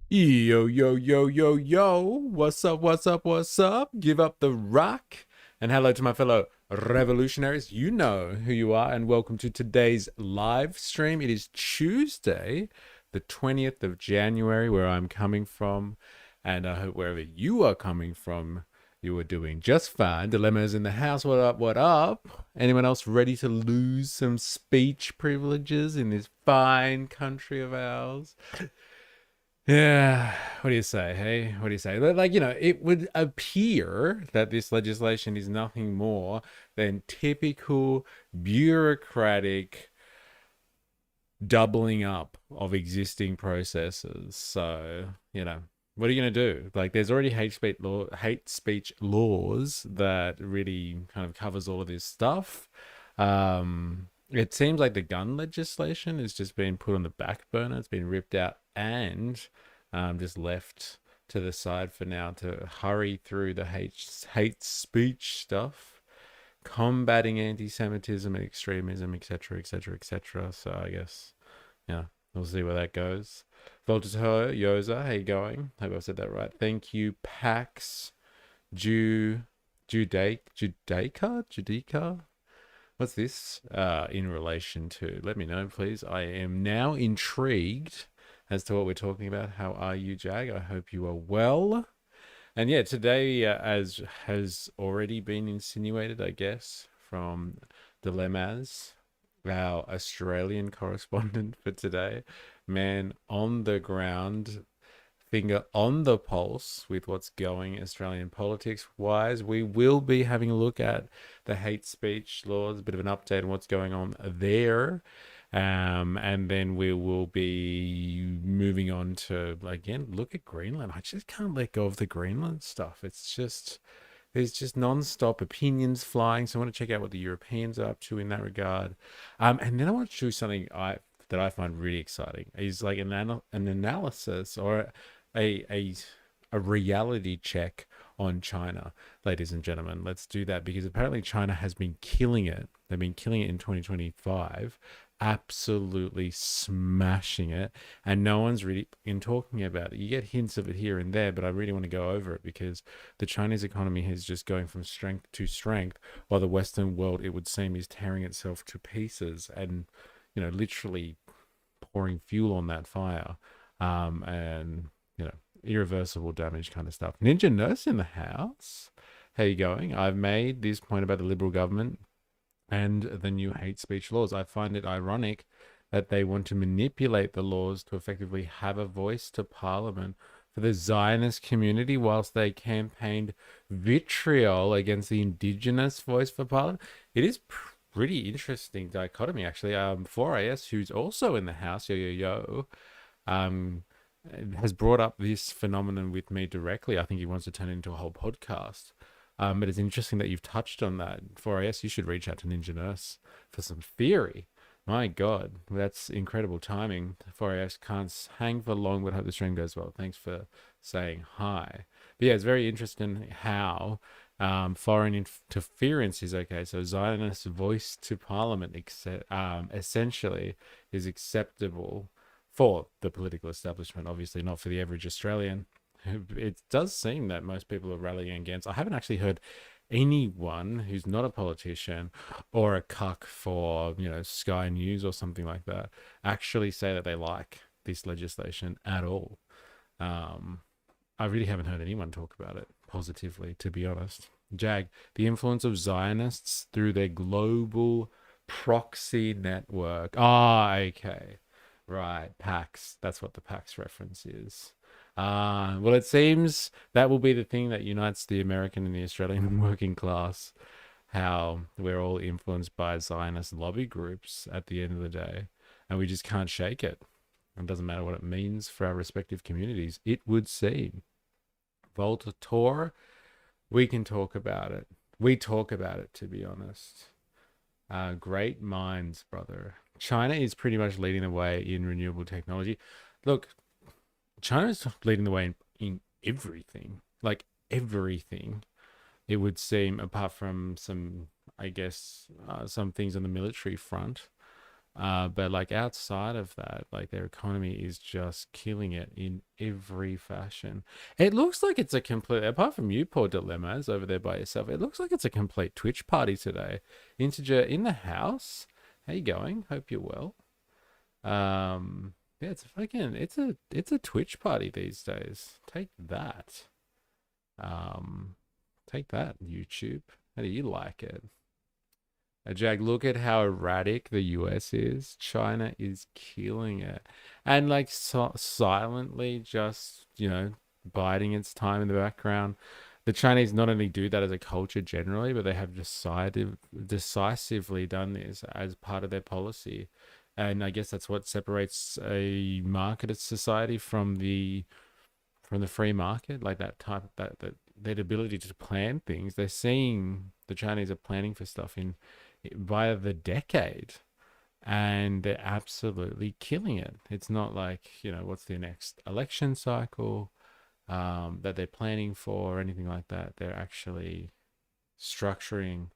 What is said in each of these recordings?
Yo, yo, yo, yo, yo. What's up, what's up, what's up? Give up the rock. And hello to my fellow revolutionaries. You know who you are, and welcome to today's live stream. It is Tuesday, the 20th of January, where I'm coming from. And I hope wherever you are coming from, you are doing just fine. Dilemma's in the house. What up, what up? Anyone else ready to lose some speech privileges in this fine country of ours? Yeah, what do you say? Hey, what do you say? Like, it would appear that this legislation is nothing more than typical bureaucratic doubling up of existing processes. So, what are you going to do? Like, there's already hate speech laws that really kind of covers all of this stuff. It seems like the gun legislation has just been put on the back burner. It's been ripped out and just left to the side for now to hurry through the hate speech stuff, combating anti-Semitism and extremism, etc., etc., etc. So I guess, we'll see where that goes. Voltaire Yoza, how you going? Hope I said that right. Thank you, Pax Judica. What's this in relation to? Let me know, please. I am now intrigued as to what we're talking about. How are you, Jag? I hope you are well. And yeah, today, as has already been insinuated, I guess, from Dilemmas, our Australian correspondent for today, man on the ground, finger on the pulse with what's going Australian politics wise. We will be having a look at the hate speech laws, a bit of an update on what's going on there. And then we will be moving on to, again, look at Greenland. I just can't let go of the Greenland stuff. There's just non-stop opinions flying. So I want to check out what the Europeans are up to in that regard. And then I want to do something that I find really exciting. Is like an analysis or a a reality check on China, ladies and gentlemen. Let's do that because apparently China has been killing it. They've been killing it in 2025, absolutely smashing it, and no one's really in talking about it. You get hints of it here and there, but I really want to go over it because the Chinese economy is just going from strength to strength, while the Western world, it would seem, is tearing itself to pieces and, literally pouring fuel on that fire, and irreversible damage kind of stuff. Ninja Nurse in the house. How you going? I've made this point about the Liberal government and the new hate speech laws. I find it ironic that they want to manipulate the laws to effectively have a voice to Parliament for the Zionist community, whilst they campaigned vitriol against the Indigenous voice for Parliament. It is pretty interesting dichotomy, actually. 4AS, who's also in the house, um, has brought up this phenomenon with me directly. I think he wants to turn it into a whole podcast. But it's interesting that you've touched on that. 4AS, you should reach out to Ninja Nurse for some theory. My God, that's incredible timing. 4AS can't hang for long, but hope the stream goes well. Thanks for saying hi. But yeah, it's very interesting how foreign interference is okay. So Zionist voice to Parliament essentially is acceptable for the political establishment, obviously not for the average Australian. It does seem that most people are rallying against. I haven't actually heard anyone who's not a politician or a cuck for, Sky News or something like that actually say that they like this legislation at all. I really haven't heard anyone talk about it positively, to be honest. Jag, the influence of Zionists through their global proxy network. Ah, okay. Right, PAX. That's what the PAX reference is. Well, it seems that will be the thing that unites the American and the Australian working class. How we're all influenced by Zionist lobby groups at the end of the day, and we just can't shake it. It doesn't matter what it means for our respective communities. It would seem. Volta Tour, we can talk about it. We talk about it, to be honest. Great minds, brother. China is pretty much leading the way in renewable technology. Look, China is leading the way in everything, like everything. It would seem, apart from some, I guess, some things on the military front. But like outside of that, like their economy is just killing it in every fashion. It looks like it's a complete, apart from you, poor dilemmas over there by yourself, it looks like it's a complete Twitch party today. Integer in the house. How you going? Hope you're well. Yeah, it's a Twitch party these days. Take that. Um, take that, YouTube. How do you like it? Jack, look at how erratic the US is. China is killing it. And like silently just, biding its time in the background. The Chinese not only do that as a culture generally, but they have decisively done this as part of their policy. And I guess that's what separates a marketed society from the free market, like that type that their ability to plan things. They're seeing the Chinese are planning for stuff in by the decade, and they're absolutely killing it. It's not like, what's the next election cycle that they're planning for or anything like that. They're actually structuring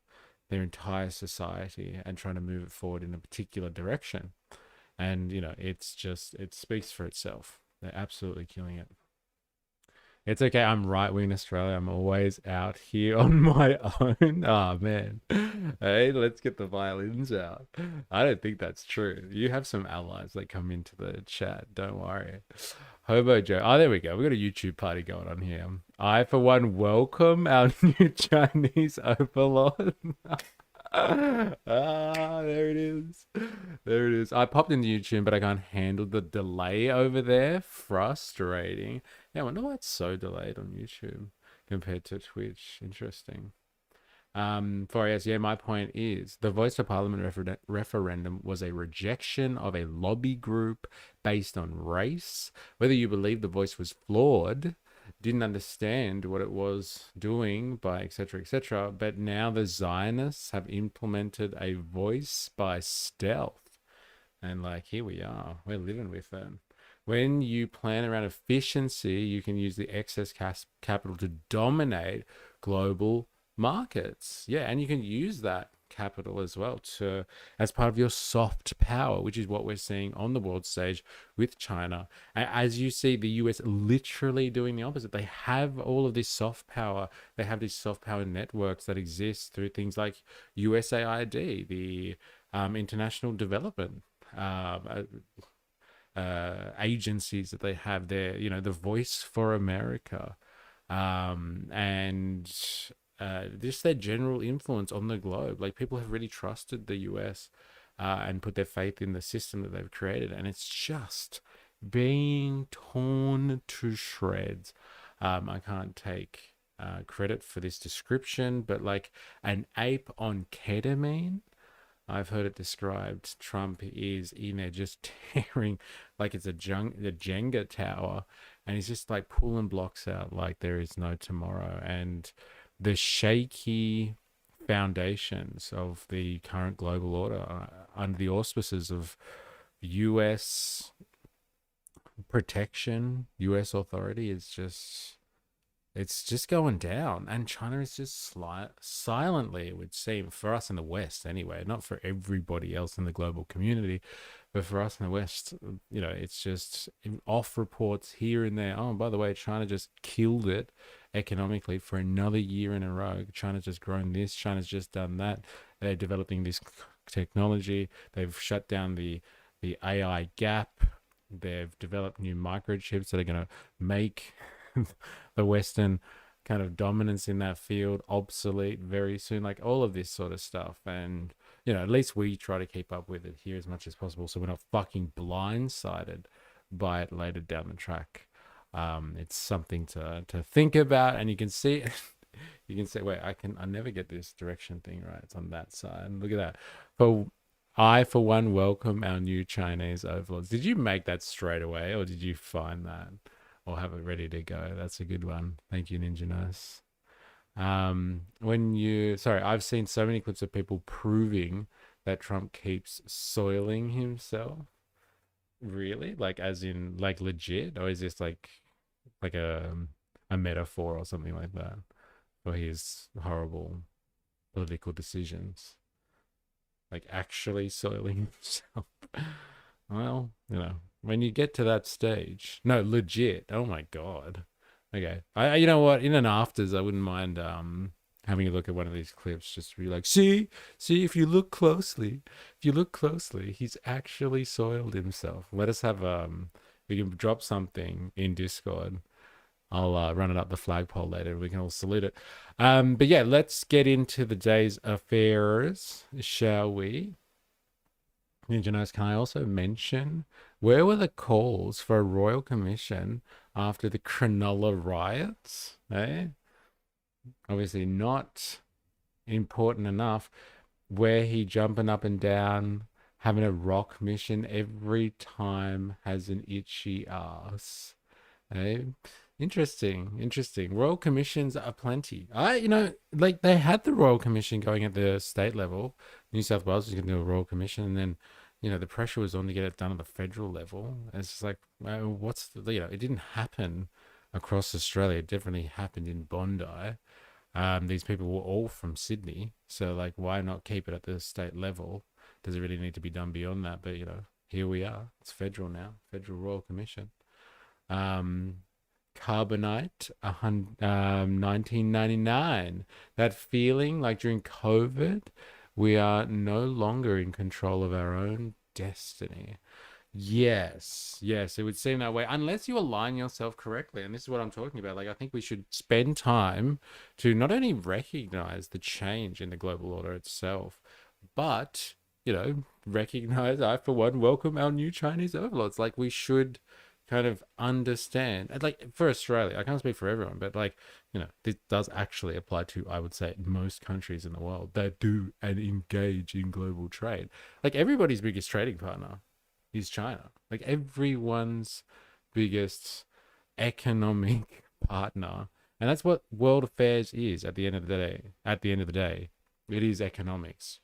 their entire society and trying to move it forward in a particular direction. And it speaks for itself. They're absolutely killing it. It's okay. I'm right wing Australia. I'm always out here on my own. Oh man. Hey, let's get the violins out. I don't think that's true. You have some allies that come into the chat. Don't worry. Hobo Joe. Oh, there we go. We got a YouTube party going on here. I, for one, welcome our new Chinese overlord. There it is. There it is. I popped into YouTube, but I can't handle the delay over there. Frustrating. Yeah, I wonder why it's so delayed on YouTube compared to Twitch. Interesting. For yeah, my point is the Voice of Parliament referendum was a rejection of a lobby group based on race. Whether you believe the voice was flawed, didn't understand what it was doing by etc., but now the Zionists have implemented a voice by stealth. And like, here we are, we're living with it. When you plan around efficiency, you can use the excess capital to dominate global markets. Yeah, and you can use that capital as well to as part of your soft power, which is what we're seeing on the world stage with China. As you see the US literally doing the opposite. They have all of this soft power. They have these soft power networks that exist through things like USAID, the international development agencies that they have there, the Voice for America, and just their general influence on the globe. Like people have really trusted the US and put their faith in the system that they've created, and it's just being torn to shreds. I can't take credit for this description, but like an ape on ketamine. I've heard it described. Trump is in there just tearing like it's a Jenga tower, and he's just like pulling blocks out like there is no tomorrow. And the shaky foundations of the current global order under the auspices of US protection, US authority is just it's just going down, and China is just silently, it would seem, for us in the West anyway, not for everybody else in the global community, but for us in the West, it's just off reports here and there. Oh, by the way, China just killed it economically for another year in a row. China's just grown this. China's just done that. They're developing this technology. They've shut down the AI gap. They've developed new microchips that are going to make the Western kind of dominance in that field obsolete very soon, like all of this sort of stuff. And at least we try to keep up with it here as much as possible, so we're not fucking blindsided by it later down the track. It's something to think about, and you can see you can say, wait, I never get this direction thing right. It's on that side. And look at that. For one, welcome our new Chinese overlords. Did you make that straight away, or did you find that? Or have it ready to go? That's a good one. Thank you, Ninja Nurse. I've seen so many clips of people proving that Trump keeps soiling himself. Really? Like, as in, like, legit? Or is this like a metaphor or something like that for his horrible political decisions? like actually soiling himself. Well, when you get to that stage, no, legit. Oh my God. Okay. You know what? In an afters, I wouldn't mind having a look at one of these clips just to be like, see, if you look closely, he's actually soiled himself. Let us have we can drop something in Discord. I'll run it up the flagpole later. We can all salute it. But yeah, let's get into the day's affairs, shall we? Ninja Nose, can I also mention where were the calls for a royal commission after the Cronulla riots? Eh? Obviously not important enough. Where he jumping up and down, having a rock mission every time has an itchy ass. Eh? Interesting. Royal commissions are plenty. Like they had the Royal Commission going at the state level. New South Wales was going to do a Royal Commission, and then, the pressure was on to get it done at the federal level. And it's just like, it didn't happen across Australia. It definitely happened in Bondi. These people were all from Sydney. So, like, why not keep it at the state level? Does it really need to be done beyond that? But, here we are. It's federal now, Federal Royal Commission. Carbonite, 1999. That feeling like during COVID, we are no longer in control of our own destiny. Yes, it would seem that way unless you align yourself correctly. And this is what I'm talking about. Like, I think we should spend time to not only recognize the change in the global order itself, but, recognize, I, for one, welcome our new Chinese overlords. Like, we should kind of understand, like, for Australia, I can't speak for everyone, but like, this does actually apply to, I would say, most countries in the world that do and engage in global trade. Like, everybody's biggest trading partner is China. Like, everyone's biggest economic partner. And that's what world affairs is at the end of the day. At the end of the day, it is economics.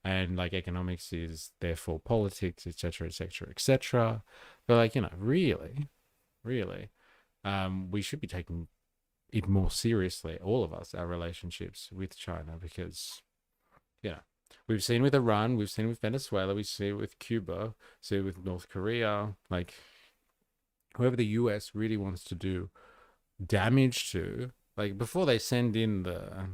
And like, economics is therefore politics, etc., etc., etc. But like, really, we should be taking it more seriously, all of us, our relationships with China, because, we've seen with Iran, we've seen with Venezuela, we've seen with Cuba, seen with North Korea, like, whoever the US really wants to do damage to, like, before they send in the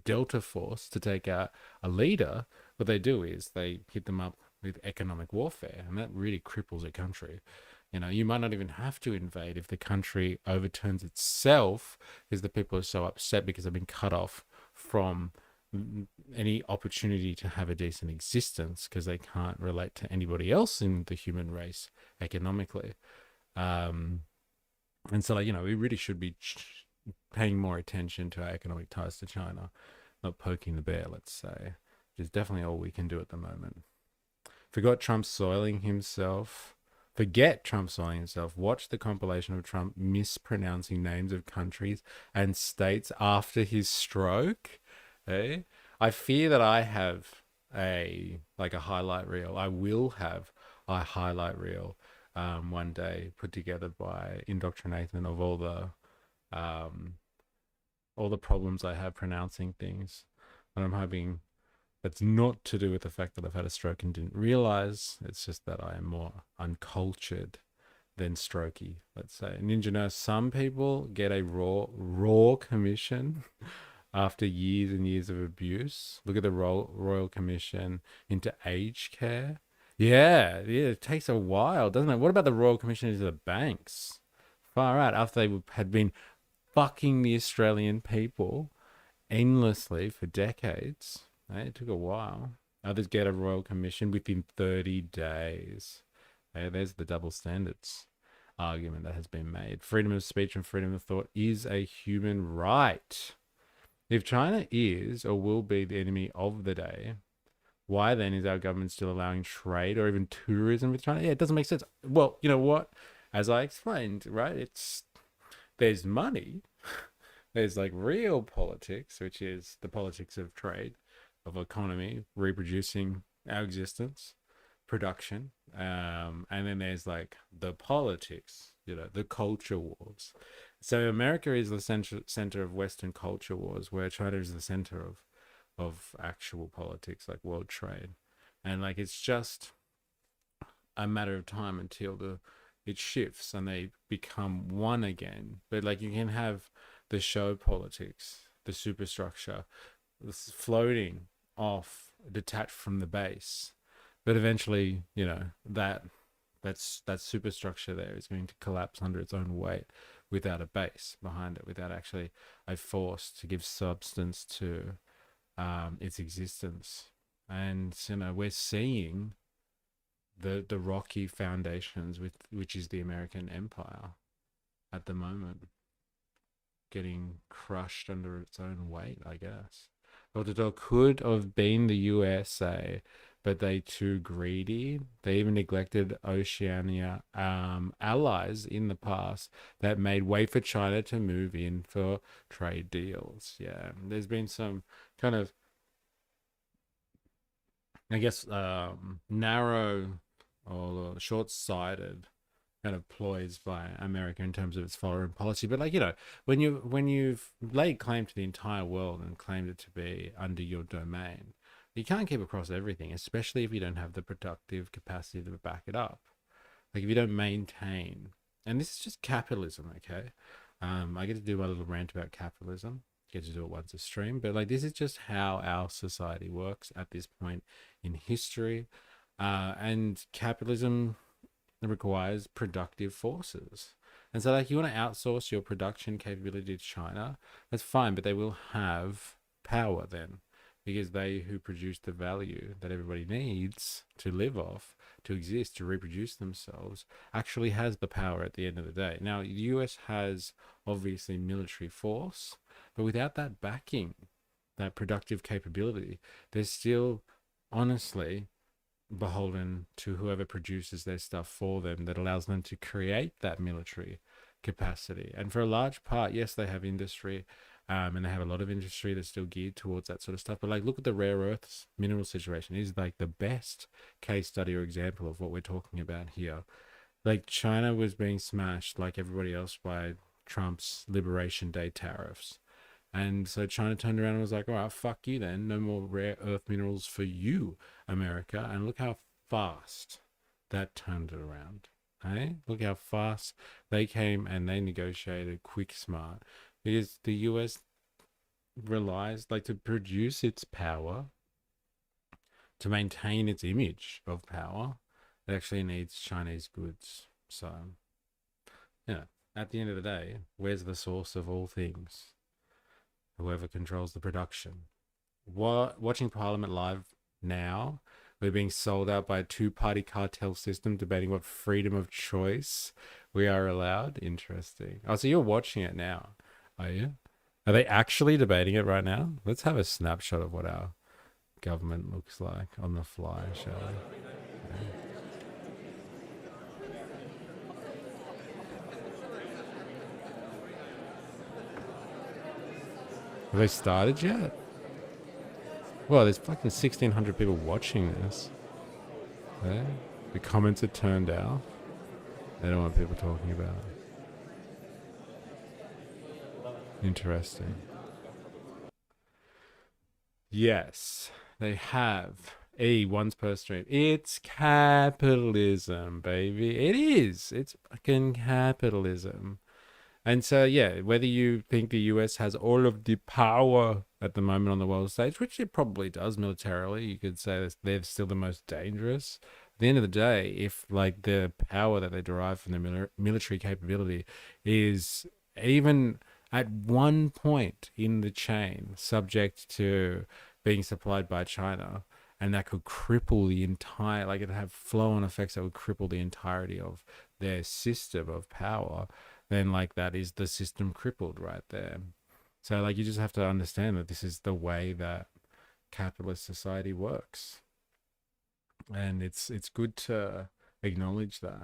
Delta Force to take out a leader, what they do is they hit them up with economic warfare, and that really cripples a country. You might not even have to invade if the country overturns itself, because the people are so upset because they've been cut off from any opportunity to have a decent existence because they can't relate to anybody else in the human race economically. And so, like, we really should be paying more attention to our economic ties to China, not poking the bear, let's say, which is definitely all we can do at the moment. Forget Trump soiling himself. Watch the compilation of Trump mispronouncing names of countries and states after his stroke. Hey, I fear that I have a highlight reel. I will have a highlight reel one day put together by indoctrination of all the problems I have pronouncing things. And I'm hoping that's not to do with the fact that I've had a stroke and didn't realize. It's just that I am more uncultured than strokey, let's say. Ninja knows some people get a raw commission after years and years of abuse. Look at the Royal Commission into aged care. Yeah, it takes a while, doesn't it? What about the Royal Commission into the banks? Far out, after they had been fucking the Australian people endlessly for decades. It took a while. Others get a Royal Commission within 30 days. There's the double standards argument that has been made. Freedom of speech and freedom of thought is a human right. If China is or will be the enemy of the day, why then is our government still allowing trade or even tourism with China? Yeah, it doesn't make sense. Well, you know what? As I explained, right, there's money. There's like real politics, which is the politics of trade, of economy, reproducing our existence, production. And then there's like the politics, the culture wars. So America is the center of Western culture wars, where China is the center of of actual politics, like world trade. And like it's just a matter of time until the it shifts and they become one again. But like you can have the show politics, the superstructure, this floating off, detached from the base. But eventually, that superstructure there is going to collapse under its own weight without a base behind it, without actually a force to give substance to its existence. And we're seeing the rocky foundations with which is the American empire at the moment getting crushed under its own weight, I guess. Well, it could have been the USA, but they too greedy. They even neglected Oceania allies in the past that made way for China to move in for trade deals. Yeah, there's been some kind of, I guess, narrow or short-sighted kind of ploys by America in terms of its foreign policy. But like when you've laid claim to the entire world and claimed it to be under your domain, you can't keep across everything, especially if you don't have the productive capacity to back it up. Like if you don't maintain, and this is just capitalism, okay? I get to do my little rant about capitalism. Get to do it once a stream, but like this is just how our society works at this point in history, and capitalism requires productive forces. And so, like, you want to outsource your production capability to China, that's fine, but they will have power then because they who produce the value that everybody needs to live off, to exist, to reproduce themselves, actually has the power at the end of the day. Now, the US has obviously military force, but without that backing, that productive capability, they're still honestly beholden to whoever produces their stuff for them that allows them to create that military capacity. And for a large part, yes, they have industry, and they have a lot of industry that's still geared towards that sort of stuff. But like, look at the rare earths mineral situation. It is like the best case study or example of what we're talking about here. Like China was being smashed like everybody else by Trump's Liberation Day tariffs. And so China turned around and was like, all right, fuck you then. No more rare earth minerals for you, America. And look how fast that turned it around. Hey? Look how fast they came and they negotiated quick smart. Because the US relies, like, to produce its power, to maintain its image of power, it actually needs Chinese goods. So, at the end of the day, where's the source of all things? Whoever controls the production. Watching Parliament live now, we're being sold out by a two-party cartel system debating what freedom of choice we are allowed. Interesting. Oh, so you're watching it now, are you? Are they actually debating it right now? Let's have a snapshot of what our government looks like on the fly, shall we? Have they started yet? Well, there's fucking 1,600 people watching this. Yeah? The comments are turned out. They don't want people talking about it. Interesting. Yes, they have. Once per stream. It's capitalism, baby. It is. It's fucking capitalism. And so, yeah, whether you think the US has all of the power at the moment on the world stage, which it probably does militarily, you could say that they're still the most dangerous. At the end of the day, if like the power that they derive from their military capability is even at one point in the chain subject to being supplied by China, and that could cripple the entire, like it'd have flow-on effects that would cripple the entirety of their system of power, then like that is the system crippled right there. So like you just have to understand that this is the way that capitalist society works. And it's good to acknowledge that.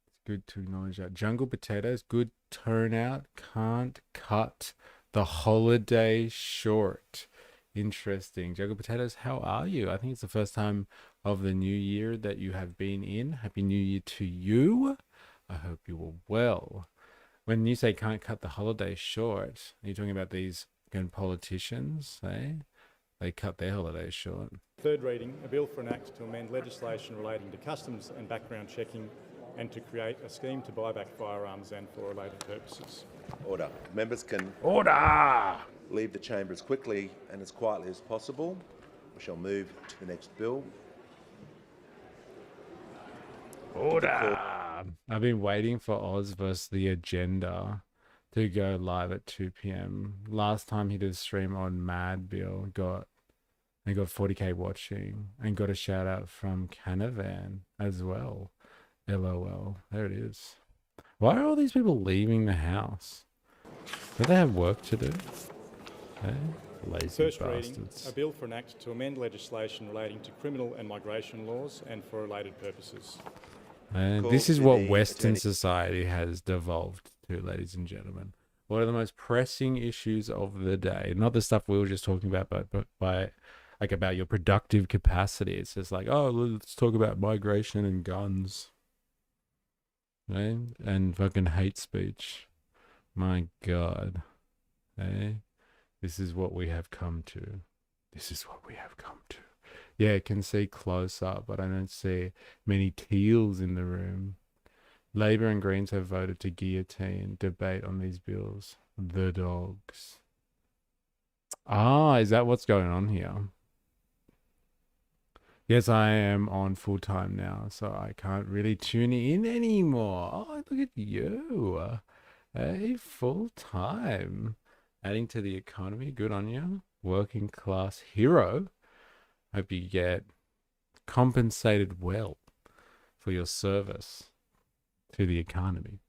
It's good to acknowledge that. Jungle potatoes, good turnout, can't cut the holiday short. Interesting. Jungle potatoes, how are you? I think it's the first time of the new year that you have been in. Happy New Year to you. I hope you are well. When you say can't cut the holiday short, are you talking about these politicians, eh? they cut their holidays short. Third reading, a bill for an act to amend legislation relating to customs and background checking and to create a scheme to buy back firearms and for related purposes. Order. Members can Order! leave the chamber as quickly and as quietly as possible. We shall move to the next bill. Order! I've been waiting for Oz versus the Agenda to go live at 2 p.m. Last time he did a stream on Mad Bill, got 40k watching and got a shout out from Canavan as well. LOL. There it is. Why are all these people leaving the house? Do they have work to do? Hey? Lazy First bastards. reading, a bill for an act to amend legislation relating to criminal and migration laws and for related purposes. And this is what Western society has devolved to, ladies and gentlemen. One of the most pressing issues of the day. Not the stuff we were just talking about, but by like about your productive capacity. It's just like, oh, let's talk about migration and guns. Right? And fucking hate speech. My God. Hey? This is what we have come to. This is what we have come to. Yeah, I can see close up, but I don't see many teals in the room. Labour and Greens have voted to guillotine debate on these bills. The dogs. Ah, is that what's going on here? Yes, I am on full time now, so I can't really tune in anymore. Oh, look at you. Hey, full time. Adding to the economy. Good on you. Working class hero. Hope you get compensated well for your service to the economy.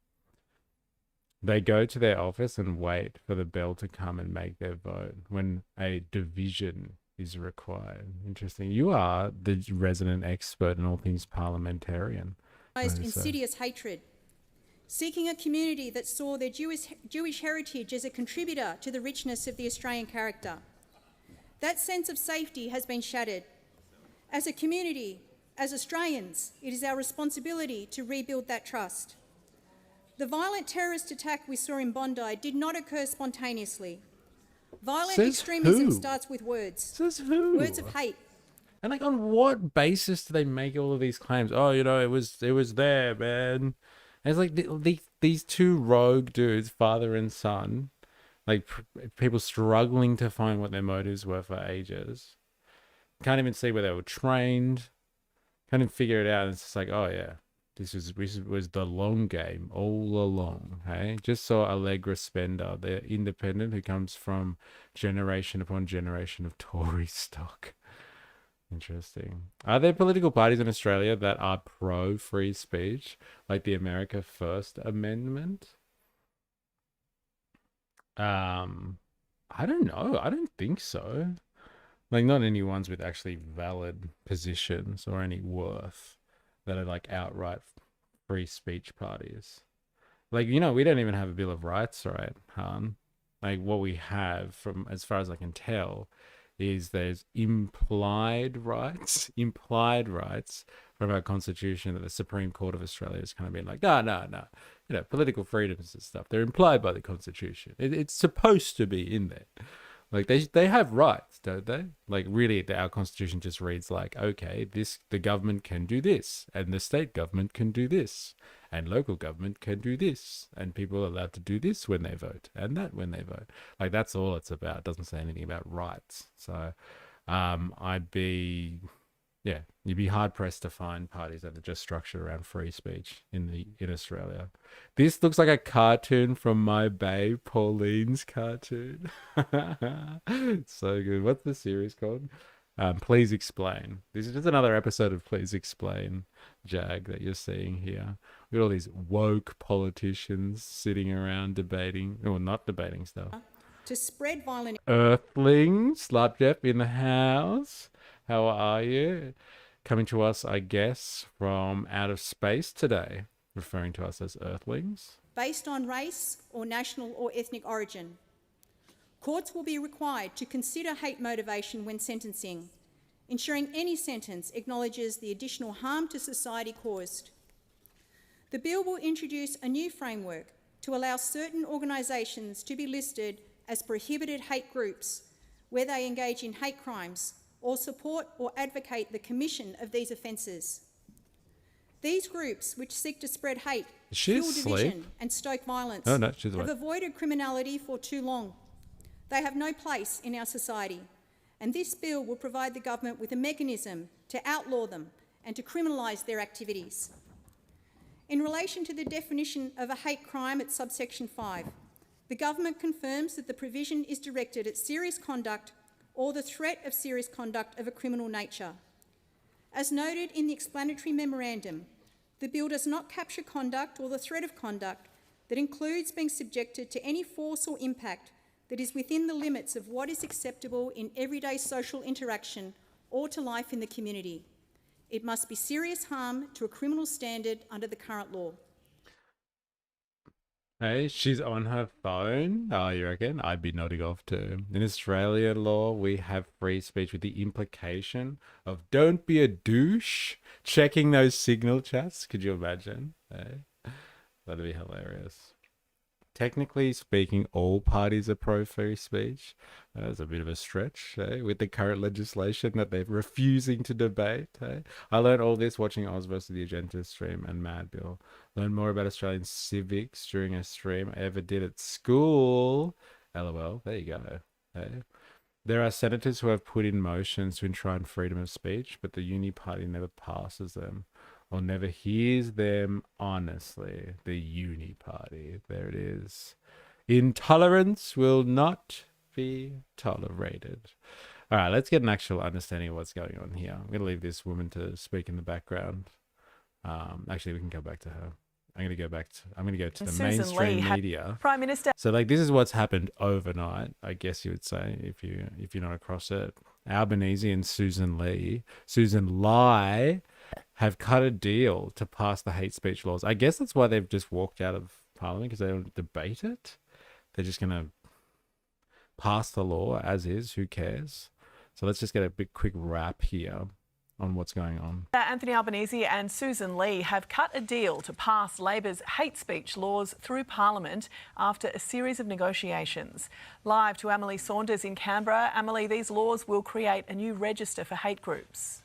They go to their office and wait for the bell to come and make their vote when a division is required. Interesting. You are the resident expert in all things parliamentarian. Insidious hatred, seeking a community that saw their Jewish heritage as a contributor to the richness of the Australian character. That sense of safety has been shattered. As a community, as Australians, it is our responsibility to rebuild that trust. The violent terrorist attack we saw in Bondi did not occur spontaneously. Violent extremism starts with words. Says who? Words of hate. And like, on what basis do they make all of these claims? Oh, you know, it was there, man. And it's like these two rogue dudes, father and son, like people struggling to find what their motives were for ages. Can't even see where they were trained. Can't even figure it out. It's just like, oh yeah, this was the long game all along. Hey, just saw Allegra Spender, the independent who comes from generation upon generation of Tory stock. Interesting. Are there political parties in Australia that are pro free speech, like the America First Amendment? I don't know. I don't think so. Like, not any ones with actually valid positions or any worth that are like outright free speech parties. Like, you know, we don't even have a Bill of Rights, right, Han? Like, what we have, from as far as I can tell, is there's implied rights from our Constitution that the Supreme Court of Australia has kind of been like, no. You know, political freedoms and stuff, they're implied by the Constitution. It's supposed to be in there. Like, they have rights, don't they? Like, really, our Constitution just reads like, okay, the government can do this, and the state government can do this, and local government can do this, and people are allowed to do this when they vote, and that when they vote. Like, that's all it's about. It doesn't say anything about rights. So, you'd be hard pressed to find parties that are just structured around free speech in Australia. This looks like a cartoon from my babe Pauline's cartoon. So good. What's the series called? Please Explain. This is just another episode of Please Explain, Jag, that you're seeing here. We got all these woke politicians sitting around debating, or not debating stuff. To spread violent... Earthlings, Slapjeff in the house. How are you? Coming to us, I guess, from out of space today, referring to us as Earthlings. Based on race or national or ethnic origin. Courts will be required to consider hate motivation when sentencing, ensuring any sentence acknowledges the additional harm to society caused. The bill will introduce a new framework to allow certain organisations to be listed as prohibited hate groups where they engage in hate crimes or support or advocate the commission of these offences. These groups, which seek to spread hate, Is she fuel asleep? division and stoke violence, Oh, no, she's have awake. avoided criminality for too long. They have no place in our society, and this bill will provide the government with a mechanism to outlaw them and to criminalise their activities. In relation to the definition of a hate crime at subsection 5, the government confirms that the provision is directed at serious conduct or the threat of serious conduct of a criminal nature. As noted in the explanatory memorandum, the bill does not capture conduct or the threat of conduct that includes being subjected to any force or impact that is within the limits of what is acceptable in everyday social interaction or to life in the community. It must be serious harm to a criminal standard under the current law. Hey, she's on her phone. Oh, you reckon? I'd be nodding off too. In Australian law, we have free speech with the implication of don't be a douche checking those signal chats. Could you imagine? Hey? That'd be hilarious. Technically speaking, all parties are pro free speech. That's a bit of a stretch, eh? With the current legislation that they're refusing to debate. Eh? I learned all this watching Oz versus the Agenda stream and Mad Bill. Learned more about Australian civics during a stream I ever did at school. LOL. There you go. Eh? There are senators who have put in motions to enshrine freedom of speech, but the Uni Party never passes them or never hears them honestly. The Uni Party. There it is. Intolerance will not be tolerated. All right, let's get an actual understanding of what's going on here. I'm going to leave this woman to speak in the background. Actually, we can go back to her. I'm going to go to the Susan mainstream Lee media. Prime Minister. So, like, this is what's happened overnight, I guess you would say, if you're not across it. Albanese and Susan Lee have cut a deal to pass the hate speech laws. I guess that's why they've just walked out of Parliament, because they don't debate it. They're just going to pass the law as is. Who cares? So let's just get a big quick wrap here on what's going on. Anthony Albanese and Susan Lee have cut a deal to pass Labor's hate speech laws through Parliament after a series of negotiations. Live to Emily Saunders in Canberra. Emily, these laws will create a new register for hate groups.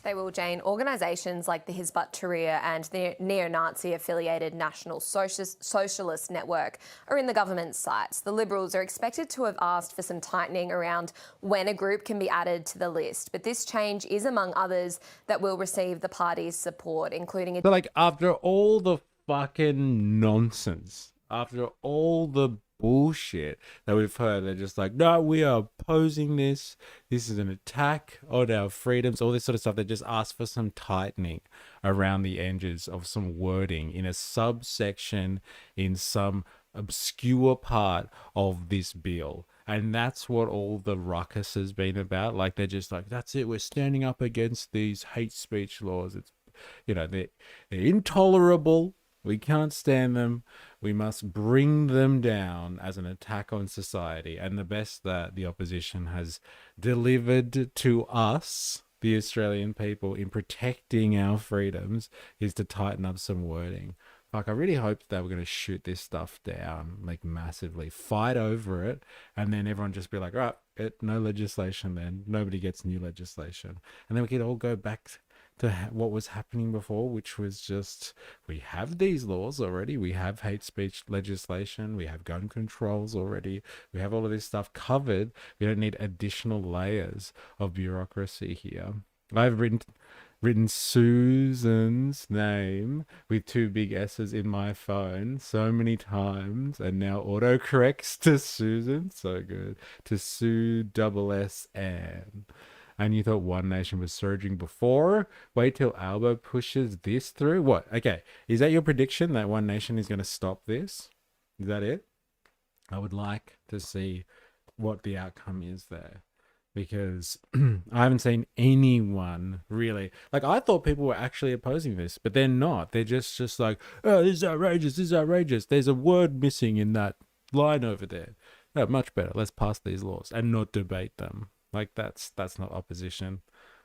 They will, Jane. Organisations like the Hizb ut-Tahrir and the neo-Nazi affiliated National Socialist Network are in the government's sights. The Liberals are expected to have asked for some tightening around when a group can be added to the list, but this change is among others that will receive the party's support, including... So, like, after all the fucking nonsense, after all the bullshit that we've heard, they're just like, no, we are opposing this. This is an attack on our freedoms, all this sort of stuff. They just ask for some tightening around the edges of some wording in a subsection in some obscure part of this bill. And that's what all the ruckus has been about. Like, they're just like, that's it, we're standing up against these hate speech laws. It's, you know, they're intolerable. We can't stand them. We must bring them down as an attack on society. And the best that the opposition has delivered to us, the Australian people, in protecting our freedoms is to tighten up some wording. Like, I really hoped they were going to shoot this stuff down, like, massively, fight over it, and then everyone just be like, right, no legislation then. Nobody gets new legislation. And then we could all go back to what was happening before, which was just, we have these laws already. We have hate speech legislation. We have gun controls already. We have all of this stuff covered. We don't need additional layers of bureaucracy here. I've written Susan's name with 2 big S's in my phone so many times, and now autocorrects to Susan. So good. To Sue S. And you thought One Nation was surging before? Wait till Albo pushes this through? What? Okay. Is that your prediction that One Nation is going to stop this? Is that it? I would like to see what the outcome is there, because I haven't seen anyone really. Like, I thought people were actually opposing this, but they're not. They're just like, oh, this is outrageous. This is outrageous. There's a word missing in that line over there. Oh, much better. Let's pass these laws and not debate them. Like, that's not opposition.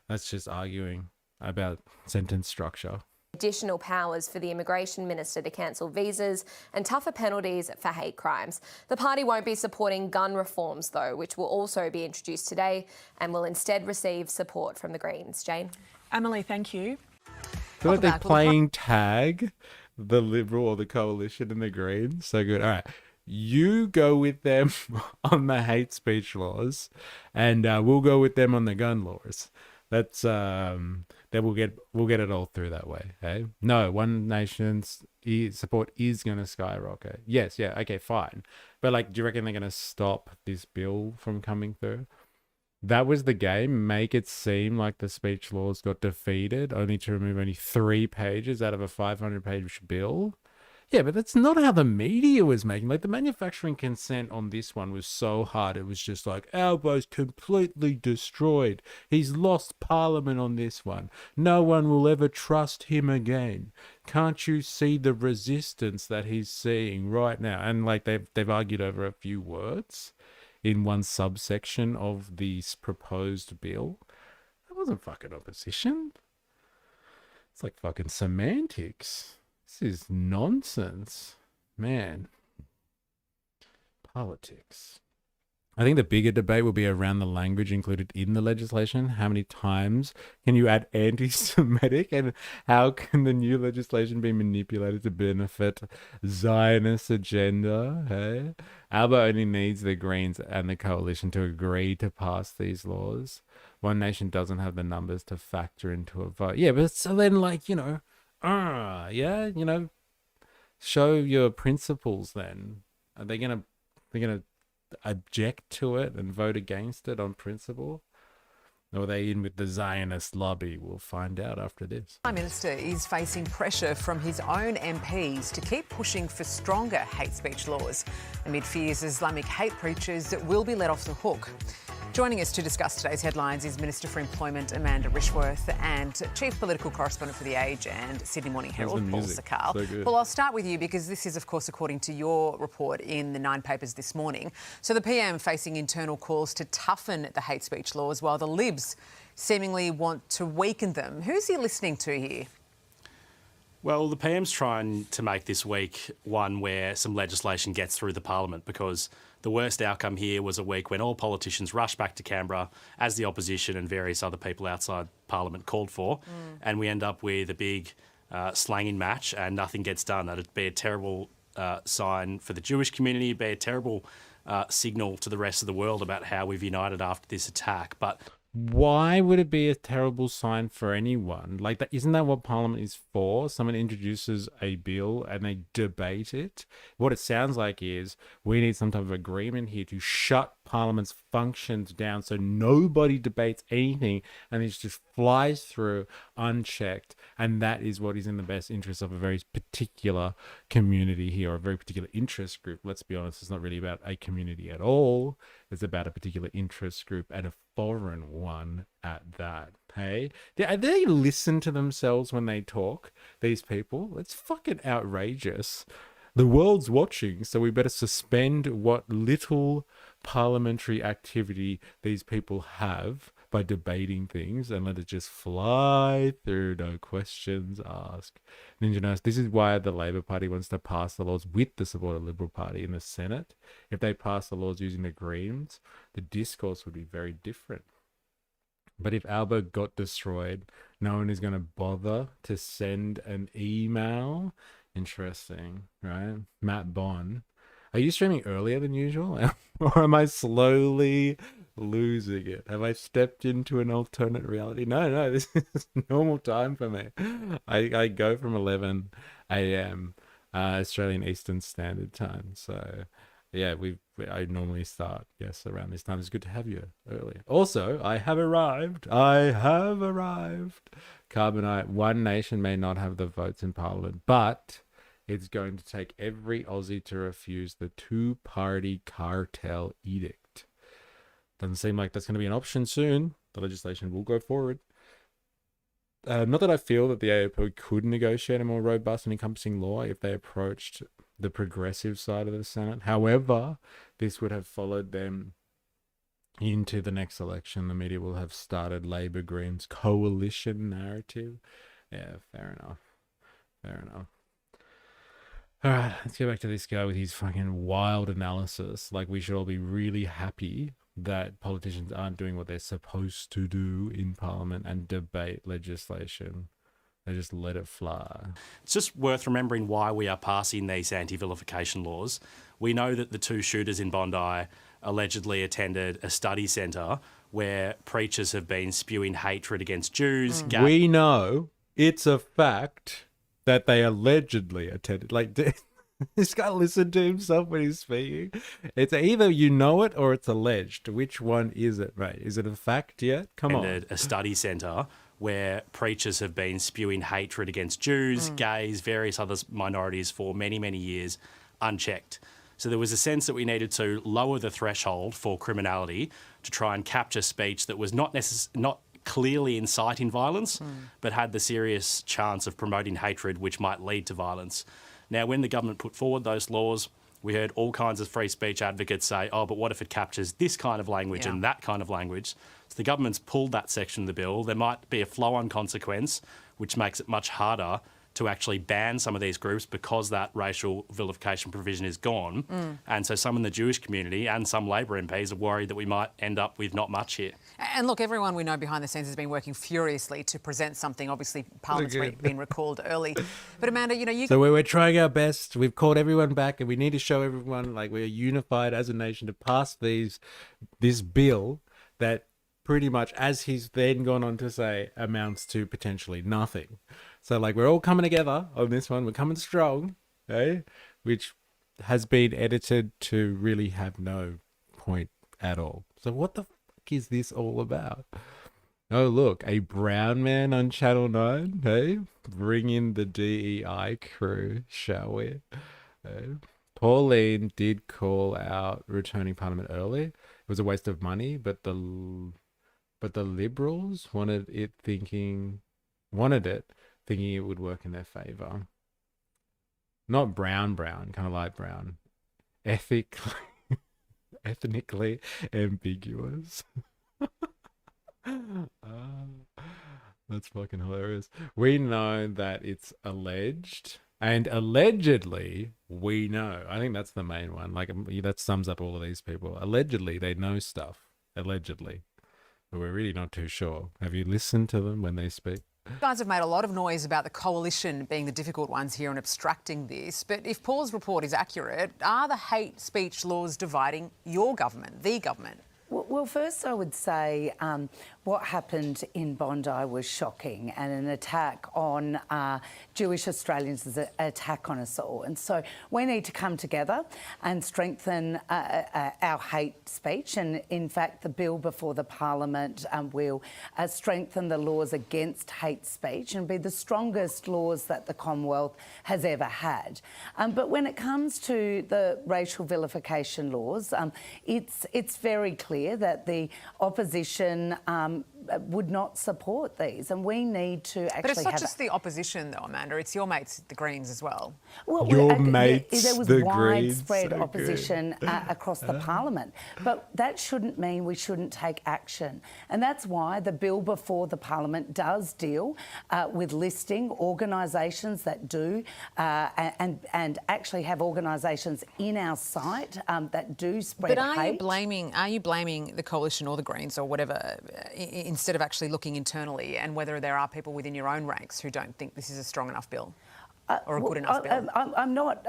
That's just arguing about sentence structure. additional powers for the immigration minister to cancel visas and tougher penalties for hate crimes. The party won't be supporting gun reforms, though, which will also be introduced today and will instead receive support from the Greens. Jane? Emily, thank you. I feel like they're playing tag, the Liberal or the Coalition and the Greens. So good. All right. You go with them on the hate speech laws, and we'll go with them on the gun laws. That's then we'll get it all through that way. Hey, no, One Nation's support is going to skyrocket. Yes, yeah, okay, fine. But like, do you reckon they're going to stop this bill from coming through? That was the game. Make it seem like the speech laws got defeated, only to remove only 3 pages out of a 500-page bill. Yeah, but that's not how the media was making. Like, the manufacturing consent on this one was so hard. It was just like, Albo's completely destroyed. He's lost Parliament on this one. No one will ever trust him again. Can't you see the resistance that he's seeing right now? And like, they've argued over a few words in one subsection of this proposed bill. That wasn't fucking opposition. It's like fucking semantics. This is nonsense, man. Politics. I think the bigger debate will be around the language included in the legislation. How many times can you add anti-Semitic, and how can the new legislation be manipulated to benefit Zionist agenda? Hey? Alba only needs the Greens and the Coalition to agree to pass these laws. One Nation doesn't have the numbers to factor into a vote. Yeah, but so then, like, you know, yeah, you know, show your principles then. Are they gonna object to it and vote against it on principle? Or are they in with the Zionist lobby? We'll find out after this. Prime Minister is facing pressure from his own MPs to keep pushing for stronger hate speech laws amid fears Islamic hate preachers will be let off the hook. Joining us to discuss today's headlines is Minister for Employment Amanda Rishworth and Chief Political Correspondent for The Age and Sydney Morning Herald, Paul Sakal. So Paul, I'll start with you because this is, of course, according to your report in the 9 papers this morning. So the PM facing internal calls to toughen the hate speech laws while the Libs seemingly want to weaken them. Who's he listening to here? Well, the PM's trying to make this week one where some legislation gets through the Parliament, because the worst outcome here was a week when all politicians rushed back to Canberra, as the opposition and various other people outside Parliament called for, and we end up with a big slanging match and nothing gets done. That'd be a terrible sign for the Jewish community, be a terrible signal to the rest of the world about how we've united after this attack. But why would it be a terrible sign for anyone? Like, that, isn't that what Parliament is for? Someone introduces a bill and they debate it. What it sounds like is we need some type of agreement here to shut Parliament's functions down so nobody debates anything and it just flies through unchecked. And that is what is in the best interest of a very particular community here, or a very particular interest group. Let's be honest, it's not really about a community at all. It's about a particular interest group, and a foreign one at that. Hey, they listen to themselves when they talk, these people. It's fucking outrageous. The world's watching, so we better suspend what little parliamentary activity these people have by debating things and let it just fly through, no questions asked. Ninja knows this is why the Labor Party wants to pass the laws with the support of the Liberal Party in the Senate. If they pass the laws using the Greens, the discourse would be very different. But if Alba got destroyed, no one is going to bother to send an email. Interesting, right? Matt Bond. Are you streaming earlier than usual? Or am I slowly losing it? Have I stepped into an alternate reality? No, this is normal time for me. I go from 11 a.m. Australian Eastern Standard Time. So yeah, I normally start, yes, around this time. It's good to have you early. Also, I have arrived. Carbonite, One Nation may not have the votes in Parliament, but it's going to take every Aussie to refuse the 2-party cartel edict. Doesn't seem like that's going to be an option soon. The legislation will go forward. Not that I feel that the AOP could negotiate a more robust and encompassing law if they approached the progressive side of the Senate. However, this would have followed them into the next election. The media will have started Labor Greens coalition narrative. Yeah, fair enough. Fair enough. All right, let's go back to this guy with his fucking wild analysis. Like, we should all be really happy that politicians aren't doing what they're supposed to do in Parliament and debate legislation. They just let it fly. It's just worth remembering why we are passing these anti-vilification laws. We know that the 2 shooters in Bondi allegedly attended a study centre where preachers have been spewing hatred against Jews. We know it's a fact that they allegedly attended. Like, this guy listened to himself when he's speaking. It's either you know it or it's alleged. Which one is it, mate? Is it a fact yet? Come on. A study centre where preachers have been spewing hatred against Jews, gays, various other minorities for many, many years unchecked. So there was a sense that we needed to lower the threshold for criminality to try and capture speech that was not clearly inciting violence, but had the serious chance of promoting hatred which might lead to violence. Now, when the government put forward those laws, we heard all kinds of free speech advocates say, oh, but what if it captures this kind of language and that kind of language? So the government's pulled that section of the bill. There might be a flow-on consequence, which makes it much harder to actually ban some of these groups because that racial vilification provision is gone. And so some in the Jewish community and some Labor MPs are worried that we might end up with not much here. And look, everyone we know behind the scenes has been working furiously to present something. Obviously, Parliament's been recalled early. But Amanda, So we're trying our best. We've called everyone back and we need to show everyone like we're unified as a nation to pass this bill that pretty much, as he's then gone on to say, amounts to potentially nothing. So, like, we're all coming together on this one. We're coming strong, eh? Which has been edited to really have no point at all. So what the fuck is this all about? Oh, look, a brown man on Channel 9, hey? Bring in the DEI crew, shall we? Pauline did call out returning Parliament early. It was a waste of money, but the Liberals wanted it thinking it would work in their favour. Not brown, kind of light brown. Ethnically ambiguous. That's fucking hilarious. We know that it's alleged, and allegedly we know. I think that's the main one. Like, that sums up all of these people. Allegedly, they know stuff. Allegedly. But we're really not too sure. Have you listened to them when they speak? You guys have made a lot of noise about the coalition being the difficult ones here and abstracting this. But if Paul's report is accurate, are the hate speech laws dividing your government, the government? Well, first I would say what happened in Bondi was shocking, and an attack on Jewish Australians is an attack on us all. And so we need to come together and strengthen our hate speech. And in fact, the bill before the Parliament will strengthen the laws against hate speech and be the strongest laws that the Commonwealth has ever had. But when it comes to the racial vilification laws, it's very clear that the opposition would not support these, and we need to actually. But it's not just the opposition, though, Amanda. It's your mates, the Greens, as well. Well, your mates, there was the widespread Greens, opposition across the Parliament, but that shouldn't mean we shouldn't take action, and that's why the bill before the Parliament does deal with listing organisations that do and actually have organisations in our sight that do spread hate. But are you blaming the coalition or the Greens or whatever instead of actually looking internally and whether there are people within your own ranks who don't think this is a strong enough bill? Or a good enough bill? I'm not.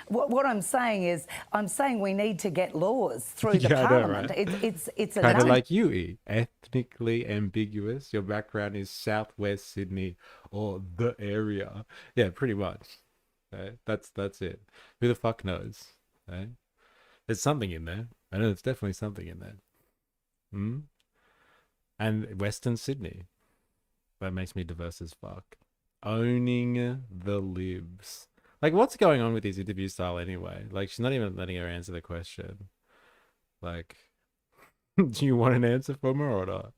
What I'm saying is, I'm saying we need to get laws through the Parliament. Know, right? It's a kind of like you, E. Ethnically ambiguous. Your background is Southwest Sydney or the area. Yeah, pretty much. That's it. Who the fuck knows? There's something in there. I know there's definitely something in there. And Western Sydney. That makes me diverse as fuck. Owning the libs. Like, what's going on with his interview style anyway? Like, she's not even letting her answer the question. Like, do you want an answer from her or not?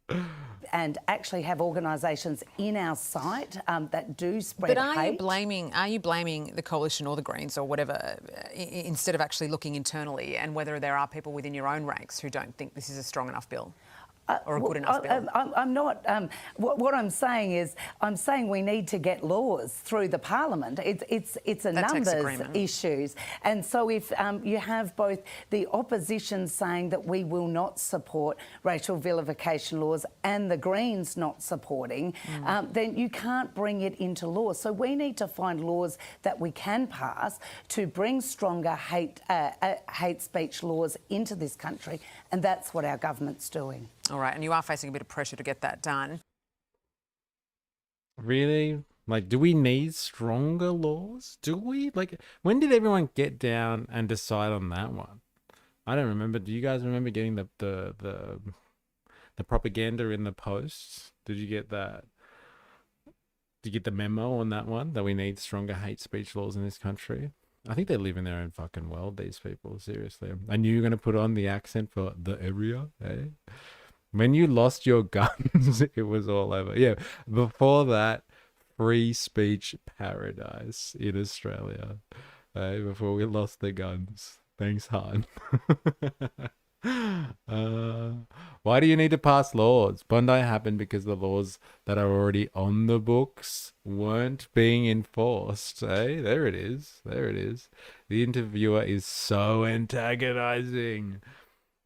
And actually have organisations in our sight that do spread hate. But are you blaming the coalition or the Greens or whatever instead of actually looking internally and whether there are people within your own ranks who don't think this is a strong enough bill? or a good enough bill? I'm not. What I'm saying is, I'm saying we need to get laws through the parliament. It's a That takes numbers agreement. issues, and so if you have both the opposition saying that we will not support racial vilification laws and the Greens not supporting, then you can't bring it into law. So we need to find laws that we can pass to bring stronger hate speech laws into this country, and that's what our government's doing. All right, and you are facing a bit of pressure to get that done. Really? Like, do we need stronger laws? Do we? Like, when did everyone get down and decide on that one? I don't remember. Do you guys remember getting the propaganda in the posts? Did you get that? Did you get the memo on that one, that we need stronger hate speech laws in this country? I think they live in their own fucking world, these people, seriously. I knew you were going to put on the accent for the area, eh? When you lost your guns, it was all over. Yeah, before that, free speech paradise in Australia. Before we lost the guns. Thanks, Han. Why do you need to pass laws? Bondi happened because the laws that are already on the books weren't being enforced. There it is. There it is. The interviewer is so antagonizing.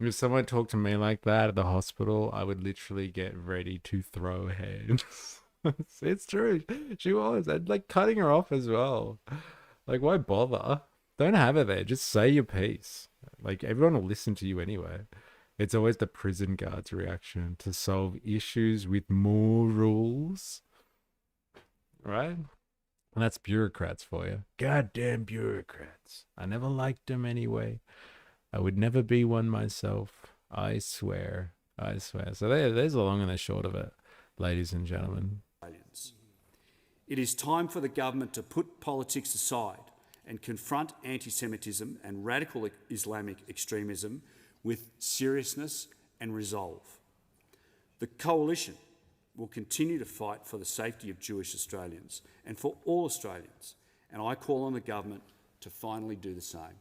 If someone talked to me like that at the hospital, I would literally get ready to throw hands. It's true. She was. I'd like cutting her off as well. Like, why bother? Don't have her there. Just say your piece. Like, everyone will listen to you anyway. It's always the prison guard's reaction to solve issues with more rules. Right? And that's bureaucrats for you. Goddamn bureaucrats. I never liked them anyway. I would never be one myself. I swear. I swear. So there's the long and the short of it, ladies and gentlemen. It is time for the government to put politics aside and confront anti-Semitism and radical Islamic extremism with seriousness and resolve. The Coalition will continue to fight for the safety of Jewish Australians and for all Australians, and I call on the government to finally do the same.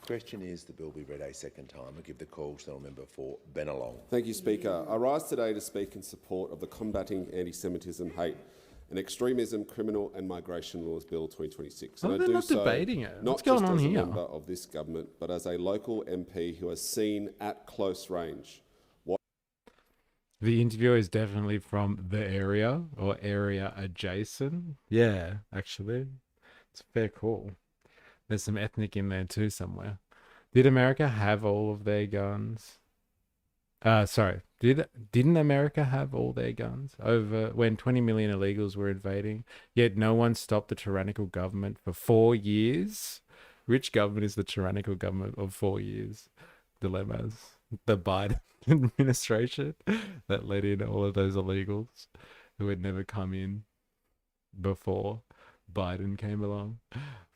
Question is the bill be read a second time. I give the call to the member for Bennelong. Thank you, Speaker. I rise today to speak in support of the Combating Anti-Semitism, Hate and Extremism, Criminal and Migration Laws Bill 2026. Oh, and they're I do not so debating it. not What's going just on as here? a member of this government, but as a local MP who has seen at close range what The interviewer is definitely from the area or area adjacent. Yeah, actually. It's a fair call. There's some ethnic in there too somewhere. Did America have all of their guns? Sorry. Didn't America have all their guns over when 20 million illegals were invading? Yet no one stopped the tyrannical government for 4 years. Which government is the tyrannical government of 4 years? Dilemmas. The Biden administration that let in all of those illegals who had never come in before Biden came along.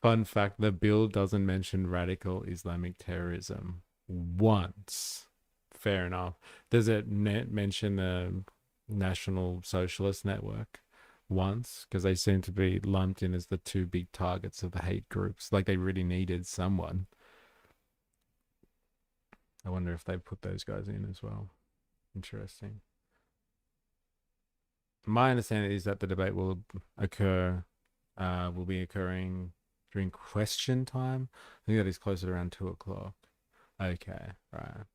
Fun fact, the bill doesn't mention radical Islamic terrorism once. Fair enough. Does it mention the National Socialist Network once? Because they seem to be lumped in as the two big targets of the hate groups. Like they really needed someone. I wonder if they put those guys in as well. Interesting. My understanding is that the debate will be occurring during question time. I think that is closer to around 2 o'clock. Okay, right.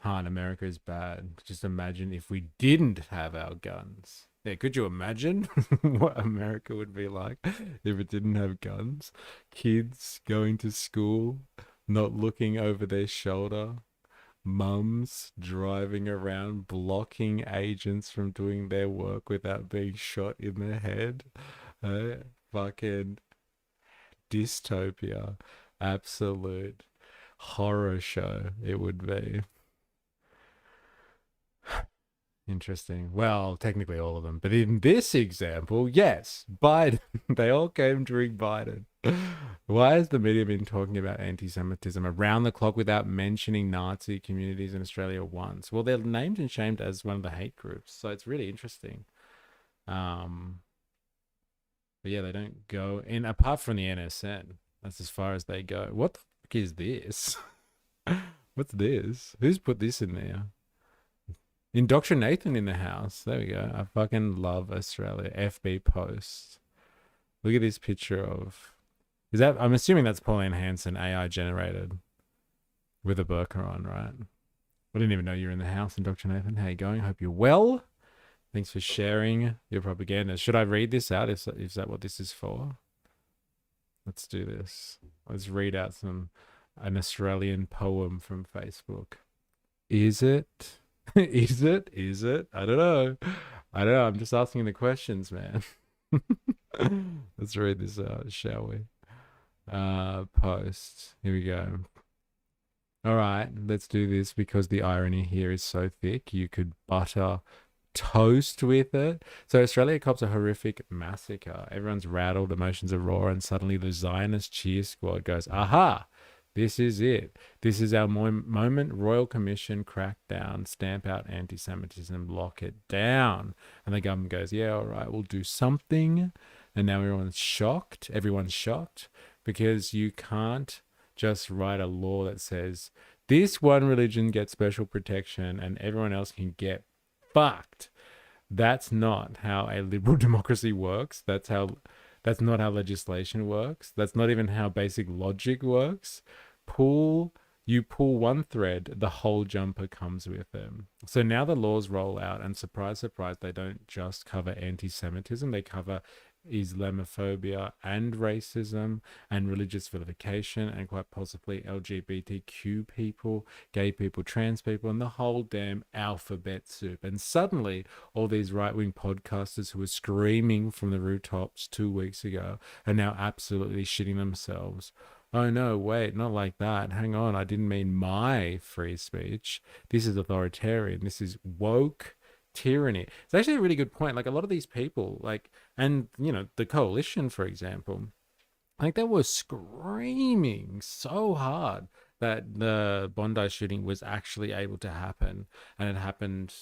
Han, America is bad. Just imagine if we didn't have our guns. Yeah, could you imagine what America would be like if it didn't have guns? Kids going to school, not looking over their shoulder. Mums driving around, blocking agents from doing their work without being shot in the head. Fucking dystopia. Absolute horror show it would be. Interesting. Well, technically all of them. But in this example, yes, Biden. They all came during Biden. Why has the media been talking about anti-Semitism around the clock without mentioning Nazi communities in Australia once? Well, they're named and shamed as one of the hate groups. So it's really interesting. But yeah, they don't go in, apart from the NSN. That's as far as they go. What the fuck is this? What's this? Who's put this in there? Indoctrinathan in the house. There we go. I fucking love Australia. FB post. Look at this picture of... Is that... I'm assuming that's Pauline Hanson, AI generated. With a burqa on, right? I didn't even know you were in the house, Indoctrinathan. How you going? Hope you're well. Thanks for sharing your propaganda. Should I read this out? Is that what this is for? Let's do this. Let's read out an Australian poem from Facebook. Is it? Is it? Is it? I don't know. I don't know. I'm just asking the questions, man. Let's read this out, shall we? Post. Here we go. All right, let's do this because the irony here is so thick. You could butter toast with it. So Australia cops a horrific massacre. Everyone's rattled, emotions are raw, and suddenly the Zionist cheer squad goes, aha, this is it. This is our moment. Royal Commission, crackdown, stamp out anti-Semitism, lock it down. And the government goes, yeah, all right, we'll do something. And now everyone's shocked. Everyone's shocked because you can't just write a law that says this one religion gets special protection and everyone else can get fucked. That's not how a liberal democracy works. That's not how legislation works. That's not even how basic logic works. You pull one thread, the whole jumper comes with them. So now the laws roll out, and surprise, surprise, they don't just cover anti-Semitism, they cover Islamophobia and racism and religious vilification and quite possibly LGBTQ people, gay people, trans people, and the whole damn alphabet soup. And suddenly all these right-wing podcasters who were screaming from the rooftops 2 weeks ago are now absolutely shitting themselves. Oh no, wait, not like that. Hang on, I didn't mean my free speech. This is authoritarian. This is woke tyranny. It's actually a really good point. Like a lot of these people, and the coalition, for example, they were screaming so hard that the Bondi shooting was actually able to happen, and it happened,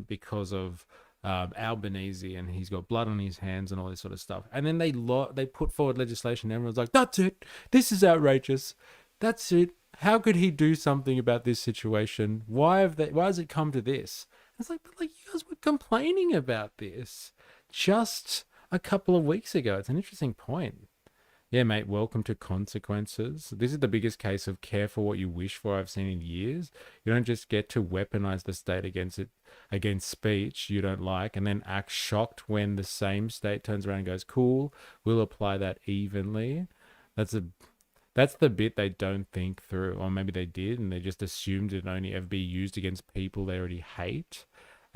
because of Albanese, and he's got blood on his hands and all this sort of stuff. And then they put forward legislation. And everyone's like, "That's it. This is outrageous. That's it. How could he do something about this situation? Why has it come to this?" It's like, but you guys were complaining about this just a couple of weeks ago. It's an interesting point. Yeah, mate, welcome to consequences. This is the biggest case of careful what you wish for I've seen in years. You don't just get to weaponize the state against speech you don't like and then act shocked when the same state turns around and goes, cool, we'll apply that evenly. That's the bit they don't think through, or maybe they did and they just assumed it'd only ever be used against people they already hate.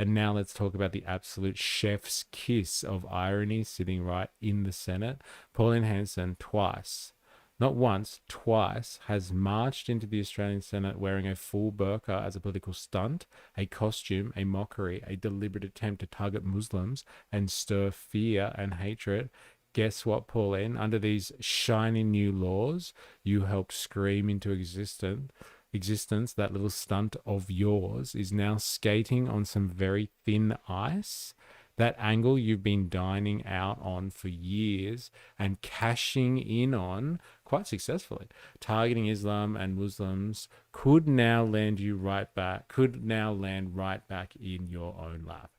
And now let's talk about the absolute chef's kiss of irony sitting right in the Senate. Pauline Hanson twice, not once, twice, has marched into the Australian Senate wearing a full burqa as a political stunt, a costume, a mockery, a deliberate attempt to target Muslims and stir fear and hatred. Guess what, Pauline? Under these shiny new laws, you helped scream into existence, that little stunt of yours is now skating on some very thin ice. That angle you've been dining out on for years and cashing in on quite successfully, targeting Islam and Muslims, could now land right back in your own lap.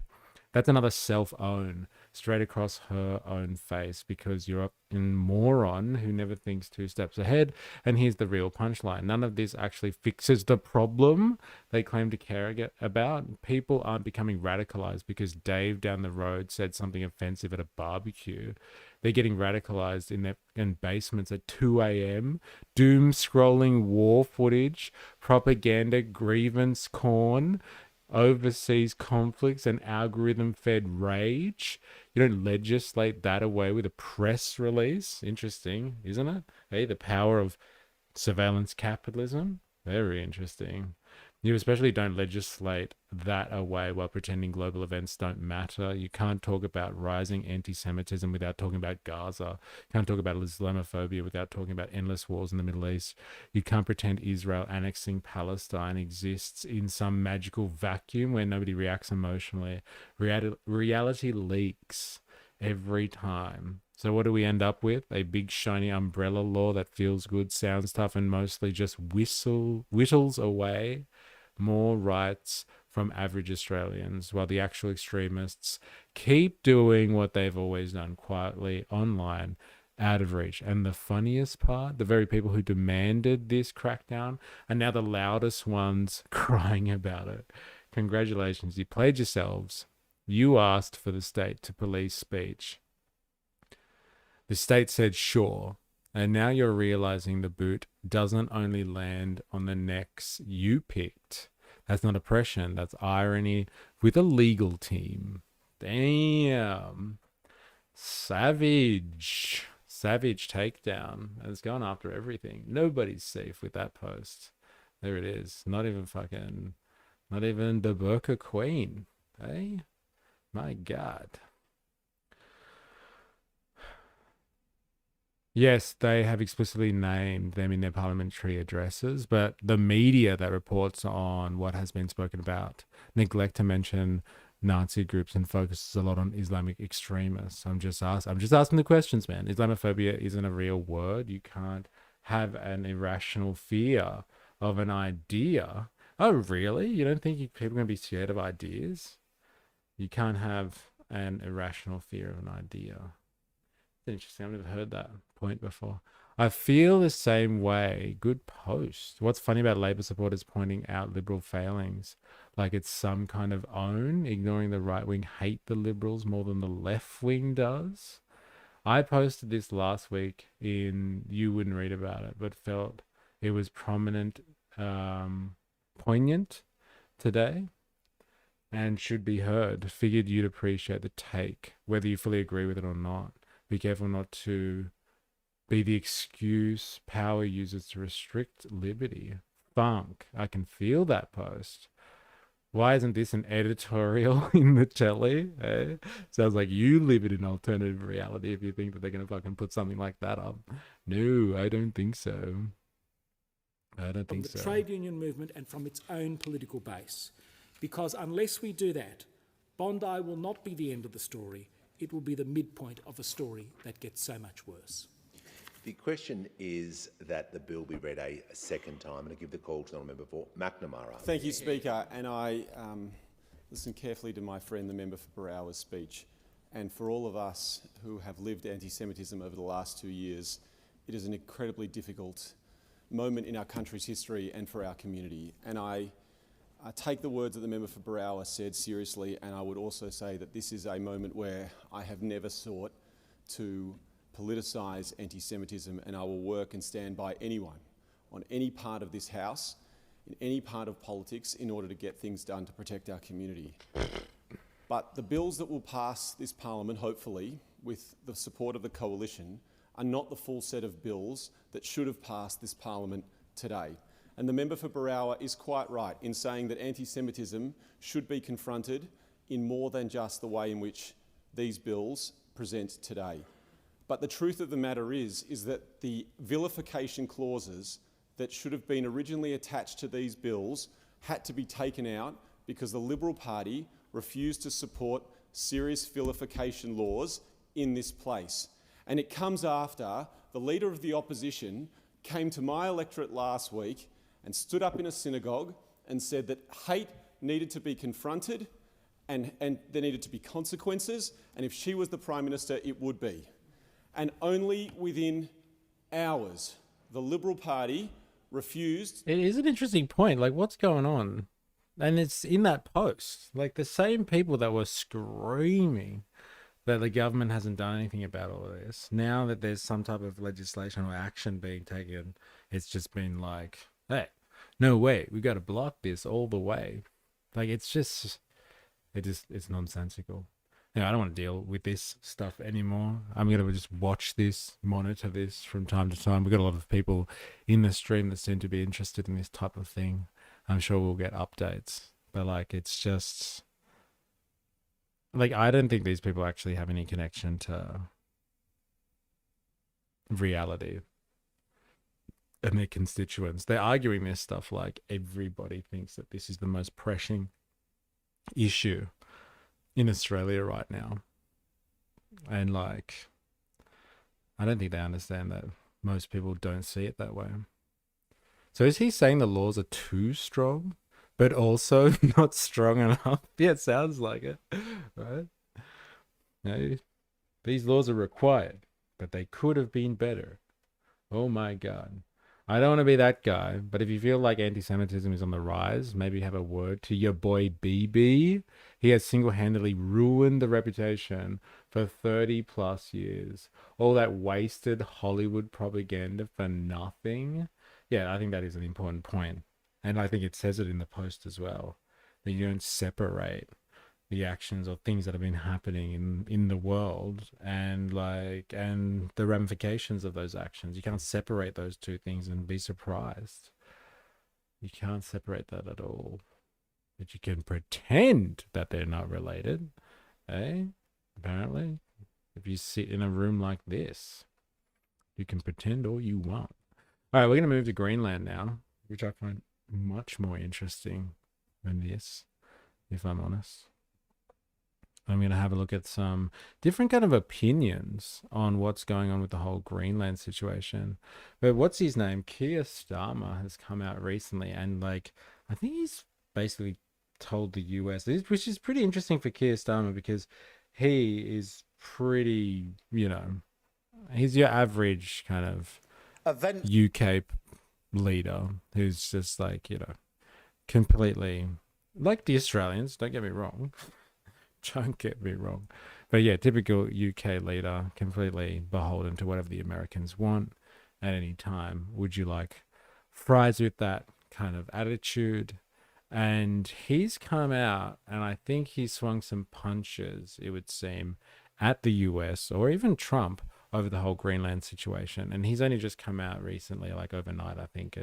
That's another self-own straight across her own face because you're a moron who never thinks 2 steps ahead. And here's the real punchline. None of this actually fixes the problem they claim to care about. People aren't becoming radicalized because Dave down the road said something offensive at a barbecue. They're getting radicalized in basements at 2 a.m. Doom scrolling war footage, propaganda, grievance corn, overseas conflicts and algorithm-fed rage. You don't legislate that away with a press release. Interesting, isn't it? Hey, the power of surveillance capitalism. Very interesting. You especially don't legislate that away while pretending global events don't matter. You can't talk about rising anti-Semitism without talking about Gaza. You can't talk about Islamophobia without talking about endless wars in the Middle East. You can't pretend Israel annexing Palestine exists in some magical vacuum where nobody reacts emotionally. Reality leaks every time. So what do we end up with? A big shiny umbrella law that feels good, sounds tough, and mostly just whittles away more rights from from average Australians, while the actual extremists keep doing what they've always done, quietly online, out of reach. And the funniest part, the very people who demanded this crackdown are now the loudest ones crying about it. Congratulations, you played yourselves. You asked for the state to police speech. The state said sure, and now you're realizing the boot doesn't only land on the necks you picked. That's not oppression, that's irony with a legal team. Damn. Savage. Savage takedown. It's gone after everything. Nobody's safe with that post. There it is. Not even the Burqa Queen. Hey? My God. Yes, they have explicitly named them in their parliamentary addresses, but the media that reports on what has been spoken about neglect to mention Nazi groups and focuses a lot on Islamic extremists. I'm just asking the questions, man. Islamophobia isn't a real word. You can't have an irrational fear of an idea. Oh, really? You don't think people are going to be scared of ideas? You can't have an irrational fear of an idea. Interesting. I've never heard that point before. I feel the same way. Good post. What's funny about Labor supporters pointing out Liberal failings, like it's some kind of own, ignoring the right wing hate the Liberals more than the left wing does. I posted this last week you wouldn't read about it, but felt it was prominent, poignant today, and should be heard. Figured you'd appreciate the take, whether you fully agree with it or not. Be careful not to be the excuse power uses to restrict liberty. Funk. I can feel that post. Why isn't this an editorial in the telly? Eh? Sounds like you live in an alternative reality if you think that they're going to fucking put something like that up. No, I don't think so. I don't think so. From the trade union movement and from its own political base. Because unless we do that, Bondi will not be the end of the story. It will be the midpoint of a story that gets so much worse. The question is that the bill be read a second time, and I give the call to the member for McNamara. Thank you, Speaker. And I listened carefully to my friend, the member for Barawa's speech. And for all of us who have lived anti-Semitism over the last 2 years, it is an incredibly difficult moment in our country's history and for our community. And I take the words that the member for Barawa said seriously, and I would also say that this is a moment where I have never sought to politicise anti-Semitism, and I will work and stand by anyone on any part of this House, in any part of politics, in order to get things done to protect our community. But the bills that will pass this Parliament, hopefully, with the support of the Coalition, are not the full set of bills that should have passed this Parliament today. And the member for Barawa is quite right in saying that anti-Semitism should be confronted in more than just the way in which these bills present today. But the truth of the matter is that the vilification clauses that should have been originally attached to these bills had to be taken out because the Liberal Party refused to support serious vilification laws in this place. And it comes after the Leader of the Opposition came to my electorate last week and stood up in a synagogue and said that hate needed to be confronted and there needed to be consequences, and if she was the Prime Minister, it would be. And only within hours, the Liberal Party refused. It is an interesting point. Like, what's going on? And it's in that post. Like, the same people that were screaming that the government hasn't done anything about all of this, now that there's some type of legislation or action being taken, it's just been like, hey, no way, we got to block this all the way. Like, it's nonsensical. You know, I don't want to deal with this stuff anymore. I'm going to just watch this, monitor this from time to time. We've got a lot of people in the stream that seem to be interested in this type of thing. I'm sure we'll get updates. But, like, it's just... Like, I don't think these people actually have any connection to reality and their constituents. They're arguing this stuff like everybody thinks that this is the most pressing issue in Australia right now. And, like, I don't think they understand that most people don't see it that way. So is he saying the laws are too strong? but also not strong enough. Yeah, it sounds like it, right? No, these laws are required, but they could have been better. Oh my God. I don't want to be that guy, but if you feel like anti-Semitism is on the rise, maybe have a word to your boy BB. He has single-handedly ruined the reputation for 30 plus years. All that wasted Hollywood propaganda for nothing. Yeah, I think that is an important point. And I think it says it in the post as well, that you don't separate the actions or things that have been happening in the world and the ramifications of those actions. You can't separate those two things and be surprised. You can't separate that at all. But you can pretend that they're not related, eh? Apparently, if you sit in a room like this, you can pretend all you want. All right, we're going to move to Greenland now, which I find much more interesting than this, if I'm honest. I'm going to have a look at some different kind of opinions on what's going on with the whole Greenland situation. But what's his name? Keir Starmer has come out recently and I think he's basically told the US, which is pretty interesting for Keir Starmer because he is pretty, he's your average kind of UK leader who's just completely like the Australians, don't get me wrong. Don't get me wrong. But yeah, typical UK leader, completely beholden to whatever the Americans want at any time. Would you like fries with that kind of attitude? And he's come out, and I think he swung some punches, it would seem, at the US or even Trump over the whole Greenland situation. And he's only just come out recently, like overnight, I think,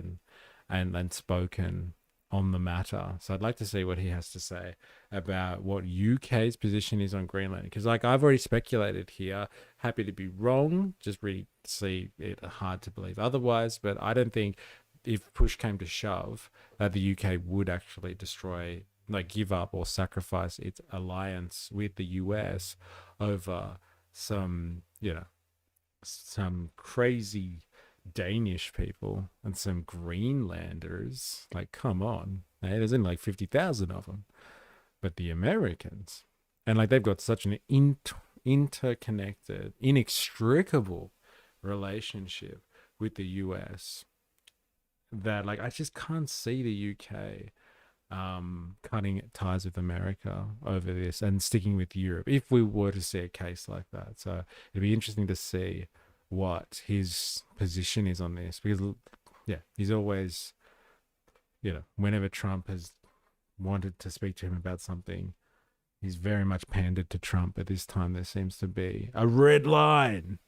and spoken on the matter. So I'd like to see what he has to say about what UK's position is on Greenland. Because I've already speculated here, happy to be wrong, just really see it hard to believe otherwise. But I don't think if push came to shove that the UK would actually destroy, give up or sacrifice its alliance with the US over some crazy Danish people and some Greenlanders. Come on, hey, there's only 50,000 of them. But the Americans, and they've got such an interconnected, inextricable relationship with the US that I just can't see the UK cutting ties with America over this and sticking with Europe if we were to see a case like that. So it'd be interesting to see what his position is on this, because he's always, whenever Trump has wanted to speak to him about something, he's very much pandered to Trump. But this time there seems to be a red line,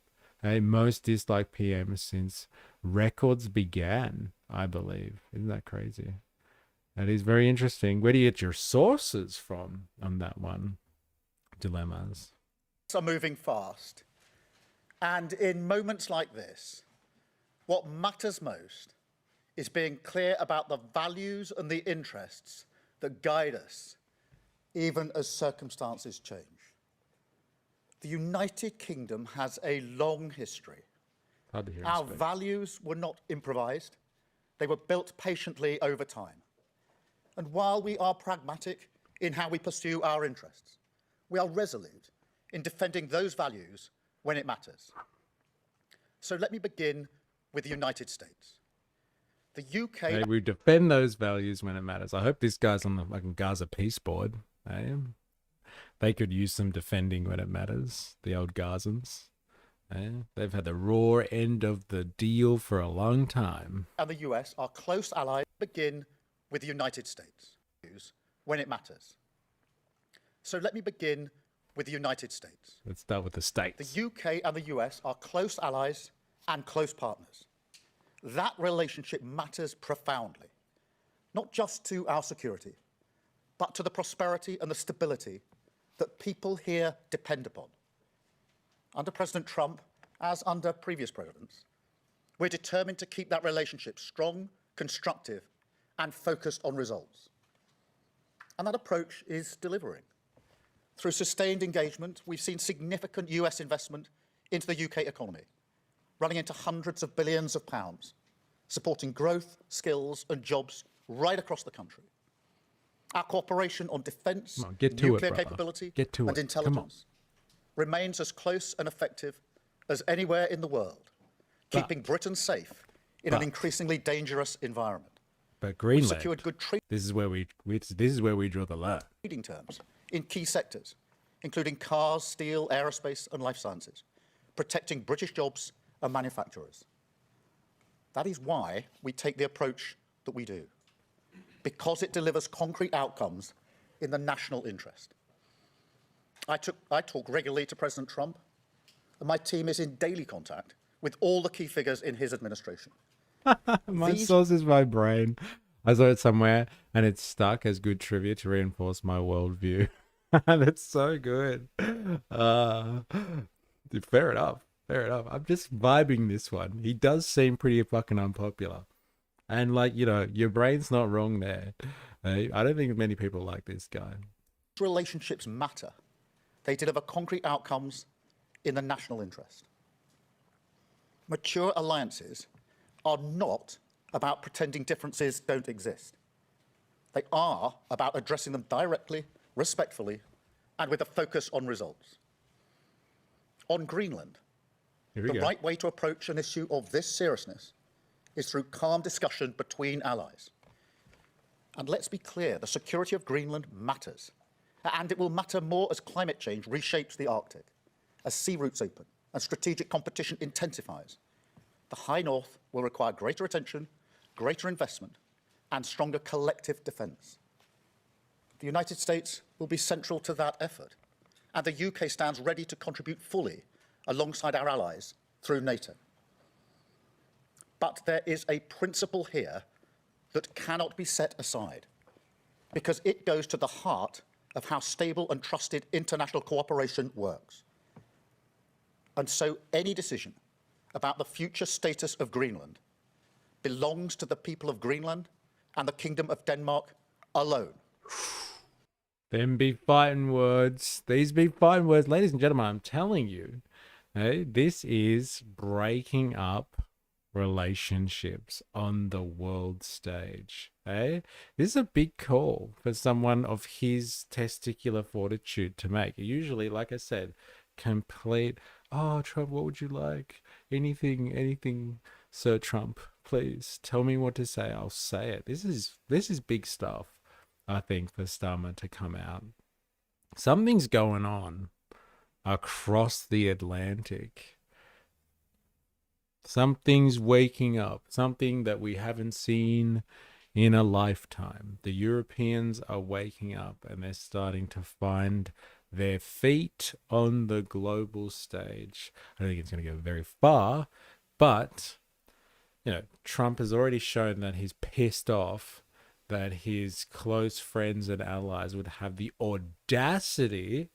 a most disliked PM since records began, I believe. Isn't that crazy? That is very interesting. Where do you get your sources from on that one? Dilemmas are moving fast. And in moments like this, what matters most is being clear about the values and the interests that guide us, even as circumstances change. The United Kingdom has a long history. Our values were not improvised. They were built patiently over time. And while we are pragmatic in how we pursue our interests, we are resolute in defending those values when it matters. So let me begin with the United States. The UK... Hey, we defend those values when it matters. I hope this guy's on the Gaza peace board. Hey? They could use some defending when it matters, the old Gazans. Hey? They've had the raw end of the deal for a long time. And the US are close allies. Begin with the United States when it matters. So let me begin with the United States. Let's start with the States. The UK and the US are close allies and close partners. That relationship matters profoundly, not just to our security, but to the prosperity and the stability that people here depend upon. Under President Trump, as under previous presidents, we're determined to keep that relationship strong, constructive, and focused on results. And that approach is delivering. Through sustained engagement, we've seen significant US investment into the UK economy, running into hundreds of billions of pounds, supporting growth, skills, and jobs right across the country. Our cooperation on defence, Come on, get to it, nuclear brother. capability Get to and it. Come on. intelligence remains as close and effective as anywhere in the world, keeping Britain safe in an increasingly dangerous environment. But We Greenland, secured good this is where we draw the line. trading terms in key sectors, including cars, steel, aerospace and life sciences, protecting British jobs and manufacturers. That is why we take the approach that we do, because it delivers concrete outcomes in the national interest. I talk regularly to President Trump, and my team is in daily contact with all the key figures in his administration. My source is my brain. I saw it somewhere and it's stuck as good trivia to reinforce my worldview. That's so good. Fair enough. Fair enough. I'm just vibing this one. He does seem pretty fucking unpopular. And like, you know, your brain's not wrong there. I don't think many people like this guy. Relationships matter. They deliver concrete outcomes in the national interest. Mature alliances are not about pretending differences don't exist. They are about addressing them directly, respectfully, and with a focus on results. On Greenland, the right way to approach an issue of this seriousness is through calm discussion between allies. And let's be clear, the security of Greenland matters. And it will matter more as climate change reshapes the Arctic, as sea routes open and strategic competition intensifies. The High North will require greater attention, greater investment, and stronger collective defence. The United States will be central to that effort, and the UK stands ready to contribute fully alongside our allies through NATO. But there is a principle here that cannot be set aside, because it goes to the heart of how stable and trusted international cooperation works. And so any decision about the future status of Greenland belongs to the people of Greenland and the Kingdom of Denmark alone. Them be fighting words. These be fighting words. Ladies and gentlemen, I'm telling you, this is breaking up relationships on the world stage. This is a big call for someone of his testicular fortitude to make. Usually, like I said, complete, oh, Trump, what would you like? Anything, Sir Trump, please tell me what to say. I'll say it. This is big stuff, I think, for Starmer to come out. Something's going on across the Atlantic. Something's waking up, something that we haven't seen in a lifetime. The Europeans are waking up and they're starting to find their feet on the global stage. I don't think it's going to go very far, but, you know, Trump has already shown that he's pissed off that his close friends and allies would have the audacity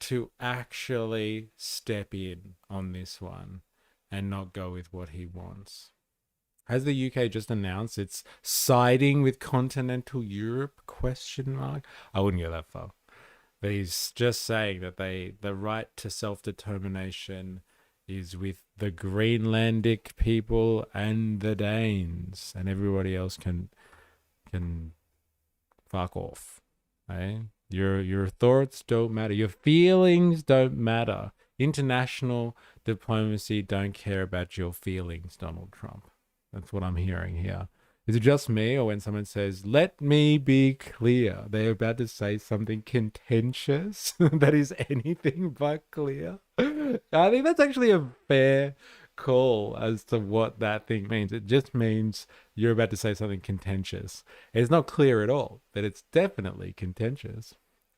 to actually step in on this one and not go with what he wants. Has the UK just announced it's siding with continental Europe? ? I wouldn't go that far. But he's just saying that the right to self-determination is with the Greenlandic people and the Danes, and everybody else can fuck off. Eh? Your thoughts don't matter. Your feelings don't matter. International diplomacy don't care about your feelings, Donald Trump. That's what I'm hearing here. Is it just me, or when someone says, let me be clear, they're about to say something contentious that is anything but clear? I think that's actually a fair call as to what that thing means. It just means you're about to say something contentious. It's not clear at all, but it's definitely contentious.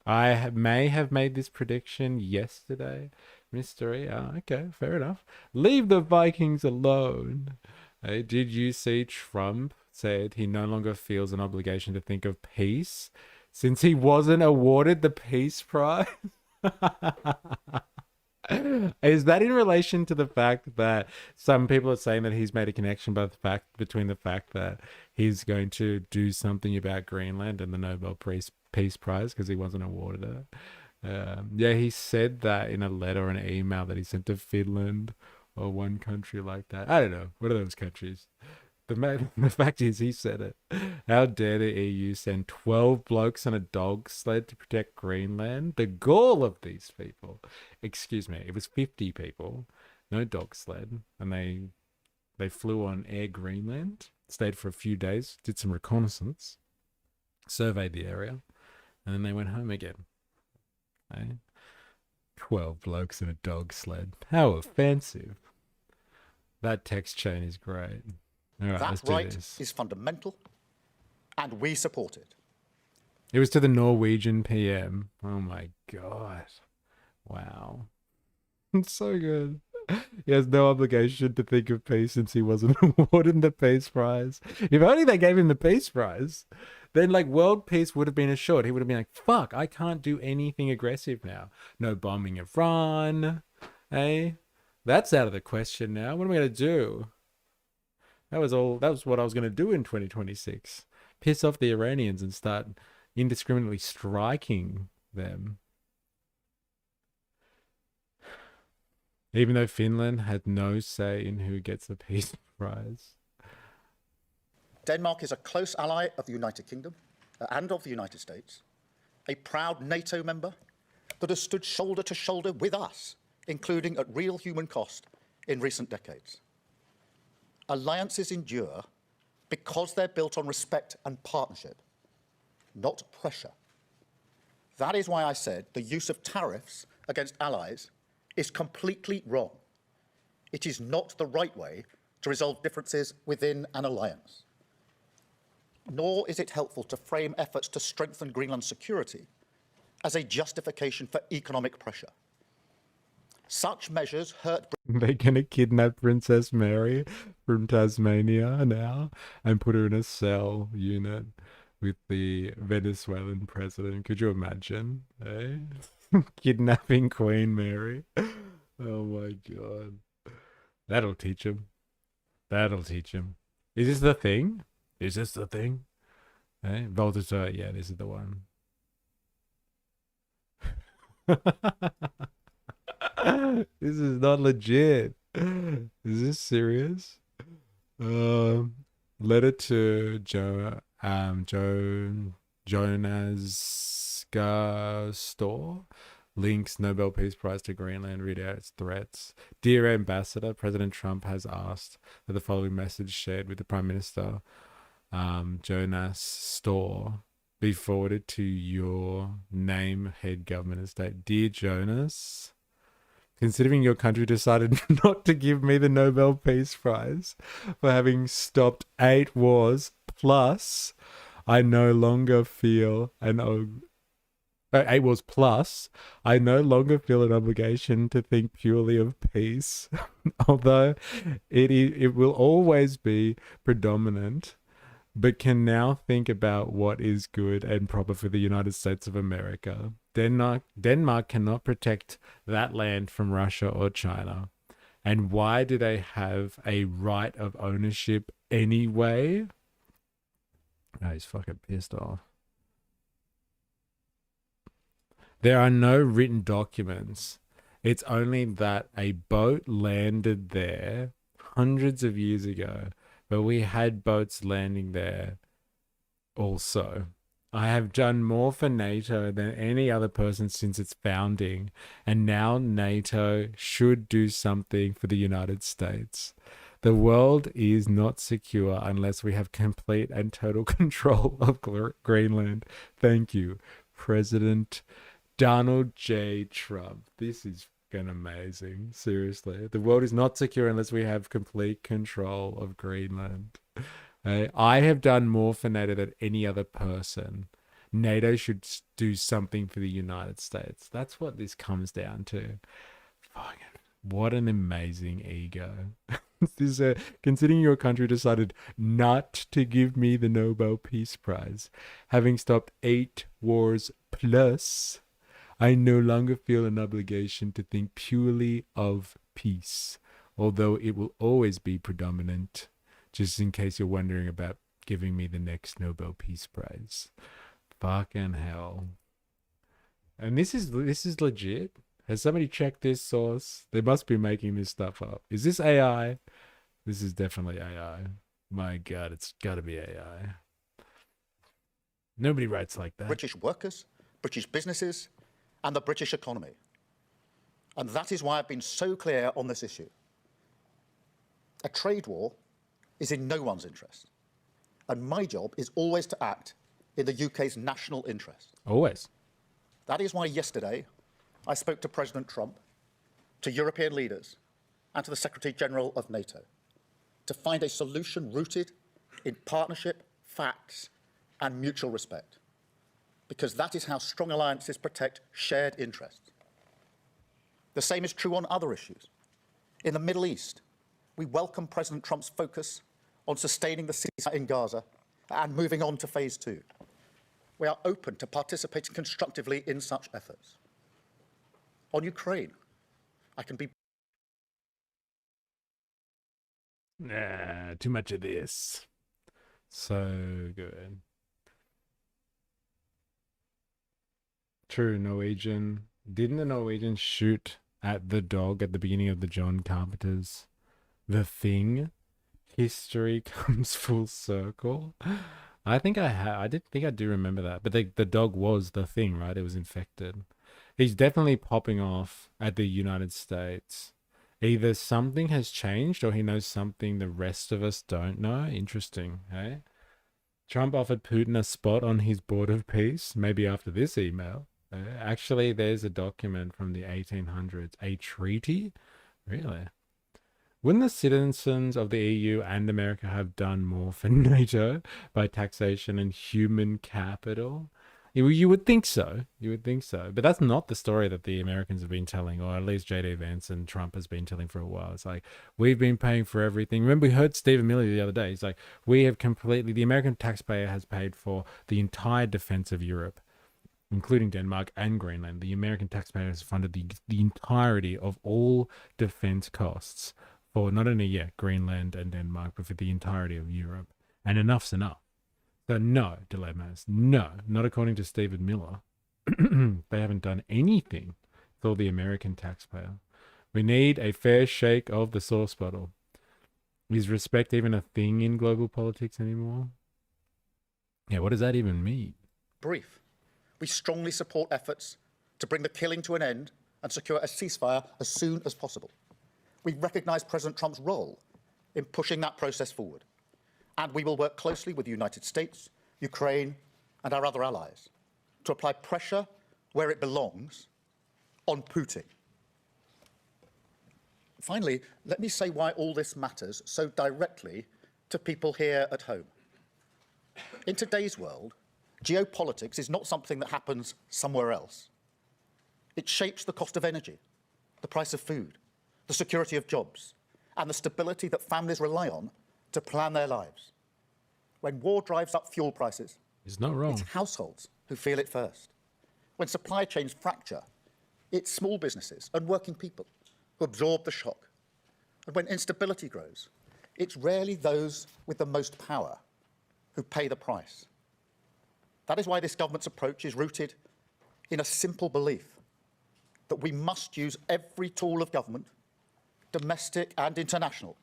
I may have made this prediction yesterday. Mystery. Okay, fair enough. Leave the Vikings alone. Did you see Trump said he no longer feels an obligation to think of peace since he wasn't awarded the Peace Prize? Is that in relation to the fact that some people are saying that he's made a connection between the fact that he's going to do something about Greenland and the Nobel Peace Prize because he wasn't awarded it? Yeah, he said that in a letter or an email that he sent to Finland or one country like that. I don't know. What are those countries? The fact is he said it. How dare the EU send 12 blokes on a dog sled to protect Greenland? The gall of these people. Excuse me, it was 50 people, no dog sled, and they flew on Air Greenland, stayed for a few days, did some reconnaissance, surveyed the area, and then they went home again. Eh? 12 blokes in a dog sled. How offensive. That text chain is great. All right, let's That do right this. is fundamental, and we support it. It was to the Norwegian PM. Oh my god. Wow. It's so good. He has no obligation to think of peace since he wasn't awarded the Peace Prize. If only they gave him the Peace Prize, then like world peace would have been assured. He would have been like, fuck, I can't do anything aggressive now. No bombing Iran. Hey? That's out of the question now. What am I going to do? That was what I was going to do in 2026. Piss off the Iranians and start indiscriminately striking them. Even though Finland had no say in who gets the Peace Prize. Denmark is a close ally of the United Kingdom and of the United States, a proud NATO member that has stood shoulder to shoulder with us, including at real human cost in recent decades. Alliances endure because they're built on respect and partnership, not pressure. That is why I said the use of tariffs against allies is completely wrong. It is not the right way to resolve differences within an alliance. Nor is it helpful to frame efforts to strengthen Greenland's security as a justification for economic pressure. Such measures hurt. They're gonna kidnap Princess Mary from Tasmania now and put her in a cell unit with the Venezuelan president. Could you imagine? Eh? Kidnapping Queen Mary. Oh my god. That'll teach him. That'll teach him. Is this the thing? Is this the thing? Eh? Voltaire, yeah, this is the one. This is not legit. Is this serious? Letter to Jonas Store. Links Nobel Peace Prize to Greenland. Read out its threats. Dear Ambassador, President Trump has asked that the following message shared with the Prime Minister, Jonas Store, be forwarded to your name head government and state. Dear Jonas, considering your country decided not to give me the Nobel Peace Prize for having stopped 8 wars, plus I no longer feel an 8 wars plus, I no longer feel an obligation to think purely of peace, although it will always be predominant, but can now think about what is good and proper for the United States of America. Denmark cannot protect that land from Russia or China. And why do they have a right of ownership anyway? Oh, he's fucking pissed off. There are no written documents. It's only that a boat landed there hundreds of years ago, but we had boats landing there also. I have done more for NATO than any other person since its founding, and now NATO should do something for the United States. The world is not secure unless we have complete and total control of Greenland. Thank you, President Donald J. Trump. This is fucking amazing. Seriously. The world is not secure unless we have complete control of Greenland. I have done more for NATO than any other person. NATO should do something for the United States. That's what this comes down to. Fucking, what an amazing ego. This is considering your country decided not to give me the Nobel Peace Prize, having stopped 8 wars plus, I no longer feel an obligation to think purely of peace, although it will always be predominant, just in case you're wondering about giving me the next Nobel Peace Prize. Fucking hell. And this is legit. Has somebody checked this source? They must be making this stuff up. Is this AI? This is definitely AI. My God, it's got to be AI. Nobody writes like that. British workers, British businesses, and the British economy. And that is why I've been so clear on this issue. A trade war is in no one's interest. And my job is always to act in the UK's national interest. Always. That is why yesterday I spoke to President Trump, to European leaders, and to the Secretary General of NATO to find a solution rooted in partnership, facts, and mutual respect. Because that is how strong alliances protect shared interests. The same is true on other issues. In the Middle East, we welcome President Trump's focus on sustaining the ceasefire in Gaza and moving on to phase 2. We are open to participating constructively in such efforts. On Ukraine, I can be... Nah, too much of this. So good. True, Norwegian. Didn't the Norwegians shoot at the dog at the beginning of the John Carpenter's The Thing? History comes full circle. I think I do remember that. But the dog was the thing, right? It was infected. He's definitely popping off at the United States. Either something has changed or he knows something the rest of us don't know. Interesting, hey? Trump offered Putin a spot on his board of peace, maybe after this email. Actually, there's a document from the 1800s, a treaty? Really? Wouldn't the citizens of the EU and America have done more for NATO by taxation and human capital? You would think so. You would think so. But that's not the story that the Americans have been telling, or at least J.D. Vance and Trump has been telling for a while. It's like, we've been paying for everything. Remember, we heard Stephen Miller the other day. He's like, the American taxpayer has paid for the entire defense of Europe, including Denmark and Greenland. The American taxpayer has funded the entirety of all defense costs for not only, Greenland and Denmark, but for the entirety of Europe. And enough's enough. So no, dilemmas. No, not according to Stephen Miller. They haven't done anything for the American taxpayer. We need a fair shake of the sauce bottle. Is respect even a thing in global politics anymore? Yeah, what does that even mean? Brief. We strongly support efforts to bring the killing to an end and secure a ceasefire as soon as possible. We recognise President Trump's role in pushing that process forward. And we will work closely with the United States, Ukraine, and our other allies to apply pressure where it belongs on Putin. Finally, let me say why all this matters so directly to people here at home. In today's world, geopolitics is not something that happens somewhere else. It shapes the cost of energy, the price of food, the security of jobs, and the stability that families rely on to plan their lives. When war drives up fuel prices, it's not wrong. It's households who feel it first. When supply chains fracture, it's small businesses and working people who absorb the shock. And when instability grows, it's rarely those with the most power who pay the price. That is why this government's approach is rooted in a simple belief that we must use every tool of government, domestic and international,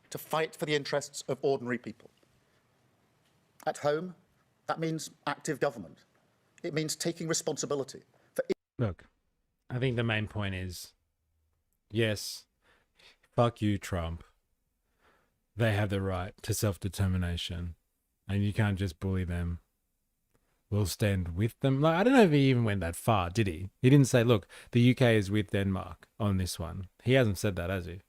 to fight for the interests of ordinary people. At home, that means active government. It means taking responsibility for... Look, I think the main point is, yes, fuck you, Trump. They have the right to self-determination, and you can't just bully them. We'll stand with them. Like, I don't know if he even went that far, did he? He didn't say, look, the UK is with Denmark on this one. He hasn't said that, has he?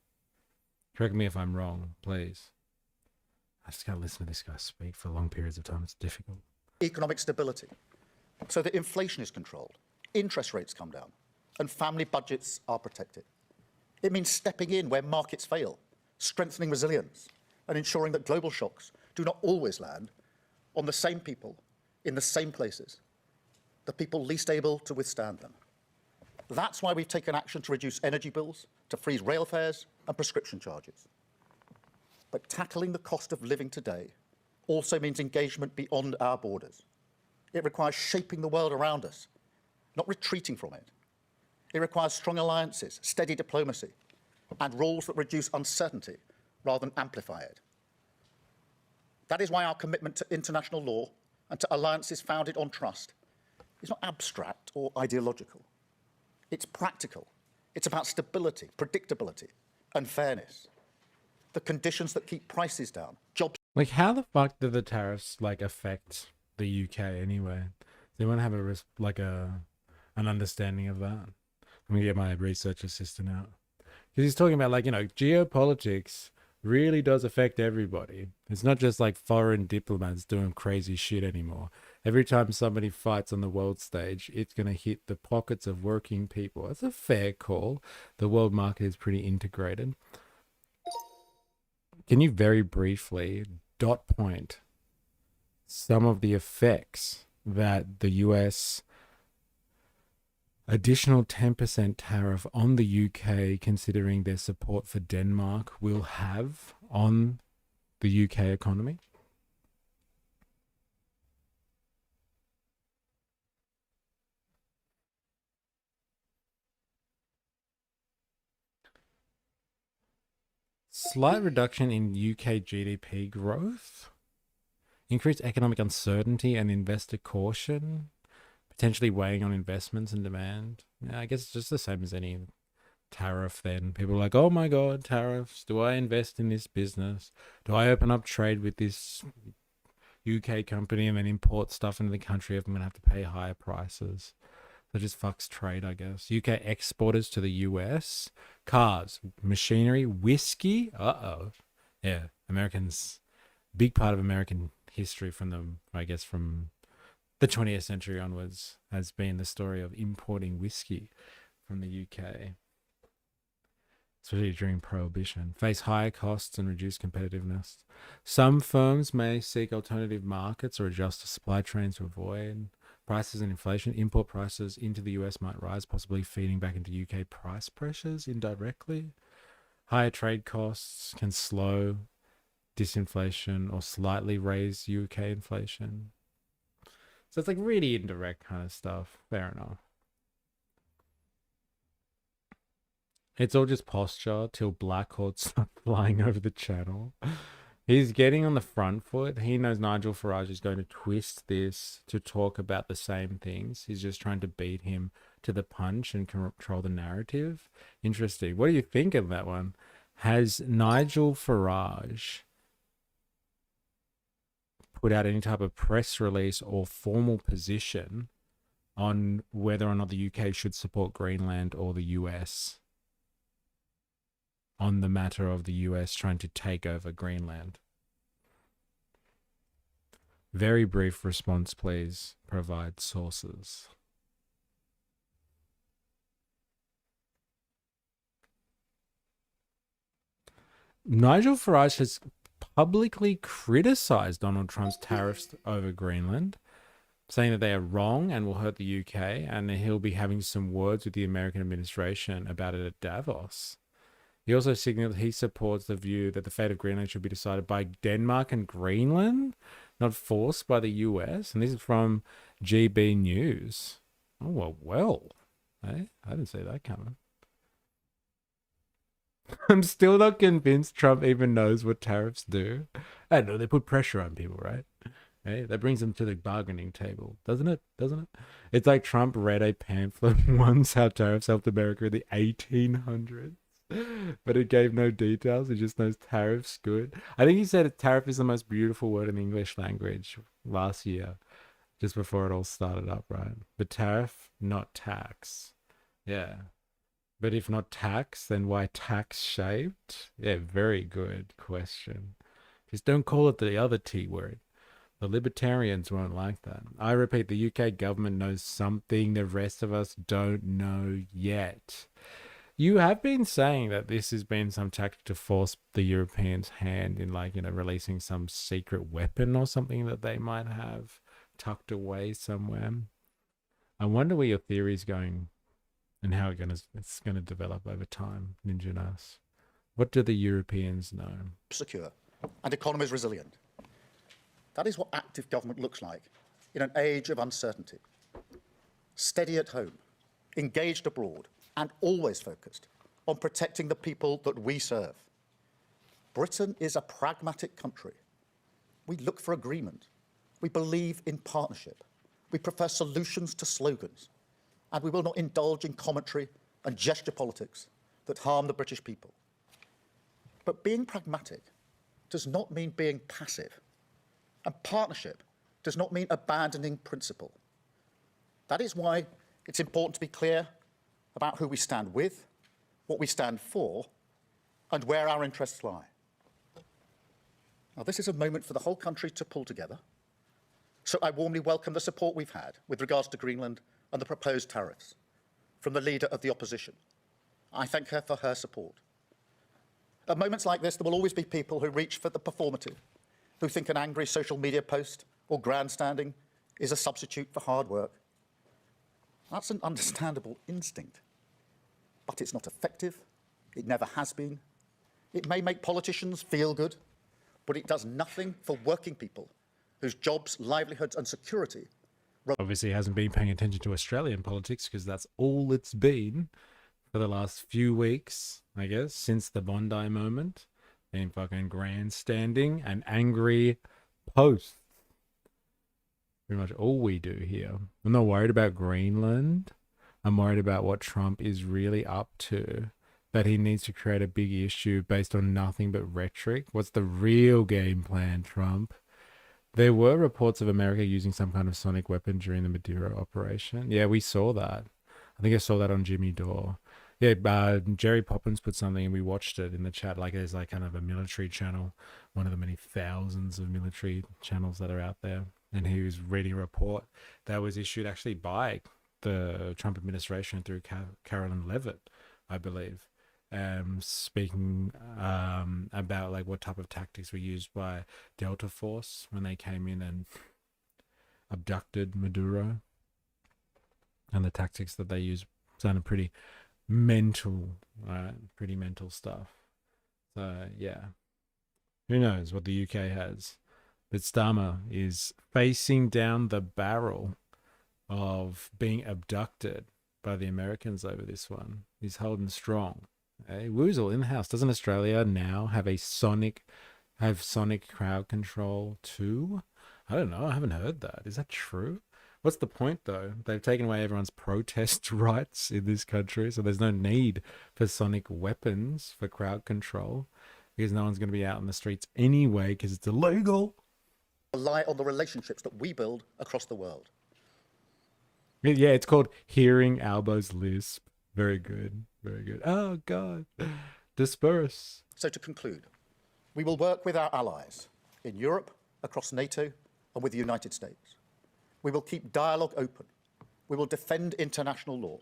Correct me if I'm wrong, please. I just can't listen to this guy speak for long periods of time. It's difficult. Economic stability, so that inflation is controlled, interest rates come down, and family budgets are protected. It means stepping in where markets fail, strengthening resilience, and ensuring that global shocks do not always land on the same people in the same places, the people least able to withstand them. That's why we've taken action to reduce energy bills, to freeze rail fares and prescription charges. But tackling the cost of living today also means engagement beyond our borders. It requires shaping the world around us, not retreating from it. It requires strong alliances, steady diplomacy, and rules that reduce uncertainty rather than amplify it. That is why our commitment to international law and to alliances founded on trust is not abstract or ideological. It's practical. It's about stability, predictability, and fairness. The conditions that keep prices down, jobs. Like, how the fuck do the tariffs like affect the UK anyway? They want to have an understanding of that. I'm gonna get my research assistant out because he's talking about, like, geopolitics really does affect everybody. It's not just like foreign diplomats doing crazy shit anymore. Every time somebody fights on the world stage, it's going to hit the pockets of working people. That's a fair call. The world market is pretty integrated. Can you very briefly dot point some of the effects that the US additional 10% tariff on the UK, considering their support for Denmark, will have on the UK economy? Slight reduction in UK GDP growth, increased economic uncertainty and investor caution, potentially weighing on investments and demand. Yeah, I guess it's just the same as any tariff then. People are like, oh my God, tariffs. Do I invest in this business? Do I open up trade with this UK company and then import stuff into the country if I'm going to have to pay higher prices? That just fucks trade, I guess. UK exporters to the US. Cars, machinery, whiskey. Uh-oh. Yeah, Americans, big part of American history from the 20th century onwards has been the story of importing whiskey from the UK, especially during Prohibition. Face higher costs and reduce competitiveness. Some firms may seek alternative markets or adjust to supply chains to avoid prices and inflation. Import prices into the US might rise, possibly feeding back into UK price pressures indirectly. Higher trade costs can slow disinflation or slightly raise UK inflation. So it's like really indirect kind of stuff. Fair enough. It's all just posture till Black Hawks start flying over the channel. He's getting on the front foot. He knows Nigel Farage is going to twist this to talk about the same things. He's just trying to beat him to the punch and control the narrative. Interesting. What do you think of that one? Has Nigel Farage put out any type of press release or formal position on whether or not the UK should support Greenland or the US on the matter of the US trying to take over Greenland? Very brief response, please. Provide sources. Nigel Farage has publicly criticized Donald Trump's tariffs over Greenland, saying that they are wrong and will hurt the UK, and that he'll be having some words with the American administration about it at Davos. He also signaled he supports the view that the fate of Greenland should be decided by Denmark and Greenland, not forced by the US. And this is from GB News. Oh, well. Hey, I didn't see that coming. I'm still not convinced Trump even knows what tariffs do. I know they put pressure on people, right? Hey, that brings them to the bargaining table, doesn't it? It's like Trump read a pamphlet once how tariffs helped America in the 1800s. But it gave no details. It just knows tariff's good. I think he said tariff is the most beautiful word in the English language last year, just before it all started up, right? But tariff, not tax. Yeah. But if not tax, then why tax shaped? Yeah, very good question. Just don't call it the other T word. The libertarians won't like that. I repeat, the UK government knows something the rest of us don't know yet. You have been saying that this has been some tactic to force the Europeans' hand in, releasing some secret weapon or something that they might have tucked away somewhere. I wonder where your theory is going and how it's gonna develop over time, Ninja Nas. What do the Europeans know? Secure and economies resilient. That is what active government looks like in an age of uncertainty. Steady at home, engaged abroad, and always focused on protecting the people that we serve. Britain is a pragmatic country. We look for agreement. We believe in partnership. We prefer solutions to slogans. And we will not indulge in commentary and gesture politics that harm the British people. But being pragmatic does not mean being passive. And partnership does not mean abandoning principle. That is why it's important to be clear about who we stand with, what we stand for, and where our interests lie. Now, this is a moment for the whole country to pull together. So I warmly welcome the support we've had with regards to Greenland and the proposed tariffs from the leader of the opposition. I thank her for her support. At moments like this, there will always be people who reach for the performative, who think an angry social media post or grandstanding is a substitute for hard work. That's an understandable instinct, but it's not effective. It never has been. It may make politicians feel good, but it does nothing for working people whose jobs, livelihoods and security. Obviously hasn't been paying attention to Australian politics because that's all it's been for the last few weeks, I guess, since the Bondi moment. Been fucking grandstanding and angry posts. Pretty much all we do here. I'm not worried about Greenland. I'm worried about what Trump is really up to. That he needs to create a big issue based on nothing but rhetoric. What's the real game plan, Trump? There were reports of America using some kind of sonic weapon during the Madeira operation. Yeah, we saw that. I think I saw that on Jimmy Dore. Yeah, Jerry Poppins put something and we watched it in the chat. Like there's like kind of a military channel, one of the many thousands of military channels that are out there. And he was reading a report that was issued actually by the Trump administration through Carolyn Levitt, I believe. Speaking about like what type of tactics were used by Delta Force when they came in and abducted Maduro, and the tactics that they used sounded pretty mental, right? Pretty mental stuff. So yeah, who knows what the UK has? But Starmer is facing down the barrel of being abducted by the Americans over this one. He's holding strong. Hey, Woozle in the house. Doesn't Australia now have sonic crowd control too? I don't know. I haven't heard that. Is that true? What's the point though? They've taken away everyone's protest rights in this country, so there's no need for sonic weapons for crowd control because no one's going to be out in the streets anyway because it's illegal. Rely on the relationships that we build across the world. Yeah, it's called Hearing Albo's Lisp. Very good. Very good. Oh, God. Disperse. So to conclude, we will work with our allies in Europe, across NATO, and with the United States. We will keep dialogue open. We will defend international law.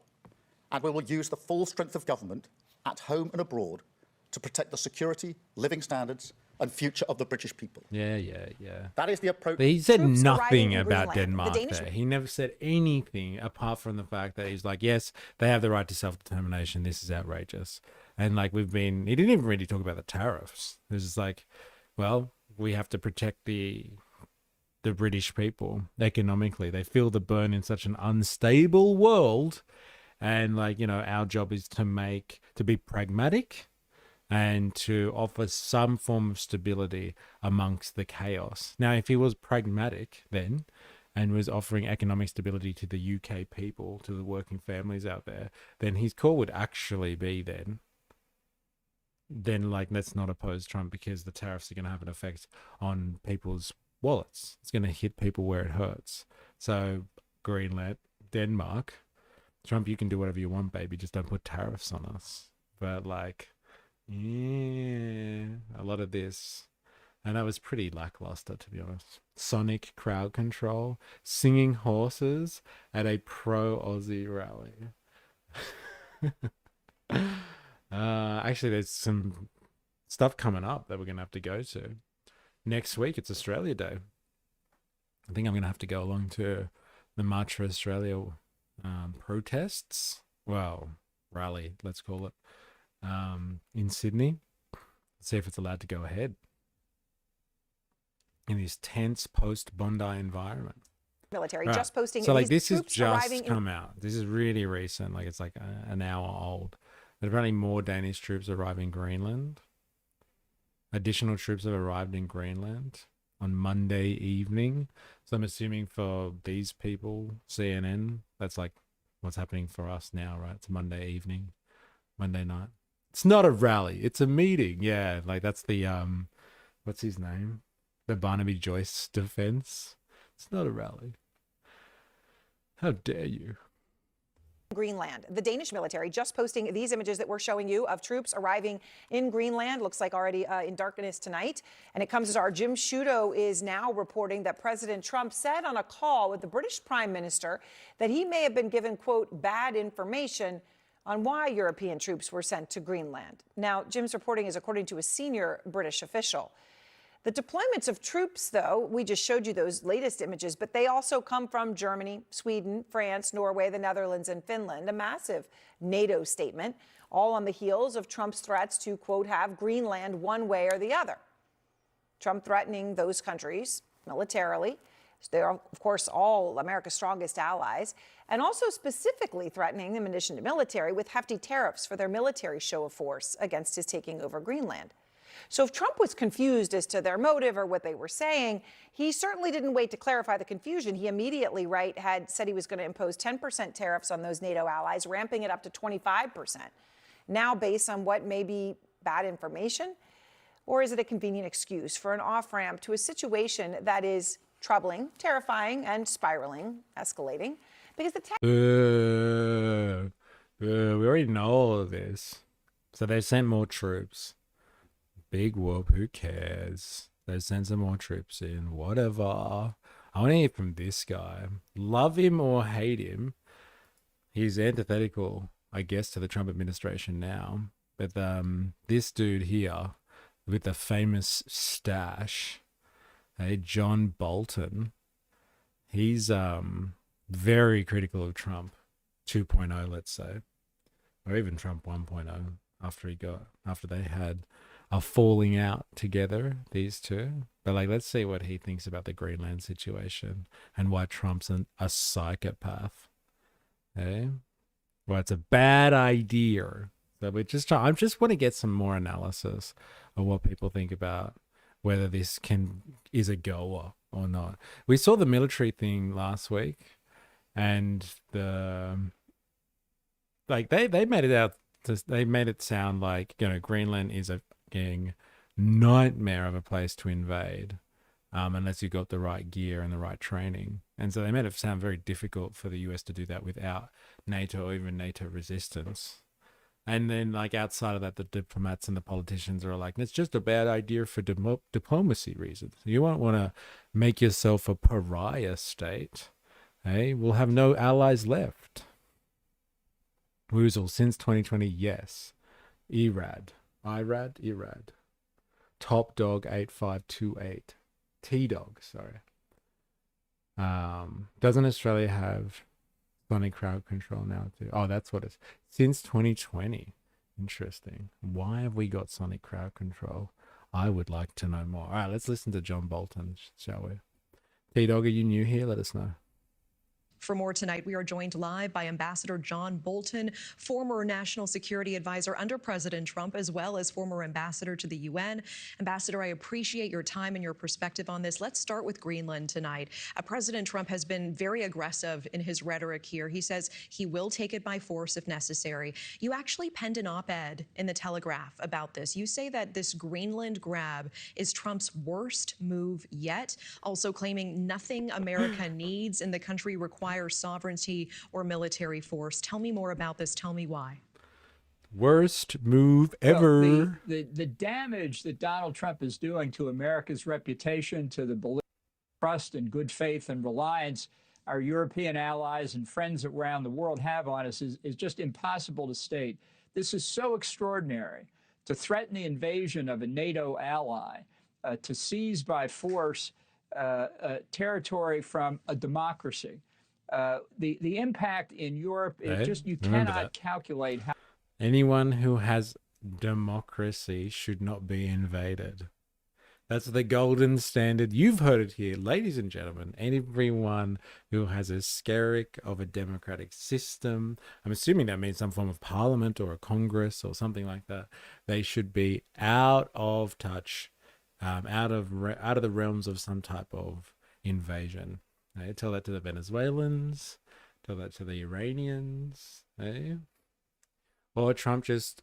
And we will use the full strength of government at home and abroad to protect the security, living standards, and future of the British people. Yeah. That is the approach. But he said nothing about Denmark there. He never said anything apart from the fact that he's like, yes, they have the right to self-determination. This is outrageous. And like he didn't even really talk about the tariffs. It was just like, well, we have to protect the British people economically. They feel the burn in such an unstable world. And like, our job is to be pragmatic and to offer some form of stability amongst the chaos. Now, if he was pragmatic then and was offering economic stability to the UK people, to the working families out there, then his call would actually be then like, let's not oppose Trump because the tariffs are going to have an effect on people's wallets. It's going to hit people where it hurts. So Greenland, Denmark, Trump, you can do whatever you want, baby. Just don't put tariffs on us. But like, yeah, a lot of this. And that was pretty lackluster, to be honest. Sonic crowd control, singing horses at a pro-Aussie rally. Actually, there's some stuff coming up that we're going to have to go to. Next week, it's Australia Day. I think I'm going to have to go along to the March for Australia protests. Well, rally, let's call it. In Sydney, see if it's allowed to go ahead in this tense post-Bondi environment. Military Right. just posting. So like these this is troops just arriving come out. This is really recent. Like it's like an hour old. But apparently more Danish troops arrive in Greenland. Additional troops have arrived in Greenland. on Monday evening. So I'm assuming for these people, CNN, that's like what's happening for us now, right? It's Monday evening, Monday night. It's not a rally, it's a meeting. Yeah, like that's the what's his name? The Barnaby Joyce defense. It's not a rally. How dare you? Greenland. The Danish military just posting these images that we're showing you of troops arriving in Greenland. Looks like already in darkness tonight. And it comes as our Jim Sciutto is now reporting that President Trump said on a call with the British Prime Minister that he may have been given, quote, bad information on why European troops were sent to Greenland. Now, Jim's reporting is according to a senior British official. The deployments of troops, though, we just showed you those latest images, but they also come from Germany, Sweden, France, Norway, the Netherlands, and Finland, a massive NATO statement, all on the heels of Trump's threats to, quote, have Greenland one way or the other. Trump threatening those countries militarily. They are, of course, all America's strongest allies, and also specifically threatening them in addition to military with hefty tariffs for their military show of force against his taking over Greenland. So if Trump was confused as to their motive or what they were saying, he certainly didn't wait to clarify the confusion. He immediately, had said he was going to impose 10% tariffs on those NATO allies, ramping it up to 25%. Now, based on what may be bad information, or is it a convenient excuse for an off-ramp to a situation that is troubling, terrifying, and spiraling, escalating? Because the we already know all of this. So they sent more troops. Big whoop, who cares? They send some more troops in, whatever. I want to hear from this guy. Love him or hate him, he's antithetical, I guess, to the Trump administration now. But this dude here, with the famous stash, John Bolton, he's very critical of Trump 2.0, let's say, or even Trump 1.0 after they had a falling out together, these two. But let's see what he thinks about the Greenland situation and why Trump's a psychopath. Okay? Well, it's a bad idea. So I just want to get some more analysis of what people think about whether this is a goer or not. We saw the military thing last week, and they made it out. They made it sound like Greenland is a nightmare of a place to invade, unless you got the right gear and the right training. And so they made it sound very difficult for the US to do that without NATO or even NATO resistance. And then outside of that, the diplomats and the politicians are like, it's just a bad idea for diplomacy reasons. You won't want to make yourself a pariah state. We'll have no allies left. Woozle, since 2020, yes. Irad. Top Dog 8528. T-Dog, sorry. Doesn't Australia have sonic crowd control now too? Oh, that's what it's since 2020. Interesting. Why have we got sonic crowd control? I would like to know more. All right, let's listen to John Bolton, shall we? T-Dog, are you new here? Let us know. For more tonight, we are joined live by Ambassador John Bolton, former National Security Advisor under President Trump, as well as former ambassador to the UN. Ambassador, I appreciate your time and your perspective on this. Let's start with Greenland tonight. President Trump has been very aggressive in his rhetoric here. He says he will take it by force if necessary. You actually penned an op-ed in the Telegraph about this. You say that this Greenland grab is Trump's worst move yet, also claiming nothing America needs in the country requires sovereignty or military force. Tell me more about this. Tell me why. Worst move ever. Well, the damage that Donald Trump is doing to America's reputation, to the belief, trust, and good faith and reliance our European allies and friends around the world have on us is just impossible to state. This is so extraordinary. To threaten the invasion of a NATO ally, to seize by force territory from a democracy. The impact in Europe is just, you cannot calculate how. Anyone who has democracy should not be invaded. That's the golden standard. You've heard it here, ladies and gentlemen. Everyone who has a skerrick of a democratic system, I'm assuming that means some form of parliament or a congress or something like that, they should be out of touch out of the realms of some type of invasion. Tell that to the Venezuelans, tell that to the Iranians. Or Trump just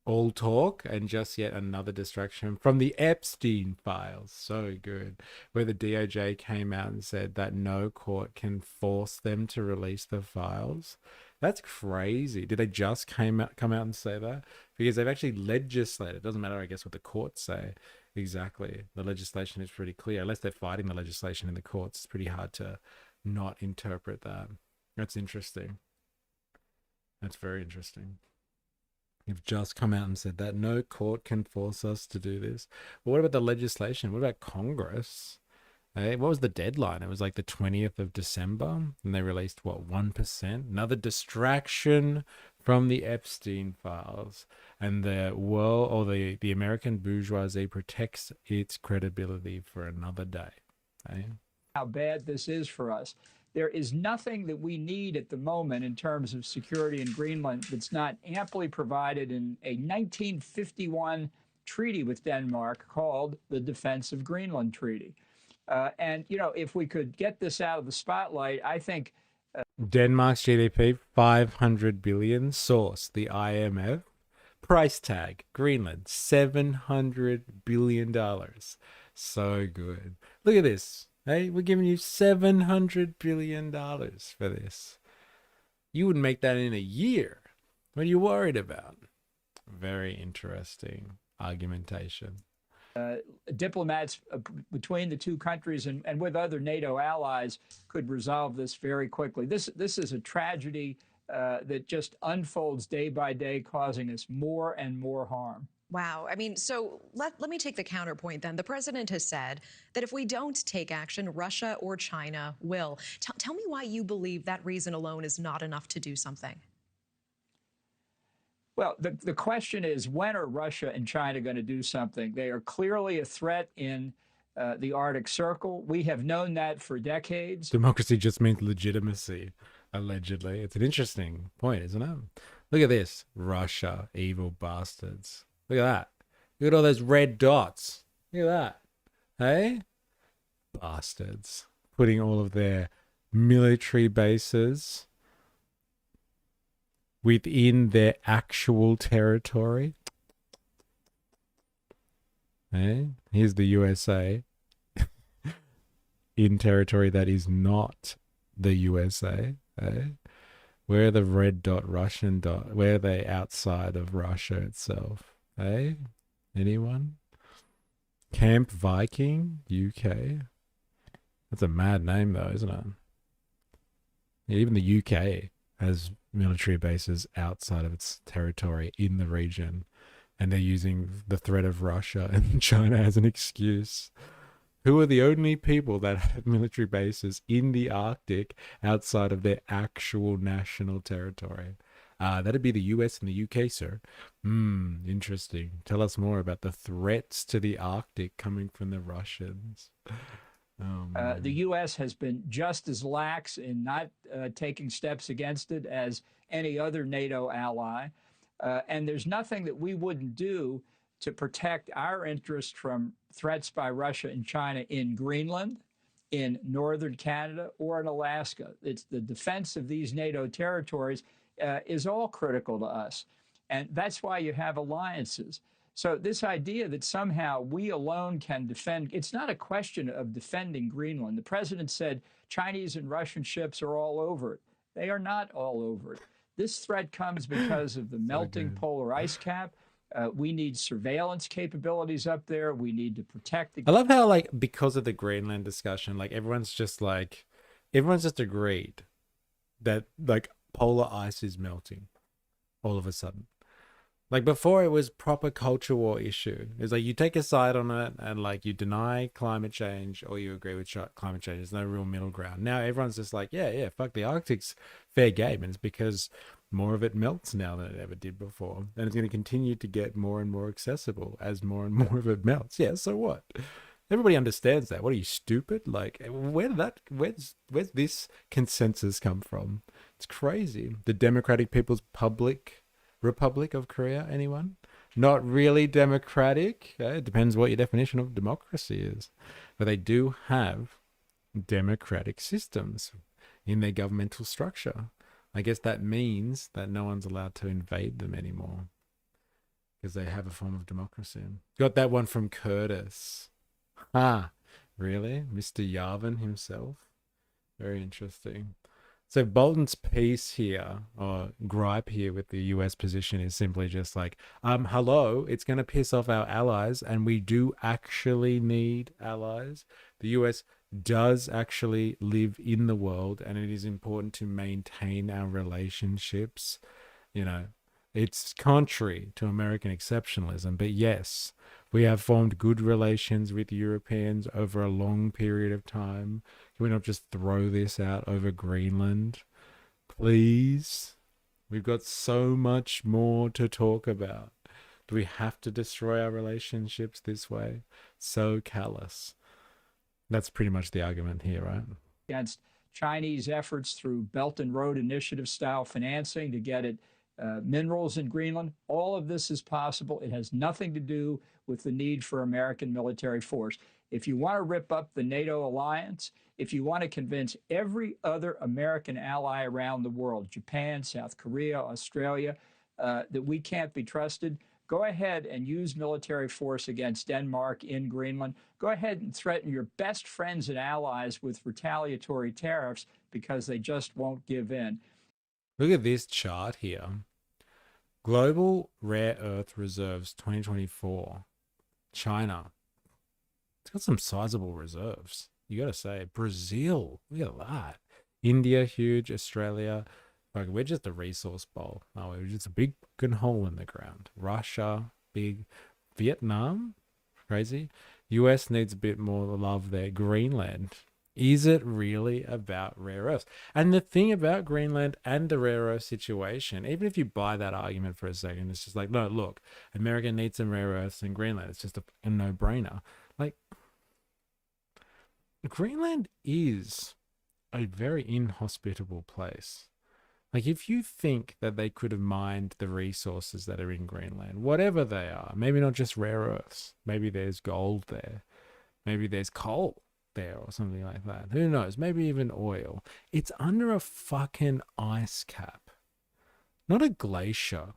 all talk and just yet another distraction from the Epstein files. So good. Where the DOJ came out and said that no court can force them to release the files. That's crazy. Did they just come out and say that? Because they've actually legislated. It doesn't matter, I guess, what the courts say. Exactly. The legislation is pretty clear. Unless they're fighting the legislation in the courts, it's pretty hard to not interpret that. That's interesting. That's very interesting. You've just come out and said that no court can force us to do this. But what about the legislation? What about Congress? What was the deadline? It was like the 20th of December, and they released, what, 1%? Another distraction from the Epstein files. And the world, or the American bourgeoisie, protects its credibility for another day. How bad this is for us. There is nothing that we need at the moment in terms of security in Greenland that's not amply provided in a 1951 treaty with Denmark called the Defense of Greenland Treaty. And, you know, if we could get this out of the spotlight, I think... Denmark's GDP, 500 billion. Source, the IMF. Price tag, Greenland, $700 billion. So good. Look at this. Hey, we're giving you $700 billion for this. You wouldn't make that in a year. What are you worried about? Very interesting argumentation. Diplomats between the two countries and with other NATO allies could resolve this very quickly. This is a tragedy that just unfolds day by day, causing us more and more harm. Wow. I mean, so let me take the counterpoint then. The president has said that if we don't take action, Russia or China will. Tell me why you believe that reason alone is not enough to do something. Well, the question is, when are Russia and China going to do something? They are clearly a threat in the Arctic Circle. We have known that for decades. Democracy just means legitimacy, allegedly. It's an interesting point, isn't it? Look at this. Russia, evil bastards. Look at that. Look at all those red dots. Look at that. Hey? Bastards. Putting all of their military bases within their actual territory. Hey? Here's the USA in territory that is not the USA. Hey? Where are the red dot Russian dot? Where are they outside of Russia itself? Hey, anyone? Camp Viking, UK. That's a mad name though, isn't it? Yeah, even the UK has military bases outside of its territory in the region, and they're using the threat of Russia and China as an excuse. Who are the only people that have military bases in the Arctic outside of their actual national territory? That'd be the US and the UK, sir. Interesting. Tell us more about the threats to the Arctic coming from the Russians. The U.S. has been just as lax in not taking steps against it as any other NATO ally. And there's nothing that we wouldn't do to protect our interests from threats by Russia and China in Greenland, in northern Canada, or in Alaska. It's the defense of these NATO territories is all critical to us. And that's why you have alliances. So this idea that somehow we alone can defend, it's not a question of defending Greenland. The president said Chinese and Russian ships are all over it. They are not all over it. This threat comes because of the melting polar ice cap. We need surveillance capabilities up there. We need to protect the... I love how, like, because of the Greenland discussion, like, everyone's just agreed that, like, polar ice is melting all of a sudden. Like, before, it was proper culture war issue. It's like you take a side on it and, like, you deny climate change or you agree with climate change. There's no real middle ground. Now everyone's just like, yeah, fuck, the Arctic's fair game. And it's because more of it melts now than it ever did before. And it's going to continue to get more and more accessible as more and more of it melts. Yeah, so what? Everybody understands that. What are you, stupid? Like, where's this consensus come from? It's crazy. The Democratic People's Republic of Korea, anyone? not really democratic. It depends what your definition of democracy is. But they do have democratic systems in their governmental structure. I guess that means that no one's allowed to invade them anymore because they have a form of democracy. Got that one from Curtis. Really? Mr. Yavin himself? Very interesting. So Bolton's piece here, or gripe here with the US position is simply just like, hello, it's going to piss off our allies, and we do actually need allies. The US does actually live in the world, and it is important to maintain our relationships. You know, it's contrary to American exceptionalism, but yes, we have formed good relations with Europeans over a long period of time. Can we not just throw this out over Greenland? Please? We've got so much more to talk about. Do we have to destroy our relationships this way? So callous. That's pretty much the argument here, right? Against Chinese efforts through Belt and Road Initiative style financing to get at minerals in Greenland. All of this is possible. It has nothing to do with the need for American military force. If you want to rip up the NATO alliance, if you want to convince every other American ally around the world, Japan, South Korea, Australia, that we can't be trusted, go ahead and use military force against Denmark in Greenland. Go ahead and threaten your best friends and allies with retaliatory tariffs because they just won't give in. Look at this chart here. Global rare earth reserves 2024. China. It's got some sizable reserves. You got to say. Brazil. Look at that. India, huge. Australia. Like, we're just a resource bowl. No, we're just a big fucking hole in the ground. Russia, big. Vietnam, crazy. US needs a bit more love there. Greenland. Is it really about rare earths? And the thing about Greenland and the rare earth situation, even if you buy that argument for a second, it's just like, no, look, America needs some rare earths in Greenland. It's just a no-brainer. Like, Greenland is a very inhospitable place. Like, if you think that they could have mined the resources that are in Greenland, whatever they are, maybe not just rare earths, maybe there's gold there, maybe there's coal there or something like that. Who knows? Maybe even oil. It's under a fucking ice cap, not a glacier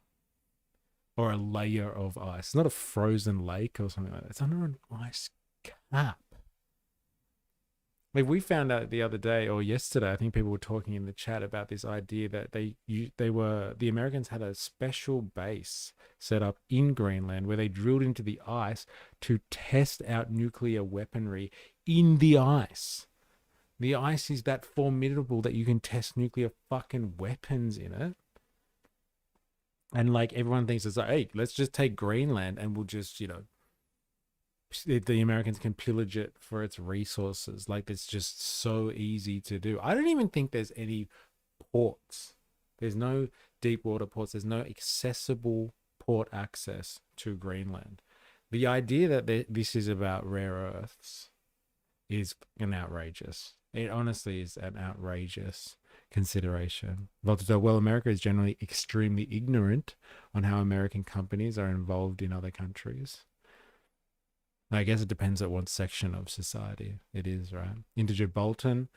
or a layer of ice, not a frozen lake or something like that. It's under an ice cap. Like, we found out the other day or yesterday, I think people were talking in the chat about this idea that the Americans had a special base set up in Greenland where they drilled into the ice to test out nuclear weaponry in the ice. The ice is that formidable that you can test nuclear fucking weapons in it. And like, everyone thinks it's like, hey, let's just take Greenland and we'll just, you know, the Americans can pillage it for its resources. Like, it's just so easy to do. I don't even think there's any ports. There's no deep water ports. There's no accessible port access to Greenland. The idea that this is about rare earths is an outrageous. It honestly is an outrageous consideration. Well, America is generally extremely ignorant on how American companies are involved in other countries. I guess it depends on what section of society it is, right? Integer Bolton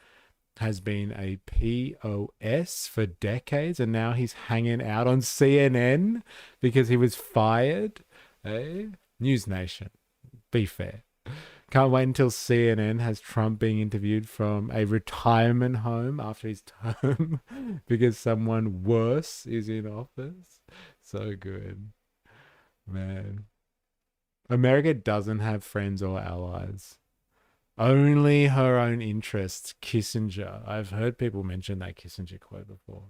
has been a POS for decades, and now he's hanging out on CNN because he was fired. Hey? News Nation, be fair. Can't wait until CNN has Trump being interviewed from a retirement home after his term because someone worse is in office. So good, man. America doesn't have friends or allies. Only her own interests. Kissinger. I've heard people mention that Kissinger quote before.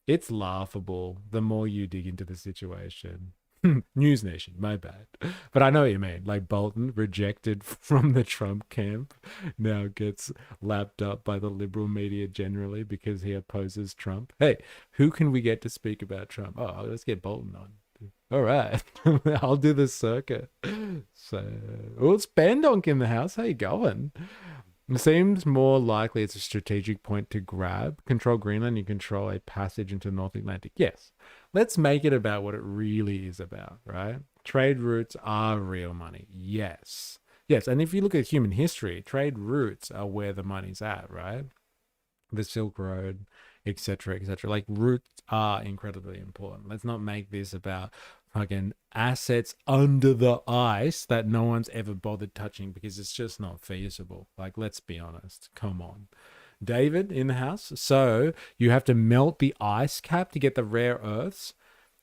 It's laughable the more you dig into the situation. News Nation, my bad. But I know what you mean. Like, Bolton, rejected from the Trump camp, now gets lapped up by the liberal media generally because he opposes Trump. Hey, who can we get to speak about Trump? Oh, let's get Bolton on. All right, I'll do the circuit. So, it's Bandonk in the house. How you going? It seems more likely it's a strategic point to grab. Control Greenland, you control a passage into the North Atlantic. Yes. let's make it about what it really is about, right? Trade routes are real money. Yes. Yes, and if you look at human history, trade routes are where the money's at, right? The Silk Road, etc., etc. Like, routes are incredibly important. Let's not make this about fucking assets under the ice that no one's ever bothered touching, because it's just not feasible. Like, let's be honest. Come on. David in the house. So you have to melt the ice cap to get the rare earths.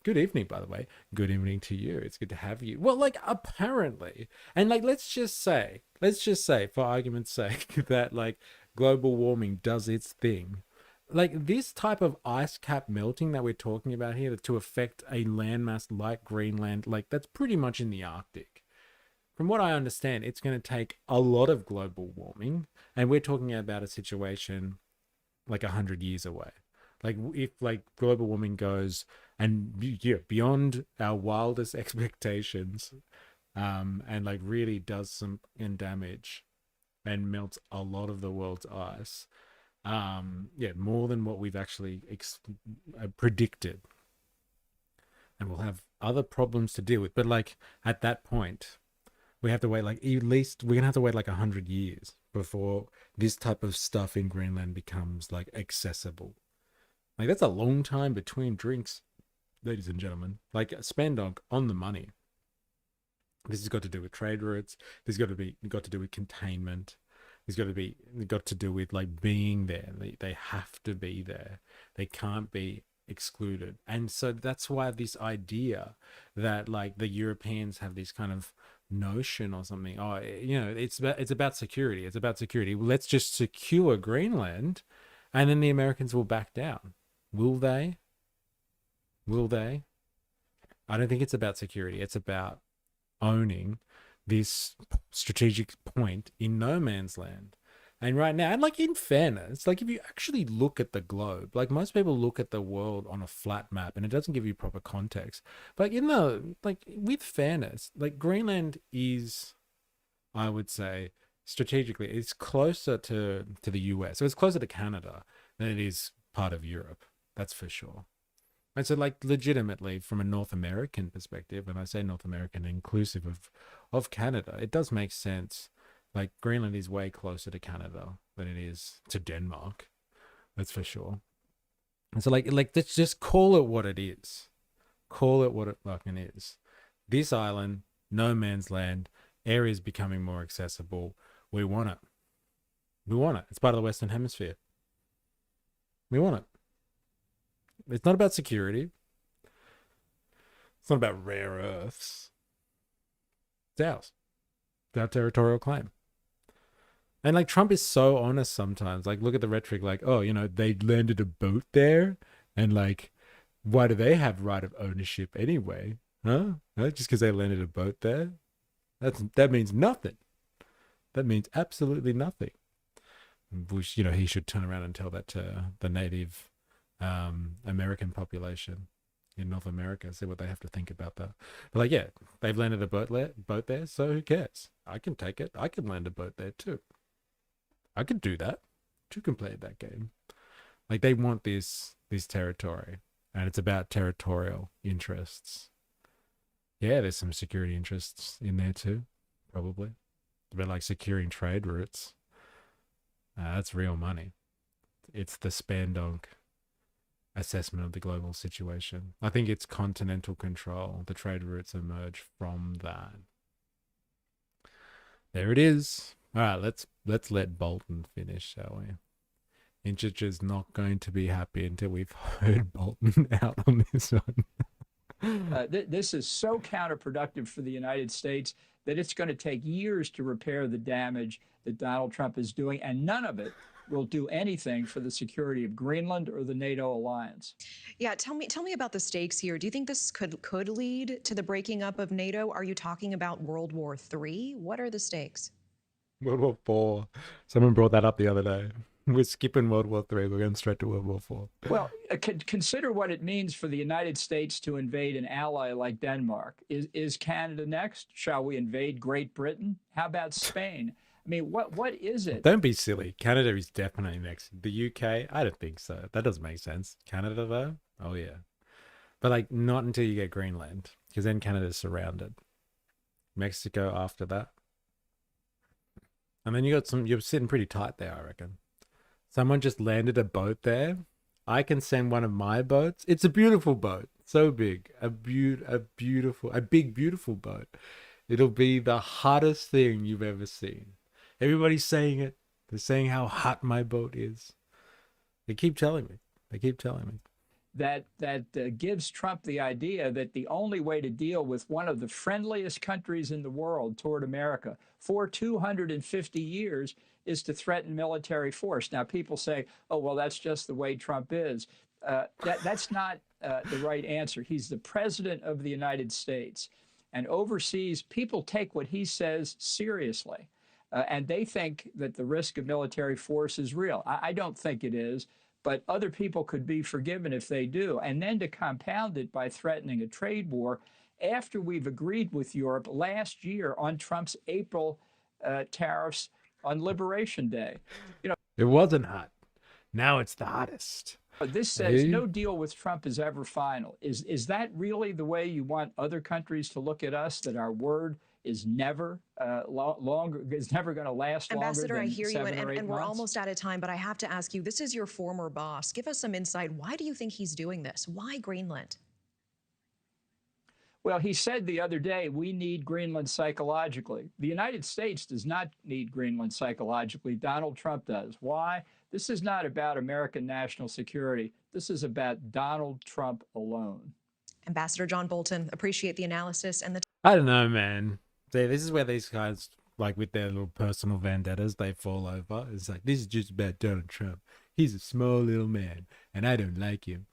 Good evening, by the way. Good evening to you. It's good to have you. Well, like, apparently, and like, let's just say, for argument's sake, that like global warming does its thing. Like, this type of ice cap melting that we're talking about here to affect a landmass like Greenland, like, that's pretty much in the Arctic. From what I understand, it's going to take a lot of global warming, and we're talking about a situation like 100 years away. Like, if like global warming goes and beyond our wildest expectations, and like really does some damage and melts a lot of the world's ice, more than what we've actually predicted, and we'll have other problems to deal with. But like, at that point, we have to wait, like, at least we're gonna have to wait like 100 years before this type of stuff in Greenland becomes like accessible. Like, that's a long time between drinks, ladies and gentlemen. Like, spend on the money. This has got to do with trade routes. This has got to do with containment. It's got to do with like being there. They have to be there. They can't be excluded. And so that's why this idea that like the Europeans have this kind of notion or something, it's about security. It's about security. Let's just secure Greenland, and then the Americans will back down. Will they? I don't think it's about security. It's about owning this strategic point in no man's land. And right now, and like, in fairness, like, if you actually look at the globe, like, most people look at the world on a flat map and it doesn't give you proper context. But with fairness, like, Greenland is, I would say, strategically, it's closer to the US. So it's closer to Canada than it is part of Europe. That's for sure. And so, like, legitimately, from a North American perspective, and I say North American inclusive of Canada, it does make sense. Like, Greenland is way closer to Canada than it is to Denmark. That's for sure. And so, like, let's just call it what it is. Call it what it fucking is. This island, no man's land, areas becoming more accessible. We want it. We want it. It's part of the Western Hemisphere. We want it. It's not about security. It's not about rare earths. It's ours. It's our territorial claim. And like, Trump is so honest sometimes. Like, look at the rhetoric, like, oh, they landed a boat there, and like, why do they have right of ownership anyway? Huh? Just because they landed a boat there? That means nothing. That means absolutely nothing. Which, he should turn around and tell that to the native American population in North America, see what they have to think about that. But like, yeah, they've landed a boat there, so who cares? I can take it. I can land a boat there too. I could do that. You can play that game. Like, they want this territory, and it's about territorial interests. Yeah, there's some security interests in there too, probably. It's about like securing trade routes. That's real money. It's the Spandonk assessment of the global situation. I think it's continental control. The trade routes emerge from that. There it is. All right, let's let Bolton finish, shall we? Inchich is not going to be happy until we've heard Bolton out on this one. This is so counterproductive for the United States that it's going to take years to repair the damage that Donald Trump is doing, and none of it will do anything for the security of Greenland or the NATO alliance. Yeah, tell me about the stakes here. Do you think this could lead to the breaking up of NATO? Are you talking about World War III? What are the stakes? World War IV. Someone brought that up the other day. We're skipping World War III. We're going straight to World War IV. Well, consider what it means for the United States to invade an ally like Denmark. Is Canada next? Shall we invade Great Britain? How about Spain? I mean, what is it? Don't be silly. Canada is definitely next. The UK? I don't think so. That doesn't make sense. Canada, though? Oh, yeah. But like not until you get Greenland, because then Canada's surrounded. Mexico after that. And then you're sitting pretty tight there, I reckon. Someone just landed a boat there. I can send one of my boats. It's a beautiful boat. So big. A big, beautiful boat. It'll be the hottest thing you've ever seen. Everybody's saying it. They're saying how hot my boat is. They keep telling me. That gives Trump the idea that the only way to deal with one of the friendliest countries in the world toward America for 250 years is to threaten military force. Now, people say, oh, well, that's just the way Trump is. That's not the right answer. He's the president of the United States. And overseas, people take what he says seriously. And they think that the risk of military force is real. I don't think it is. But other people could be forgiven if they do. And then to compound it by threatening a trade war after we've agreed with Europe last year on Trump's April tariffs on Liberation Day. You know, it wasn't hot. Now it's the hottest. This says no deal with Trump is ever final. Is that really the way you want other countries to look at us, that our word is never is never going to last Ambassador, longer than I hear you, 7 or 8 and we're months? almost out of time, but I have to ask you, this is your former boss. Give us some insight. Why do you think he's doing this? Why Greenland? Well, he said the other day, we need Greenland psychologically. The United States does not need Greenland psychologically. Donald Trump does. Why? This is not about American national security. This is about Donald Trump alone. Ambassador John Bolton, appreciate the analysis and the... I don't know, man. See, this is where these guys, like with their little personal vendettas, they fall over. It's like, this is just about Donald Trump. He's a small little man, and I don't like him.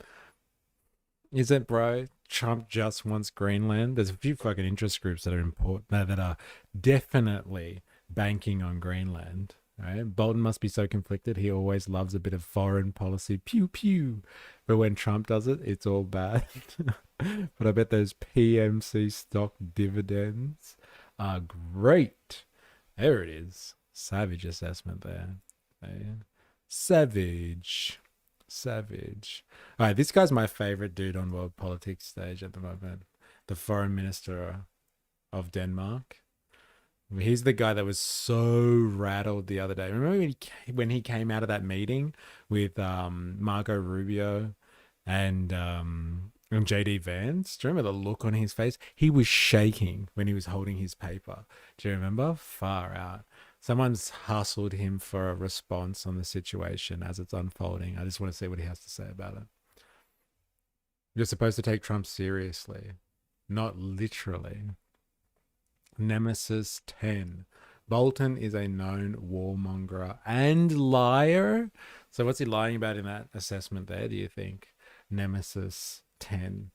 Is it, bro? Trump just wants Greenland. There's a few fucking interest groups that are important, that are definitely banking on Greenland. Right? Bolton must be so conflicted. He always loves a bit of foreign policy. Pew, pew. But when Trump does it, it's all bad. But I bet those PMC stock dividends are great. There it is. Savage assessment there. Savage. All right, this guy's my favorite dude on world politics stage at the moment. The foreign minister of Denmark. He's the guy that was so rattled the other day. Remember when he came out of that meeting with Marco Rubio and JD Vance? Do you remember the look on his face? He was shaking when he was holding his paper. Do you remember? Far out. Someone's hustled him for a response on the situation as it's unfolding. I just want to see what he has to say about it. You're supposed to take Trump seriously, not literally. Nemesis 10. Bolton is a known warmonger and liar. So what's he lying about in that assessment there, do you think? Nemesis 10.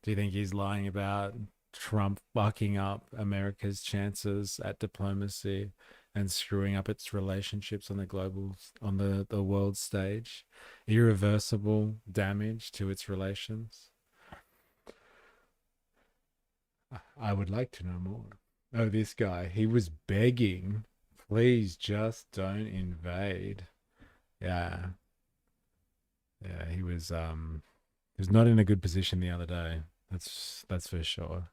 Do you think he's lying about Trump fucking up America's chances at diplomacy and screwing up its relationships on the world stage? Irreversible damage to its relations? I would like to know more. Oh, this guy, he was begging, please just don't invade. Yeah, he was not in a good position the other day. That's for sure.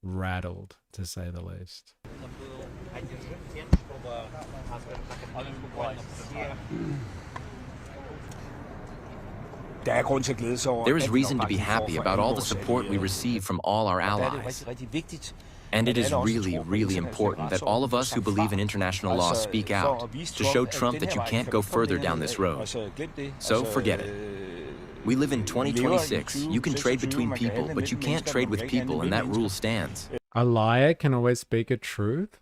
Rattled, to say the least. There is reason to be happy about all the support we receive from all our allies. And it is really, really important that all of us who believe in international law speak out to show Trump that you can't go further down this road. So forget it. We live in 2026. You can trade between people, but you can't trade with people, and that rule stands. A liar can always speak a truth,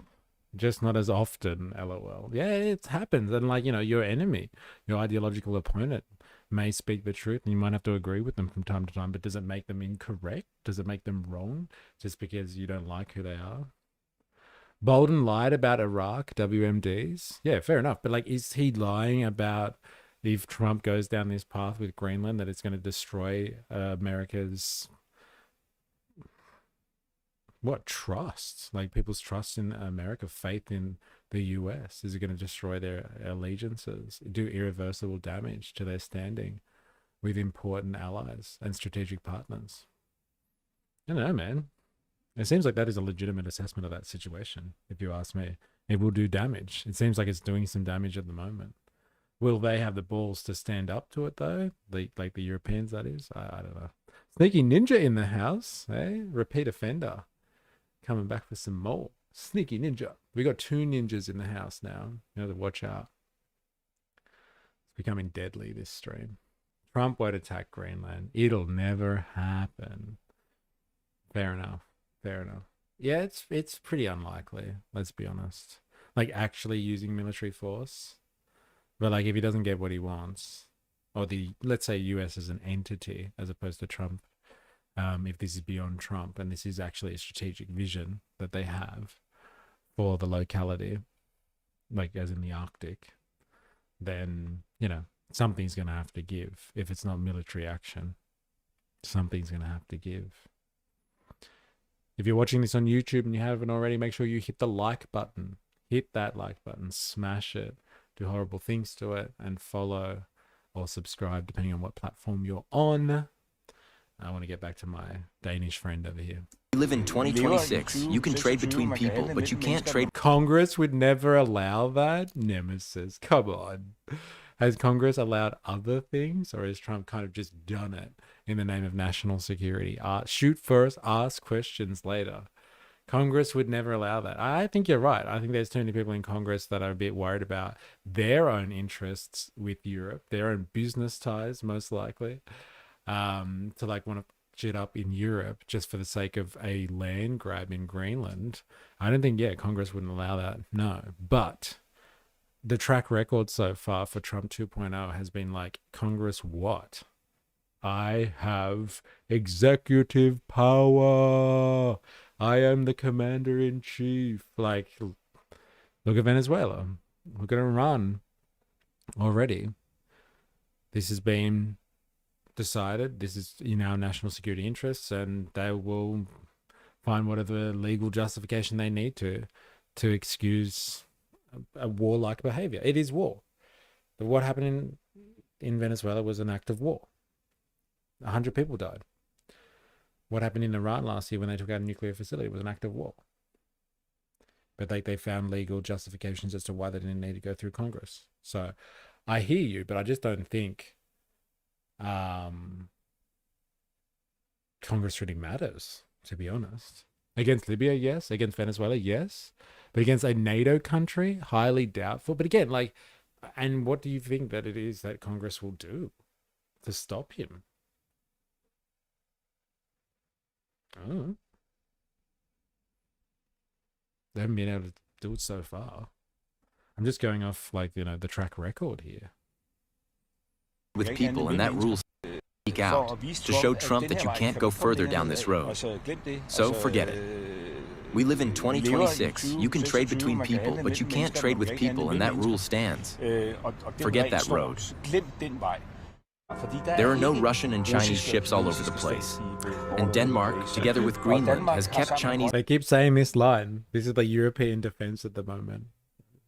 just not as often, LOL. Yeah, it happens. And like, your enemy, your ideological opponent may speak the truth and you might have to agree with them from time to time, but does it make them incorrect? Does it make them wrong just because you don't like who they are? Bolton lied about Iraq, WMDs. Yeah, fair enough. But like, is he lying about if Trump goes down this path with Greenland, that it's going to destroy America's trust? Like people's trust in America, faith in the US? Is it going to destroy their allegiances, do irreversible damage to their standing with important allies and strategic partners? I don't know, man. It seems like that is a legitimate assessment of that situation, if you ask me. It will do damage. It seems like it's doing some damage at the moment. Will they have the balls to stand up to it, though? Like the Europeans, that is? I don't know. Sneaky Ninja in the house, eh? Repeat offender. Coming back for some more. Sneaky Ninja. We got 2 ninjas in the house now. You know, to watch out. It's becoming deadly, this stream. Trump won't attack Greenland. It'll never happen. Fair enough. Fair enough. Yeah, it's pretty unlikely, let's be honest. Like, actually using military force. But, like, if he doesn't get what he wants, or let's say US as an entity, as opposed to Trump, if this is beyond Trump, and this is actually a strategic vision that they have for the locality, like as in the Arctic, then, you know, something's going to have to give. If it's not military action, something's going to have to give. If you're watching this on YouTube and you haven't already, make sure you hit the like button. Hit that like button, smash it, do horrible things to it, and follow or subscribe, depending on what platform you're on. I want to get back to my Danish friend over here. We live in 2026. You can trade between people, but you can't trade. Congress would never allow that? Nemesis, come on. Has Congress allowed other things, or has Trump kind of just done it in the name of national security? Shoot first, ask questions later. Congress would never allow that. I think you're right. I think there's too many people in Congress that are a bit worried about their own interests with Europe, their own business ties, most likely, to like want to shit up in Europe just for the sake of a land grab in Greenland. I don't think, Congress wouldn't allow that. No. But the track record so far for Trump 2.0 has been like, Congress what? I have executive power. I am the commander-in-chief. Like, look at Venezuela. Look at Iran already. This has been decided. This is in our national security interests, and they will find whatever legal justification they need to excuse a warlike behavior. It is war. What happened in Venezuela was an act of war. 100 people died. What happened in Iran last year when they took out a nuclear facility was an act of war. But they found legal justifications as to why they didn't need to go through Congress. So I hear you, but I just don't think Congress really matters, to be honest. Against Libya, yes. Against Venezuela, yes. But against a NATO country, highly doubtful. But again, like, and what do you think that it is that Congress will do to stop him? Oh. They haven't been able to do it so far. I'm just going off, like, you know, the track record here. With people, and that rule speak out to show Trump that you can't go further down this road. So forget it. We live in 2026. You can trade between people, but you can't trade with people, and that rule stands. Forget that road. There are no Russian and Chinese ships all over the place. And Denmark, together with Greenland, has kept Chinese... They keep saying this line. This is the European defense at the moment,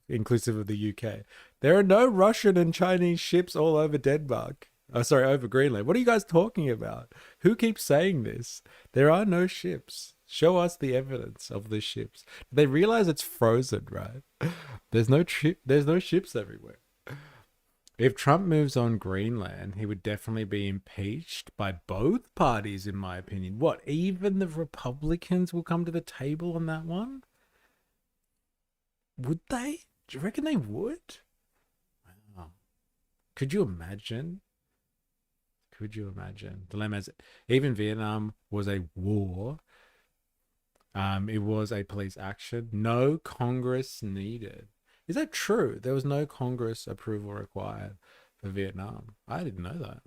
inclusive of the UK. There are no Russian and Chinese ships all over Denmark. Oh, sorry, over Greenland. What are you guys talking about? Who keeps saying this? There are no ships. Show us the evidence of the ships. They realize it's frozen, right? There's no ships everywhere. If Trump moves on Greenland, he would definitely be impeached by both parties, in my opinion. What, even the Republicans will come to the table on that one? Would they? Do you reckon they would? Wow. Could you imagine? Could you imagine? Dilemmas. Even Vietnam was a war. It was a police action. No Congress needed. Is that true? There was no Congress approval required for Vietnam. I didn't know that.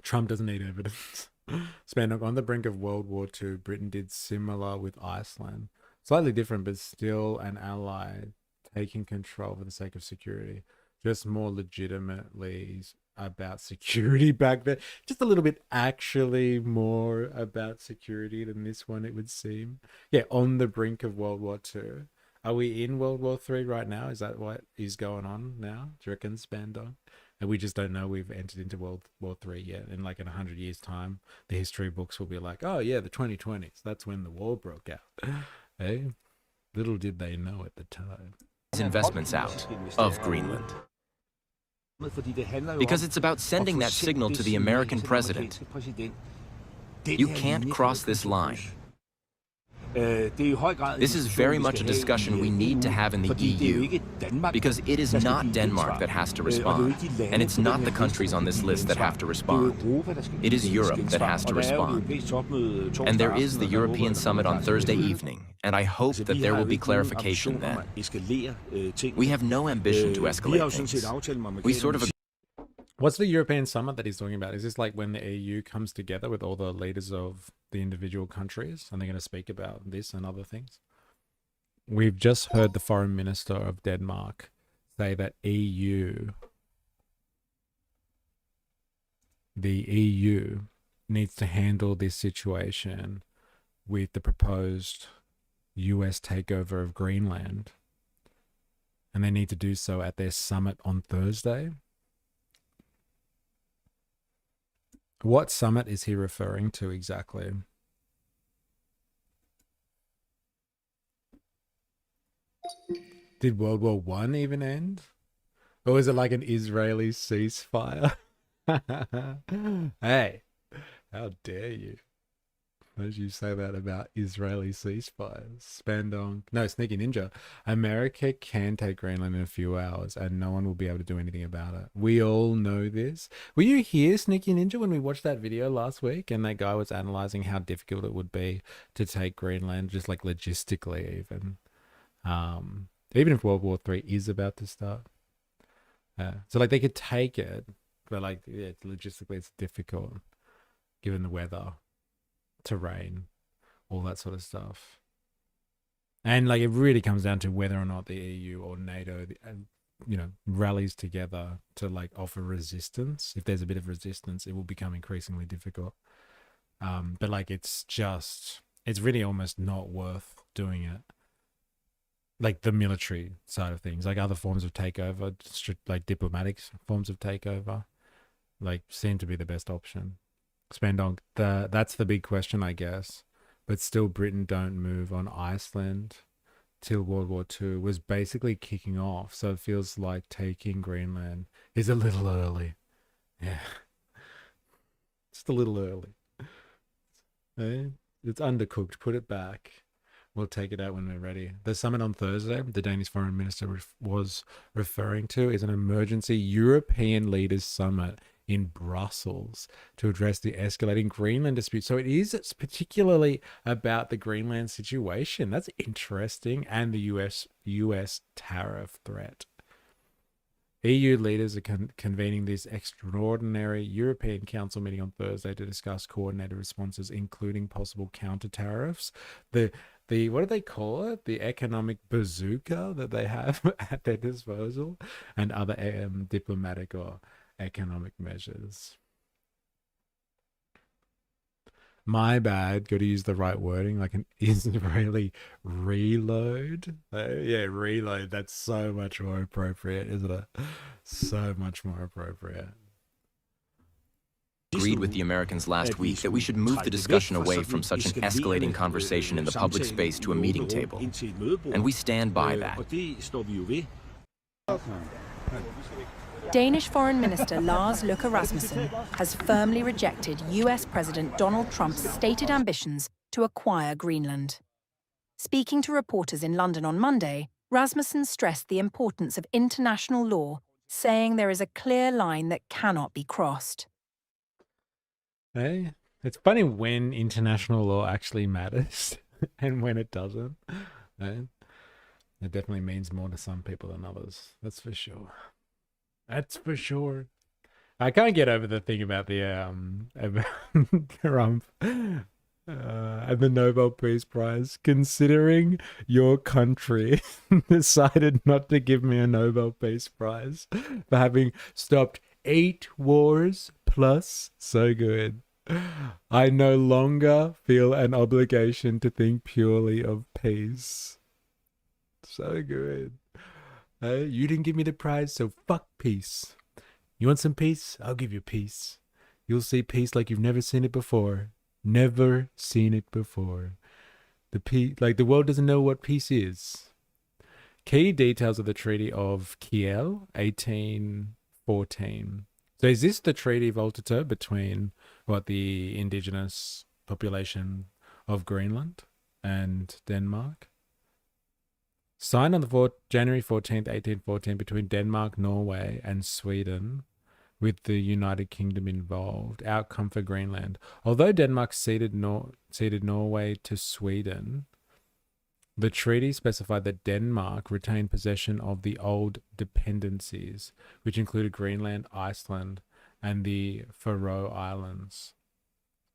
Trump doesn't need evidence. Spandock, on the brink of World War II, Britain did similar with Iceland. Slightly different, but still an ally taking control for the sake of security. Just more legitimately about security back then. Just a little bit actually more about security than this one, it would seem. Yeah, on the brink of World War II. Are we in World War III right now? Is that what is going on now? Do you reckon, Spandon? And we just don't know we've entered into World War III yet. In like in 100 years' time, the history books will be like, oh yeah, the 2020s. That's when the war broke out. Hey, little did they know at the time. Investments out of Greenland. Because it's about sending that signal to the American president. You can't cross this line. This is very much a discussion we need to have in the EU, because it is not Denmark that has to respond, and it's not the countries on this list that have to respond. It is Europe that has to respond. And there is the European summit on Thursday evening, and I hope that there will be clarification then. We have no ambition to escalate things. We sort of... What's the European summit that he's talking about? Is this like when the EU comes together with all the leaders of the individual countries and they're going to speak about this and other things? We've just heard the foreign minister of Denmark say that the EU needs to handle this situation with the proposed US takeover of Greenland. And they need to do so at their summit on Thursday. What summit is he referring to exactly? Did World War I even end? Or is it like an Israeli ceasefire? Hey, how dare you? Why did you say that about Israeli ceasefires? Sneaky Ninja. America can take Greenland in a few hours and no one will be able to do anything about it. We all know this. Were you here, Sneaky Ninja, when we watched that video last week and that guy was analyzing how difficult it would be to take Greenland, just like logistically even? Even if World War III is about to start. So like they could take it, but like yeah, logistically it's difficult given the weather, terrain, all that sort of stuff. And like it really comes down to whether or not the EU or NATO rallies together to like offer resistance. If there's a bit of resistance, it will become increasingly difficult. But like it's really almost not worth doing it. Like the military side of things, like other forms of takeover, like diplomatic forms of takeover, like seem to be the best option. That's the big question, I guess. But still, Britain don't move on Iceland till World War II was basically kicking off. So it feels like taking Greenland is a little early. Yeah. Just a little early. It's undercooked. Put it back. We'll take it out when we're ready. The summit on Thursday, the Danish foreign minister was referring to, is an emergency European leaders summit in Brussels to address the escalating Greenland dispute. So it is particularly about the Greenland situation. That's interesting. And the US tariff threat. EU leaders are convening this extraordinary European Council meeting on Thursday to discuss coordinated responses, including possible counter tariffs. The what do they call it? The economic bazooka that they have at their disposal, and other diplomatic or economic measures. My bad. Got to use the right wording, like an Israeli reload. Yeah, reload. That's so much more appropriate, isn't it? So much more appropriate. Agreed with the Americans last week that we should move the discussion away from such an escalating conversation in the public space to a meeting table. And we stand by that. Danish Foreign Minister Lars Løkke Rasmussen has firmly rejected US President Donald Trump's stated ambitions to acquire Greenland. Speaking to reporters in London on Monday, Rasmussen stressed the importance of international law, saying there is a clear line that cannot be crossed. Hey, it's funny when international law actually matters and when it doesn't. Hey? It definitely means more to some people than others. That's for sure. That's for sure. I can't get over the thing about the about Trump and the Nobel Peace Prize. Considering your country decided not to give me a Nobel Peace Prize for having stopped 8 wars plus, so good. I no longer feel an obligation to think purely of peace. So good. You didn't give me the prize, so fuck peace. You want some peace? I'll give you peace. You'll see peace like you've never seen it before. Never seen it before. The world doesn't know what peace is. Key details of the Treaty of Kiel, 1814. So is this the Treaty of Alter between the indigenous population of Greenland and Denmark? Signed on the January 14th, 1814 between Denmark, Norway and Sweden, with the United Kingdom involved. Outcome for Greenland. Although Denmark ceded Norway to Sweden, the treaty specified that Denmark retained possession of the old dependencies, which included Greenland, Iceland, and the Faroe Islands.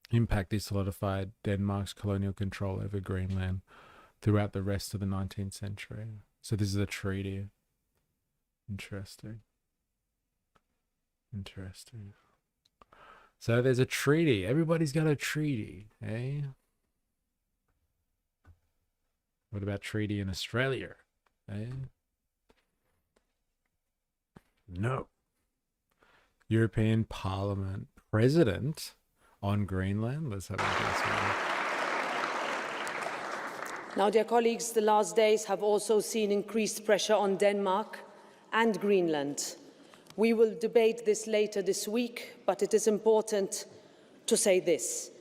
Impact this solidified Denmark's colonial control over Greenland throughout the rest of the 19th century. So this is a treaty. Interesting. So there's a treaty. Everybody's got a treaty, eh? What about treaty in Australia? Eh? No. European Parliament President on Greenland. Let's have a guess. Now, dear colleagues, the last days have also seen increased pressure on Denmark and Greenland. We will debate this later this week, but it is important to say this.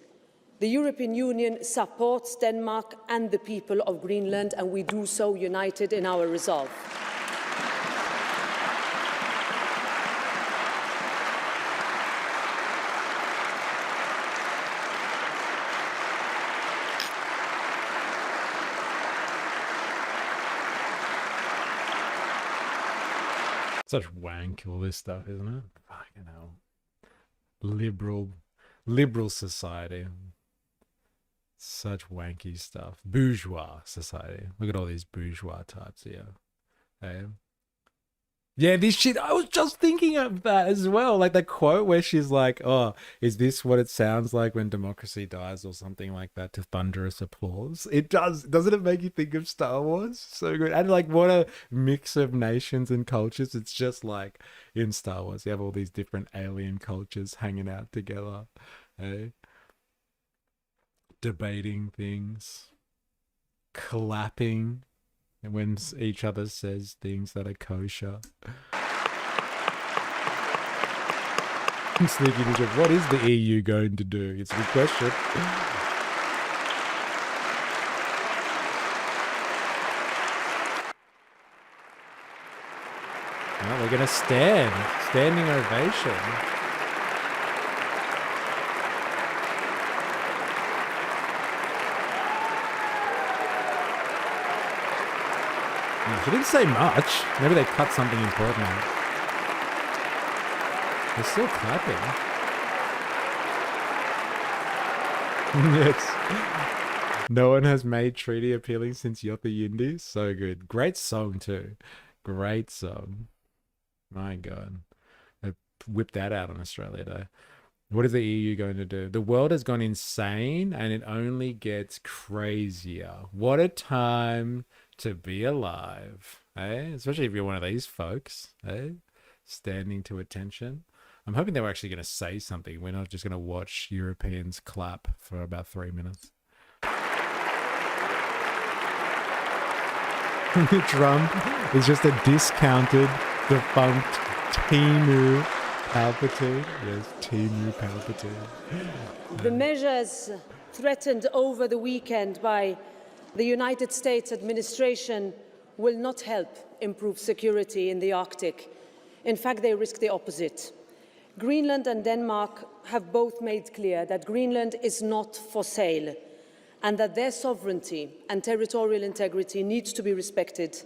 The European Union supports Denmark and the people of Greenland, and we do so united in our resolve. Such wank, all this stuff, isn't it? Fucking hell. Liberal society. Such wanky stuff. Bourgeois society. Look at all these bourgeois types here. Hey? Yeah, this shit, I was just thinking of that as well. Like the quote where she's like, oh, is this what it sounds like when democracy dies or something like that, to thunderous applause? It does. Doesn't it make you think of Star Wars? So good. And like what a mix of nations and cultures. It's just like in Star Wars, you have all these different alien cultures hanging out together. Hey? Debating things. Clapping. And when each other says things that are kosher. Sneaky ninja, what is the EU going to do? It's a good question. Well, they're going to stand. Standing ovation. She didn't say much. Maybe they cut something important out. They're still clapping. Yes. No one has made treaty appealing since Yotha Yindi. So good. Great song too. Great song. My God. They whipped that out on Australia Day. What is the EU going to do? The world has gone insane and it only gets crazier. What a time to be alive, eh? Especially if you're one of these folks, eh? Standing to attention. I'm hoping they were actually going to say something. We're not just going to watch Europeans clap for about 3 minutes. Trump is just a discounted, defunct Timu Palpatine. Yes, Timu Palpatine. The measures threatened over the weekend by the United States administration will not help improve security in the Arctic. In fact, they risk the opposite. Greenland and Denmark have both made clear that Greenland is not for sale and that their sovereignty and territorial integrity needs to be respected.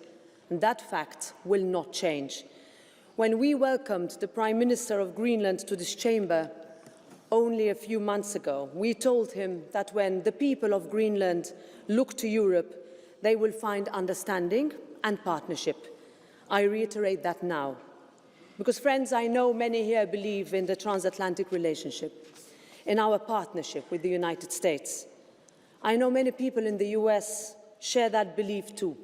And that fact will not change. When we welcomed the Prime Minister of Greenland to this chamber only a few months ago, we told him that when the people of Greenland look to Europe, they will find understanding and partnership. I reiterate that now. Because, friends, I know many here believe in the transatlantic relationship, in our partnership with the United States. I know many people in the US share that belief too.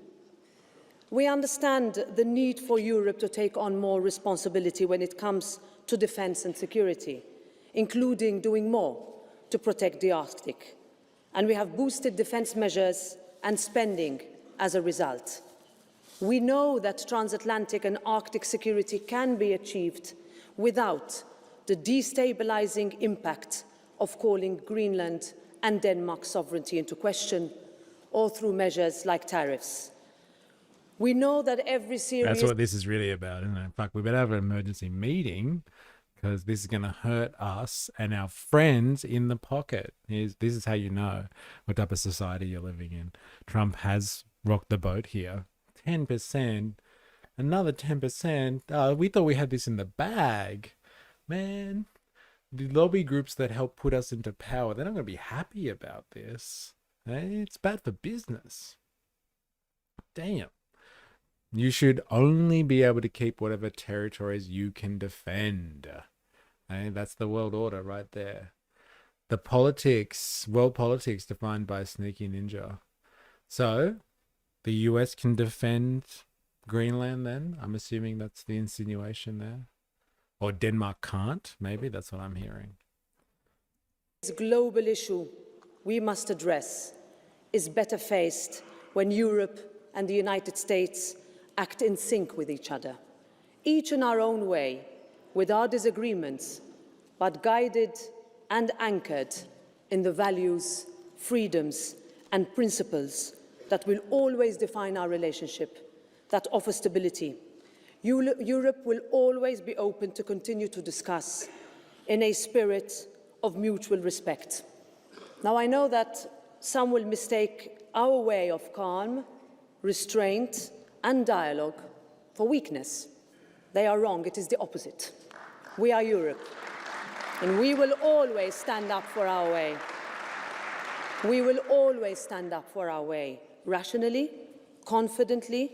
We understand the need for Europe to take on more responsibility when it comes to defence and security, including doing more to protect the Arctic. And we have boosted defence measures and spending as a result. We know that transatlantic and Arctic security can be achieved without the destabilising impact of calling Greenland and Denmark's sovereignty into question, or through measures like tariffs. We know that every serious... That's what this is really about, isn't it? Fuck, we better have an emergency meeting because this is going to hurt us and our friends in the pocket. This is how you know what type of society you're living in. Trump has rocked the boat here. 10%, another 10%. We thought we had this in the bag. Man, the lobby groups that help put us into power, they're not going to be happy about this. It's bad for business. Damn. You should only be able to keep whatever territories you can defend. That's the world order right there. The politics, world politics defined by a sneaky ninja. So, the US can defend Greenland then? I'm assuming that's the insinuation there. Or Denmark can't? Maybe that's what I'm hearing. This global issue we must address is better faced when Europe and the United States act in sync with each other, each in our own way, with our disagreements, but guided and anchored in the values, freedoms, and principles that will always define our relationship, that offer stability. Europe will always be open to continue to discuss in a spirit of mutual respect. Now, I know that some will mistake our way of calm, restraint, and dialogue for weakness. They are wrong. It is the opposite. We are Europe, and we will always stand up for our way. We will always stand up for our way, rationally, confidently,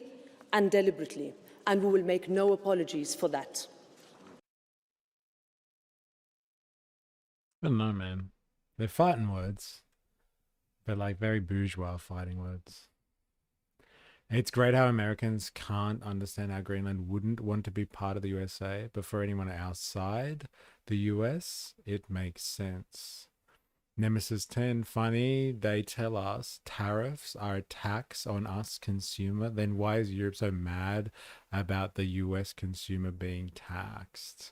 and deliberately, and we will make no apologies for that. I don't know, man. They're fighting words, but like very bourgeois fighting words. It's great how Americans can't understand how Greenland wouldn't want to be part of the USA, but for anyone outside the US, it makes sense. Nemesis 10, funny, they tell us tariffs are a tax on us consumer, then why is Europe so mad about the US consumer being taxed?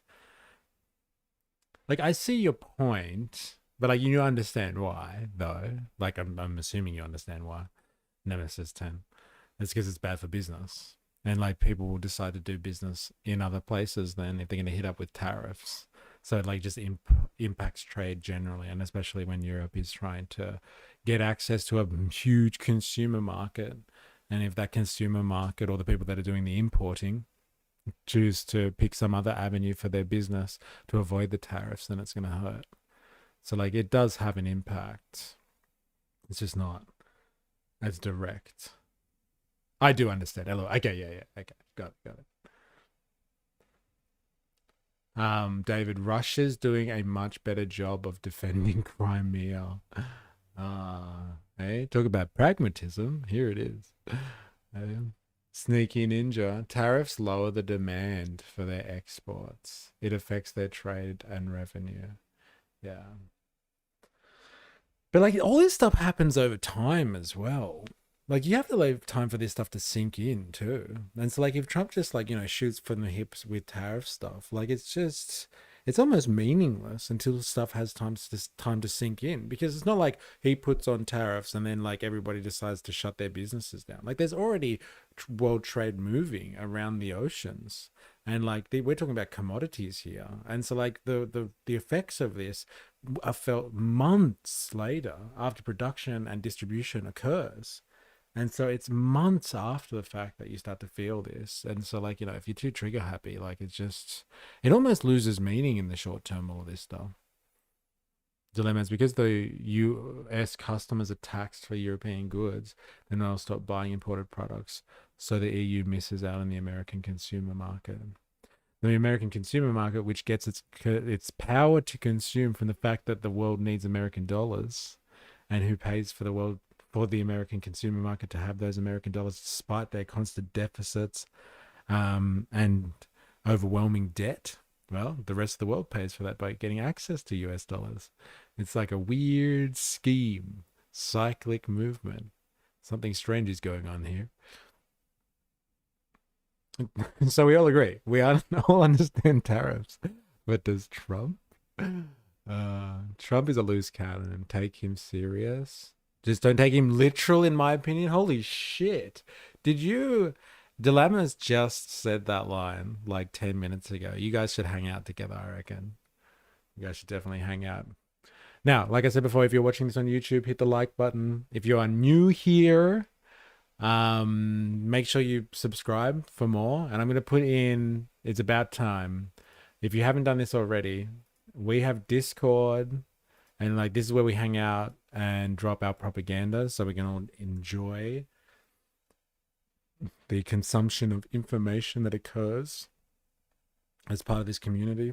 Like, I see your point, but like you understand why, though. Like, I'm assuming you understand why. Nemesis 10. It's because it's bad for business. And like people will decide to do business in other places then if they're going to hit up with tariffs. So it like just impacts trade generally, and especially when Europe is trying to get access to a huge consumer market. And if that consumer market or the people that are doing the importing choose to pick some other avenue for their business to avoid the tariffs, then it's going to hurt. So like it does have an impact. It's just not as direct. I do understand. Hello. Okay, yeah. Okay, got it. David, Russia's doing a much better job of defending Crimea. Hey, talk about pragmatism. Here it is. Sneaky ninja. Tariffs lower the demand for their exports. It affects their trade and revenue. Yeah. But like all this stuff happens over time as well. Like you have to leave time for this stuff to sink in too. And so like if Trump just like, shoots from the hips with tariff stuff, like it's almost meaningless until stuff has time to sink in, because it's not like he puts on tariffs and then like everybody decides to shut their businesses down. Like there's already world trade moving around the oceans, and like we're talking about commodities here. And so like the effects of this are felt months later after production and distribution occurs. And so it's months after the fact that you start to feel this. And so like, if you're too trigger happy, like it almost loses meaning in the short term, all of this stuff. Dilemmas, because the US customers are taxed for European goods, then they'll stop buying imported products. So the EU misses out on the American consumer market. The American consumer market, which gets its power to consume from the fact that the world needs American dollars, and who pays for the world for the American consumer market to have those American dollars despite their constant deficits and overwhelming debt. Well, the rest of the world pays for that by getting access to US dollars. It's like a weird scheme, cyclic movement. Something strange is going on here. So we all agree. We all understand tariffs. But does Trump? Trump is a loose cannon. Take him serious. Just don't take him literal, in my opinion. Holy shit. Did you... Dilemma's just said that line like 10 minutes ago. You guys should hang out together, I reckon. You guys should definitely hang out. Now, like I said before, if you're watching this on YouTube, hit the like button. If you are new here, make sure you subscribe for more. And I'm going to put in, it's about time. If you haven't done this already, we have Discord. And like this is where we hang out and drop our propaganda so we can all enjoy the consumption of information that occurs as part of this community.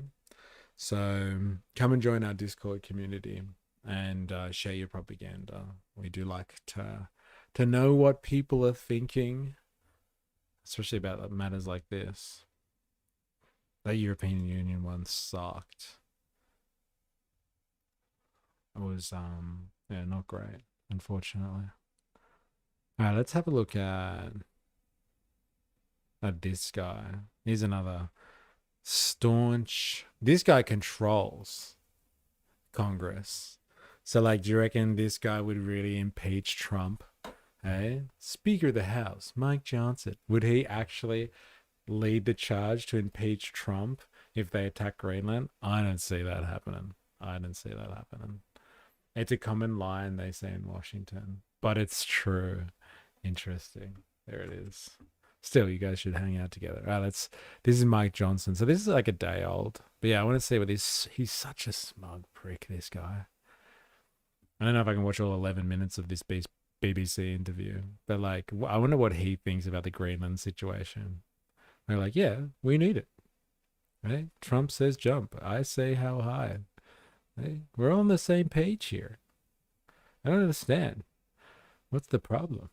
So come and join our Discord community and share your propaganda. We do like to know what people are thinking, especially about matters like this. That European Union one sucked. It was yeah, not great, unfortunately. All right, let's have a look at this guy. Here's another staunch. This guy controls Congress. So, like, do you reckon this guy would really impeach Trump? Hey, Speaker of the House, Mike Johnson. Would he actually lead the charge to impeach Trump if they attack Greenland? I don't see that happening. I don't see that happening. It's a common line they say in Washington, but it's true. Interesting. There it is. Still, you guys should hang out together. All right, this is Mike Johnson. So this is like a day old. But yeah, I want to see what he's such a smug prick, this guy. I don't know if I can watch all 11 minutes of this BBC interview. But like, I wonder what he thinks about the Greenland situation. They're like, yeah, we need it. Right? Trump says jump. I say how high. Right? We're all on the same page here. I don't understand. What's the problem?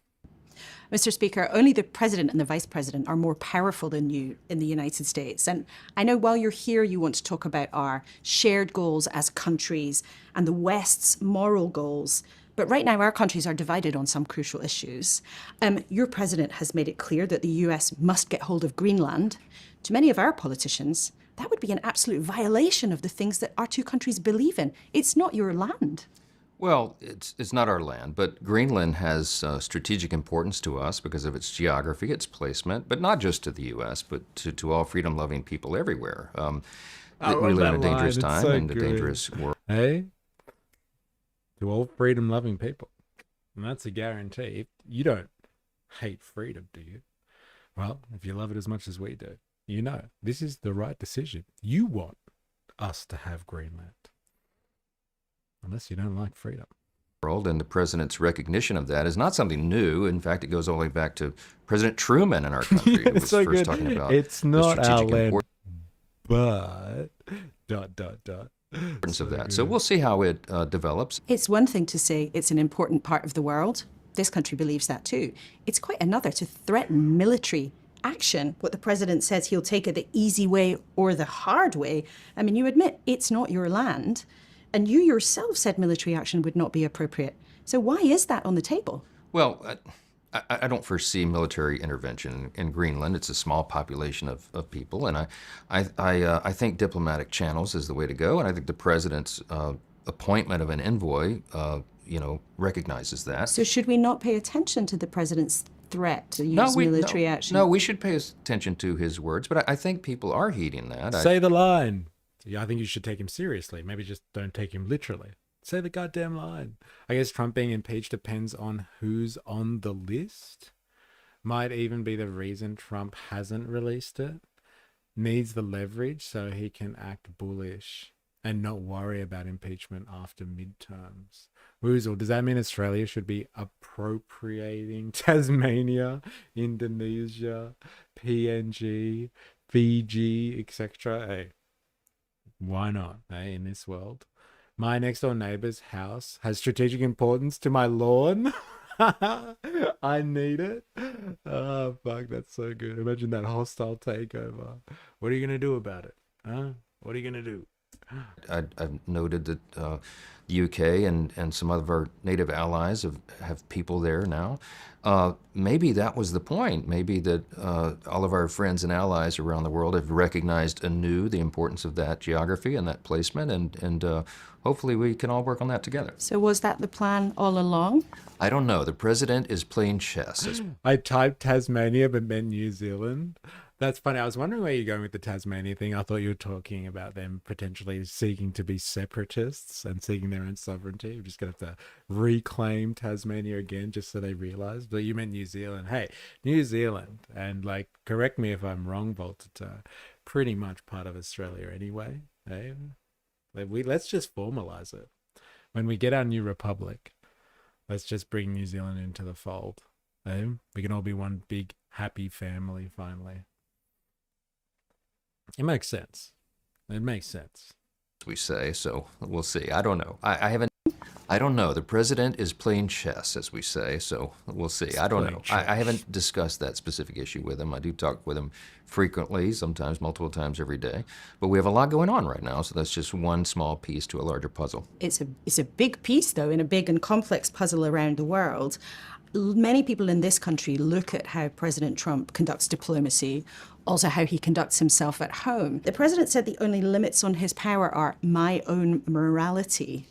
Mr. Speaker, only the President and the Vice President are more powerful than you in the United States. And I know while you're here, you want to talk about our shared goals as countries and the West's moral goals. But right now, our countries are divided on some crucial issues. Your President has made it clear that the US must get hold of Greenland. To many of our politicians, that would be an absolute violation of the things that our two countries believe in. It's not your land. Well, it's not our land, but Greenland has strategic importance to us because of its geography, its placement, but not just to the U.S., but to all freedom-loving people everywhere. We live in a dangerous time and a dangerous world. Hey? To all freedom-loving people. And that's a guarantee. You don't hate freedom, do you? Well, if you love it as much as we do, you know this is the right decision. You want us to have Greenland. Unless you don't like freedom. And the president's recognition of that is not something new. In fact, it goes all the way back to President Truman in our country. Who was so first good. talking about it's not our land, importance of that. So we'll see how it develops. It's one thing to say it's an important part of the world. This country believes that too. It's quite another to threaten military action. What the president says he'll take it the easy way or the hard way. I mean, you admit it's not your land. And you yourself said military action would not be appropriate. So why is that on the table? Well, I don't foresee military intervention in Greenland. It's a small population of people, and I think diplomatic channels is the way to go. And I think the president's appointment of an envoy, recognizes that. So should we not pay attention to the president's threat to use military action? No, we should pay attention to his words, but I think people are heeding that. Say the line. I think you should take him seriously. Maybe just don't take him literally. Say the goddamn line. I guess Trump being impeached depends on who's on the list. Might even be the reason Trump hasn't released it. Needs the leverage so he can act bullish and not worry about impeachment after midterms. Woozle, does that mean Australia should be appropriating Tasmania, Indonesia, PNG, Fiji, etc.? Hey. Why not, in this world? My next door neighbor's house has strategic importance to my lawn. I need it. Oh, fuck, that's so good. Imagine that hostile takeover. What are you going to do about it? Huh? What are you going to do? I've noted that the UK and some of our native allies have people there now. Maybe that was the point. Maybe that all of our friends and allies around the world have recognized anew the importance of that geography and that placement, and hopefully we can all work on that together. So was that the plan all along? I don't know. The president is playing chess. I typed Tasmania but meant New Zealand. That's funny. I was wondering where you're going with the Tasmania thing. I thought you were talking about them potentially seeking to be separatists and seeking their own sovereignty. We're just going to have to reclaim Tasmania again just so they realize. But you meant New Zealand. Hey, New Zealand, and like, correct me if I'm wrong, Volta, pretty much part of Australia anyway. Hey? Let's just formalize it. When we get our new republic, let's just bring New Zealand into the fold. Hey? We can all be one big happy family finally. It makes sense. It makes sense. We say, so we'll see. I don't know. I don't know. The president is playing chess, as we say, so we'll see. I don't know. I haven't discussed that specific issue with him. I do talk with him frequently, sometimes multiple times every day. But we have a lot going on right now, so that's just one small piece to a larger puzzle. It's a big piece, though, in a big and complex puzzle around the world. Many people in this country look at how President Trump conducts diplomacy, also how he conducts himself at home. The president said the only limits on his power are my own morality.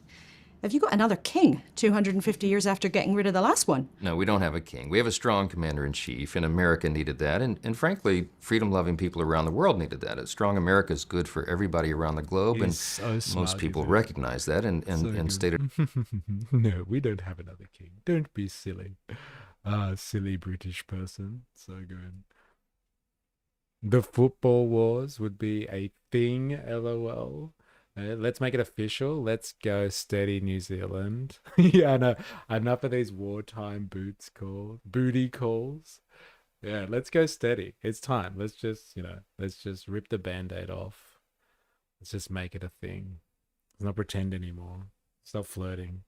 Have you got another king 250 years after getting rid of the last one? No, we don't have a king. We have a strong commander-in-chief, and America needed that. And frankly, freedom-loving people around the world needed that. A strong America is good for everybody around the globe, and so smart, most people recognize that and stated. No, we don't have another king. Don't be silly. Silly British person. So good. The football wars would be a thing, LOL. Let's make it official. Let's go steady, New Zealand. Yeah, no, enough of these wartime booty calls. Yeah, let's go steady. It's time. Let's just rip the Band-Aid off. Let's just make it a thing. Let's not pretend anymore. Stop flirting.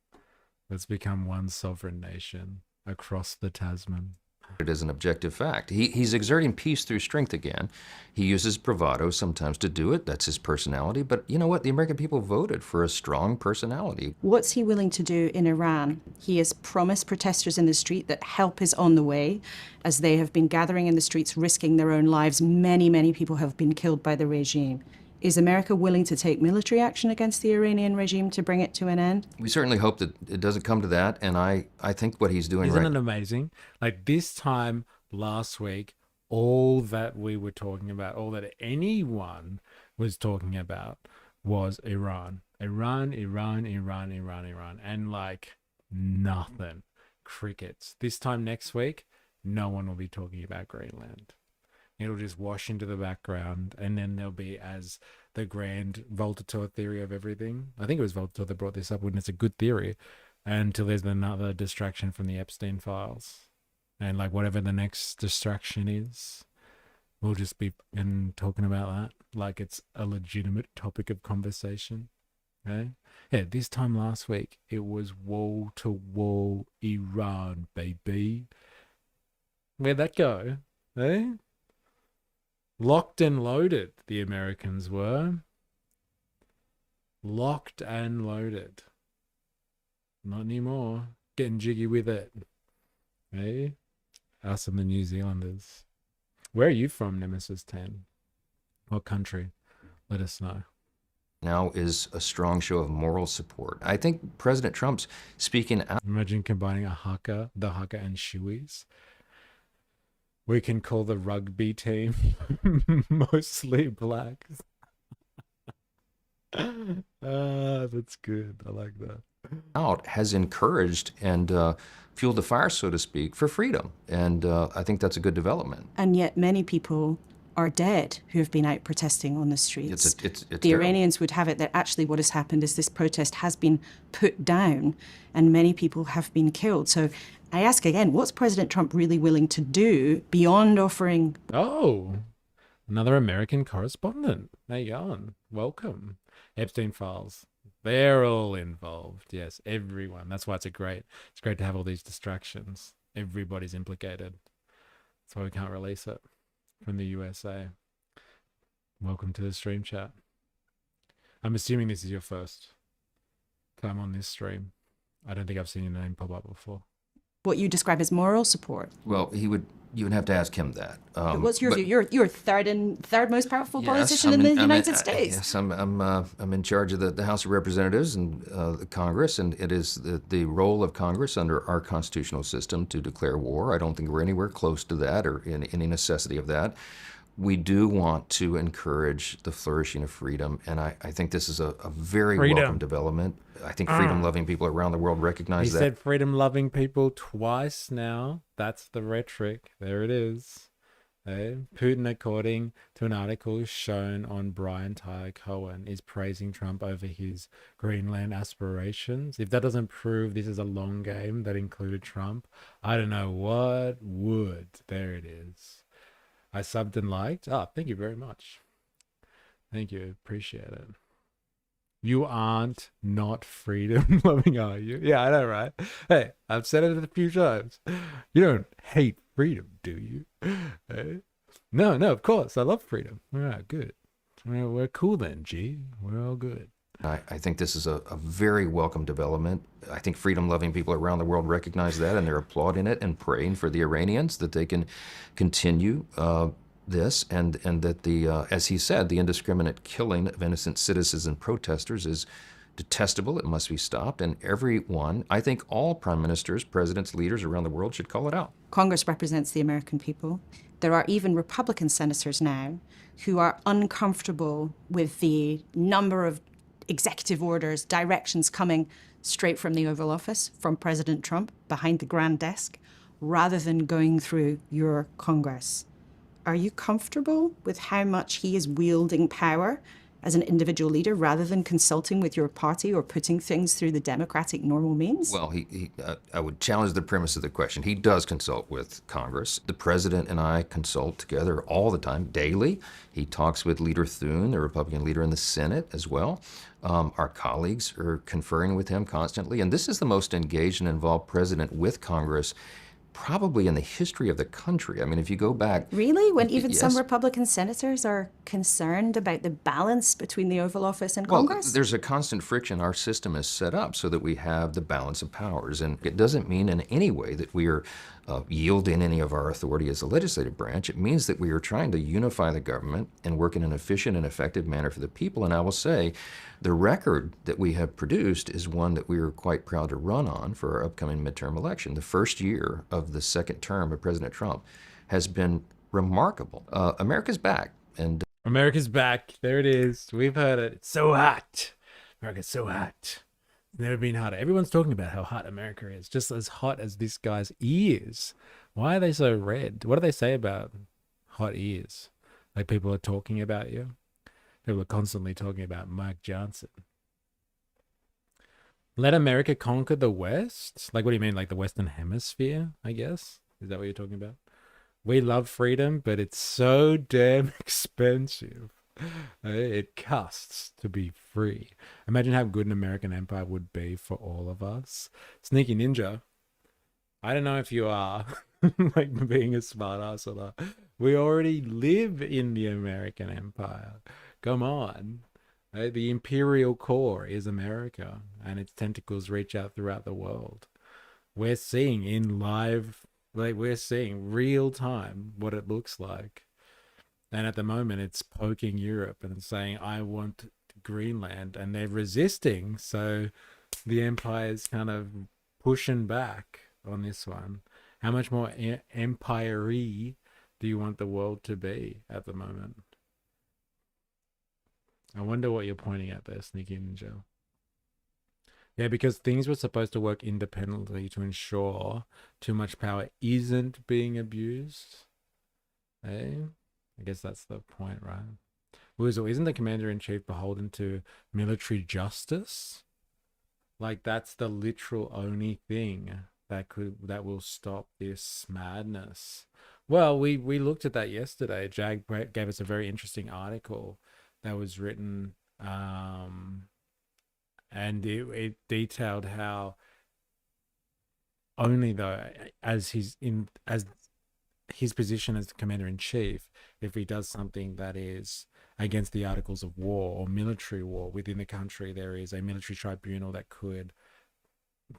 Let's become one sovereign nation across the Tasman. It is an objective fact. He's exerting peace through strength again. He uses bravado sometimes to do it. That's his personality. But you know what? The American people voted for a strong personality. What's he willing to do in Iran? He has promised protesters in the street that help is on the way. As they have been gathering in the streets, risking their own lives, many, many people have been killed by the regime. Is America willing to take military action against the Iranian regime to bring it to an end? We certainly hope that it doesn't come to that, and I think what he's doing Isn't it amazing? Like this time last week, all that we were talking about, all that anyone was talking about was Iran. Iran. And like nothing. Crickets. This time next week, no one will be talking about Greenland. It'll just wash into the background, and then there'll be as the grand Voltaire theory of everything. I think it was Voltaire that brought this up, when it's a good theory, until there's another distraction from the Epstein files. And like whatever the next distraction is, we'll just be talking about that like it's a legitimate topic of conversation. Okay? Yeah, this time last week, it was wall-to-wall Iran, baby. Where'd that go? Eh? Locked and loaded, the Americans were. Locked and loaded. Not anymore. Getting jiggy with it. Hey? Us and the New Zealanders. Where are you from, Nemesis 10? What country? Let us know. Now is a strong show of moral support. I think President Trump's speaking out. Imagine combining the haka and shoeies. We can call the rugby team mostly black. That's good. I like that. Out has encouraged and fueled the fire, so to speak, for freedom. And I think that's a good development. And yet many people are dead who have been out protesting on the streets. It's the terrible. Iranians would have it that actually what has happened is this protest has been put down and many people have been killed. So I ask again, what's President Trump really willing to do beyond offering... Oh, another American correspondent. There you go. Welcome. Epstein files. They're all involved. Yes, everyone. That's why it's great to have all these distractions. Everybody's implicated. That's why we can't release it from the USA. Welcome to the stream chat. I'm assuming this is your first time on this stream. I don't think I've seen your name pop up before. What you describe as moral support. Well, you would have to ask him that. What's your view? You're third most powerful politician in the United States. Yes, I'm in charge of the House of Representatives and the Congress, and it is the role of Congress under our constitutional system to declare war. I don't think we're anywhere close to that or in any necessity of that. We do want to encourage the flourishing of freedom, and I think this is a very welcome development. I think freedom-loving people around the world recognize that. He said freedom-loving people twice now. That's the rhetoric. There it is. Putin, according to an article shown on Brian Tyler Cohen, is praising Trump over his Greenland aspirations. If that doesn't prove this is a long game that included Trump, I don't know what would. There it is. I subbed and liked. Oh, thank you very much. Thank you. Appreciate it. You aren't not freedom loving, are you? Yeah, I know, right? Hey, I've said it a few times. You don't hate freedom, do you? Hey? No, of course. I love freedom. All right, good. We're cool then, G. We're all good. I think this is a very welcome development. I think freedom-loving people around the world recognize that, and they're applauding it and praying for the Iranians that they can continue this, and that as he said, the indiscriminate killing of innocent citizens and protesters is detestable. It must be stopped, and everyone, I think all prime ministers, presidents, leaders around the world should call it out. Congress represents the American people. There are even Republican senators now who are uncomfortable with the number of executive orders, directions coming straight from the Oval Office, from President Trump, behind the grand desk, rather than going through your Congress. Are you comfortable with how much he is wielding power as an individual leader rather than consulting with your party or putting things through the democratic normal means? Well, I would challenge the premise of the question. He does consult with Congress. The president and I consult together all the time, daily. He talks with Leader Thune, the Republican leader in the Senate, as well. Our colleagues are conferring with him constantly. And this is the most engaged and involved president with Congress probably in the history of the country. I mean, if you go back... Really? When even yes. some Republican senators are concerned about the balance between the Oval Office and Congress? Well, there's a constant friction. Our system is set up so that we have the balance of powers. And it doesn't mean in any way that we are yielding any of our authority as a legislative branch. It means that we are trying to unify the government and work in an efficient and effective manner for the people. And I will say, the record that we have produced is one that we are quite proud to run on for our upcoming midterm election. The first year of the second term of President Trump has been remarkable. America's back. And America's back. There it is. We've heard it. It's so hot. America's so hot. It's never been hotter. Everyone's talking about how hot America is. Just as hot as this guy's ears. Why are they so red? What do they say about hot ears? Like people are talking about you? People are constantly talking about Mike Johnson. Let America conquer the West? Like, what do you mean? Like the Western Hemisphere, I guess? Is that what you're talking about? We love freedom, but it's so damn expensive. It costs to be free. Imagine how good an American empire would be for all of us. Sneaky Ninja, I don't know if you are like being a smart ass or not. We already live in the American empire. Come on. The imperial core is America, and its tentacles reach out throughout the world. We're seeing in live, like we're seeing real time what it looks like. And at the moment, it's poking Europe and saying, I want Greenland. And they're resisting. So the empire's kind of pushing back on this one. How much more empire-y do you want the world to be at the moment? I wonder what you're pointing at there, Sneaky Ninja. Yeah, because things were supposed to work independently to ensure too much power isn't being abused. Eh? I guess that's the point, right? Woozle, isn't the commander-in-chief beholden to military justice? Like, that's the literal only thing that will stop this madness. Well, we looked at that yesterday. Jag gave us a very interesting article that was written and it detailed how only though as his position as the commander-in-chief, if he does something that is against the articles of war or military war within the country, there is a military tribunal that could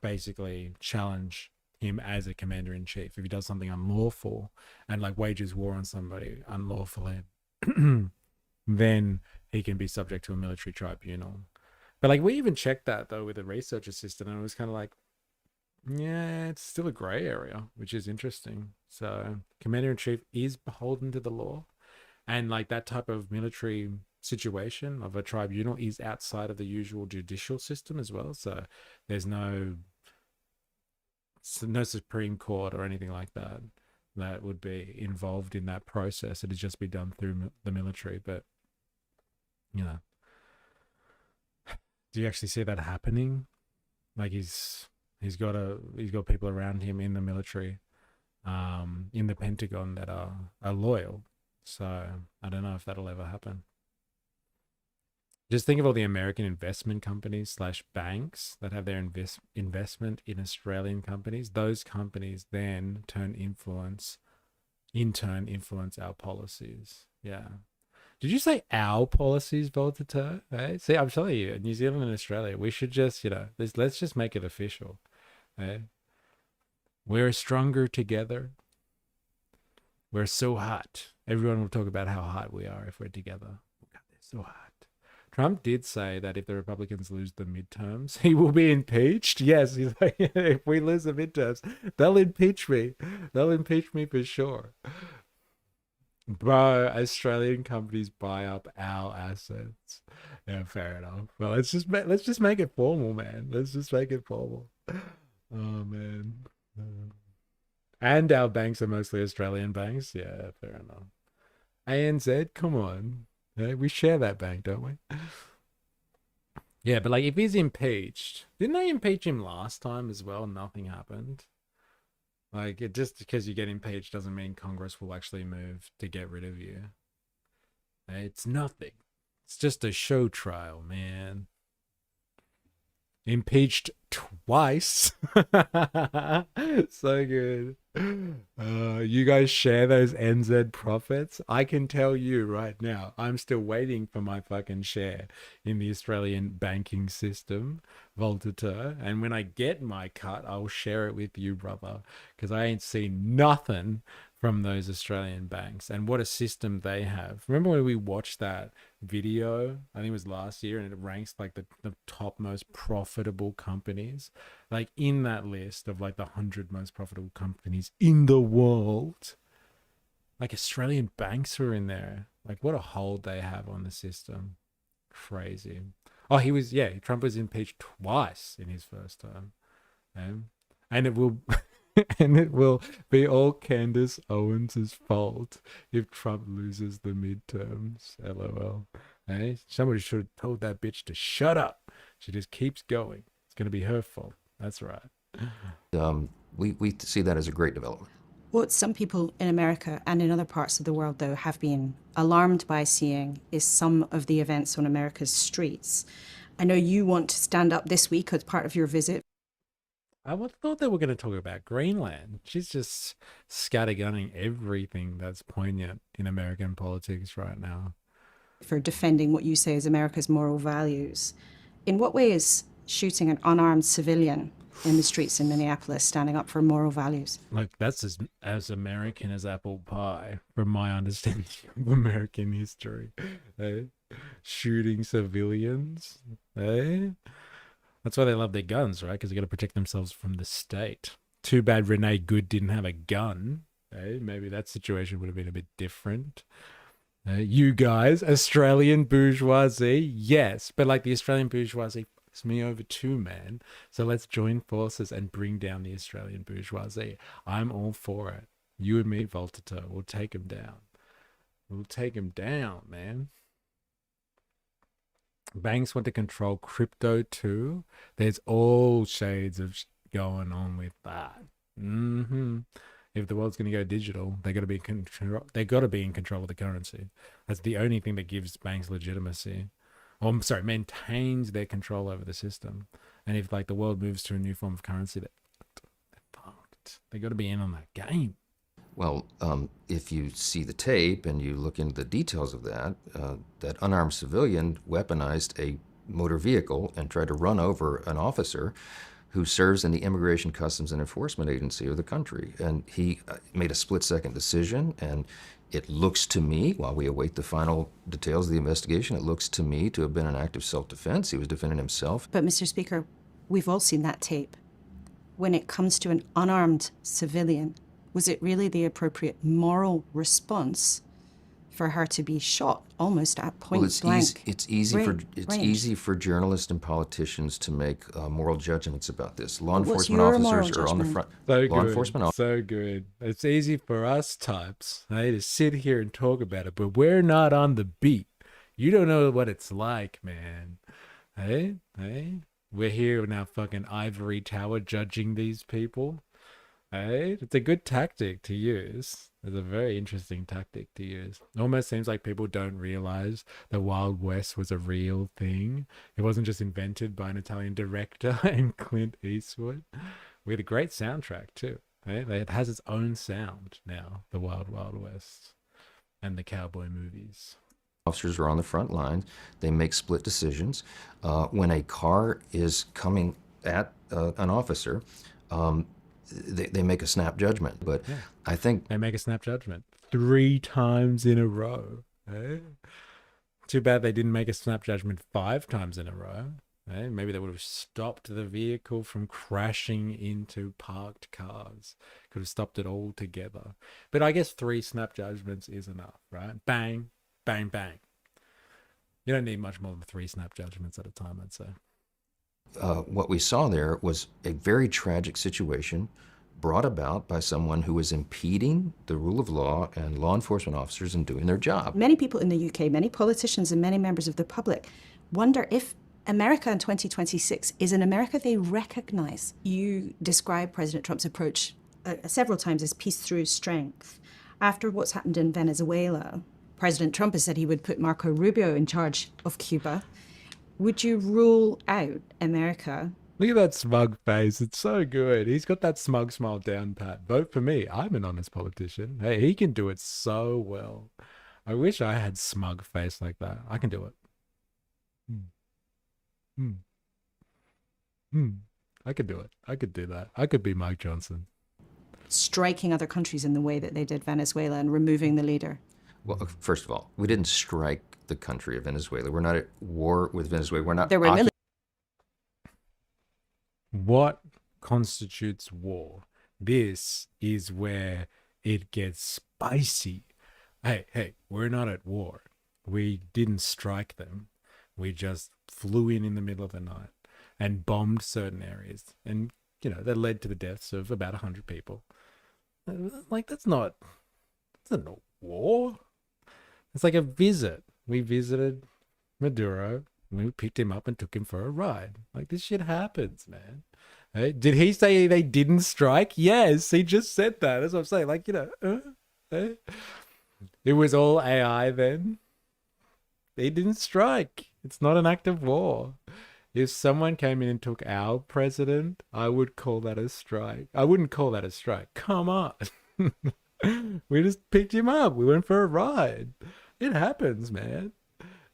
basically challenge him as a commander-in-chief if he does something unlawful and like wages war on somebody unlawfully. Then he can be subject to a military tribunal. But like we even checked that though with a research assistant, and it was kind of like, yeah, it's still a gray area, which is interesting. So commander-in-chief is beholden to the law, and like that type of military situation of a tribunal is outside of the usual judicial system as well. So there's no Supreme Court or anything like that that would be involved in that process. It'd just be done through the military. But you know, do you actually see that happening? Like he's got people around him in the military, in the Pentagon that are loyal. So I don't know if that'll ever happen. Just think of all the American investment companies / banks that have their investment in Australian companies. Those companies then in turn influence our policies. Yeah. Did you say our policies, Voltaire? Hey? See, I'm telling you, New Zealand and Australia, we should just, let's just make it official. Hey? We're stronger together. We're so hot. Everyone will talk about how hot we are if we're together. God, they're so hot. Trump did say that if the Republicans lose the midterms, he will be impeached. Yes, he's like, if we lose the midterms, they'll impeach me. They'll impeach me for sure. Bro, Australian companies buy up our assets. Yeah, fair enough. Well, let's just make it formal, man. Let's just make it formal. Oh man. And our banks are mostly Australian banks. Yeah, fair enough. ANZ, come on. Yeah, we share that bank, don't we? Yeah, but like if he's impeached, didn't they impeach him last time as well? Nothing happened. Like it just because you get impeached doesn't mean Congress will actually move to get rid of you. It's nothing. It's just a show trial, man. Impeached twice. So good. You guys share those NZ profits? I can tell you right now, I'm still waiting for my fucking share in the Australian banking system, Voltaire. And when I get my cut, I'll share it with you, brother, because I ain't seen nothing from those Australian banks and what a system they have. Remember when we watched that video, I think it was last year, and it ranks like the top most profitable companies, like in that list of like the 100 most profitable companies in the world, like Australian banks are in there. Like what a hold they have on the system. Crazy. Oh, Trump was impeached twice in his first term. And it will and it will be all Candace Owens' fault if Trump loses the midterms. LOL. Hey, somebody should have told that bitch to shut up. She just keeps going. It's going to be her fault. That's right. We see that as a great development. What some people in America and in other parts of the world, though, have been alarmed by seeing is some of the events on America's streets. I know you want to stand up this week as part of your visit. I thought they were going to talk about Greenland. She's just scattergunning everything that's poignant in American politics right now. For defending what you say is America's moral values. In what way is shooting an unarmed civilian in the streets in Minneapolis standing up for moral values? Like, that's as American as apple pie, from my understanding of American history. Shooting civilians. That's why they love their guns, right? Because they got to protect themselves from the state. Too bad Renee Good didn't have a gun. Maybe that situation would have been a bit different. You guys, Australian bourgeoisie, yes. But like the Australian bourgeoisie fucks me over too, man. So let's join forces and bring down the Australian bourgeoisie. I'm all for it. You and me, Voltaire, we'll take him down. We'll take him down, man. Banks want to control crypto too. There's all shades of going on with that. If the world's going to go digital, they got to be in control. They got to be in control of the currency. That's the only thing that gives banks legitimacy. maintains their control over the system. And if like the world moves to a new form of currency, they're fucked. They got to be in on that game. Well, if you see the tape and you look into the details of that, that unarmed civilian weaponized a motor vehicle and tried to run over an officer who serves in the Immigration, Customs, and Enforcement Agency of the country. And he made a split-second decision, and it looks to me, while we await the final details of the investigation, it looks to me to have been an act of self-defense. He was defending himself. But, Mr. Speaker, we've all seen that tape. When it comes to an unarmed civilian, was it really the appropriate moral response for her to be shot almost at point blank? It's easy for journalists and politicians to make moral judgments about this. Law enforcement officers are on the front. So good. It's easy for us types, right, to sit here and talk about it, but we're not on the beat. You don't know what it's like, man. Hey, we're here in our fucking ivory tower judging these people. Hey, it's a good tactic to use. It's a very interesting tactic to use. It almost seems like people don't realize the Wild West was a real thing. It wasn't just invented by an Italian director and Clint Eastwood. We had a great soundtrack too. Right? It has its own sound now, the Wild Wild West and the cowboy movies. Officers are on the front lines. They make split decisions. When a car is coming at an officer, they make a snap judgment, but yeah. I think they make a snap judgment 3 times in a row. Eh? Too bad they didn't make a snap judgment 5 times in a row. Eh? Maybe they would have stopped the vehicle from crashing into parked cars. Could have stopped it all together. But I guess 3 snap judgments is enough, right? Bang, bang, bang. You don't need much more than 3 snap judgments at a time, I'd say. What we saw there was a very tragic situation brought about by someone who was impeding the rule of law and law enforcement officers in doing their job. Many people in the UK, many politicians and many members of the public wonder if America in 2026 is an America they recognize. You describe President Trump's approach several times as peace through strength. After what's happened in Venezuela, President Trump has said he would put Marco Rubio in charge of Cuba. Would you rule out America? Look at that smug face. It's so good. He's got that smug smile down pat. Vote for me. I'm an honest politician. Hey, he can do it so well. I wish I had smug face like that. I can do it. I could do it. I could do that. I could be Mike Johnson. Striking other countries in the way that they did Venezuela and removing the leader. Well, first of all, we didn't strike the country of Venezuela. We're not at war with Venezuela. We're not. There were What constitutes war? This is where it gets spicy. Hey, we're not at war. We didn't strike them. We just flew in the middle of the night and bombed certain areas. And, that led to the deaths of about 100 people. Like, that's not war. It's like a visit. We visited Maduro. We picked him up and took him for a ride. Like, this shit happens, man. Hey, did he say they didn't strike? Yes, he just said that. That's what I'm saying. Like, it was all AI then. They didn't strike. It's not an act of war. If someone came in and took our president, I would call that a strike. I wouldn't call that a strike. Come on. We just picked him up. We went for a ride. It happens, man.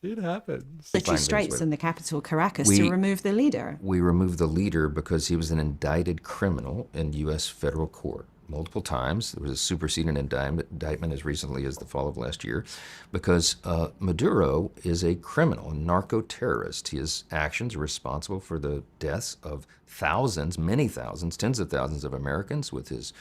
It happens. Military strikes in the capital, Caracas, to remove the leader. We removed the leader because he was an indicted criminal in U.S. federal court multiple times. There was a superseding indictment as recently as the fall of last year because Maduro is a criminal, a narco-terrorist. His actions are responsible for the deaths of thousands, many thousands, tens of thousands of Americans with his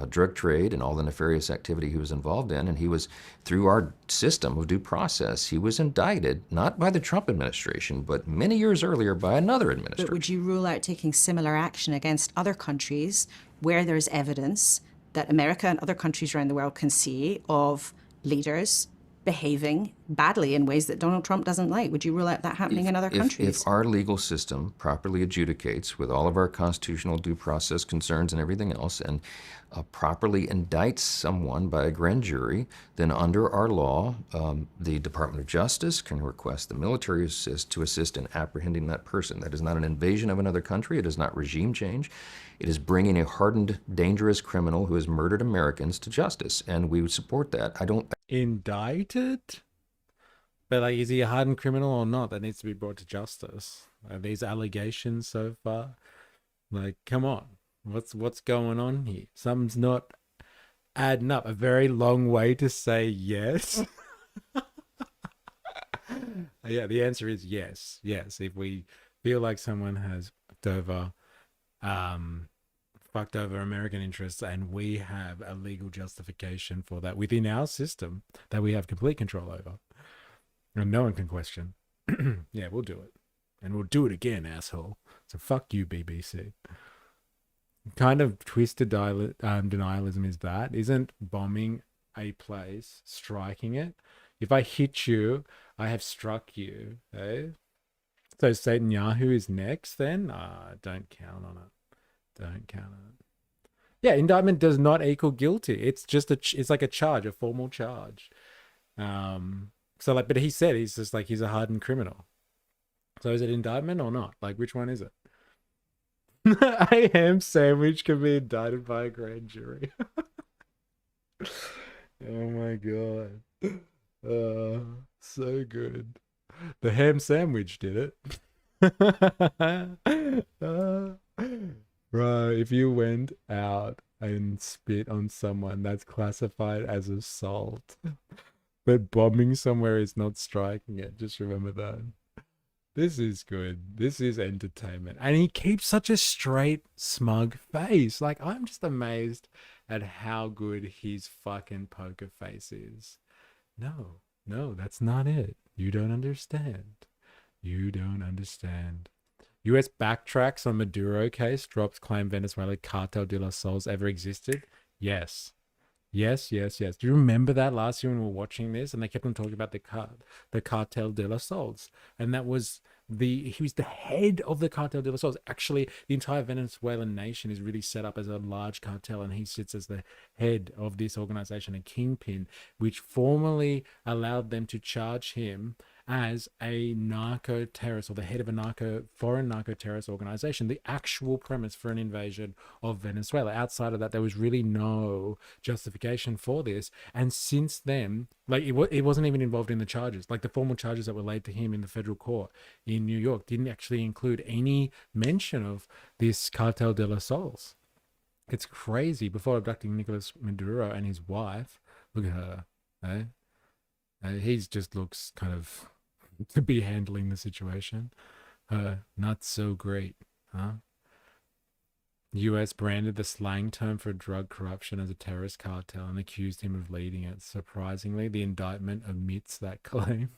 drug trade and all the nefarious activity he was involved in. And he was, through our system of due process, he was indicted, not by the Trump administration, but many years earlier by another administration. But would you rule out taking similar action against other countries where there's evidence that America and other countries around the world can see of leaders behaving badly in ways that Donald Trump doesn't like. Would you rule out that happening in other countries? If our legal system properly adjudicates with all of our constitutional due process concerns and everything else, and properly indicts someone by a grand jury, then under our law, the Department of Justice can request the military to assist in apprehending that person. That is not an invasion of another country. It is not regime change. It is bringing a hardened, dangerous criminal who has murdered Americans to justice, and we would support that. I don't... Indicted? But like, is he a hardened criminal or not? That needs to be brought to justice. Are these allegations so far? Like, come on. What's going on here? Something's not adding up. A very long way to say yes. Yeah, the answer is yes. Yes, if we feel like someone has fucked over American interests, and we have a legal justification for that within our system that we have complete control over, and no one can question. Yeah, we'll do it, and we'll do it again, asshole. So fuck you, BBC. Kind of twisted denialism is that. Isn't bombing a place striking it? If I hit you, I have struck you. Eh? So Netanyahu is next then? Don't count on it. Don't count on it. Yeah, indictment does not equal guilty. It's just it's like a charge, a formal charge. So like, but he said he's just like, he's a hardened criminal. So is it indictment or not? Like, which one is it? A ham sandwich can be indicted by a grand jury. Oh my god. So good. The ham sandwich did it. Bro, if you went out and spit on someone, that's classified as assault. But bombing somewhere is not striking it. Just remember that. This is good. This is entertainment. And he keeps such a straight, smug face. Like, I'm just amazed at how good his fucking poker face is. No, that's not it. You don't understand. You don't understand. US backtracks on Maduro case, drops claim Venezuela cartel de los Sols ever existed. Yes. Yes. Do you remember that last year when we were watching this and they kept on talking about the cartel de los Sols? And that was he was the head of the cartel de los Sols. Actually, the entire Venezuelan nation is really set up as a large cartel, and he sits as the head of this organization, a kingpin, which formally allowed them to charge him as a narco-terrorist, or the head of a foreign narco-terrorist organization. The actual premise for an invasion of Venezuela. Outside of that, there was really no justification for this. And since then, like, it wasn't even involved in the charges. Like, the formal charges that were laid to him in the federal court in New York didn't actually include any mention of this cartel de los Sols. It's crazy. Before abducting Nicolas Maduro and his wife, look at her, eh? He just looks kind of to be handling the situation. Not so great, huh? US branded the slang term for drug corruption as a terrorist cartel and accused him of leading it. Surprisingly, the indictment omits that claim.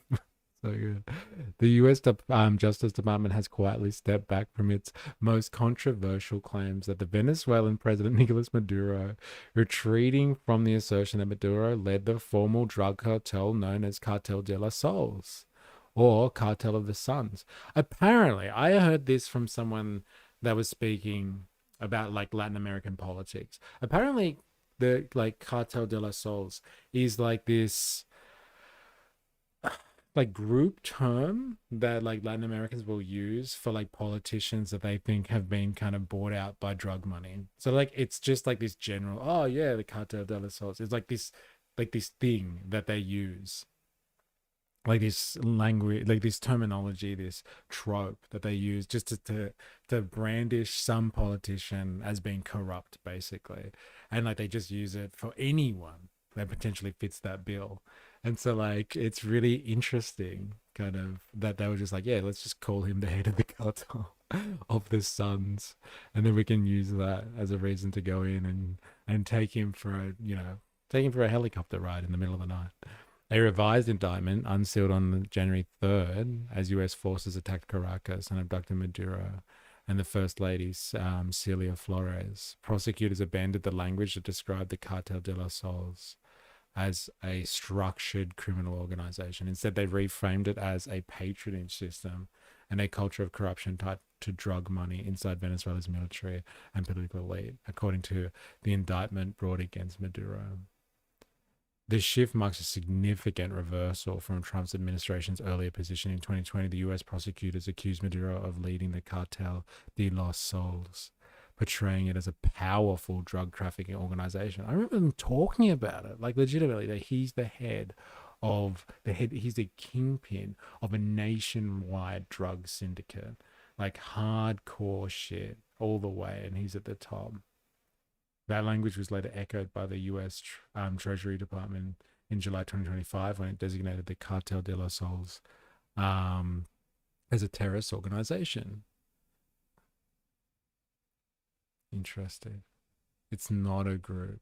So good. The US Justice Department has quietly stepped back from its most controversial claims that the Venezuelan President Nicolas Maduro, retreating from the assertion that Maduro led the formal drug cartel known as Cartel de los Sols, or Cartel of the Suns. Apparently, I heard this from someone that was speaking about like Latin American politics. Apparently, the like Cartel de los Sols is like this like group term that like Latin Americans will use for like politicians that they think have been kind of bought out by drug money. So like, it's just like this general, oh yeah, the Cartel de los Sols. It's like this thing that they use, like this language, like this terminology, this trope that they use just to brandish some politician as being corrupt, basically. And like, they just use it for anyone that potentially fits that bill. And so like, it's really interesting kind of that they were just like, yeah, let's just call him the head of the cartel of the Suns. And then we can use that as a reason to go in and take him for a helicopter ride in the middle of the night. A revised indictment unsealed on January 3rd as US forces attacked Caracas and abducted Maduro and the First Lady, Celia Flores. Prosecutors abandoned the language that described the Cartel de los Sols as a structured criminal organization. Instead, they reframed it as a patronage system and a culture of corruption tied to drug money inside Venezuela's military and political elite, according to the indictment brought against Maduro. This shift marks a significant reversal from Trump's administration's earlier position. In 2020, the US prosecutors accused Maduro of leading the cartel de los Sols, portraying it as a powerful drug trafficking organization. I remember them talking about it, like legitimately, that he's the he's the kingpin of a nationwide drug syndicate, like hardcore shit all the way, and he's at the top. That language was later echoed by the U.S. Treasury Department in July 2025 when it designated the Cartel de los Sols as a terrorist organization. Interesting. It's not a group.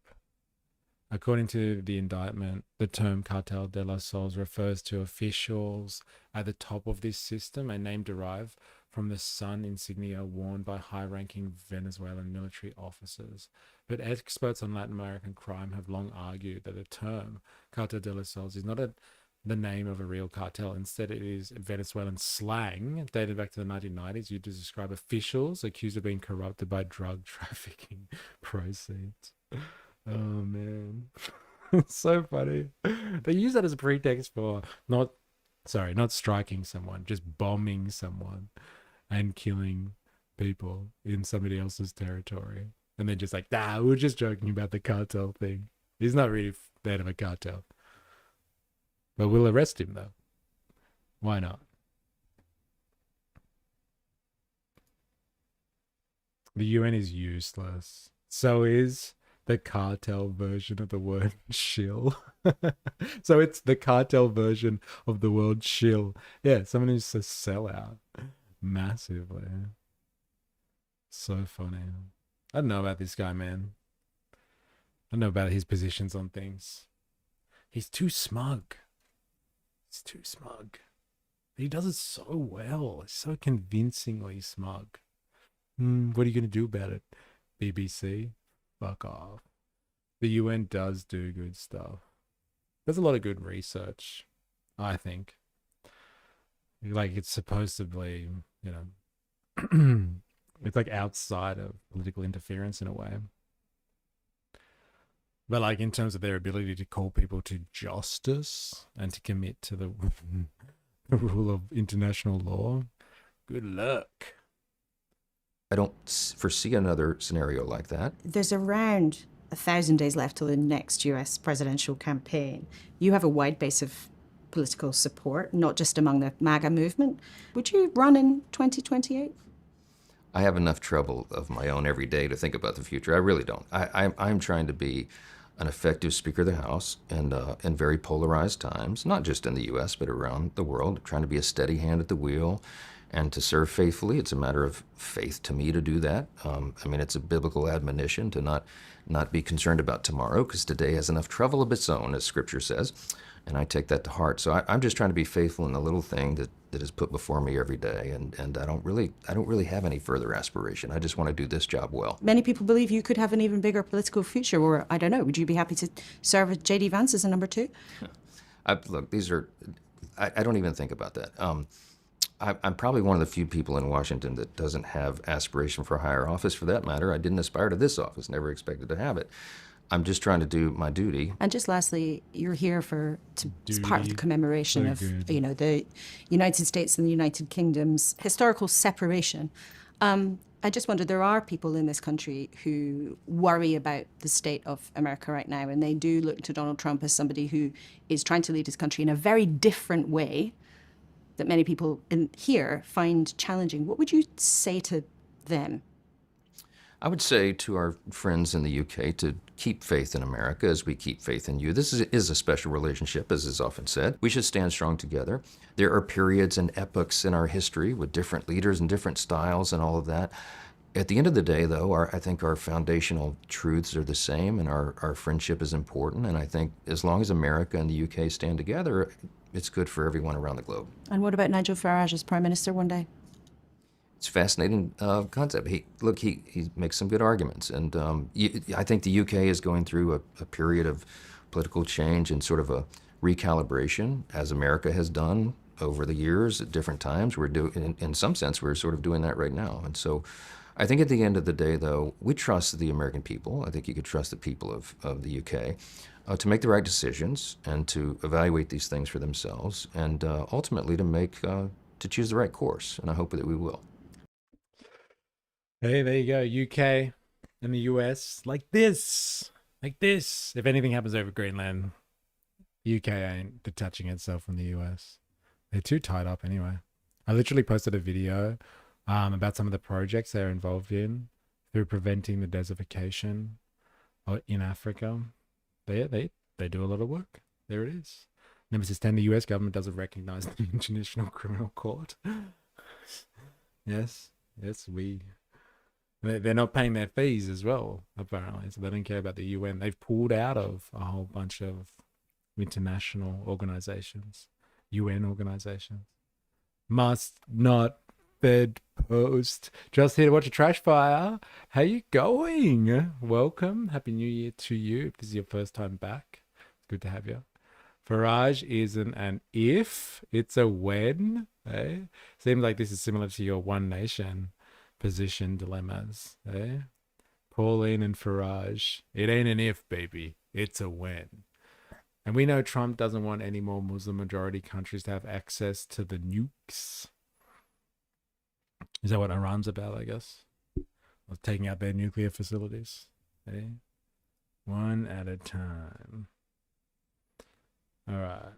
According to the indictment, the term Cartel de los Sols refers to officials at the top of this system, a name derived from the sun insignia worn by high-ranking Venezuelan military officers. But experts on Latin American crime have long argued that the term Cartel de los Sols is not the name of a real cartel. Instead, it is Venezuelan slang dated back to the 1990s used to describe officials accused of being corrupted by drug trafficking proceeds. Oh, man. It's so funny. They use that as a pretext for not striking someone, just bombing someone and killing people in somebody else's territory. And they're just like, we're just joking about the cartel thing. He's not really that of a cartel. But we'll arrest him, though. Why not? The UN is useless. So is the cartel version of the word shill. So it's the cartel version of the word shill. Yeah, someone who's to sell out massively. So funny. I don't know about this guy, man. I don't know about his positions on things. He's too smug. He's too smug. He does it so well. He's so convincingly smug. What are you going to do about it? BBC? Fuck off. The UN does do good stuff. There's a lot of good research, I think. Like, it's supposedly, it's like outside of political interference in a way. But like in terms of their ability to call people to justice and to commit to the rule of international law, good luck. I don't foresee another scenario like that. There's around 1,000 days left till the next US presidential campaign. You have a wide base of political support, not just among the MAGA movement. Would you run in 2028? I have enough trouble of my own every day to think about the future. I really don't. I'm trying to be an effective Speaker of the House in very polarized times, not just in the U.S., but around the world, trying to be a steady hand at the wheel and to serve faithfully. It's a matter of faith to me to do that. It's a biblical admonition to not be concerned about tomorrow because today has enough trouble of its own, as Scripture says, and I take that to heart. So I'm just trying to be faithful in the little thing that is put before me every day, and I don't really have any further aspiration. I just want to do this job well. Many people believe you could have an even bigger political future, or I don't know, would you be happy to serve with J.D. Vance as a number 2? Look, I don't even think about that. I'm probably one of the few people in Washington that doesn't have aspiration for a higher office. For that matter, I didn't aspire to this office, never expected to have it. I'm just trying to do my duty. And just lastly, you're here as part of the commemoration of the United States and the United Kingdom's historical separation. I just wonder, there are people in this country who worry about the state of America right now, and they do look to Donald Trump as somebody who is trying to lead his country in a very different way that many people in here find challenging. What would you say to them? I would say to our friends in the UK to keep faith in America as we keep faith in you. This is a special relationship, as is often said. We should stand strong together. There are periods and epochs in our history with different leaders and different styles and all of that. At the end of the day, though, I think our foundational truths are the same, and our friendship is important. And I think as long as America and the UK stand together, it's good for everyone around the globe. And what about Nigel Farage as Prime Minister one day? It's a fascinating concept. He makes some good arguments, and I think the UK is going through a period of political change and sort of a recalibration, as America has done over the years at different times. In some sense, we're sort of doing that right now. And so I think at the end of the day, though, we trust the American people. I think you could trust the people of the UK to make the right decisions and to evaluate these things for themselves and ultimately to choose the right course. And I hope that we will. Hey, there you go. UK and the US, like this. If anything happens over Greenland, UK ain't detaching itself from the US. They're too tied up anyway. I literally posted a video about some of the projects they're involved in through preventing the desertification in Africa. They do a lot of work. There it is. Number 10, the US government doesn't recognize the International Criminal Court. Yes, they're not paying their fees as well, apparently. So they don't care about the UN. They've pulled out of a whole bunch of international organizations, UN organizations. Must not fed post. Just here to watch a trash fire. How you going? Welcome. Happy New Year to you. If this is your first time back, it's good to have you. Farage isn't an if, it's a when. Eh? Seems like this is similar to your One Nation position dilemmas. Eh? Pauline and Farage. It ain't an if, baby. It's a when. And we know Trump doesn't want any more Muslim majority countries to have access to the nukes. Is that what Iran's about, I guess? Or taking out their nuclear facilities? Eh? One at a time. All right.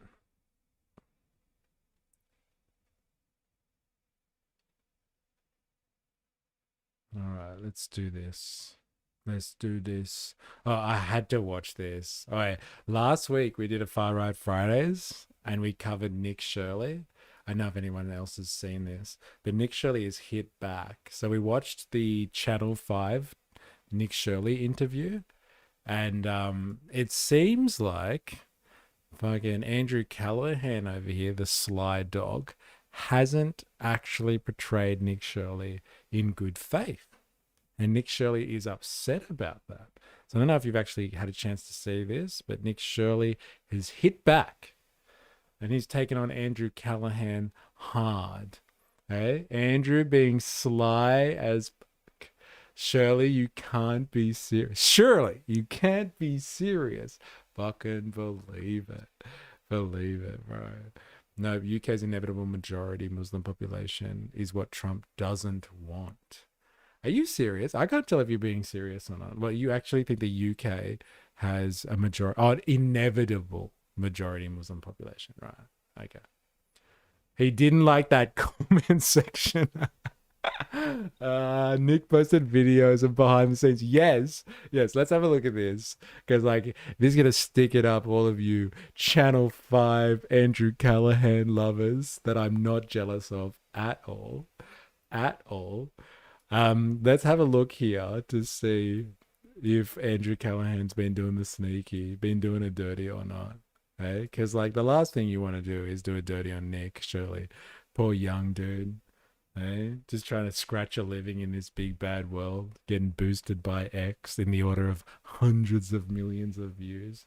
All right, let's do this. Oh, I had to watch this. All right, last week we did a Far Right Fridays and we covered Nick Shirley. I don't know if anyone else has seen this, but Nick Shirley is hit back. So we watched the Channel 5 Nick Shirley interview, and it seems like fucking Andrew Callahan over here, the sly dog, hasn't actually portrayed Nick Shirley in good faith. And Nick Shirley is upset about that. So I don't know if you've actually had a chance to see this, but Nick Shirley has hit back and he's taken on Andrew Callahan hard. Hey, Andrew being sly as fuck. Shirley, you can't be serious. Shirley, you can't be serious. Fucking believe it. Believe it, bro. No, UK's inevitable majority Muslim population is what Trump doesn't want. Are you serious? I can't tell if you're being serious or not. Well, you actually think the UK has a inevitable majority Muslim population, right? Okay. He didn't like that comment section. Nick posted videos of behind the scenes. Yes, let's have a look at this. Because, like, this is going to stick it up, all of you Channel 5 Andrew Callahan lovers that I'm not jealous of at all. Let's have a look here to see if Andrew Callahan's been doing the sneaky, been doing it dirty or not. Hey, because like the last thing you want to do is do it dirty on Nick, surely. Poor young dude. Hey, just trying to scratch a living in this big bad world, getting boosted by X in the order of hundreds of millions of views.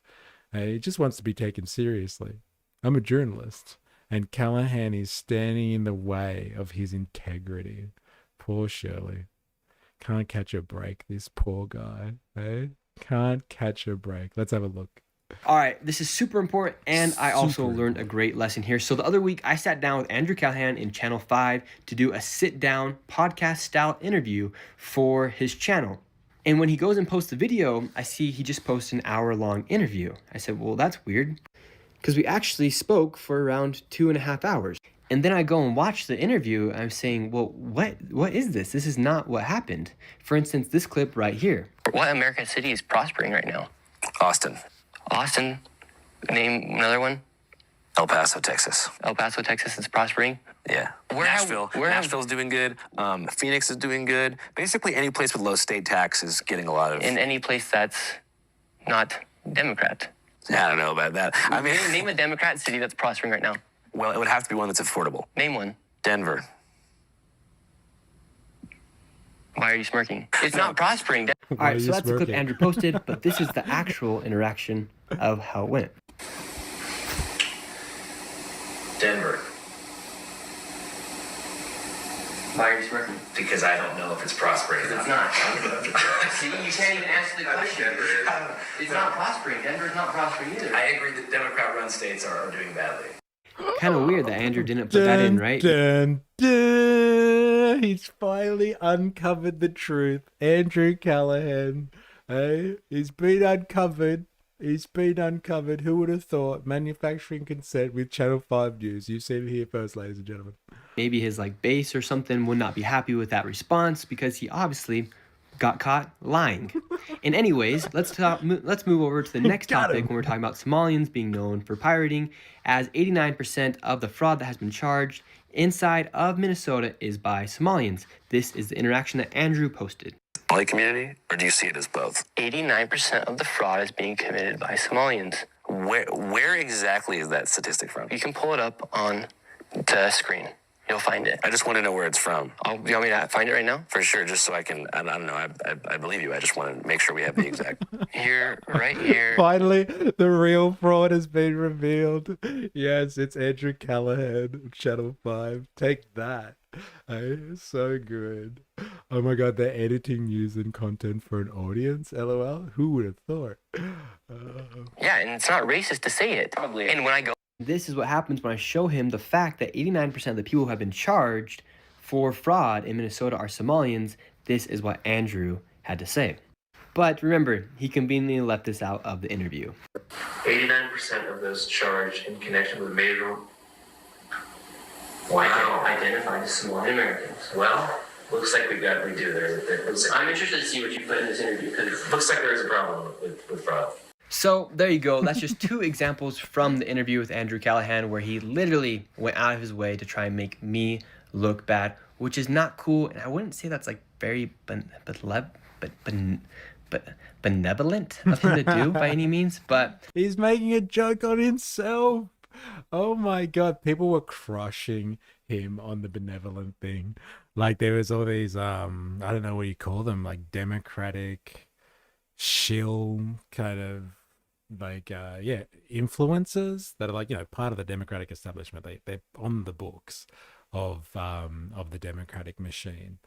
Hey, he just wants to be taken seriously. I'm a journalist, and Callahan is standing in the way of his integrity. Poor Shirley. Can't catch a break, this poor guy. Hey? Can't catch a break. Let's have a look. All right, this is super important, and I also learned a great lesson here. So the other week, I sat down with Andrew Callahan in Channel 5 to do a sit-down podcast-style interview for his channel. And when he goes and posts the video, I see he just posted an hour-long interview. I said, well, that's weird, because we actually spoke for around 2.5 hours. And then I go and watch the interview, and I'm saying, well, what is this? This is not what happened. For instance, this clip right here. What American city is prospering right now? Austin. Austin. Name another one. El Paso, Texas. El Paso, Texas is prospering. Yeah. Nashville's doing good. Phoenix is doing good. Basically, any place with low state tax is getting a lot of. In any place that's not Democrat. Yeah, I don't know about that. I mean, name a Democrat city that's prospering right now. Well, it would have to be one that's affordable. Name one. Denver. Why are you smirking? It's not prospering. All right, so that's the clip Andrew posted, but this is the actual interaction of how it went. Denver. Why are you smirking? Because I don't know if it's prospering. It's not. See, you can't even answer the question. It's not prospering. Denver's not prospering either. I agree that Democrat-run states are doing badly. Kind of weird that Andrew didn't put that in, right? Dun, dun. He's finally uncovered the truth. Andrew Callahan. Hey, he's been uncovered. He's been uncovered. Who would have thought? Manufacturing consent with Channel 5 News. You've seen it here first, ladies and gentlemen. Maybe his base or something would not be happy with that response because he obviously got caught lying. And anyways, let's move over to the next topic when we're talking about Somalians being known for pirating, as 89% of the fraud that has been charged inside of Minnesota is by Somalians. This is the interaction that Andrew posted. Somali community, or do you see it as both? 89% of the fraud is being committed by Somalians. Where exactly is that statistic from? You can pull it up on the screen. You'll find it. I just want to know where it's from. You want me to find it right now? For sure, just so I can, I don't know, I believe you. I just want to make sure we have the exact. Here, right here. Finally, the real fraud has been revealed. Yes, it's Andrew Callahan, Channel 5. Take that. Hey, so good. Oh my god, they're editing news and content for an audience, LOL. Who would have thought? Yeah, and it's not racist to say it. Probably. And when I go... This is what happens when I show him the fact that 89% of the people who have been charged for fraud in Minnesota are Somalians. This is what Andrew had to say. But remember, he conveniently left this out of the interview. 89% of those charged in connection with major... identified as Somali Americans. Well, looks like we do there. I'm interested to see what you put in this interview because It looks like there's a problem with fraud. So there you go. That's just two examples from the interview with Andrew Callahan where he literally went out of his way to try and make me look bad, which is not cool. And I wouldn't say that's very benevolent of him to do by any means, but he's making a joke on himself. Oh my god, people were crushing him on the benevolent thing. Like there was all these I don't know what you call them, like democratic shill kind of influencers that are part of the democratic establishment. They're on the books of the democratic machine.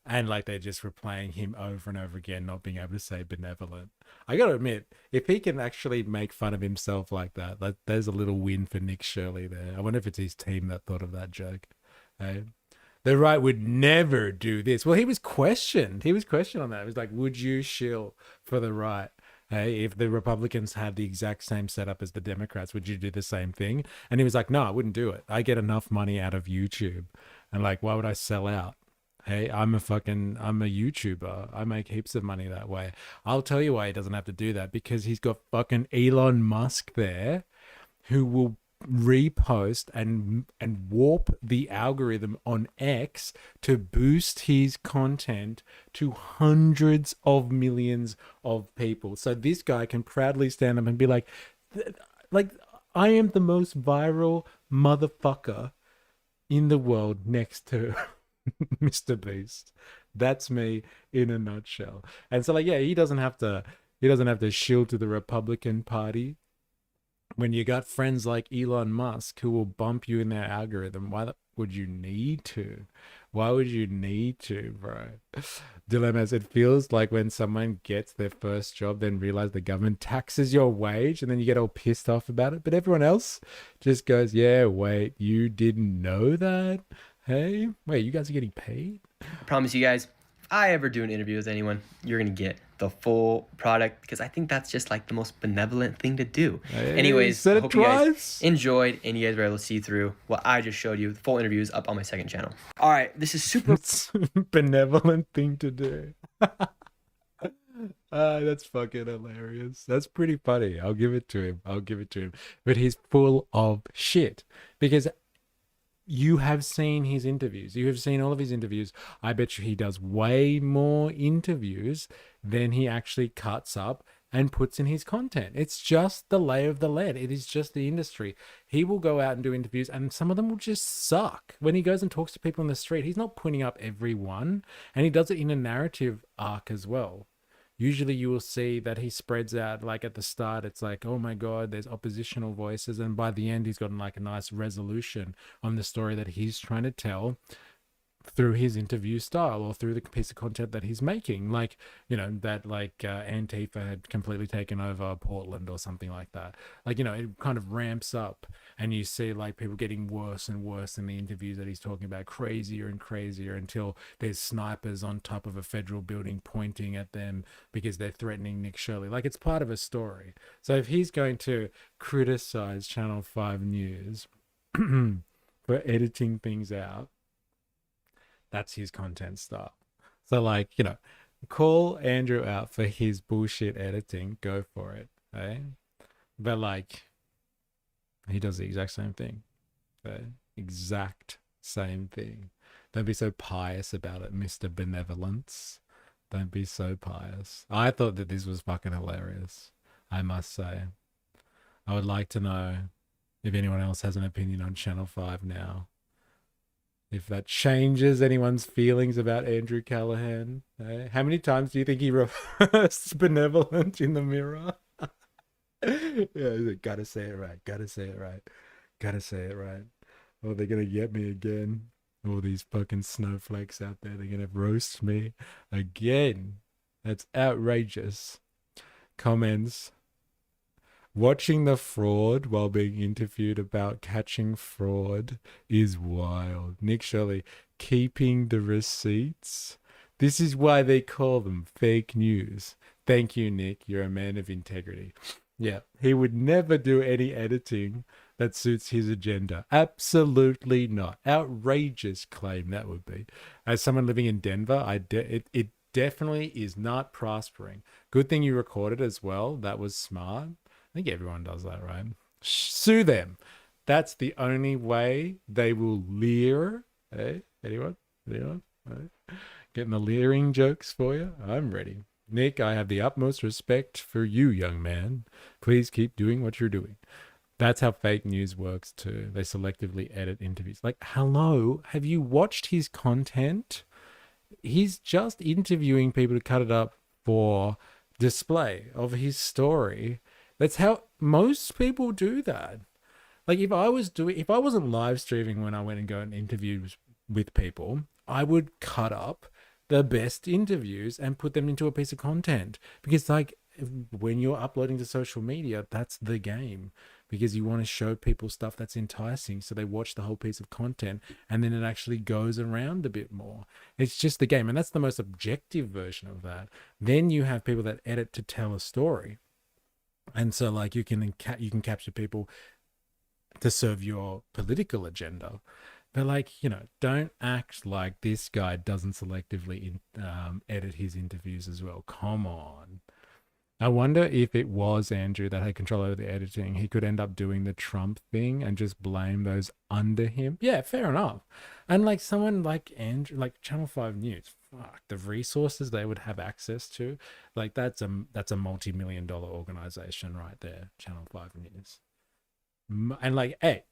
And they just were playing him over and over again, not being able to say benevolent. I got to admit, if he can actually make fun of himself like that, there's a little win for Nick Shirley there. I wonder if it's his team that thought of that joke. Hey? The right would never do this. Well, he was questioned. He was questioned on that. He was like, would you shill for the right? Hey, if the Republicans had the exact same setup as the Democrats, would you do the same thing? And he was like, no, I wouldn't do it. I get enough money out of YouTube. And why would I sell out? Hey, I'm a YouTuber. I make heaps of money that way. I'll tell you why he doesn't have to do that, because he's got fucking Elon Musk there who will repost and warp the algorithm on X to boost his content to hundreds of millions of people. So this guy can proudly stand up and be like, I am the most viral motherfucker in the world next to Mr. Beast. That's me in a nutshell. And so he doesn't have to shield to the Republican Party. When you got friends like Elon Musk who will bump you in their algorithm, why would you need to? Why would you need to, bro? Dilemmas, it feels like when someone gets their first job, then realize the government taxes your wage, and then you get all pissed off about it. But everyone else just goes, yeah, wait, you didn't know that? Hey, wait, you guys are getting paid? I promise you guys, if I ever do an interview with anyone, you're going to get the full product, because I think that's just the most benevolent thing to do. Hey, anyways, I hope you twice. guys enjoyed and you guys were able to see through what I just showed you. The full interview is up on my second channel. All right, this is super benevolent thing to do. That's fucking hilarious. That's pretty funny. I'll give it to him. But he's full of shit, because you have seen his interviews. You have seen all of his interviews. I bet you he does way more interviews than he actually cuts up and puts in his content. It's just the lay of the land. It is just the industry. He will go out and do interviews, and some of them will just suck. When he goes and talks to people on the street, he's not putting up every one, and he does it in a narrative arc as well. usually you will see that he spreads out. Like at the start, it's like, oh my God, there's oppositional voices. And by the end, he's gotten like a nice resolution on the story that he's trying to tell through his interview style or through the piece of content that he's making. Like, you know, that like Antifa had completely taken over Portland or something like that. Like, you know, it kind of ramps up and you see like people getting worse and worse in the interviews that he's talking about, crazier and crazier, until there's snipers on top of a federal building pointing at them because they're threatening Nick Shirley. Like, it's part of a story. So if he's going to criticize Channel 5 News for editing things out, that's his content style. So, like, you know, call Andrew out for his bullshit editing. Go for it, eh? But, like, he does the exact same thing. Okay? Exact same thing. Don't be so pious about it, Mr. Benevolence. Don't be so pious. I thought that this was fucking hilarious, I must say. I would like to know if anyone else has an opinion on Channel 5 now. If that changes anyone's feelings about Andrew Callahan. Eh? How many times do you think he reversed benevolent in the mirror? Yeah, gotta say it right. Gotta say it right. Gotta say it right. Oh, they're gonna get me again. All these fucking snowflakes out there. They're gonna roast me again. That's outrageous. Comments. Watching the fraud while being interviewed about catching fraud is wild. Nick Shirley, keeping the receipts. This is why they call them fake news. Thank you, Nick. You're a man of integrity. Yeah, he would never do any editing that suits his agenda. Absolutely not. Outrageous claim that would be. As someone living in Denver, it definitely is not prospering. Good thing you recorded as well. That was smart. I think everyone does that, right? Sue them. That's the only way they will leer. Hey, anyone? Anyone? Hey? Getting the leering jokes for you? I'm ready. Nick, I have the utmost respect for you, young man. Please keep doing what you're doing. That's how fake news works too. They selectively edit interviews. Like, hello, have you watched his content? He's just interviewing people to cut it up for display of his story. That's how most people do that. Like, if I wasn't live streaming when I went and go and interviewed with people, I would cut up the best interviews and put them into a piece of content. Because, like, when you're uploading to social media, that's the game. Because you want to show people stuff that's enticing, so they watch the whole piece of content, and then it actually goes around a bit more. It's just the game, and that's the most objective version of that. Then you have people that edit to tell a story. And so, like, you can capture people to serve your political agenda. But, like, you know, don't act like this guy doesn't selectively edit his interviews as well. Come on. I wonder if it was Andrew that had control over the editing. He could end up doing the Trump thing and just blame those under him. Yeah, fair enough. And, like, someone like Andrew, like Channel 5 News, fuck, the resources they would have access to, like, that's a multi-million-dollar organization right there, Channel 5 News. And, like, hey,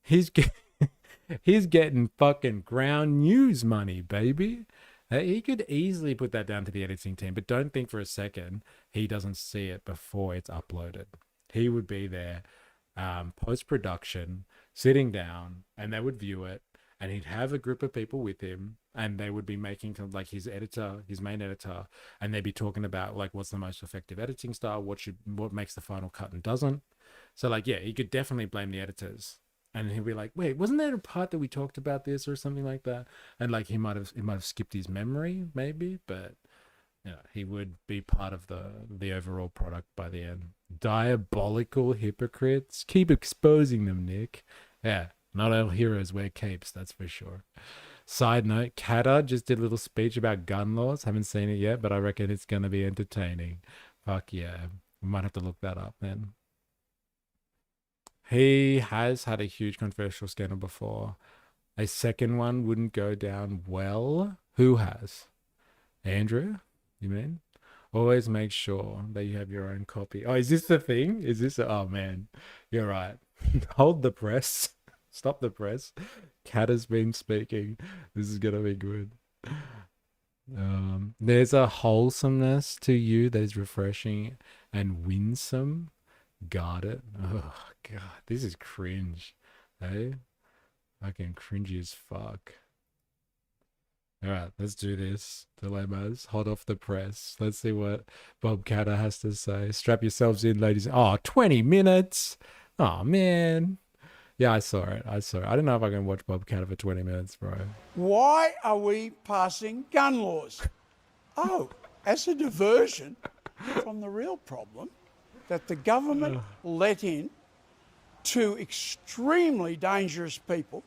he's getting fucking ground news money, baby. He could easily put that down to the editing team, but don't think for a second he doesn't see it before it's uploaded. He would be there post-production, sitting down, and they would view it, and he'd have a group of people with him, and they would be making, like, his main editor, and they'd be talking about, like, what's the most effective editing style, what makes the final cut and doesn't. So, like, yeah, he could definitely blame the editors. And he'll be like, wait, wasn't there a part that we talked about this or something like that? And, like, he might have skipped his memory, maybe, but, you know, he would be part of the overall product by the end. Diabolical hypocrites. Keep exposing them, Nick. Yeah, not all heroes wear capes, that's for sure. Side note, Kata just did a little speech about gun laws. Haven't seen it yet, but I reckon it's going to be entertaining. Fuck yeah. We might have to look that up then. He has had a huge controversial scandal before. A second one wouldn't go down well. Who has? Andrew, you mean? Always make sure that you have your own copy. Oh, is this the thing? Oh, man. You're right. Hold the press. Stop the press. Kat has been speaking. This is going to be good. There's a wholesomeness to you that is refreshing and winsome. Got it? Oh, God. This is cringe. Hey? Fucking cringy as fuck. All right, let's do this. Dilemmas, hot off the press. Let's see what Bob Catter has to say. Strap yourselves in, ladies. Oh, 20 minutes. Oh, man. Yeah, I saw it. I don't know if I can watch Bob Catter for 20 minutes, bro. Why are we passing gun laws? Oh, as a diversion from the real problem that the government let in two extremely dangerous people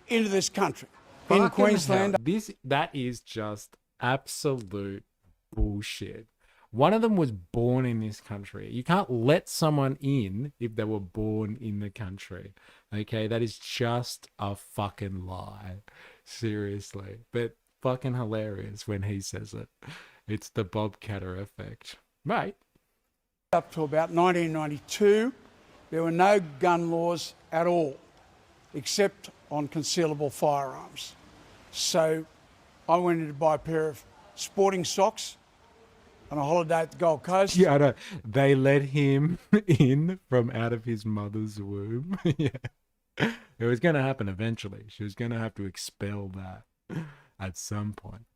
into this country. In Queensland. That is just absolute bullshit. One of them was born in this country. You can't let someone in if they were born in the country. Okay, that is just a fucking lie. Seriously. But fucking hilarious when he says it. It's the Bob Catter effect. Mate. Up to about 1992, there were no gun laws at all, except on concealable firearms. So I went in to buy a pair of sporting socks on a holiday at the Gold Coast. Yeah, I know. They let him in from out of his mother's womb. Yeah. It was going to happen eventually. She was going to have to expel that at some point.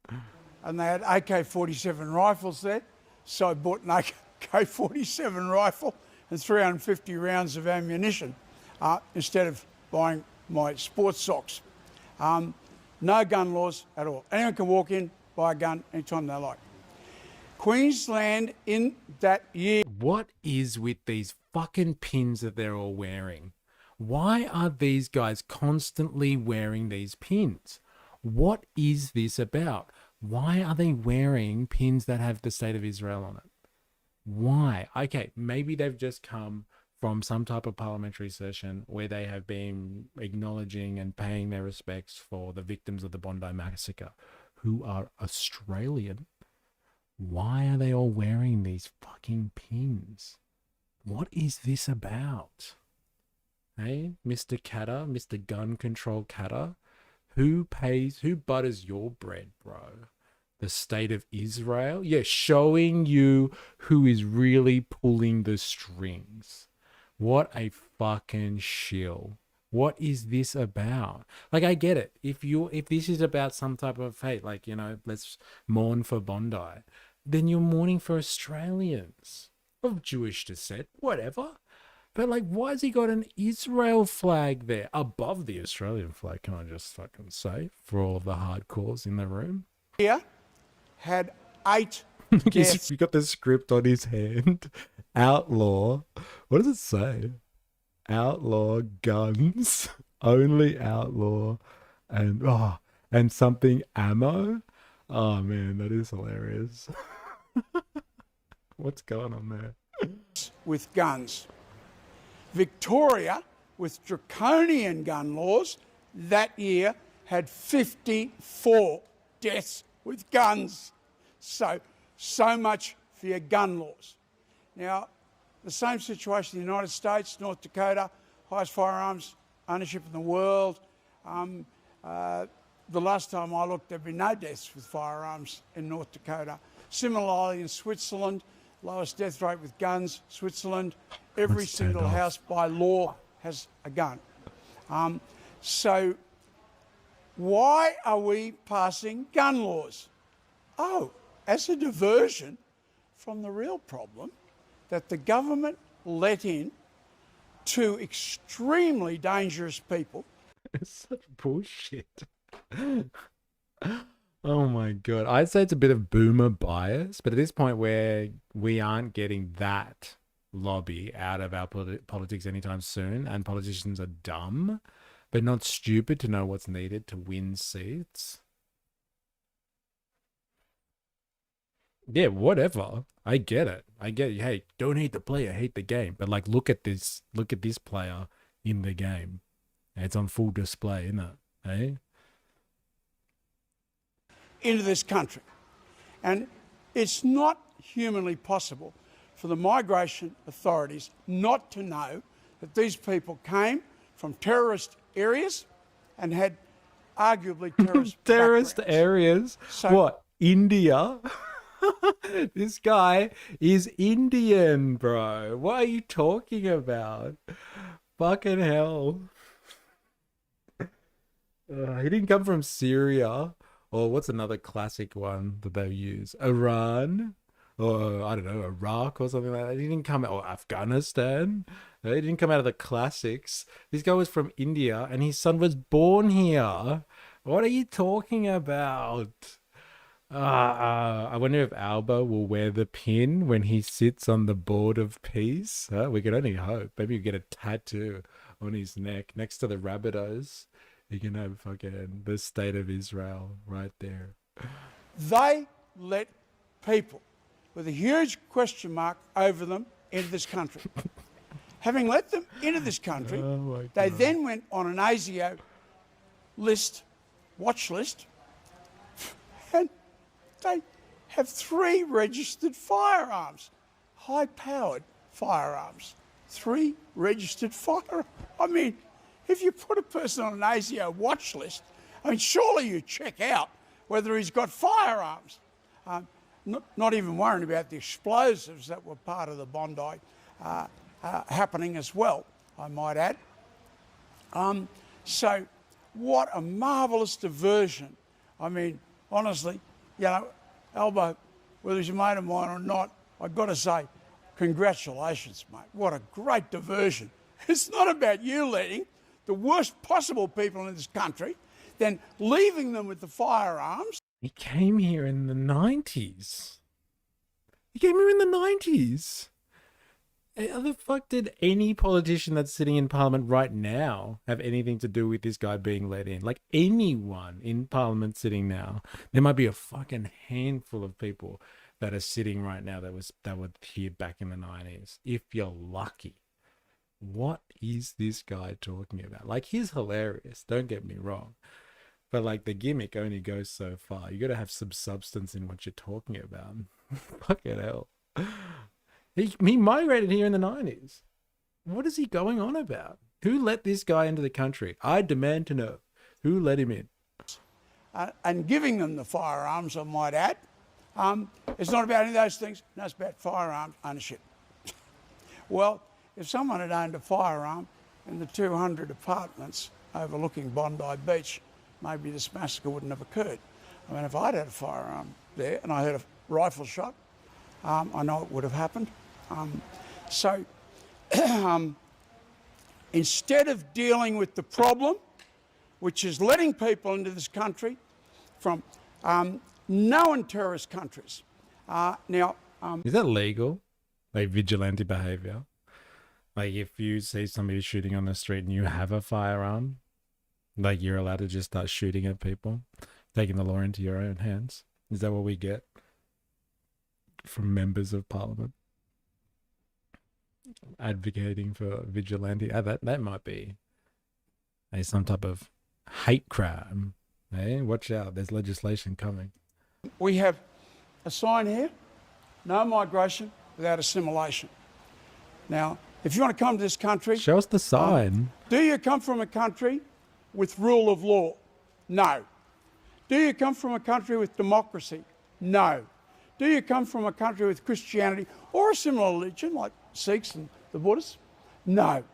And they had AK-47 rifles there. So I bought an AK-47 rifle and 350 rounds of ammunition instead of buying my sports socks. No gun laws at all. Anyone can walk in, buy a gun anytime they like. Queensland in that year. What is with these fucking pins that they're all wearing? Why are these guys constantly wearing these pins? What is this about? Why are they wearing pins that have the State of Israel on it? Why? Okay, maybe they've just come from some type of parliamentary session where they have been acknowledging and paying their respects for the victims of the Bondi Massacre, who are Australian. Why are they all wearing these fucking pins? What is this about? Hey, Mr. Catter, Mr. Gun Control Catter, who butters your bread, bro? The State of Israel? Yeah, showing you who is really pulling the strings. What a fucking shill. What is this about? Like, I get it. If this is about some type of hate, like, you know, let's mourn for Bondi, then you're mourning for Australians of Jewish descent, whatever. But, like, why has he got an Israel flag there above the Australian flag? Can I just fucking say, for all of the hardcores in the room? Here had 8 deaths. You got the script on his hand. Outlaw. What does it say? Outlaw guns. Only outlaw. And something ammo. Oh man, that is hilarious. What's going on there? With guns. Victoria, with draconian gun laws, that year had 54 deaths with guns. So much for your gun laws. Now, the same situation in the United States, North Dakota, highest firearms ownership in the world. The last time I looked, there'd been no deaths with firearms in North Dakota. Similarly, in Switzerland, lowest death rate with guns, Switzerland. Every single house by law has a gun. So why are we passing gun laws? Oh, as a diversion from the real problem that the government let in two extremely dangerous people. It's such bullshit. Oh my God. I'd say it's a bit of boomer bias, but at this point where we aren't getting that lobby out of our politics anytime soon, and politicians are dumb, but not stupid to know what's needed to win seats. Yeah, whatever. I get it. Hey, don't hate the player, hate the game. But like, look at this player in the game. It's on full display, isn't it? Hey? Into this country. And it's not humanly possible for the migration authorities not to know that these people came from terrorist areas and had arguably terrorist areas. So, what? India. This guy is Indian, bro. What are you talking about? Fucking hell. He didn't come from Syria. Or what's another classic one that they use? Iran? Or, I don't know, Iraq or something like that. He didn't come out, or Afghanistan. He didn't come out of the classics. This guy was from India and his son was born here. What are you talking about? I wonder if Alba will wear the pin when he sits on the board of peace. We can only hope. Maybe you get a tattoo on his neck next to the Rabbitohs. You can have fucking the state of Israel right there. They let people with a huge question mark over them into this country. Having let them into this country, they then went on an ASIO list, watch list, and they have 3 registered firearms, high-powered firearms. 3 registered firearms. I mean, if you put a person on an ASIO watch list, I mean, surely you check out whether he's got firearms. Not even worrying about the explosives that were part of the Bondi happening as well, I might add. So what a marvellous diversion. I mean, honestly, you know, Albo, whether he's a mate of mine or not, I've got to say, congratulations, mate. What a great diversion. It's not about you letting the worst possible people in this country, then leaving them with the firearms. He came here in the 90s. He came here in the 90s. How the fuck did any politician that's sitting in Parliament right now have anything to do with this guy being let in? Like anyone in Parliament sitting now, there might be a fucking handful of people that are sitting right now that were here back in the 90s, if you're lucky. What is this guy talking about? Like, he's hilarious, don't get me wrong. But like, the gimmick only goes so far. You got to have some substance in what you're talking about. Fucking hell. He migrated here in the 90s. What is he going on about? Who let this guy into the country? I demand to know. Who let him in? And giving them the firearms, I might add. It's not about any of those things. No, it's about firearms ownership. Well, if someone had owned a firearm in the 200 apartments overlooking Bondi Beach, maybe this massacre wouldn't have occurred. I mean, if I'd had a firearm there and I heard a rifle shot, I know it would have happened. So instead of dealing with the problem, which is letting people into this country from known terrorist countries. Is that legal? Like vigilante behavior? Like if you see somebody shooting on the street and you have a firearm, like you're allowed to just start shooting at people, taking the law into your own hands? Is that what we get from members of Parliament? Advocating for vigilante? That might be some type of hate crime. Hey, watch out, there's legislation coming. We have a sign here, no migration without assimilation. Now, if you want to come to this country... Show us the sign. Do you come from a country with rule of law? No. Do you come from a country with democracy? No. Do you come from a country with Christianity or a similar religion like Sikhs and the Buddhists? No.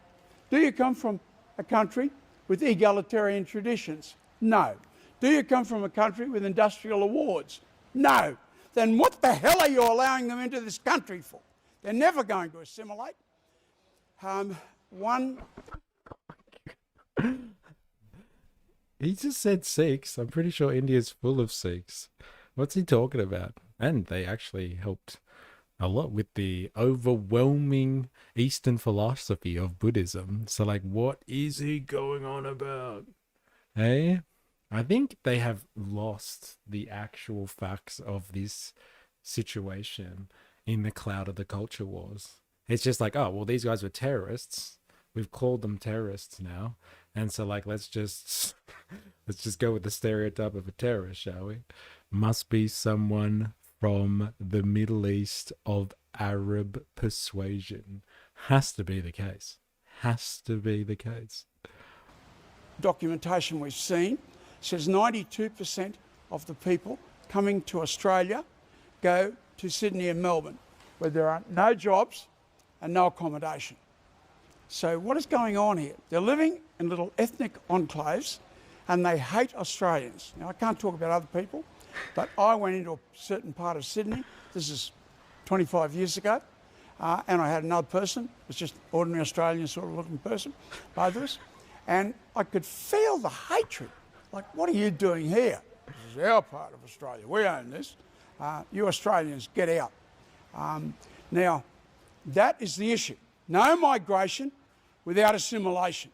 Do you come from a country with egalitarian traditions? No. Do you come from a country with industrial awards? No. Then what the hell are you allowing them into this country for? They're never going to assimilate. He just said Sikhs. I'm pretty sure India's full of Sikhs. What's he talking about? And they actually helped a lot with the overwhelming Eastern philosophy of Buddhism. So like, what is he going on about? Hey? I think they have lost the actual facts of this situation in the cloud of the culture wars. It's just like, oh, well, these guys were terrorists. We've called them terrorists now. And so like, let's just go with the stereotype of a terrorist, shall we? Must be someone from the Middle East of Arab persuasion. Has to be the case. Has to be the case. Documentation we've seen says 92% of the people coming to Australia go to Sydney and Melbourne, where there are no jobs and no accommodation. So what is going on here? They're living in little ethnic enclaves and they hate Australians. Now, I can't talk about other people, but I went into a certain part of Sydney, this is 25 years ago, and I had another person, it was just an ordinary Australian sort of looking person, both of us, and I could feel the hatred. Like, what are you doing here? This is our part of Australia, we own this. You Australians, get out. Now, that is the issue. No migration without assimilation.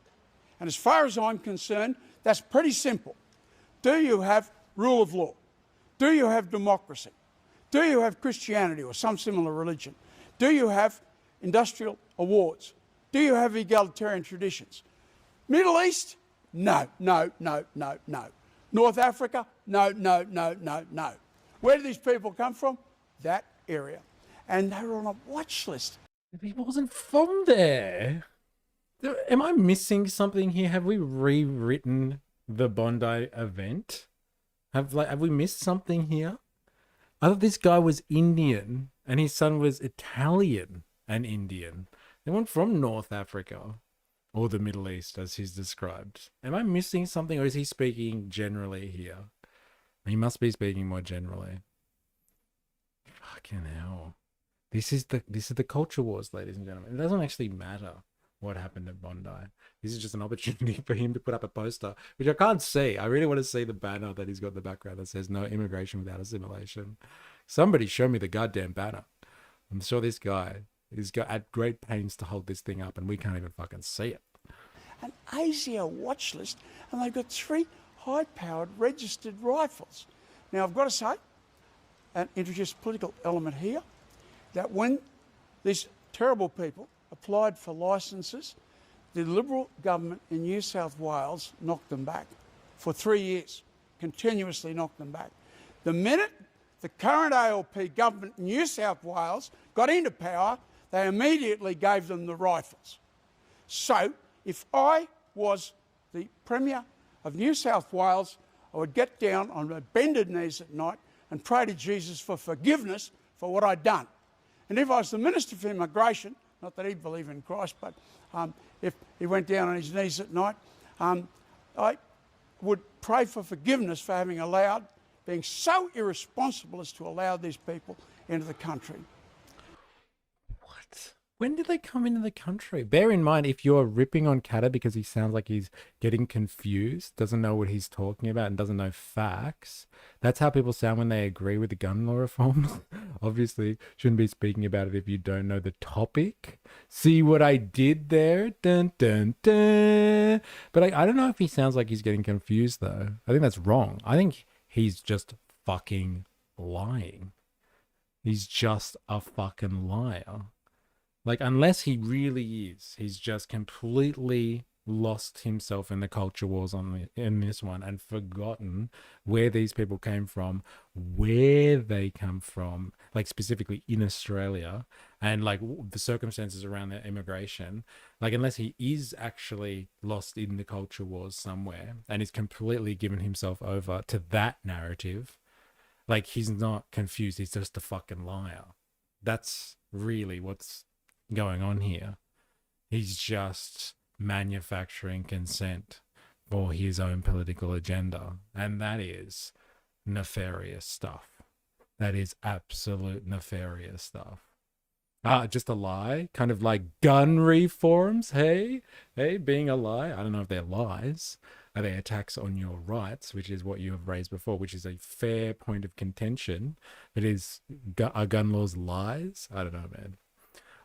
And as far as I'm concerned, that's pretty simple. Do you have rule of law? Do you have democracy? Do you have Christianity or some similar religion? Do you have industrial awards? Do you have egalitarian traditions? Middle East? No, no, no, no, no. North Africa? No, no, no, no, no. Where do these people come from? That area. And they're on a watch list. He wasn't from there. Am I missing something here? Have we rewritten the Bondi event? Have we missed something here? I thought this guy was Indian and his son was Italian and Indian. They weren't from North Africa or the Middle East as he's described. Am I missing something, or is he speaking generally here? He must be speaking more generally. Fucking hell. This is the culture wars, ladies and gentlemen. It doesn't actually matter what happened at Bondi. This is just an opportunity for him to put up a poster, which I can't see. I really want to see the banner that he's got in the background that says no immigration without assimilation. Somebody show me the goddamn banner. I'm sure this guy is at great pains to hold this thing up and we can't even fucking see it. An ASIO watch list, and they've got 3 high-powered registered rifles. Now, I've got to say, and introduce a political element here, that when these terrible people applied for licences, the Liberal government in New South Wales knocked them back for 3 years, continuously knocked them back. The minute the current ALP government in New South Wales got into power, they immediately gave them the rifles. So, if I was the Premier of New South Wales, I would get down on my bended knees at night and pray to Jesus for forgiveness for what I'd done. And if I was the Minister for Immigration, not that he'd believe in Christ, but if he went down on his knees at night, I would pray for forgiveness for having being so irresponsible as to allow these people into the country. What? When did they come into the country? Bear in mind, if you're ripping on Katter because he sounds like he's getting confused, doesn't know what he's talking about and doesn't know facts, that's how people sound when they agree with the gun law reforms. Obviously, shouldn't be speaking about it if you don't know the topic. See what I did there? Dun, dun, dun. But I don't know if he sounds like he's getting confused, though. I think that's wrong. I think he's just fucking lying. He's just a fucking liar. Like, unless he really is, he's just completely lost himself in the culture wars in this one and forgotten where these people came from, where they come from, like specifically in Australia, and like the circumstances around their immigration. Like, unless he is actually lost in the culture wars somewhere and is completely given himself over to that narrative, like, he's not confused, he's just a fucking liar. That's really what's going on here. He's just manufacturing consent for his own political agenda, and that is nefarious stuff. That is absolute nefarious stuff. Just a lie, kind of like gun reforms. Hey, being a lie. I don't know if they're lies. Are they attacks on your rights, which is what you have raised before, which is a fair point of contention. Are gun laws lies? I don't know, man.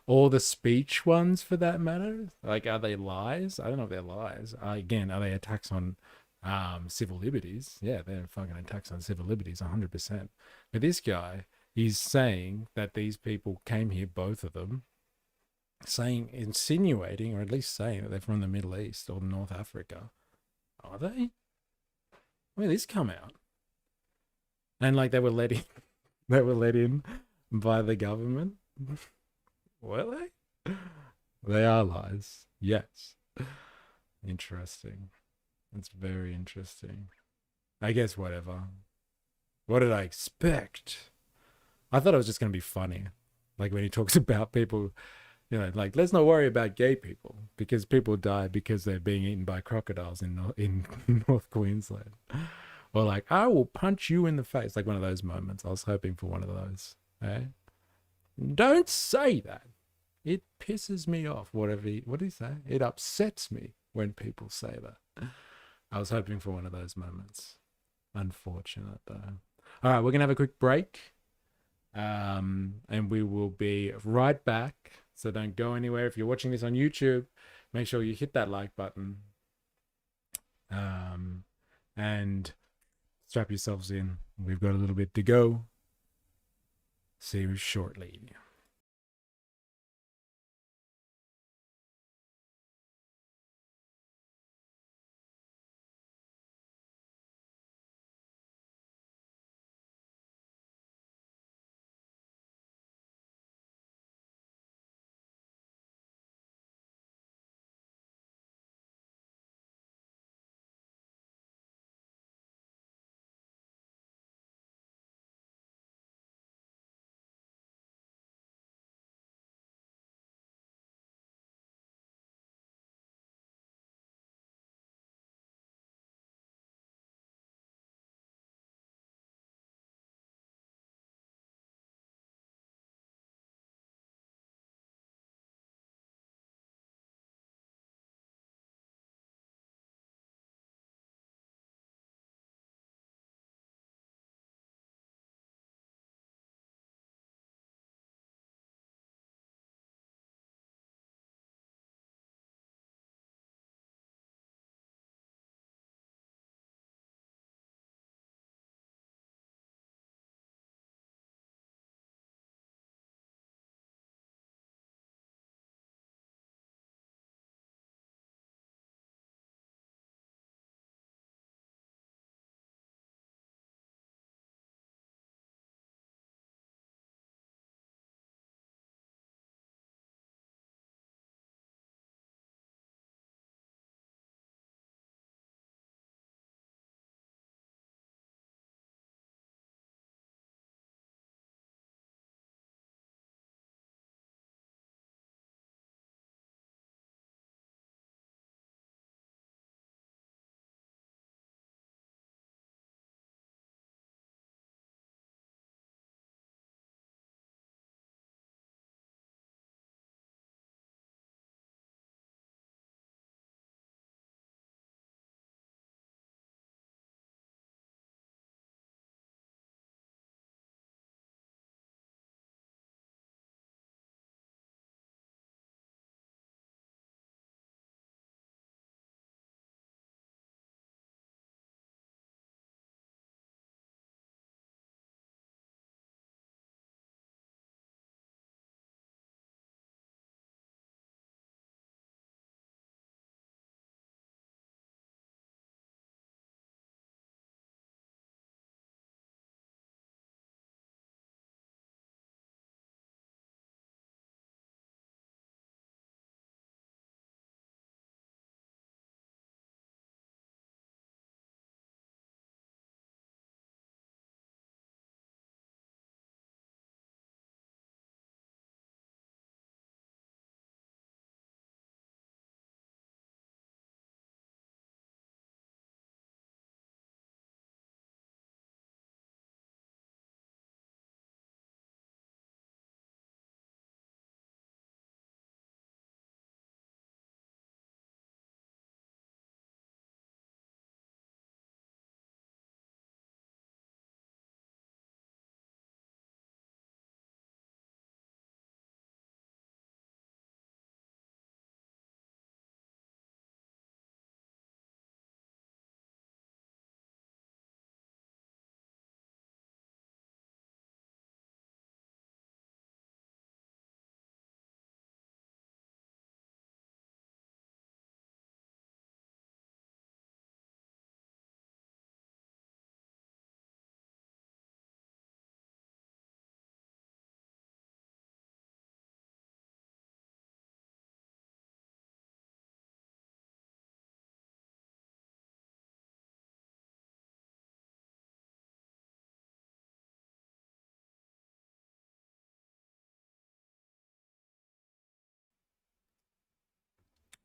Or the speech ones, for that matter. Like, are they lies? I don't know if they're lies. Again, are they attacks on civil liberties? Yeah, they're fucking attacks on civil liberties, 100%. But this guy is saying that these people came here, both of them, insinuating, or at least saying that they're from the Middle East or North Africa. Are they? Where did this come out? And like they were let in by the government. Were they? They are lies. Yes. Interesting. It's very interesting. I guess whatever What did I expect? I thought it was just going to be funny. Like when he talks about people, you know, like, let's not worry about gay people because people die because they're being eaten by crocodiles in North Queensland. Or like, I will punch you in the face. Like one of those moments. I was hoping for one of those. Eh? Don't say that. It pisses me off. What did he say? It upsets me when people say that. I was hoping for one of those moments. Unfortunate though. All right, we're going to have a quick break. And we will be right back. So don't go anywhere. If you're watching this on YouTube, make sure you hit that like button. And strap yourselves in. We've got a little bit to go. See you shortly.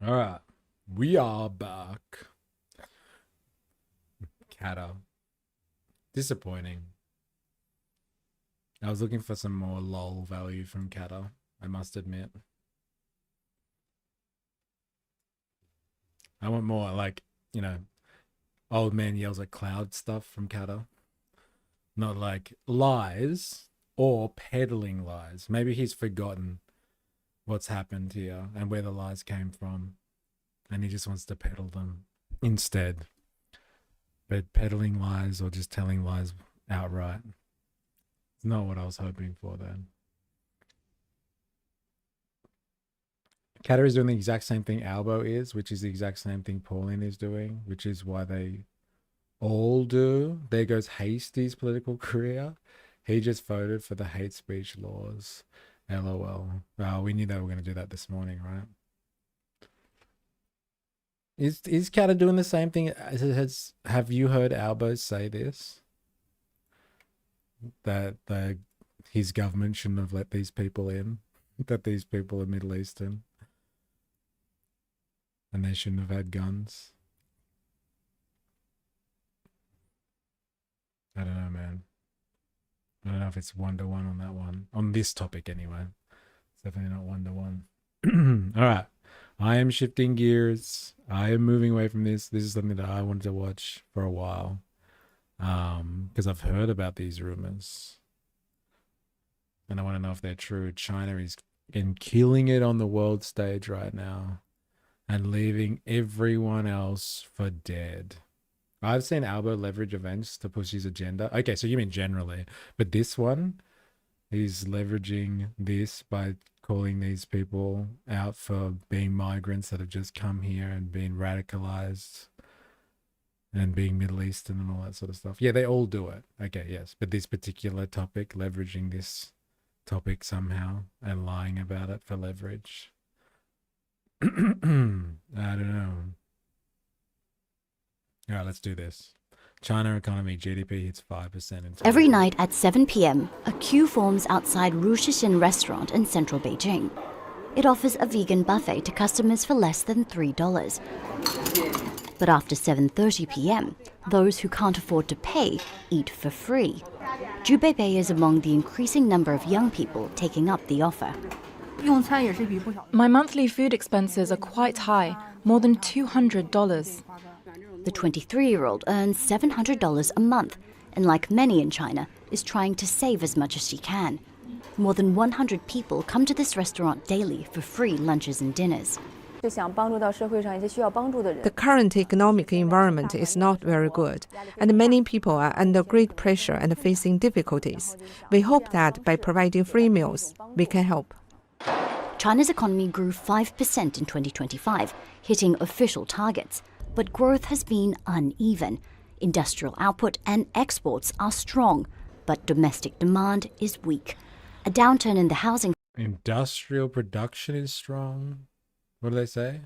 All right. We are back. Kata. Disappointing. I was looking for some more lol value from Kata, I must admit. I want more like, you know, old man yells at cloud stuff from Kata. Not like lies or peddling lies. Maybe he's forgotten what's happened here and where the lies came from. And he just wants to peddle them instead. But peddling lies or just telling lies outright, it's not what I was hoping for then. Kata is doing the exact same thing Albo is, which is the exact same thing Pauline is doing, which is why they all do. There goes Hasty's political career. He just voted for the hate speech laws. LOL. We knew they were going to do that this morning, right? Is Kata doing the same thing? Have you heard Albo say this? That his government shouldn't have let these people in? That these people are Middle Eastern? And they shouldn't have had guns? I don't know, man. I don't know if it's 1-1 on that one. On this topic, anyway. It's definitely not 1-1. All right. I am shifting gears. I am moving away from this. This is something that I wanted to watch for a while. Because I've heard about these rumors. And I want to know if they're true. China is killing it on the world stage right now. And leaving everyone else for dead. I've seen Albo leverage events to push his agenda. Okay, so you mean generally. But this one, he's leveraging this by calling these people out for being migrants that have just come here and been radicalized and being Middle Eastern and all that sort of stuff. Yeah, they all do it. Okay, yes. But this particular topic, leveraging this topic somehow and lying about it for leverage. I don't know. All right, let's do this. China economy GDP hits 5% in Every night at 7 p.m., a queue forms outside Rushixin restaurant in central Beijing. It offers a vegan buffet to customers for less than $3. But after 7:30 p.m., those who can't afford to pay eat for free. Zhu Beibei is among the increasing number of young people taking up the offer. My monthly food expenses are quite high, more than $200. The 23-year-old earns $700 a month, and like many in China, is trying to save as much as she can. More than 100 people come to this restaurant daily for free lunches and dinners. The current economic environment is not very good, and many people are under great pressure and facing difficulties. We hope that by providing free meals, we can help. China's economy grew 5% in 2025, hitting official targets. But growth has been uneven. Industrial output and exports are strong, but domestic demand is weak. A downturn in the housing industrial production is strong. What do they say?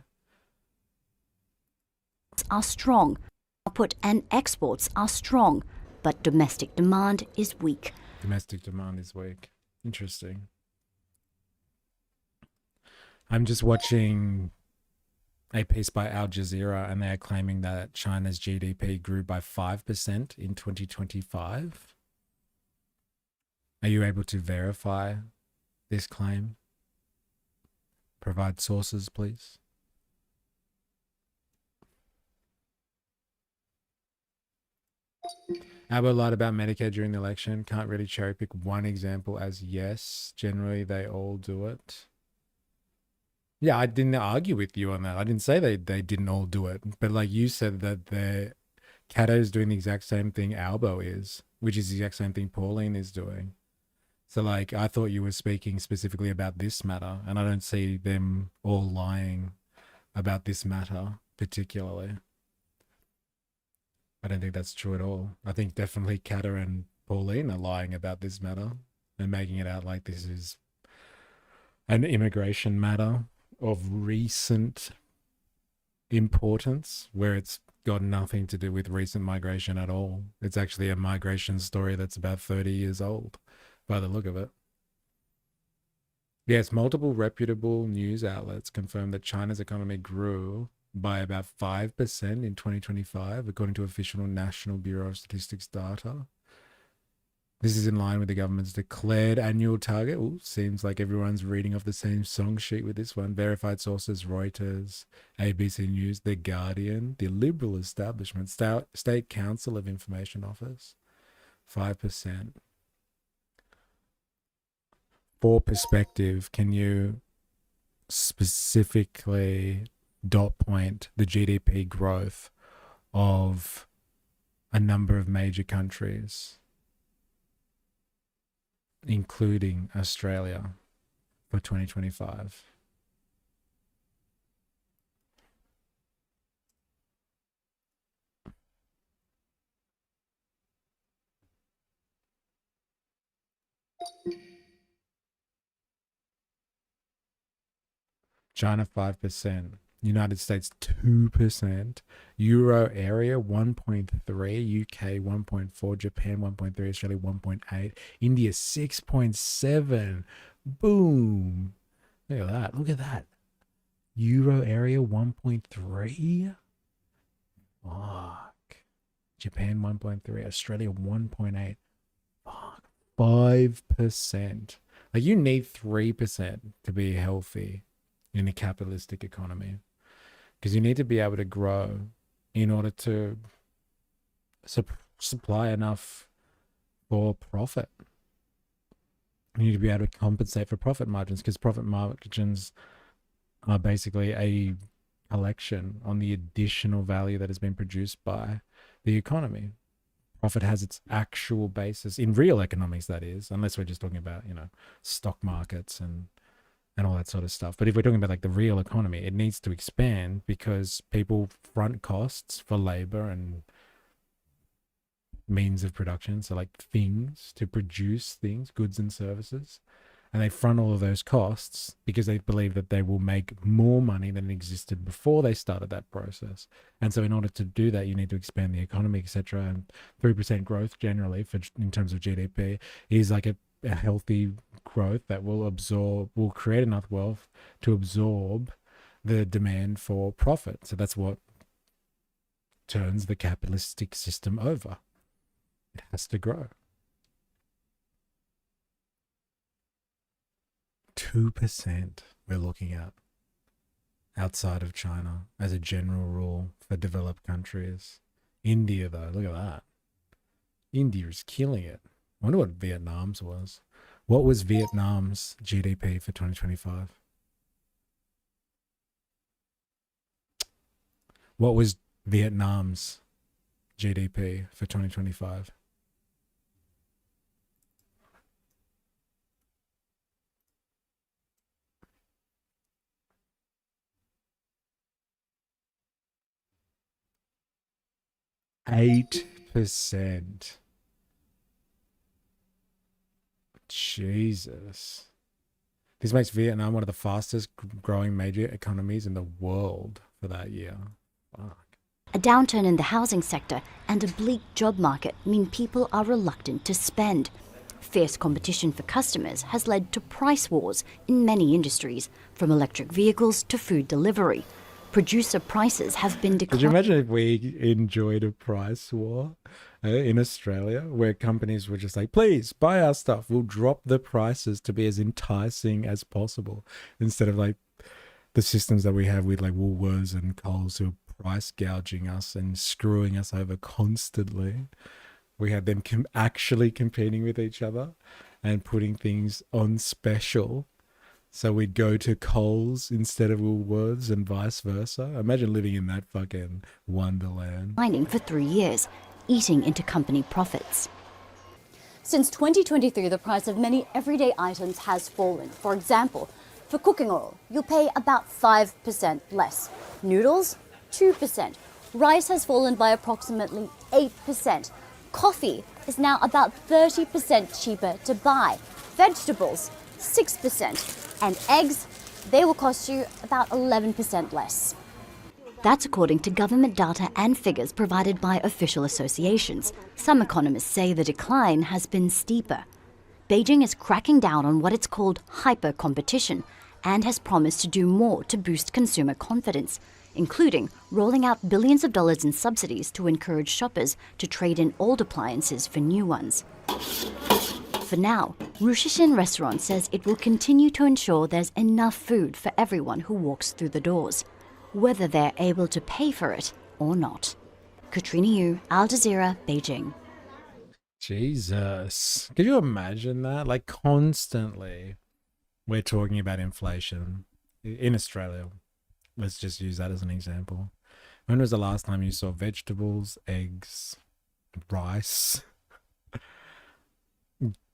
Are strong. Output and exports are strong, but domestic demand is weak. Domestic demand is weak. Interesting. I'm just watching a piece by Al Jazeera, and they're claiming that China's GDP grew by 5% in 2025. Are you able to verify this claim? Provide sources, please. Albo lied about Medicare during the election. Can't really cherry pick one example as yes. Generally, they all do it. Yeah, I didn't argue with you on that. I didn't say they didn't all do it. But like you said that Kato is doing the exact same thing Albo is, which is the exact same thing Pauline is doing. So like I thought you were speaking specifically about this matter, and I don't see them all lying about this matter particularly. I don't think that's true at all. I think definitely Kato and Pauline are lying about this matter and making it out like this is an immigration matter of recent importance, where it's got nothing to do with recent migration at all. It's actually a migration story that's about 30 years old by the look of it. Yes, multiple reputable news outlets confirmed that China's economy grew by about 5% in 2025, according to official National Bureau of Statistics data. This is in line with the government's declared annual target. Ooh, seems like everyone's reading off the same song sheet with this one. Verified sources, Reuters, ABC News, The Guardian, the Liberal Establishment, State Council of Information Office, 5%. For perspective, can you specifically dot point the GDP growth of a number of major countries, including Australia, for 2025? China 5%, United States 2%, Euro area 1.3, UK 1.4, Japan 1.3, Australia 1.8, India 6.7. Boom. Look at that. Look at that. Euro area 1.3. Fuck. Japan 1.3, Australia 1.8. Fuck. 5%. Like, you need 3% to be healthy in a capitalistic economy, because you need to be able to grow in order to supply enough for profit. You need to be able to compensate for profit margins, because profit margins are basically a collection on the additional value that has been produced by the economy. Profit has its actual basis in real economics, that is, unless we're just talking about, stock markets and all that sort of stuff. But if we're talking about like the real economy, it needs to expand because people front costs for labor and means of production. So like things to produce things, goods and services. And they front all of those costs because they believe that they will make more money than existed before they started that process. And so in order to do that, you need to expand the economy, etc. And 3% growth generally in terms of GDP is like a healthy growth that will create enough wealth to absorb the demand for profit. So that's what turns the capitalistic system over. It has to grow. 2% we're looking at outside of China as a general rule for developed countries. India, though, look at that. India is killing it. I wonder what Vietnam's was. What was Vietnam's GDP for 2025? What was Vietnam's GDP for 2025? %. Jesus. This makes Vietnam one of the fastest growing major economies in the world for that year. Fuck. A downturn in the housing sector and a bleak job market mean people are reluctant to spend. Fierce competition for customers has led to price wars in many industries, from electric vehicles to food delivery. Producer prices have been declining. Could you imagine if we enjoyed a price war in Australia, where companies were just like, please buy our stuff, we'll drop the prices to be as enticing as possible, instead of like the systems that we have with like Woolworths and Coles who are price gouging us and screwing us over constantly. We had them actually competing with each other and putting things on special. So we'd go to Coles instead of Woolworths and vice versa. Imagine living in that fucking wonderland. For 3 years, eating into company profits. Since 2023, the price of many everyday items has fallen. For example, for cooking oil, you'll pay about 5% less. Noodles, 2%. Rice has fallen by approximately 8%. Coffee is now about 30% cheaper to buy. Vegetables, 6%. And eggs, they will cost you about 11% less. That's according to government data and figures provided by official associations. Some economists say the decline has been steeper. Beijing is cracking down on what it's called hyper-competition and has promised to do more to boost consumer confidence, including rolling out billions of dollars in subsidies to encourage shoppers to trade in old appliances for new ones. For now, Rushishin Restaurant says it will continue to ensure there's enough food for everyone who walks through the doors, whether they're able to pay for it or not. Katrina Yu, Al Jazeera, Beijing. Jesus. Could you imagine that? Like, constantly we're talking about inflation in Australia. Let's just use that as an example. When was the last time you saw vegetables, eggs, rice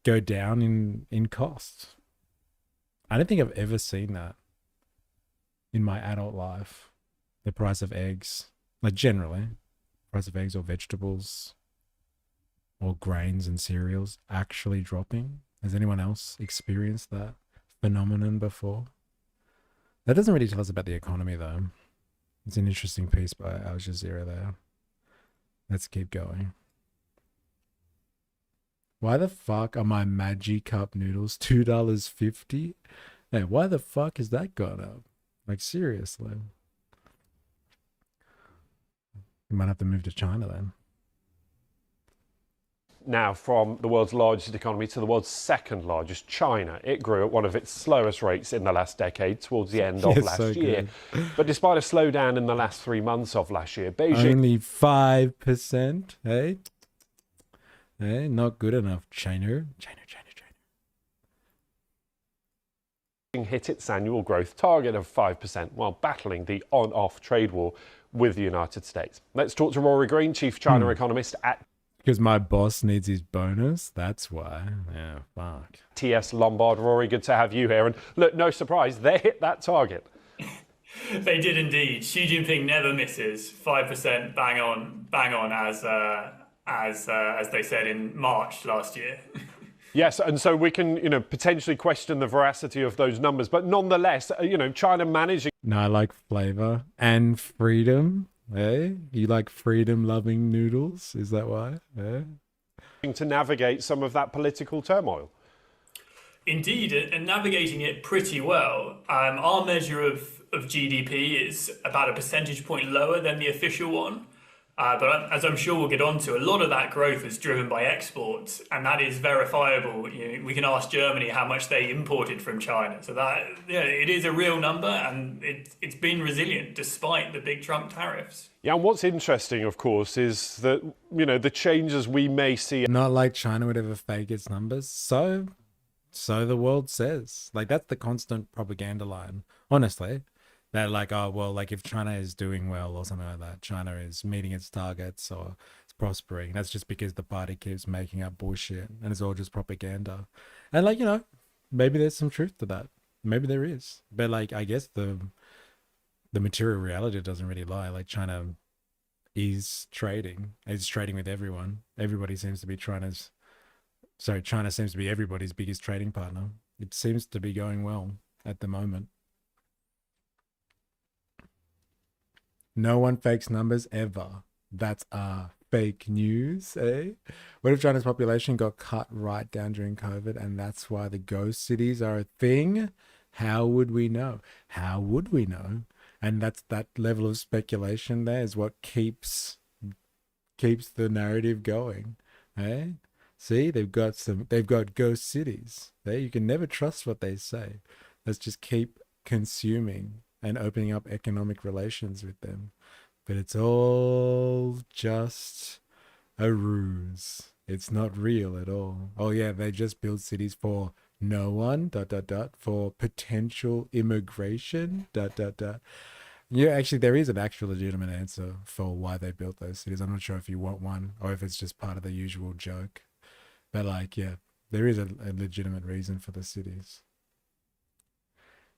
go down in cost? I don't think I've ever seen that in my adult life. The price of eggs, like generally, price of eggs or vegetables or grains and cereals actually dropping. Has anyone else experienced that phenomenon before? That doesn't really tell us about the economy, though. It's an interesting piece by Al Jazeera there. Let's keep going. Why the fuck are my Maggi cup noodles $2.50? Hey, why the fuck has that gone up? Like, seriously. You might have to move to China then. Now, from the world's largest economy to the world's second largest, China. It grew at one of its slowest rates in the last decade, towards the end of last year. But despite a slowdown in the last 3 months of last year, Beijing... Only 5%, hey? Hey, not good enough, China. hit its annual growth target of 5% while battling the on-off trade war with the United States. Let's talk to Rory Green, Chief China Economist at... Because my boss needs his bonus, that's why. Yeah, fuck. TS Lombard. Rory, good to have you here. And look, no surprise, they hit that target. They did indeed. Xi Jinping never misses. 5% bang on as they said in March last year. Yes, and so we can, potentially question the veracity of those numbers, but nonetheless, China managing... No, I like flavor and freedom. Eh? You like freedom-loving noodles? Is that why? Eh? To navigate some of that political turmoil. Indeed, and navigating it pretty well. Our measure of GDP is about a percentage point lower than the official one. But as I'm sure we'll get onto, a lot of that growth is driven by exports, and that is verifiable. We can ask Germany how much they imported from China. So that it is a real number, and it's been resilient despite the big Trump tariffs. Yeah, and what's interesting, of course, is that the changes we may see. Not like China would ever fake its numbers. So the world says. Like, that's the constant propaganda line. Honestly. That like, oh, well, like if China is doing well or something like that, China is meeting its targets or it's prospering. That's just because the party keeps making up bullshit and it's all just propaganda. And like, maybe there's some truth to that. Maybe there is. But like, I guess the material reality doesn't really lie. Like China is trading. It's trading with everyone. Everybody seems to be China seems to be everybody's biggest trading partner. It seems to be going well at the moment. No one fakes numbers ever. That's fake news, eh? What if China's population got cut right down during COVID and that's why the ghost cities are a thing? How would we know? How would we know? And that's that level of speculation there is what keeps the narrative going, eh? See, they've got ghost cities. Eh? You can never trust what they say. Let's just keep consuming and opening up economic relations with them. But it's all just a ruse. It's not real at all. Oh yeah, they just build cities for no one, ... for potential immigration, ... Yeah, actually there is an actual legitimate answer for why they built those cities. I'm not sure if you want one or if it's just part of the usual joke. But like, yeah, there is a legitimate reason for the cities.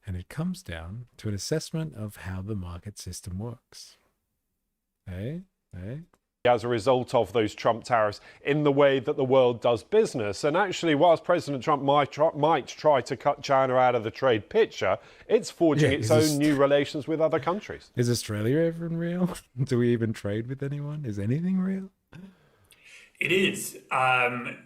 And it comes down to an assessment of how the market system works. Hey? As a result of those Trump tariffs in the way that the world does business. And actually, whilst President Trump might try to cut China out of the trade picture, it's forging its own new relations with other countries. Is Australia even real? Do we even trade with anyone? Is anything real? It is.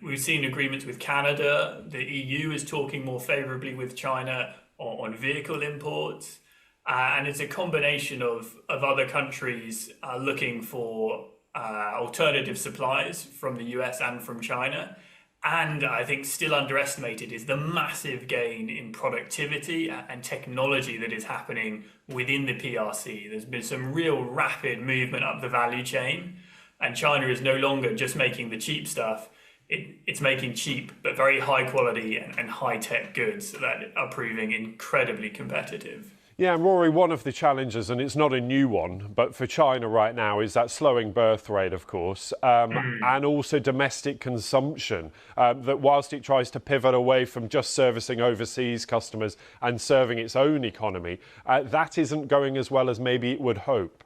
We've seen agreements with Canada. The EU is talking more favorably with China on vehicle imports. And it's a combination of other countries looking for alternative supplies from the US and from China. And I think still underestimated is the massive gain in productivity and technology that is happening within the PRC. There's been some real rapid movement up the value chain. And China is no longer just making the cheap stuff. It's making cheap but very high quality and high-tech goods that are proving incredibly competitive. Yeah, and Rory, one of the challenges, and it's not a new one, but for China right now, is that slowing birth rate, of course, and also domestic consumption, that whilst it tries to pivot away from just servicing overseas customers and serving its own economy, that isn't going as well as maybe it would hope.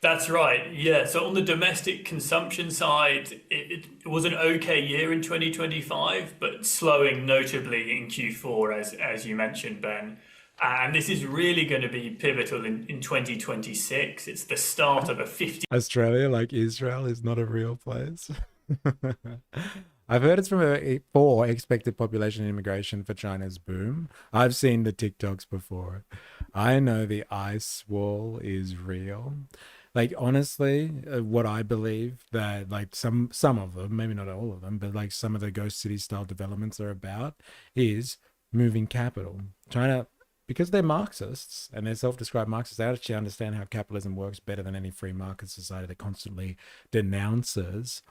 That's right. Yeah. So on the domestic consumption side, it was an okay year in 2025, but slowing notably in Q4, as you mentioned, Ben. And this is really going to be pivotal in 2026. It's the start of a 50. Australia, like Israel, is not a real place. I've heard it's for expected population immigration for China's boom. I've seen the TikToks before. I know the ice wall is real. Like, honestly, what I believe that like some of them, maybe not all of them, but like some of the ghost city style developments are about is moving capital. China, because they're Marxists and they're self-described Marxists, they actually understand how capitalism works better than any free market society that constantly denounces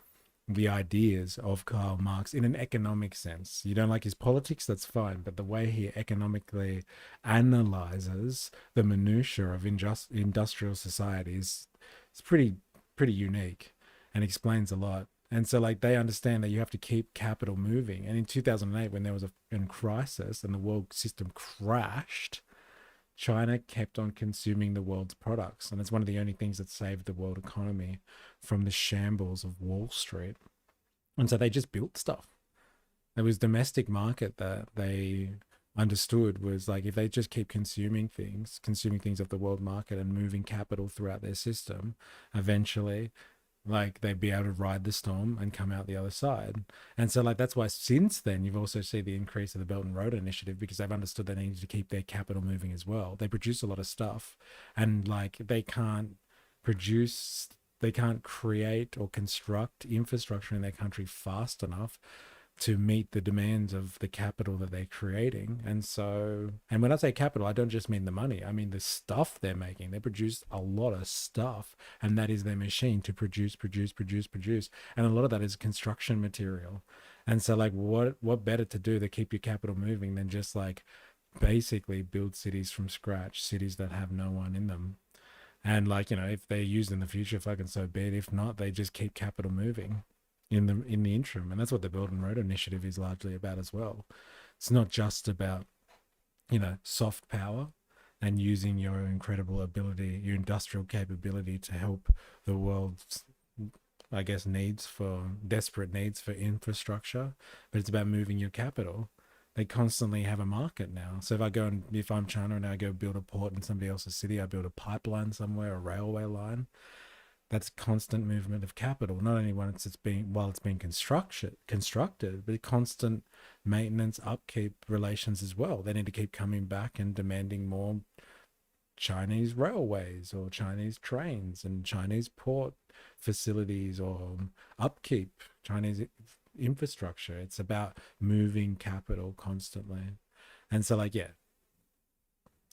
the ideas of Karl Marx in an economic sense. You don't like his politics, that's fine, but the way he economically analyzes the minutiae of industrial societies is pretty unique and explains a lot. And so like they understand that you have to keep capital moving. And in 2008, when there was a crisis and the world system crashed, China kept on consuming the world's products. And it's one of the only things that saved the world economy from the shambles of Wall Street. And so they just built stuff. It was domestic market that they understood was like, if they just keep consuming things of the world market and moving capital throughout their system, eventually like they'd be able to ride the storm and come out the other side. And so like that's why since then you've also seen the increase of the Belt and Road Initiative, because they've understood they need to keep their capital moving as well. They produce a lot of stuff and like they can't create or construct infrastructure in their country fast enough to meet the demands of the capital that they're creating. And so, and when I say capital, I don't just mean the money, I mean the stuff they're making. They produce a lot of stuff, and that is their machine to produce. And a lot of that is construction material. And so like what better to do to keep your capital moving than just like basically build cities from scratch, cities that have no one in them. And like, you know, if they're used in the future, fucking so be it. If not, they just keep capital moving in the interim. And that's what the Belt and Road Initiative is largely about as well. It's not just about, you know, soft power and using your incredible ability, your industrial capability to help the world's, I guess, desperate needs for infrastructure, but it's about moving your capital. They constantly have a market now. So if I'm China and I go build a port in somebody else's city, I build a pipeline somewhere, a railway line. That's constant movement of capital, not only while it's being constructed, but constant maintenance, upkeep relations as well. They need to keep coming back and demanding more Chinese railways or Chinese trains and Chinese port facilities or upkeep, Chinese infrastructure. It's about moving capital constantly. And so like, yeah,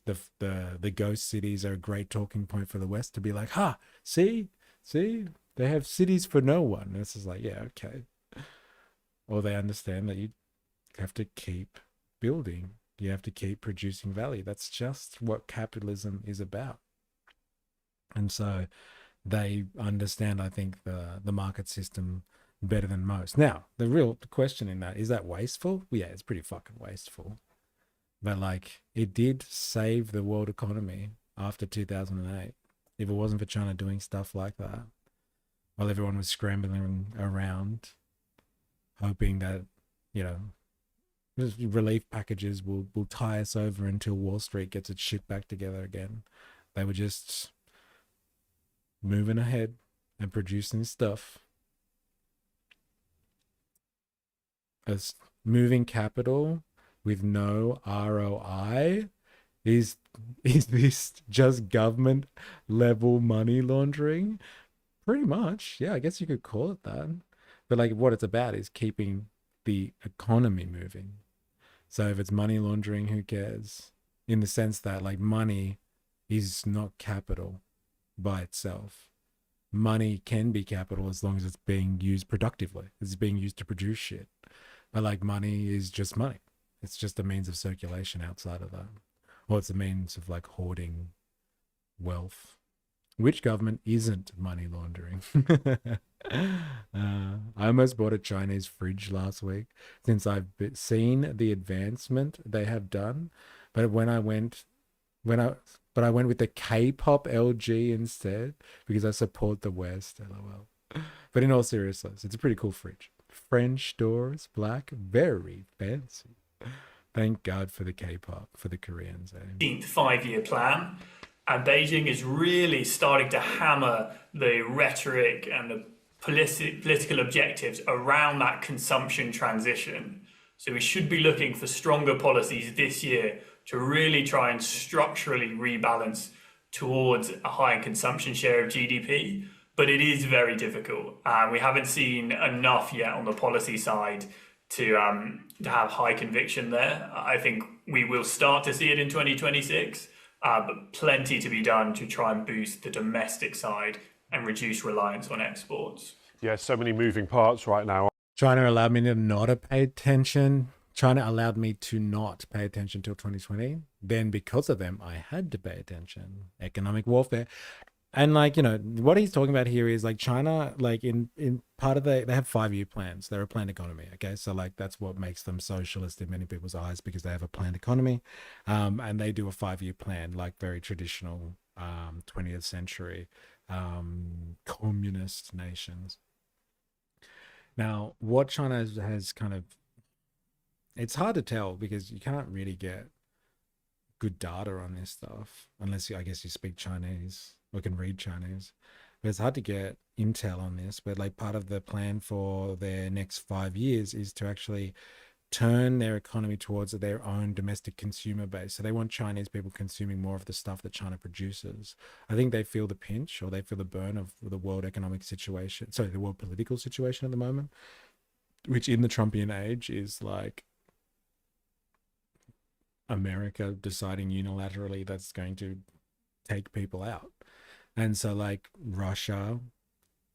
the ghost cities are a great talking point for the West to be like, see, they have cities for no one. And this is like, yeah, okay. Or they understand that you have to keep building. You have to keep producing value. That's just what capitalism is about. And so they understand, I think, the market system better than most. Now, the real question in that, is that wasteful? Yeah, it's pretty fucking wasteful. But like, it did save the world economy after 2008. If it wasn't for China doing stuff like that, while everyone was scrambling around, hoping that, you know, relief packages will tie us over until Wall Street gets its shit back together again. They were just moving ahead and producing stuff as moving capital with no ROI. Is this just government level money laundering? Pretty much. Yeah, I guess you could call it that. But like what it's about is keeping the economy moving. So if it's money laundering, who cares? In the sense that like money is not capital by itself. Money can be capital as long as it's being used productively. It's being used to produce shit. But like money is just money. It's just a means of circulation outside of that. Or it's a means of like hoarding wealth. Which government isn't money laundering? I almost bought a Chinese fridge last week since I've seen the advancement they have done. But I went with the K-pop LG instead because I support the West. LOL. But in all seriousness, it's a pretty cool fridge. French doors, black, very fancy. Thank God for the K-pop, for the Koreans. 5-year plan. And Beijing is really starting to hammer the rhetoric and the political objectives around that consumption transition. So we should be looking for stronger policies this year to really try and structurally rebalance towards a higher consumption share of GDP. But it is very difficult. We haven't seen enough yet on the policy side to have high conviction there. I think we will start to see it in 2026. But plenty to be done to try and boost the domestic side and reduce reliance on exports. Yeah, so many moving parts right now. China allowed me to not pay attention. China allowed me to not pay attention till 2020. Then because of them, I had to pay attention. Economic warfare. And like, you know, what he's talking about here is like China, like in part of they have 5-year plans. They're a planned economy. Okay. So like, that's what makes them socialist in many people's eyes because they have a planned economy. And they do a 5-year plan, like very traditional 20th century communist nations. Now, what China has kind of, it's hard to tell because you can't really get good data on this stuff unless I guess you speak Chinese or can read Chinese. But it's hard to get intel on this. But like part of the plan for their next 5 years is to actually turn their economy towards their own domestic consumer base. So they want Chinese people consuming more of the stuff that China produces. I think they feel the pinch or they feel the burn of the world economic situation, sorry, the world political situation at the moment, which in the Trumpian age is like America deciding unilaterally that's going to take people out. And so like Russia,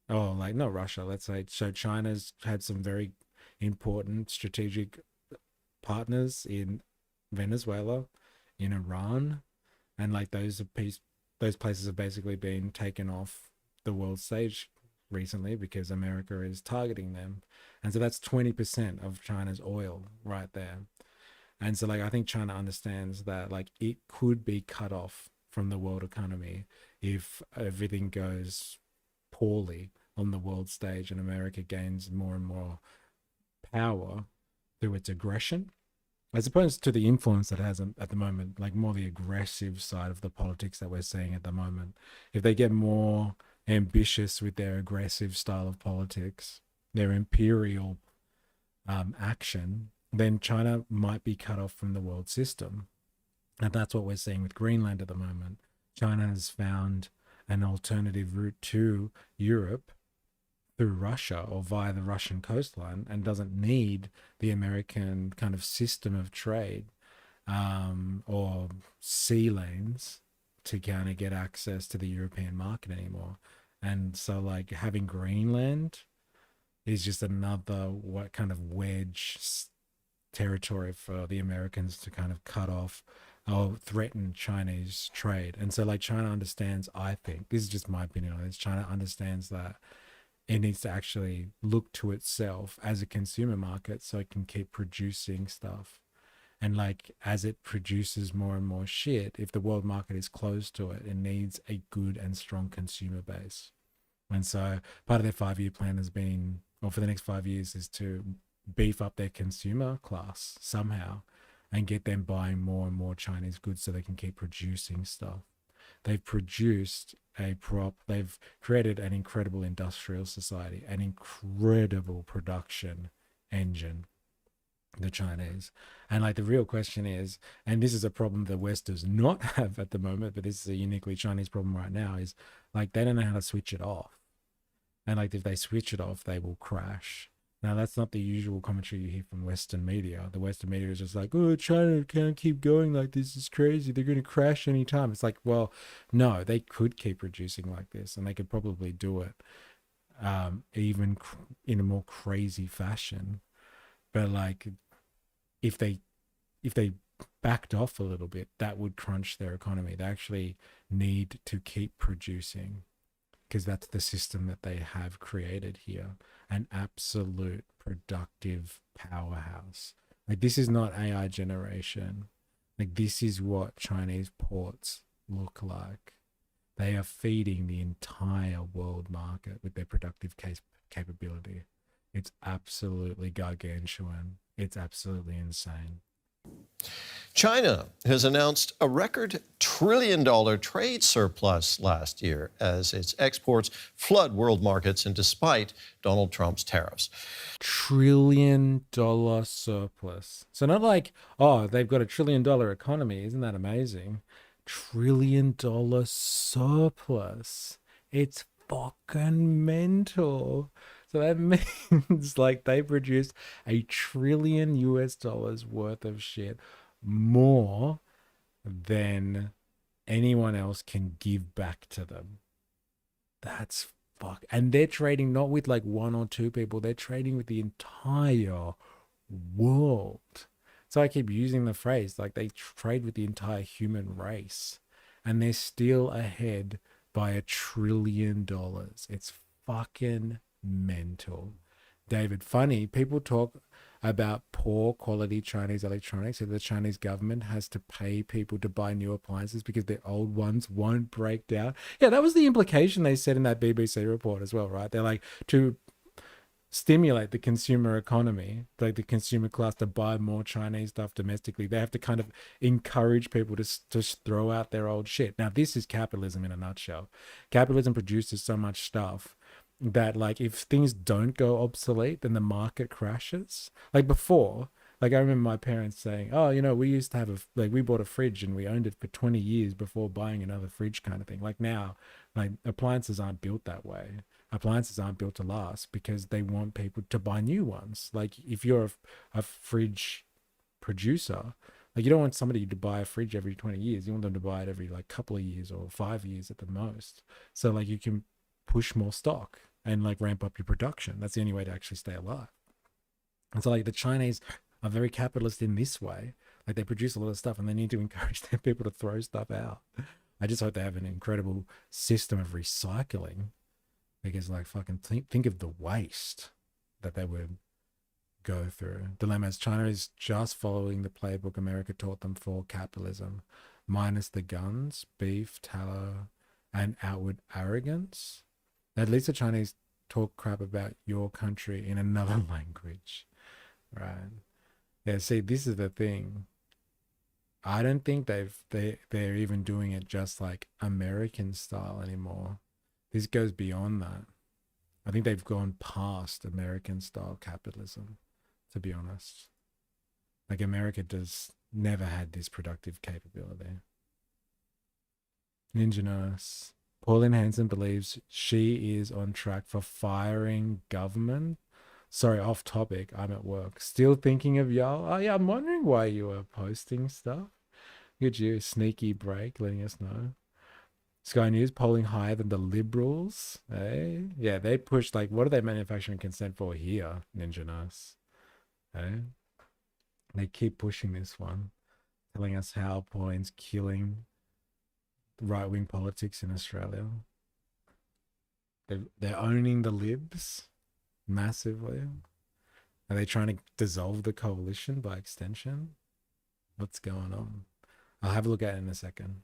oh, like not Russia, let's say, so China's had some very important strategic partners in Venezuela, in Iran, and like those places have basically been taken off the world stage recently because America is targeting them. And so that's 20% of China's oil right there. And so like I think China understands that like it could be cut off from the world economy if everything goes poorly on the world stage and America gains more and more power through its aggression, as opposed to the influence that it has at the moment, like more the aggressive side of the politics that we're seeing at the moment. If they get more ambitious with their aggressive style of politics, their imperial action, then China might be cut off from the world system. And that's what we're seeing with Greenland at the moment. China has found an alternative route to Europe through Russia or via the Russian coastline and doesn't need the American kind of system of trade or sea lanes to kind of get access to the European market anymore. And so like having Greenland is just another what kind of wedge territory for the Americans to kind of cut off or threaten Chinese trade. And so like China understands, I think, this is just my opinion on this, China understands that it needs to actually look to itself as a consumer market so it can keep producing stuff. And like as it produces more and more shit, if the world market is closed to it, it needs a good and strong consumer base. And so part of their 5-year plan has been, or for the next 5 years, is to beef up their consumer class somehow and get them buying more and more Chinese goods so they can keep producing stuff. They've produced they've created an incredible industrial society, an incredible production engine. the Chinese. And like the real question is, and this is a problem the West does not have at the moment, but this is a uniquely Chinese problem right now, is like they don't know how to switch it off. And like if they switch it off, they will crash. Now that's not the usual commentary you hear from Western media. The Western media is just like, oh, China can't keep going like this. It's crazy. They're going to crash anytime. It's like, well, no, they could keep producing like this, and they could probably do it even in a more crazy fashion. But like if they backed off a little bit, that would crunch their economy. They actually need to keep producing, because that's the system that they have created here, an absolute productive powerhouse. Like this is not AI generation. Like this is what Chinese ports look like. They are feeding the entire world market with their productive capability. It's absolutely gargantuan. It's absolutely insane. China has announced a record $1 trillion trade surplus last year as its exports flood world markets and despite Donald Trump's tariffs. $1 trillion surplus. So not like, oh, they've got $1 trillion economy. Isn't that amazing? $1 trillion surplus. It's fucking mental. So that means like they produced $1 trillion worth of shit, more than anyone else can give back to them. That's fuck. And they're trading not with like one or two people, they're trading with the entire world. So I keep using the phrase, like they trade with the entire human race, and they're still ahead by $1 trillion. It's fucking mental. David, funny, people talk about poor quality Chinese electronics, so the Chinese government has to pay people to buy new appliances because their old ones won't break down. Yeah, that was the implication they said in that BBC report as well, right? They're like, to stimulate the consumer economy, like the consumer class, to buy more Chinese stuff domestically, they have to kind of encourage people to throw out their old shit. Now, this is capitalism in a nutshell. Capitalism produces so much stuff that like if things don't go obsolete, then the market crashes. Like before, like I remember my parents saying, oh, you know, we used to have we bought a fridge and we owned it for 20 years before buying another fridge, kind of thing. Like now, like appliances aren't built that way. Appliances aren't built to last because they want people to buy new ones. Like if you're a fridge producer, like you don't want somebody to buy a fridge every 20 years. You want them to buy it every like couple of years or 5 years at the most. So like you can push more stock and like ramp up your production. That's the only way to actually stay alive. And so like the Chinese are very capitalist in this way. Like they produce a lot of stuff and they need to encourage their people to throw stuff out. I just hope they have an incredible system of recycling, because like fucking think of the waste that they would go through. Dilemmas. China is just following the playbook America taught them for capitalism, minus the guns, beef, tallow, and outward arrogance. At least the Chinese talk crap about your country in another language, right? Yeah, see, this is the thing. I don't think they're even doing it just like American style anymore. This goes beyond that. I think they've gone past American style capitalism, to be honest. Like America never had this productive capability. Ninja Nurse. Pauline Hanson believes she is on track for firing government. Sorry, off topic. I'm at work. Still thinking of y'all. Oh yeah, I'm wondering why you are posting stuff. Good you, sneaky break, letting us know. Sky News polling higher than the Liberals. Hey, yeah, they pushed like, what are they manufacturing consent for here, Ninja Nurse? Hey, they keep pushing this one, telling us how Pauline's killing right-wing politics in Australia. They're owning the Libs massively. Are they trying to dissolve the coalition by extension? What's going on? I'll have a look at it in a second.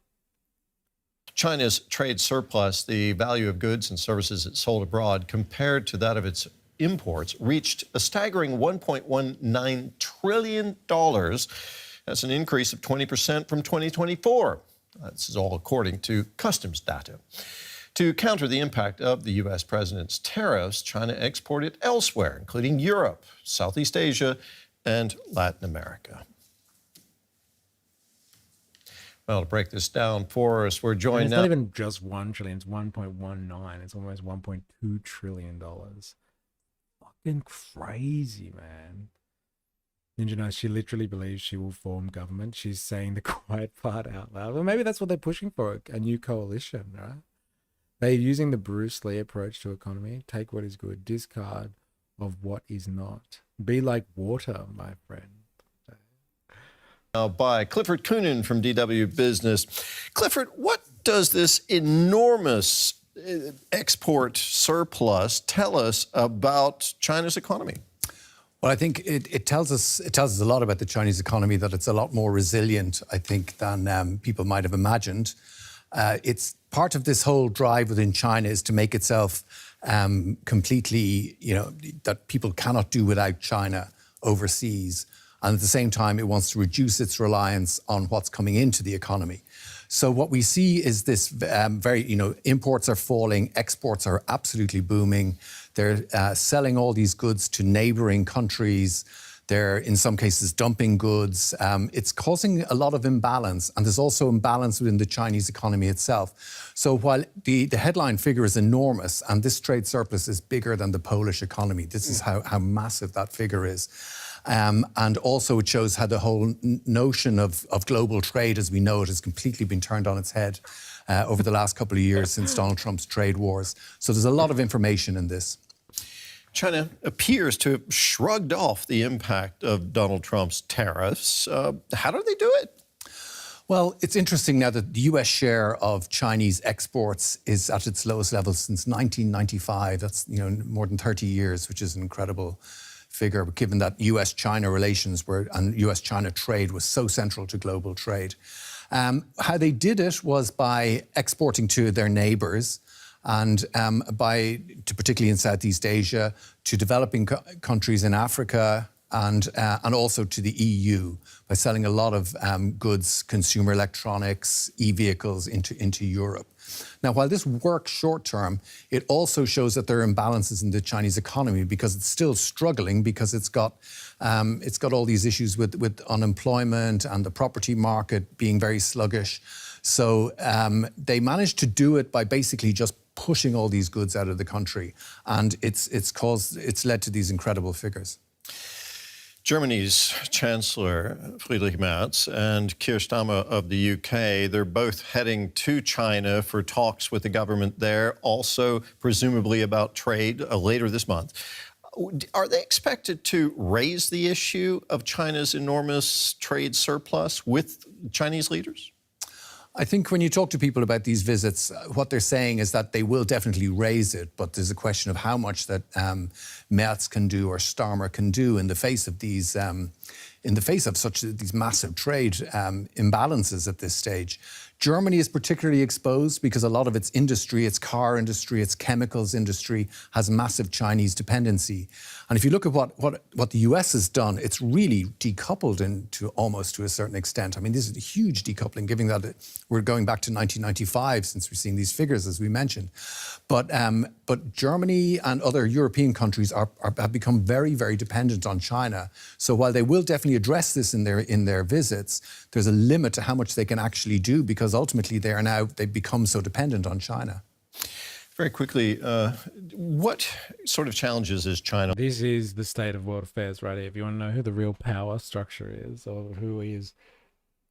China's trade surplus, the value of goods and services it sold abroad compared to that of its imports, reached a staggering $1.19 trillion. That's an increase of 20% from 2024. This is all according to customs data. To counter the impact of the U.S. president's tariffs, China exported elsewhere, including Europe, Southeast Asia, and Latin America. Well, to break this down for us, we're And joined it's now. not even just 1 trillion, it's 1.19. It's almost $1.2 trillion. Fucking crazy, man. And you know, she literally believes she will form government. She's saying the quiet part out loud. Well, maybe that's what they're pushing for, a new coalition, right? They're using the Bruce Lee approach to economy. Take what is good, discard of what is not. Be like water, my friend. Now by Clifford Coonan from DW Business. Clifford, what does this enormous export surplus tell us about China's economy? Well, I think it tells us a lot about the Chinese economy, that it's a lot more resilient, I think, than people might have imagined. It's part of this whole drive within China is to make itself completely, that people cannot do without China overseas. And at the same time, it wants to reduce its reliance on what's coming into the economy. So what we see is this imports are falling, exports are absolutely booming. They're selling all these goods to neighboring countries. They're, in some cases, dumping goods. It's causing a lot of imbalance. And there's also imbalance within the Chinese economy itself. So while the headline figure is enormous, and this trade surplus is bigger than the Polish economy, this is how massive that figure is. And also it shows how the whole notion of global trade as we know it has completely been turned on its head over the last couple of years since Donald Trump's trade wars. So there's a lot of information in this. China appears to have shrugged off the impact of Donald Trump's tariffs. How do they do it? Well, it's interesting now that the US share of Chinese exports is at its lowest level since 1995. That's more than 30 years, which is an incredible figure, given that US-China relations and US-China trade was so central to global trade. How they did it was by exporting to their neighbours and particularly in Southeast Asia, to developing countries in Africa and also to the EU by selling a lot of goods, consumer electronics, e-vehicles into Europe. Now, while this works short term, it also shows that there are imbalances in the Chinese economy because it's still struggling because it's got all these issues with unemployment and the property market being very sluggish. So they managed to do it by basically just pushing all these goods out of the country, and it's led to these incredible figures. Germany's Chancellor Friedrich Merz and Keir Starmer of the UK, they're both heading to China for talks with the government there, also presumably about trade later this month. Are they expected to raise the issue of China's enormous trade surplus with Chinese leaders? I think when you talk to people about these visits, what they're saying is that they will definitely raise it, but there's a question of how much that Merz can do or Starmer can do in the face of these, these massive trade imbalances at this stage. Germany is particularly exposed because a lot of its industry, its car industry, its chemicals industry has massive Chinese dependency. And if you look at what the US has done, it's really decoupled almost to a certain extent. I mean, this is a huge decoupling, given that we're going back to 1995 since we're seeing these figures, as we mentioned. But Germany and other European countries have become very, very dependent on China. So while they will definitely address this in their visits, there's a limit to how much they can actually do because ultimately they've become so dependent on China. Very quickly, what sort of challenges is China? This is the state of world affairs right here. If you want to know who the real power structure is or who is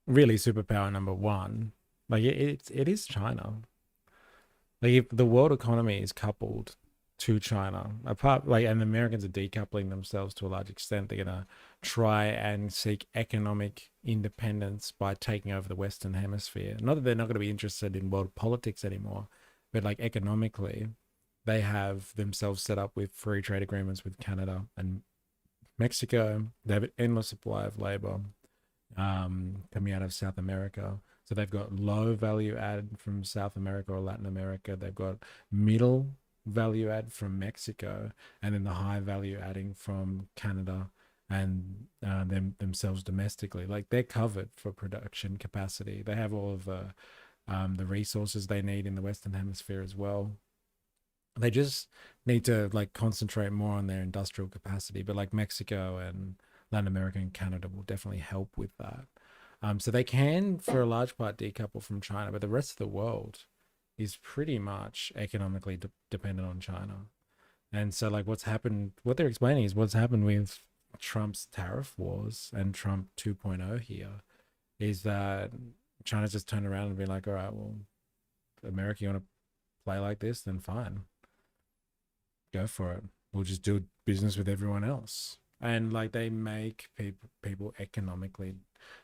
really superpower number one, like it is China. Like if the world economy is coupled to China, and the Americans are decoupling themselves to a large extent, they're gonna try and seek economic independence by taking over the Western Hemisphere. Not that they're not going to be interested in world politics anymore, but like economically, they have themselves set up with free trade agreements with Canada and Mexico. They have an endless supply of labor coming out of South America. So they've got low value add from South America or Latin America. They've got middle value add from Mexico, and then the high value adding from Canada and themselves domestically. Like they're covered for production capacity. They have all of the resources they need in the Western Hemisphere as well. They just need to like concentrate more on their industrial capacity. But like Mexico and Latin America and Canada will definitely help with that. So they can, for a large part, decouple from China, but the rest of the world is pretty much economically dependent on China. And so, like, what they're explaining is what's happened with Trump's tariff wars and Trump 2.0 here is that China's just turned around and be like, all right, well, America, you want to play like this? Then fine. Go for it. We'll just do business with everyone else. And, like, they make people economically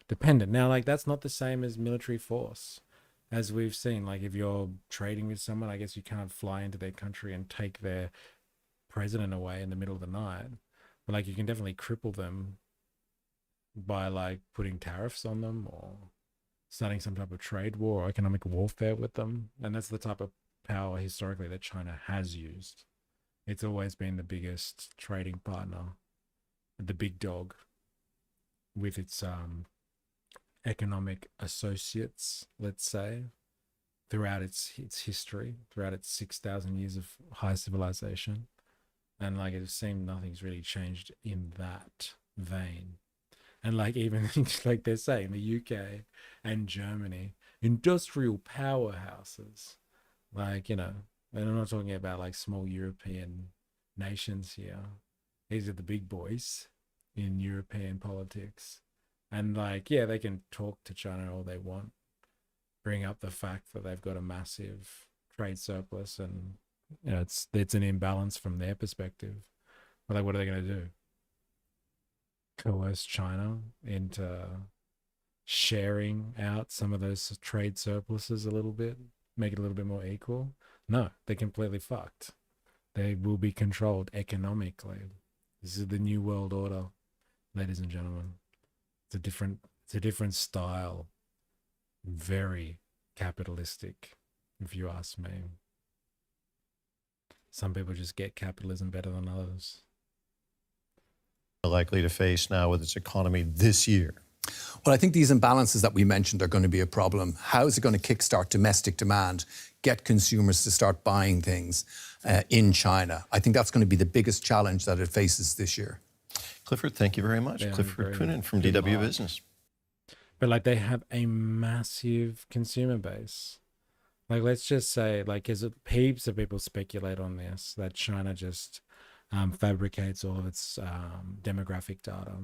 dependent. Now, like, that's not the same as military force. As we've seen, like, if you're trading with someone, I guess you can't fly into their country and take their president away in the middle of the night. But, like, you can definitely cripple them by, like, putting tariffs on them or starting some type of trade war or economic warfare with them. And that's the type of power historically that China has used. It's always been the biggest trading partner, the big dog, with its economic associates, let's say, throughout its history, throughout its 6,000 years of high civilization. And, like, it seemed nothing's really changed in that vein. And, like, even like they're saying, the UK and Germany, industrial powerhouses, like, and I'm not talking about, like, small European nations here. These are the big boys in European politics. And, like, yeah, they can talk to China all they want, bring up the fact that they've got a massive trade surplus and, it's an imbalance from their perspective. But, like, what are they going to do? Coerce China into sharing out some of those trade surpluses a little bit, make it a little bit more equal? No, they're completely fucked. They will be controlled economically. This is the new world order, ladies and gentlemen. It's a different style. Very capitalistic, if you ask me. Some people just get capitalism better than others. Likely to face now with its economy this year? Well, I think these imbalances that we mentioned are going to be a problem. How is it going to kickstart domestic demand, get consumers to start buying things in China? I think that's going to be the biggest challenge that it faces this year. Clifford, thank you very much. Yeah, Clifford Coonan from DW Business. But, like, they have a massive consumer base. Like, let's just say, like, there's heaps of people speculate on this, that China just fabricates all of its demographic data.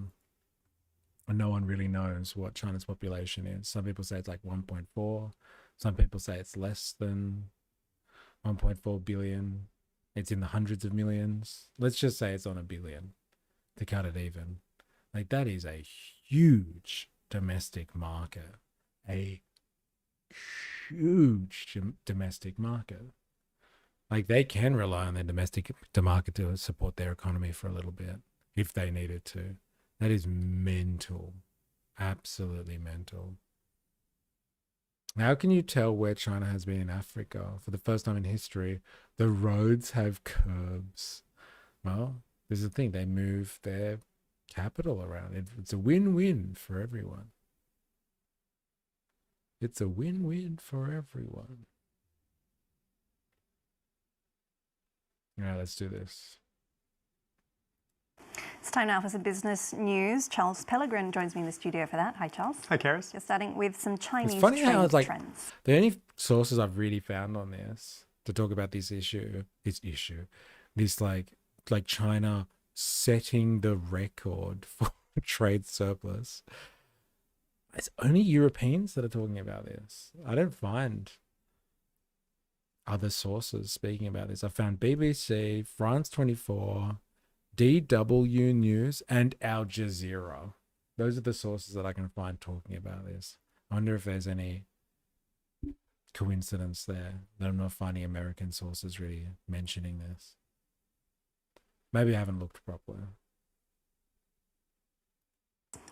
And no one really knows what China's population is. Some people say it's like 1.4. Some people say it's less than 1.4 billion. It's in the hundreds of millions. Let's just say it's on a billion to cut it even. Like, that is a huge domestic market. A huge domestic market. Like, they can rely on their domestic market to support their economy for a little bit if they needed to. That is mental. Absolutely mental. How can you tell where China has been in Africa? For the first time in history, the roads have curbs. Well, this is the thing. They move their capital around. It's a win-win for everyone. It's a win-win for everyone. All right, let's do this. It's time now for some business news. Charles Pellegrin joins me in the studio for that. Hi, Charles. Hi, Karis. You're starting with some Chinese It's funny how it's like trends. the only sources I've really found on this to talk about this like China setting the record for trade surplus. It's only Europeans that are talking about this. I don't find other sources speaking about this. I found BBC, France 24, DW News, and Al Jazeera. Those are the sources that I can find talking about this. I wonder if there's any coincidence there that I'm not finding American sources really mentioning this. Maybe I haven't looked properly.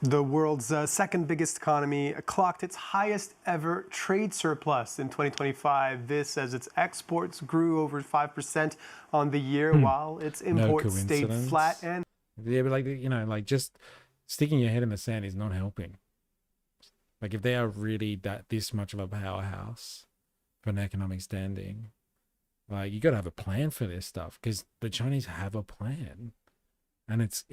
The world's second biggest economy clocked its highest ever trade surplus in 2025. This as its exports grew over 5% on the year, while its imports stayed flat. And yeah, but like just sticking your head in the sand is not helping. Like, if they are really this much of a powerhouse for an economic standing, like, you got to have a plan for this stuff, because the Chinese have a plan, and it's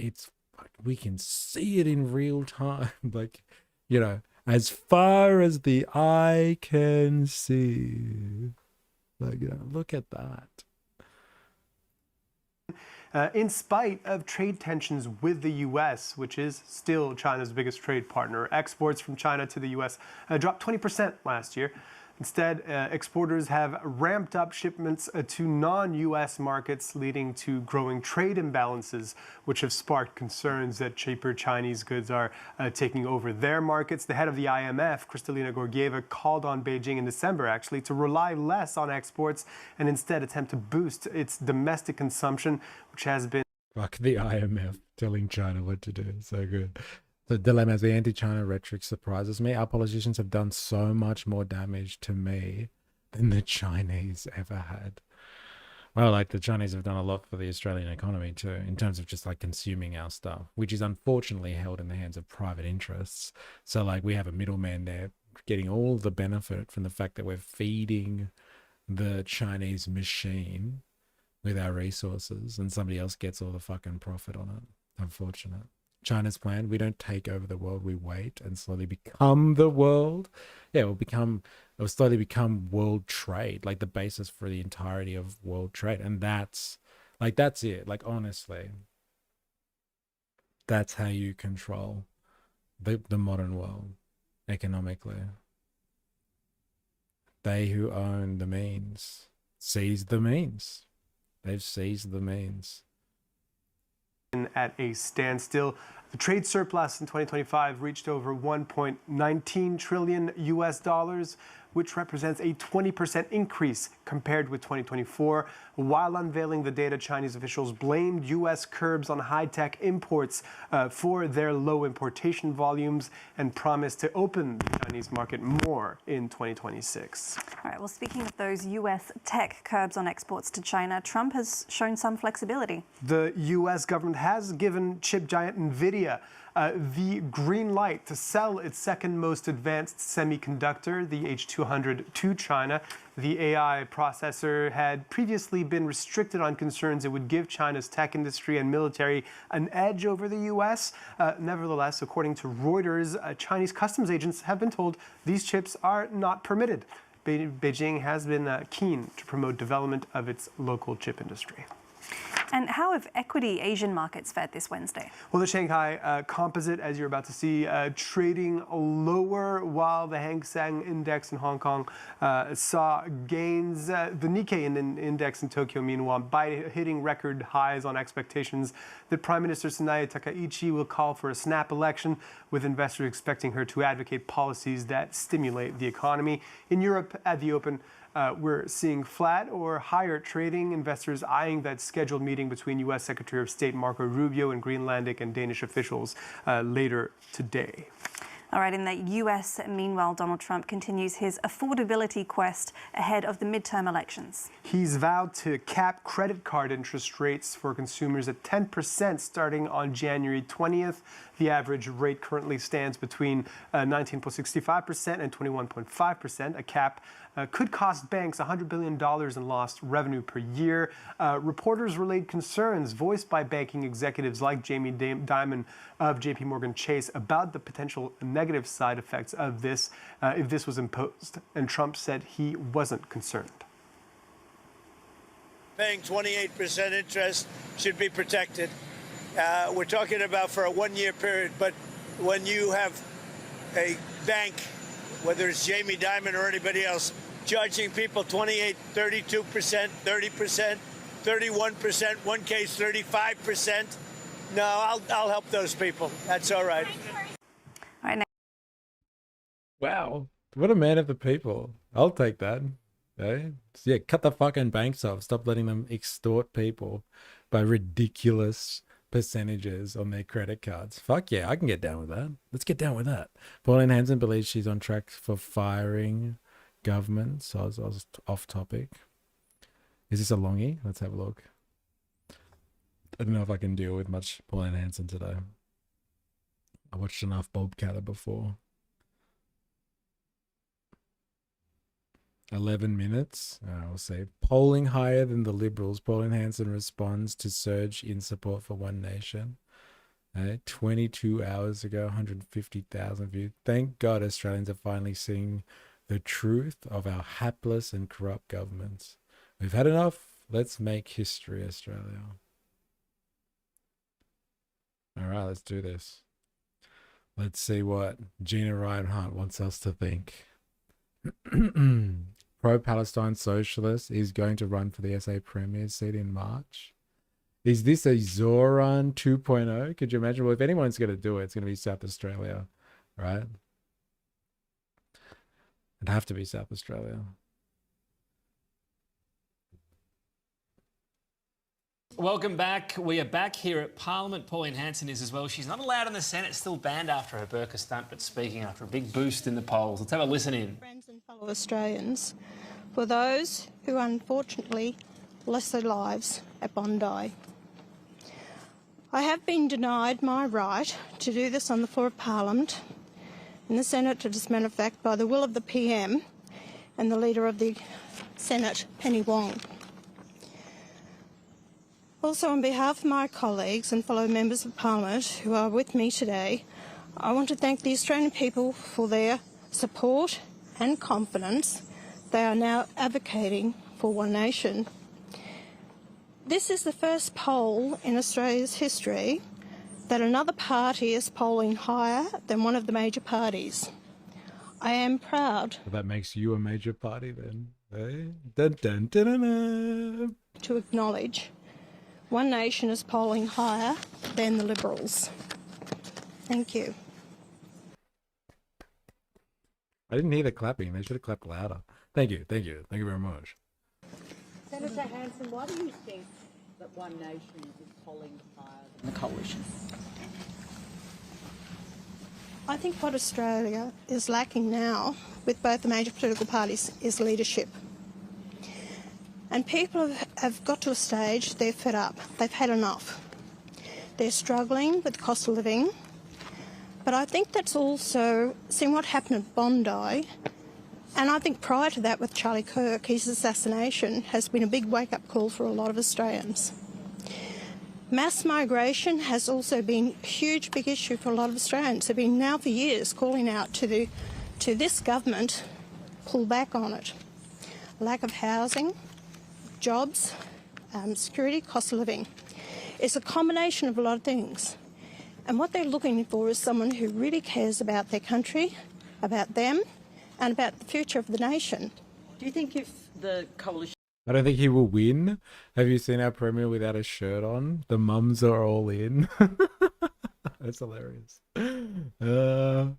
we can see it in real time. Like, you know, as far as the eye can see. Like, you know, look at that. In spite of trade tensions with the U.S., which is still China's biggest trade partner, exports from China to the U.S. Dropped 20% last year. Instead, exporters have ramped up shipments to non-U.S. markets, leading to growing trade imbalances, which have sparked concerns that cheaper Chinese goods are taking over their markets. The head of the IMF, Kristalina Georgieva, called on Beijing in December, actually, to rely less on exports and instead attempt to boost its domestic consumption, which has been... Fuck the IMF telling China what to do. So good. The dilemma is the anti-China rhetoric surprises me. Our politicians have done so much more damage to me than the Chinese ever had. Well, like the Chinese have done a lot for the Australian economy too, in terms of just like consuming our stuff, which is unfortunately held in the hands of private interests. So like we have a middleman there getting all the benefit from the fact that we're feeding the Chinese machine with our resources, and somebody else gets all the fucking profit on it. Unfortunate. China's plan, we don't take over the world, we wait and slowly become the world. Yeah, it'll slowly become world trade, like the basis for the entirety of world trade. And that's it. Like, honestly, that's how you control the modern world economically. They who own the means seize the means. They've seized the means. At a standstill. The trade surplus in 2025 reached over 1.19 trillion US dollars, which represents a 20% increase compared with 2024. While unveiling the data, Chinese officials blamed US curbs on high-tech imports for their low importation volumes and promised to open the Chinese market more in 2026. All right, well, speaking of those US tech curbs on exports to China, Trump has shown some flexibility. The US government has given chip giant NVIDIA the green light to sell its second most advanced semiconductor, the H200, to China. The AI processor had previously been restricted on concerns it would give China's tech industry and military an edge over the U.S. Nevertheless, according to Reuters, Chinese customs agents have been told these chips are not permitted. Beijing has been keen to promote development of its local chip industry. And how have equity Asian markets fared this Wednesday? Well, the Shanghai Composite, as you're about to see, trading lower, while the Hang Seng Index in Hong Kong saw gains. The Nikkei Index in Tokyo, meanwhile, by hitting record highs on expectations that Prime Minister Sanae Takaichi will call for a snap election, with investors expecting her to advocate policies that stimulate the economy. In Europe, at the open, we're seeing flat or higher trading, investors eyeing that scheduled meeting between U.S. Secretary of State Marco Rubio and Greenlandic and Danish officials later today. All right, in the U.S., meanwhile, Donald Trump continues his affordability quest ahead of the midterm elections. He's vowed to cap credit card interest rates for consumers at 10% starting on January 20th. The average rate currently stands between 19.65% and 21.5%. A cap could cost banks $100 billion in lost revenue per year. Reporters relayed concerns voiced by banking executives like Jamie Dimon of JP Morgan Chase about the potential negative side effects of this if this was imposed. And Trump said he wasn't concerned. Paying 28% interest should be protected. We're talking about for a one-year period, but when you have a bank, whether it's Jamie Dimon or anybody else, charging people 28, 32%, 30%, 31%, one case 35%, no, I'll help those people. That's all right. All right, now. Wow. What a man of the people. I'll take that. Eh? Yeah, cut the fucking banks off. Stop letting them extort people by ridiculous percentages on their credit cards. Fuck yeah, I can get down with that. Let's get down with that. Pauline Hanson believes she's on track for firing government. So I was off topic. Is this a longie? Let's have a look. I don't know if I can deal with much Pauline Hanson today. I watched enough Bob Catter before. 11 minutes. I'll say polling higher than the Liberals. Pauline Hanson responds to surge in support for One Nation. 22 hours ago, 150,000 views. Thank God Australians are finally seeing the truth of our hapless and corrupt governments. We've had enough. Let's make history, Australia. All right, let's do this. Let's see what Gina Reinhardt wants us to think. Pro-Palestine socialist is going to run for the SA Premier seat in March. Is this a Zoran 2.0? Could you imagine? Well, if anyone's going to do it, it's going to be South Australia, right? It'd have to be South Australia. Welcome back. We are back here at Parliament. Pauline Hanson is as well. She's not allowed in the Senate, still banned after her burqa stunt, but speaking after a big boost in the polls. Let's have a listen in. Friends and fellow Australians, for those who unfortunately lost their lives at Bondi. I have been denied my right to do this on the floor of Parliament in the Senate. It is matter of fact by the will of the PM and the Leader of the Senate, Penny Wong. Also, on behalf of my colleagues and fellow members of Parliament who are with me today, I want to thank the Australian people for their support and confidence. They are now advocating for One Nation. This is the first poll in Australia's history that another party is polling higher than one of the major parties. I am proud. So that makes you a major party then. Eh? Dun, dun, dun, dun, dun. To acknowledge One Nation is polling higher than the Liberals. Thank you. I didn't hear the clapping. They should have clapped louder. Thank you. Thank you. Thank you very much. Senator Hanson, why do you think that One Nation is polling higher than the coalition? I think what Australia is lacking now with both the major political parties is leadership. And people have got to a stage they're fed up. They've had enough. They're struggling with cost of living. But I think that's also seen what happened at Bondi. And I think prior to that with Charlie Kirk, his assassination has been a big wake-up call for a lot of Australians. Mass migration has also been a huge, big issue for a lot of Australians. They've been now for years calling out to this government, pull back on it. Lack of housing, jobs, security, cost of living. It's a combination of a lot of things. And what they're looking for is someone who really cares about their country, about them, and about the future of the nation. Do you think if the coalition... I don't think he will win. Have you seen our Premier without a shirt on? The mums are all in. That's hilarious. Yeah.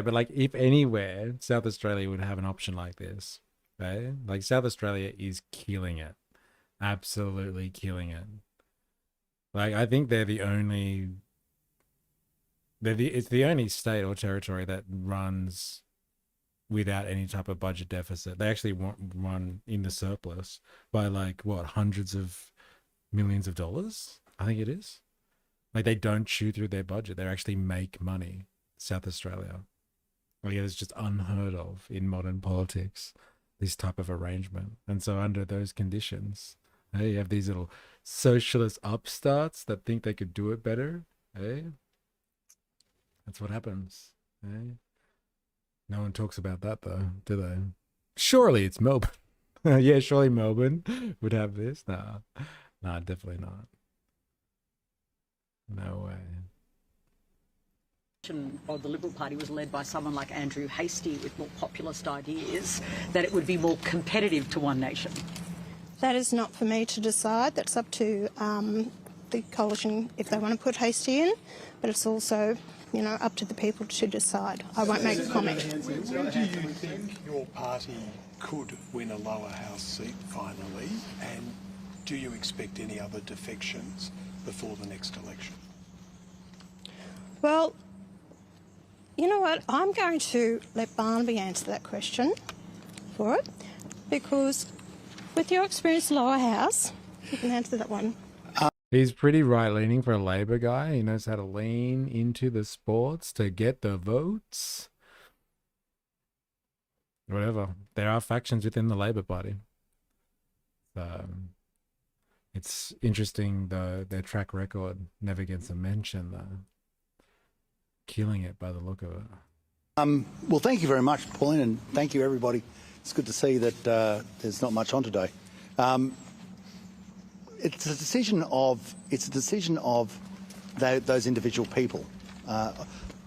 But like, if anywhere, South Australia would have an option like this, right? Like, South Australia is killing it. Absolutely killing it. Like, I think they're the only... It's the only state or territory that runs without any type of budget deficit. They actually run in the surplus by like, what, hundreds of millions of dollars? I think it is. Like, they don't chew through their budget. They actually make money. South Australia. Like, it's just unheard of in modern politics, this type of arrangement. And so under those conditions, hey, you have these little socialist upstarts that think they could do it better. Hey, that's what happens. Hey. No one talks about that though, do they? Surely it's Melbourne. Yeah, surely Melbourne would have this. Nah, definitely not. No way. Of the Liberal Party was led by someone like Andrew Hastie with more populist ideas, that it would be more competitive to One Nation. That is not for me to decide. That's up to the coalition if they want to put Hastie in, but it's also, you know, up to the people to decide. I won't make a comment. Where do you think your party could win a lower house seat finally, and do you expect any other defections before the next election? Well, you know what? I'm going to let Barnaby answer that question for it, because with your experience in lower house, you can answer that one. He's pretty right-leaning for a Labor guy. He knows how to lean into the sports to get the votes. Whatever. There are factions within the Labor Party. So, It's interesting though, their track record never gets a mention though. Killing it by the look of it. Well, thank you very much, Pauline, and thank you, everybody. It's good to see that there's not much on today. It's a decision of those individual people.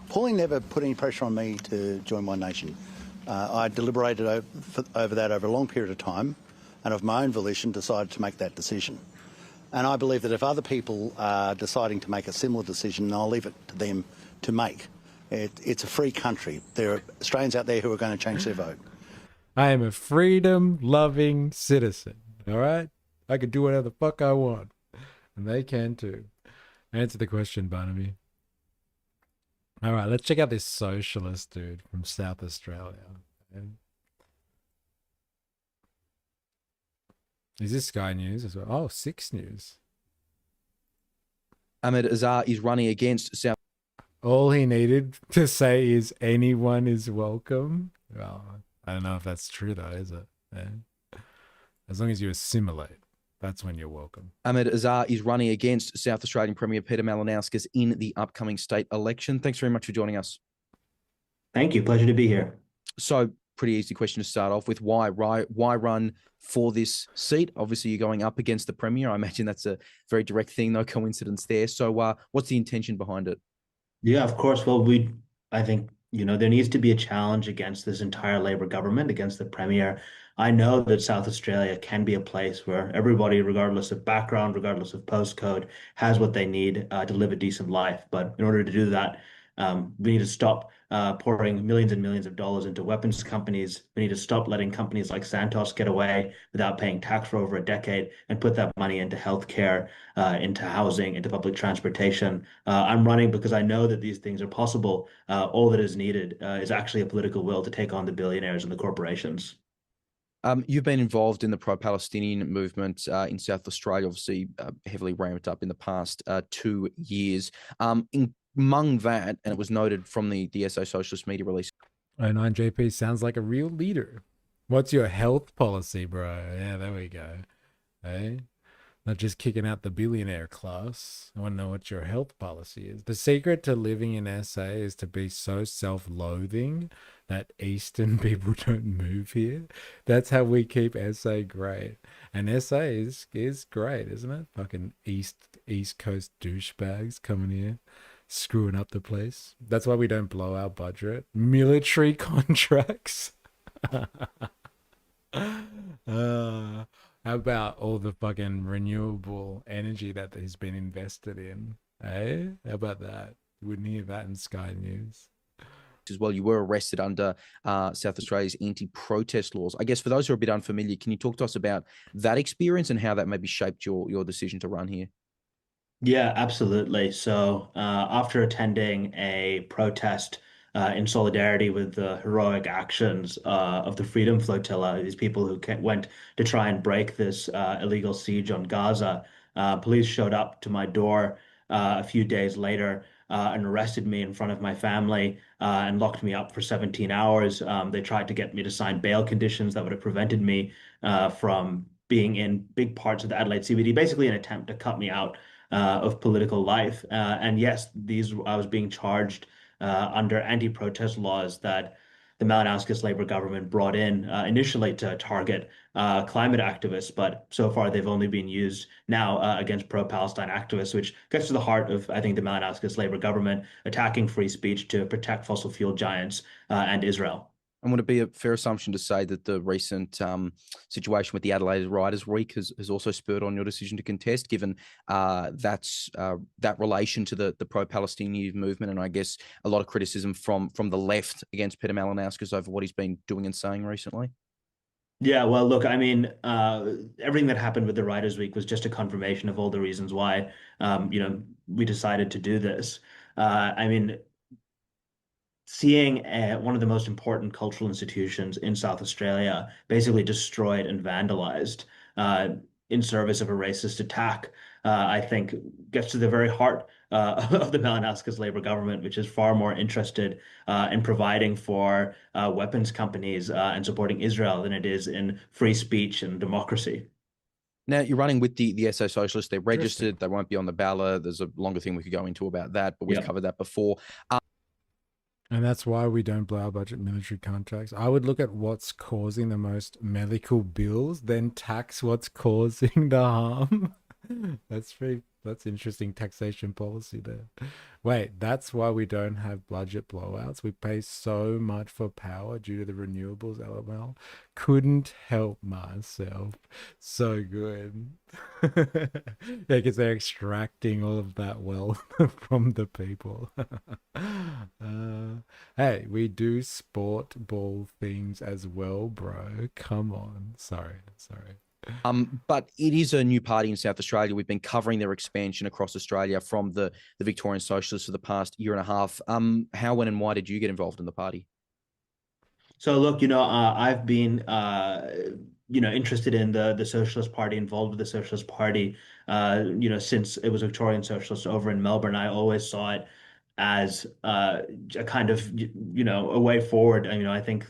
Pauline never put any pressure on me to join One Nation. I deliberated over that over a long period of time, and of my own volition decided to make that decision. And I believe that if other people are deciding to make a similar decision, I'll leave it to them to make. It's a free country. There are Australians out there who are going to change their vote. I am a freedom-loving citizen, all right? I can do whatever the fuck I want. And they can too. Answer the question, Barnaby. All right, let's check out this socialist dude from South Australia. Is this Sky News as well? Oh, 6 News. Ahmed Azhar is running against South. All he needed to say is anyone is welcome. Well, I don't know if that's true though, is it? Yeah. As long as you assimilate, that's when you're welcome. Ahmed Azhar is running against South Australian Premier Peter Malinauskas in the upcoming state election. Thanks very much for joining us. Thank you. Pleasure to be here. So, pretty easy question to start off with. Why run for this seat? Obviously, you're going up against the Premier. I imagine that's a very direct thing, no coincidence there. So, what's the intention behind it? Yeah, of course. Well, I think, there needs to be a challenge against this entire Labor government, against the Premier. I know that South Australia can be a place where everybody, regardless of background, regardless of postcode, has what they need to live a decent life. But in order to do that, we need to stop pouring millions and millions of dollars into weapons companies. We need to stop letting companies like Santos get away without paying tax for over a decade and put that money into healthcare, into housing, into public transportation. I'm running because I know that these things are possible. All that is needed is actually a political will to take on the billionaires and the corporations. You've been involved in the pro-Palestinian movement in South Australia, obviously heavily ramped up in the past 2 years. Among that, and it was noted from the SA Socialist media release. 09JP sounds like a real leader. What's your health policy, bro? Yeah, there we go. Hey? Not just kicking out the billionaire class. I want to know what your health policy is. The secret to living in SA is to be so self-loathing that Eastern people don't move here. That's how we keep SA great. And SA is great, isn't it? Fucking East Coast douchebags coming here, screwing up the place. That's why we don't blow our budget. Military contracts. How about all the fucking renewable energy that has been invested in? Eh? How about that? You wouldn't hear that in Sky News. As well, you were arrested under South Australia's anti-protest laws. I guess for those who are a bit unfamiliar, can you talk to us about that experience and how that maybe shaped your decision to run here? Yeah, absolutely. So after attending a protest in solidarity with the heroic actions of the Freedom Flotilla, these people who went to try and break this illegal siege on Gaza, police showed up to my door a few days later and arrested me in front of my family and locked me up for 17 hours. They tried to get me to sign bail conditions that would have prevented me from being in big parts of the Adelaide CBD, basically an attempt to cut me out of political life. And yes, I was being charged under anti-protest laws that the Malinauskas Labor government brought in initially to target climate activists, but so far they've only been used now against pro-Palestine activists, which gets to the heart of, I think, the Malinauskas Labor government attacking free speech to protect fossil fuel giants and Israel. And would it be a fair assumption to say that the recent situation with the Adelaide Writers' Week has also spurred on your decision to contest, given that relation to the pro-Palestinian movement, and I guess a lot of criticism from the left against Peter Malinauskas over what he's been doing and saying recently? Yeah, well, look, I mean, everything that happened with the Writers' Week was just a confirmation of all the reasons why, we decided to do this. I mean, seeing one of the most important cultural institutions in South Australia basically destroyed and vandalized in service of a racist attack, I think gets to the very heart of the Malinauskas Labor government, which is far more interested in providing for weapons companies and supporting Israel than it is in free speech and democracy. Now, you're running with the SA Socialists. They're registered. They won't be on the ballot. There's a longer thing we could go into about that, but we've covered that before. And that's why we don't blow our budget military contracts. I would look at what's causing the most medical bills, then tax what's causing the harm. That's interesting taxation policy there. Wait, that's why we don't have budget blowouts. We pay so much for power due to the renewables, LML. Couldn't help myself. So good. Yeah, because they're extracting all of that wealth from the people. Hey, we do sport ball things as well, bro. Come on. Sorry. But it is a new party in South Australia. We've been covering their expansion across Australia from the Victorian Socialists for the past year and a half. How, when, and why did you get involved in the party? So look, I've been, interested in the Socialist Party, involved with the Socialist Party, since it was Victorian Socialists over in Melbourne. I always saw it as a kind of, a way forward. I think,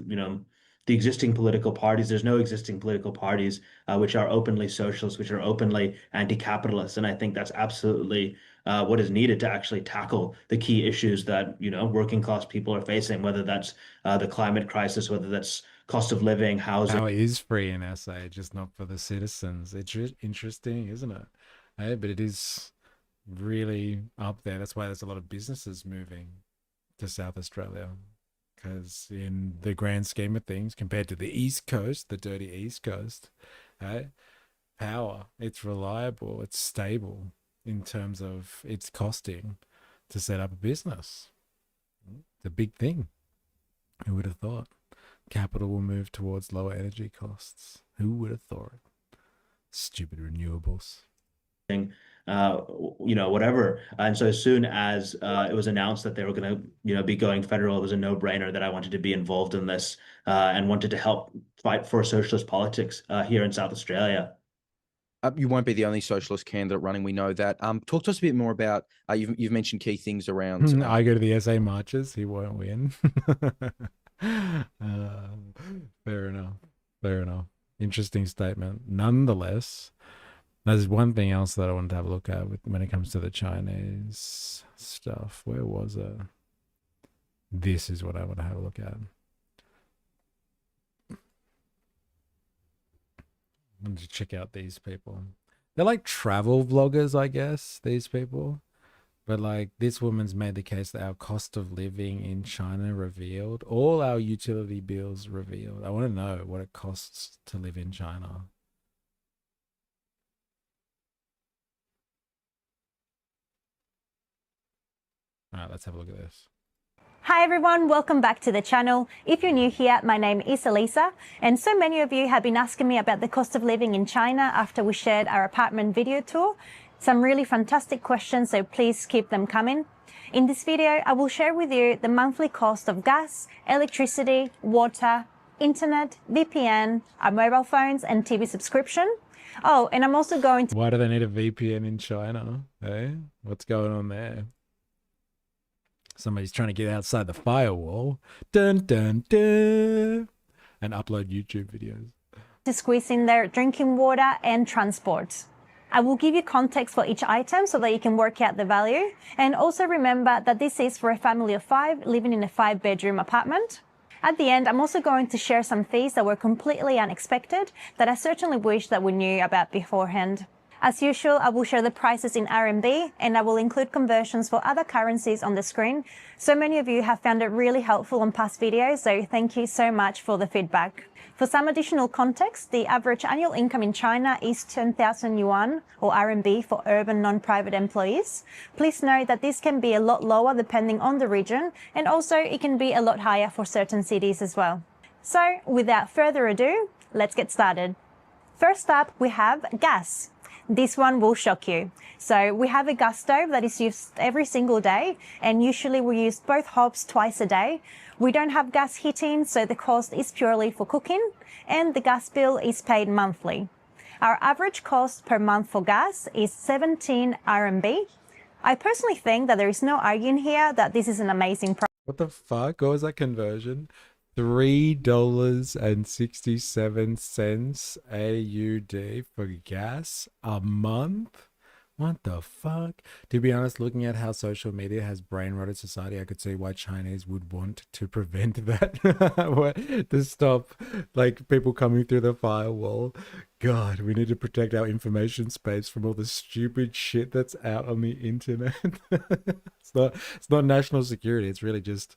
the existing political parties, there's no existing political parties which are openly socialist, which are openly anti-capitalist. And I think that's absolutely what is needed to actually tackle the key issues that, working class people are facing, whether that's the climate crisis, whether that's cost of living, housing. Power is free in SA, just not for the citizens. It's interesting, isn't it? Hey, but it is really up there. That's why there's a lot of businesses moving to South Australia. Because in the grand scheme of things, compared to the East Coast, the dirty East Coast, power, it's reliable, it's stable in terms of its costing to set up a business. It's a big thing. Who would have thought? Capital will move towards lower energy costs. Who would have thought? Stupid renewables. Whatever. And so as soon as it was announced that they were going to, be going federal, it was a no-brainer that I wanted to be involved in this and wanted to help fight for socialist politics here in South Australia. You won't be the only socialist candidate running. We know that. Talk to us a bit more about. You've mentioned key things around. I go to the SA marches. He won't win. Fair enough. Interesting statement. Nonetheless. There's one thing else that I wanted to have a look at when it comes to the Chinese stuff. Where was it? This is what I want to have a look at. I wanted to check out these people. They're like travel vloggers, I guess, these people. But like this woman's made the case that our cost of living in China revealed. All our utility bills revealed. I want to know what it costs to live in China. All right, let's have a look at this. Hi everyone, welcome back to the channel. If you're new here, my name is Elisa, and so many of you have been asking me about the cost of living in China after we shared our apartment video tour. Some really fantastic questions, so please keep them coming. In this video, I will share with you the monthly cost of gas, electricity, water, internet, VPN, our mobile phones and TV subscription. Oh, and I'm also going to... Why do they need a VPN in China? Hey, what's going on there? Somebody's trying to get outside the firewall. Dun, dun, dun. And upload YouTube videos. To squeeze in their drinking water and transport. I will give you context for each item so that you can work out the value. And also remember that this is for a family of 5 living in a 5-bedroom apartment. At the end, I'm also going to share some fees that were completely unexpected that I certainly wish that we knew about beforehand. As usual, I will share the prices in RMB and I will include conversions for other currencies on the screen. So many of you have found it really helpful on past videos, so thank you so much for the feedback. For some additional context, the average annual income in China is 10,000 yuan or RMB for urban non-private employees. Please note that this can be a lot lower depending on the region, and also it can be a lot higher for certain cities as well. So without further ado, let's get started. First up, we have gas. This one will shock you. So we have a gas stove that is used every single day, and usually we use both hobs twice a day. We don't have gas heating, so the cost is purely for cooking, and the gas bill is paid monthly. Our average cost per month for gas is 17 RMB. I personally think that there is no arguing here that this is an amazing price. What the fuck? What was that conversion? $3.67 AUD for gas a month. What the fuck? To be honest, looking at how social media has brain-rotted society, I could see why Chinese would want to prevent that. To stop, like, people coming through the firewall. God, we need to protect our information space from all the stupid shit that's out on the internet. It's not national security. It's really just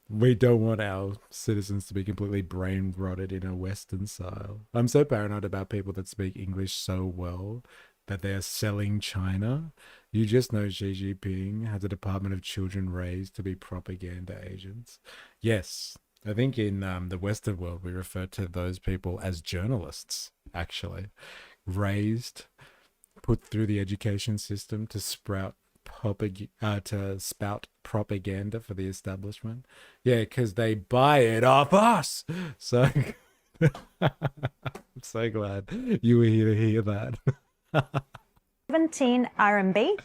we don't want our citizens to be completely brain-rotted in a Western style. I'm so paranoid about people that speak English so well that they are selling China. You just know Xi Jinping has a Department of Children raised to be propaganda agents. Yes, I think in the Western world, we refer to those people as journalists, actually. Raised, put through the education system to spout propaganda for the establishment. Yeah, because they buy it off us. So I'm so glad you were here to hear that. 17 RMB.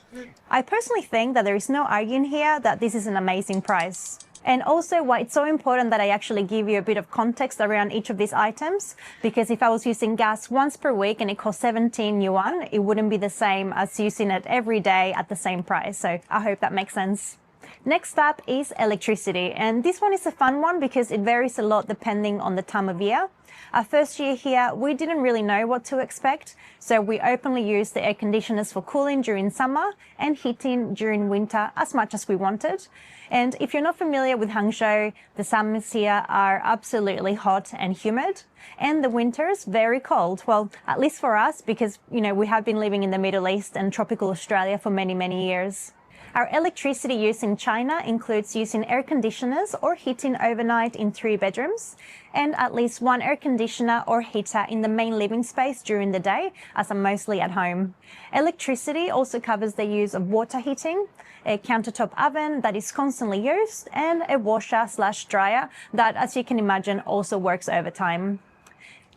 I personally think that there is no arguing here that this is an amazing price. And also why it's so important that I actually give you a bit of context around each of these items, because if I was using gas once per week and it cost 17 yuan, it wouldn't be the same as using it every day at the same price. So I hope that makes sense. Next up is electricity, and this one is a fun one because it varies a lot depending on the time of year. Our first year here, we didn't really know what to expect, so we openly used the air conditioners for cooling during summer and heating during winter as much as we wanted. And if you're not familiar with Hangzhou, the summers here are absolutely hot and humid, and the winters very cold. Well, at least for us, because we have been living in the Middle East and tropical Australia for many, many years. Our electricity use in China includes using air conditioners or heating overnight in 3 bedrooms, and at least 1 air conditioner or heater in the main living space during the day, as I'm mostly at home. Electricity also covers the use of water heating, a countertop oven that is constantly used, and a washer/dryer that, as you can imagine, also works overtime.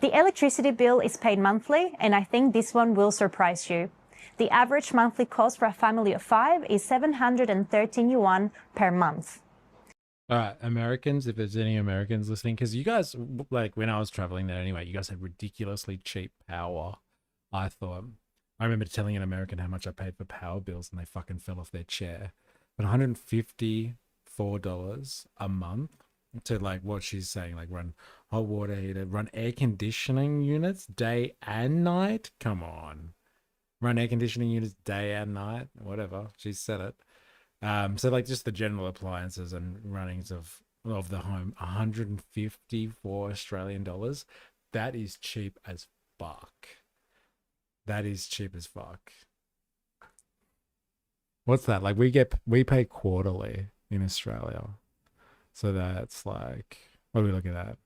The electricity bill is paid monthly, and I think this one will surprise you. The average monthly cost for a family of 5 is 713 yuan per month. All right, Americans, if there's any Americans listening, because you guys, like when I was traveling there anyway, you guys had ridiculously cheap power, I thought. I remember telling an American how much I paid for power bills and they fucking fell off their chair. But $154 a month to, like, what she's saying, like run hot water heater, run air conditioning units day and night? Come on. Run air conditioning units day and night, whatever. She said it. So like just the general appliances and runnings of the home, 154 Australian dollars. That is cheap as fuck. That is cheap as fuck. What's that? Like we pay quarterly in Australia. So that's like, what do we look at that?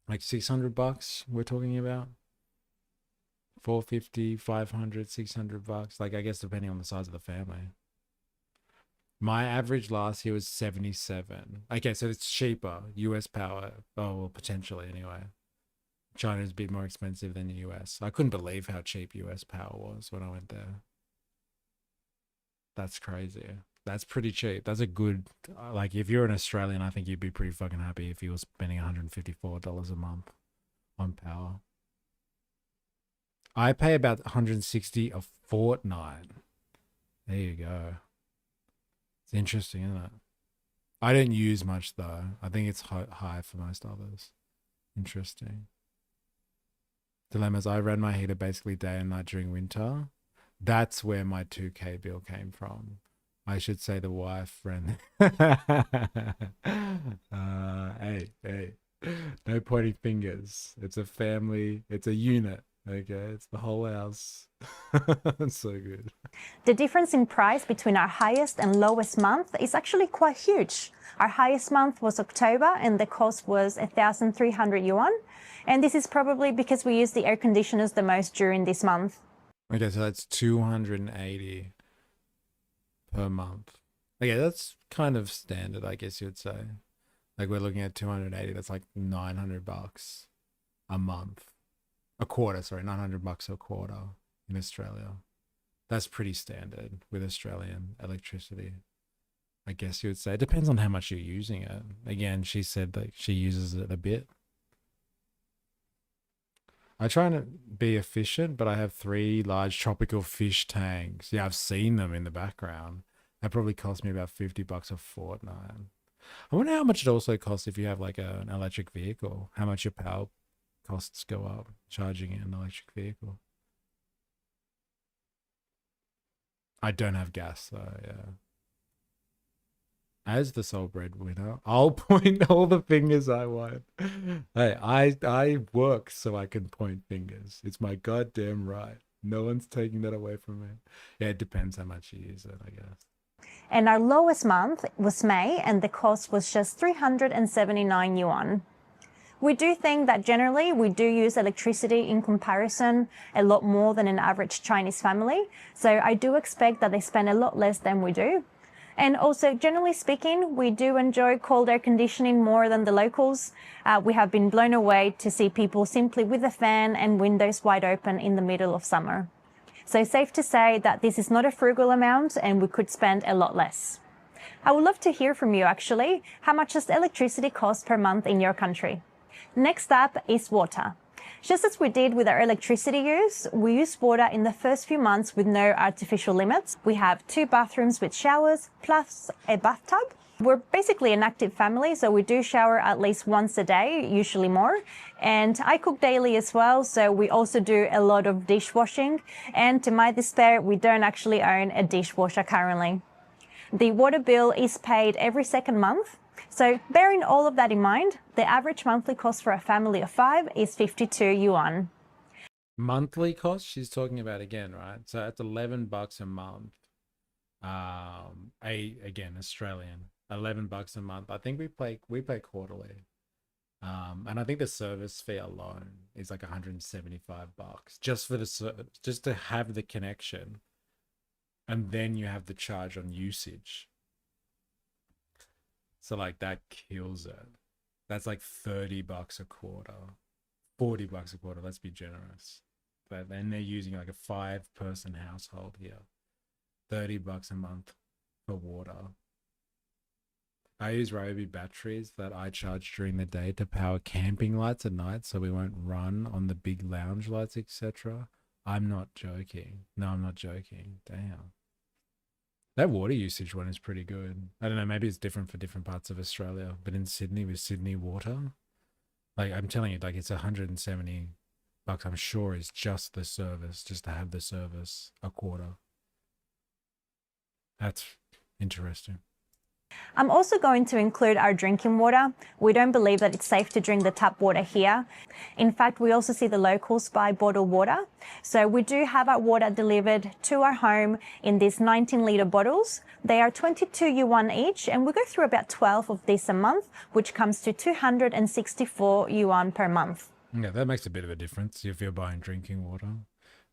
Like $600 we're talking about? 450, 500, $600, like I guess depending on the size of the family. My average last year was 77. Okay, so it's cheaper. US power, well, potentially anyway. China's a bit more expensive than the US. I couldn't believe how cheap US power was when I went there. That's crazy. That's pretty cheap. That's a good, like if you're an Australian, I think you'd be pretty fucking happy if you were spending $154 a month on power. I pay about 160 a fortnight. There you go. It's interesting, isn't it? I don't use much though. I think it's high for most others. Interesting. Dilemmas. I ran my heater basically day and night during winter. That's where my 2K bill came from. I should say the wife ran. Hey. No pointing fingers. It's a family. It's a unit. Okay, it's the whole house. It's so good. The difference in price between our highest and lowest month is actually quite huge. Our highest month was October and the cost was 1,300 yuan. And this is probably because we use the air conditioners the most during this month. Okay, so that's 280 per month. Okay, that's kind of standard, I guess you would say. Like we're looking at 280, that's like $900 a month. A quarter, sorry, $900 a quarter in Australia. That's pretty standard with Australian electricity. I guess you would say. It depends on how much you're using it. Again, she said that she uses it a bit. I try to be efficient, but I have 3 large tropical fish tanks. Yeah, I've seen them in the background. That probably cost me about $50 a fortnight. I wonder how much it also costs if you have like an electric vehicle. How much your power costs go up charging an electric vehicle. I don't have gas though, yeah. As the sole breadwinner, I'll point all the fingers I want. Hey, I work so I can point fingers. It's my goddamn right. No one's taking that away from me. Yeah, it depends how much you use it, I guess. And our lowest month was May, and the cost was just 379 yuan. We do think that generally we do use electricity in comparison a lot more than an average Chinese family. So I do expect that they spend a lot less than we do. And also, generally speaking, we do enjoy cold air conditioning more than the locals. We have been blown away to see people simply with a fan and windows wide open in the middle of summer. So safe to say that this is not a frugal amount and we could spend a lot less. I would love to hear from you actually. How much does electricity cost per month in your country? Next up is water. Just as we did with our electricity use, we use water in the first few months with no artificial limits. We have 2 bathrooms with showers plus a bathtub. We're basically an active family, so we do shower at least once a day, usually more. And I cook daily as well, so we also do a lot of dishwashing. And to my despair, we don't actually own a dishwasher currently. The water bill is paid every second month. So bearing all of that in mind, the average monthly cost for a family of 5 is 52 yuan. Monthly cost she's talking about again, right? So that's $11 a month. Again, Australian. $11 a month. I think we pay quarterly. And I think the service fee alone is like $175 just for just to have the connection. And then you have the charge on usage. So like that kills it. That's like $30 a quarter, $40 a quarter. Let's be generous. But then they're using like a 5-person household here. $30 a month for water. I use Ryobi batteries that I charge during the day to power camping lights at night, so we won't run on the big lounge lights, etc. I'm not joking. No, I'm not joking. Damn. That water usage one is pretty good. I don't know, maybe it's different for different parts of Australia, but in Sydney with Sydney Water, like I'm telling you, like it's $170, I'm sure is just the service, just to have the service a quarter. That's interesting. I'm also going to include our drinking water. We don't believe that it's safe to drink the tap water here. In fact, we also see the locals buy bottled water. So we do have our water delivered to our home in these 19-litre bottles. They are 22 yuan each, and we go through about 12 of these a month, which comes to 264 yuan per month. Yeah, that makes a bit of a difference if you're buying drinking water.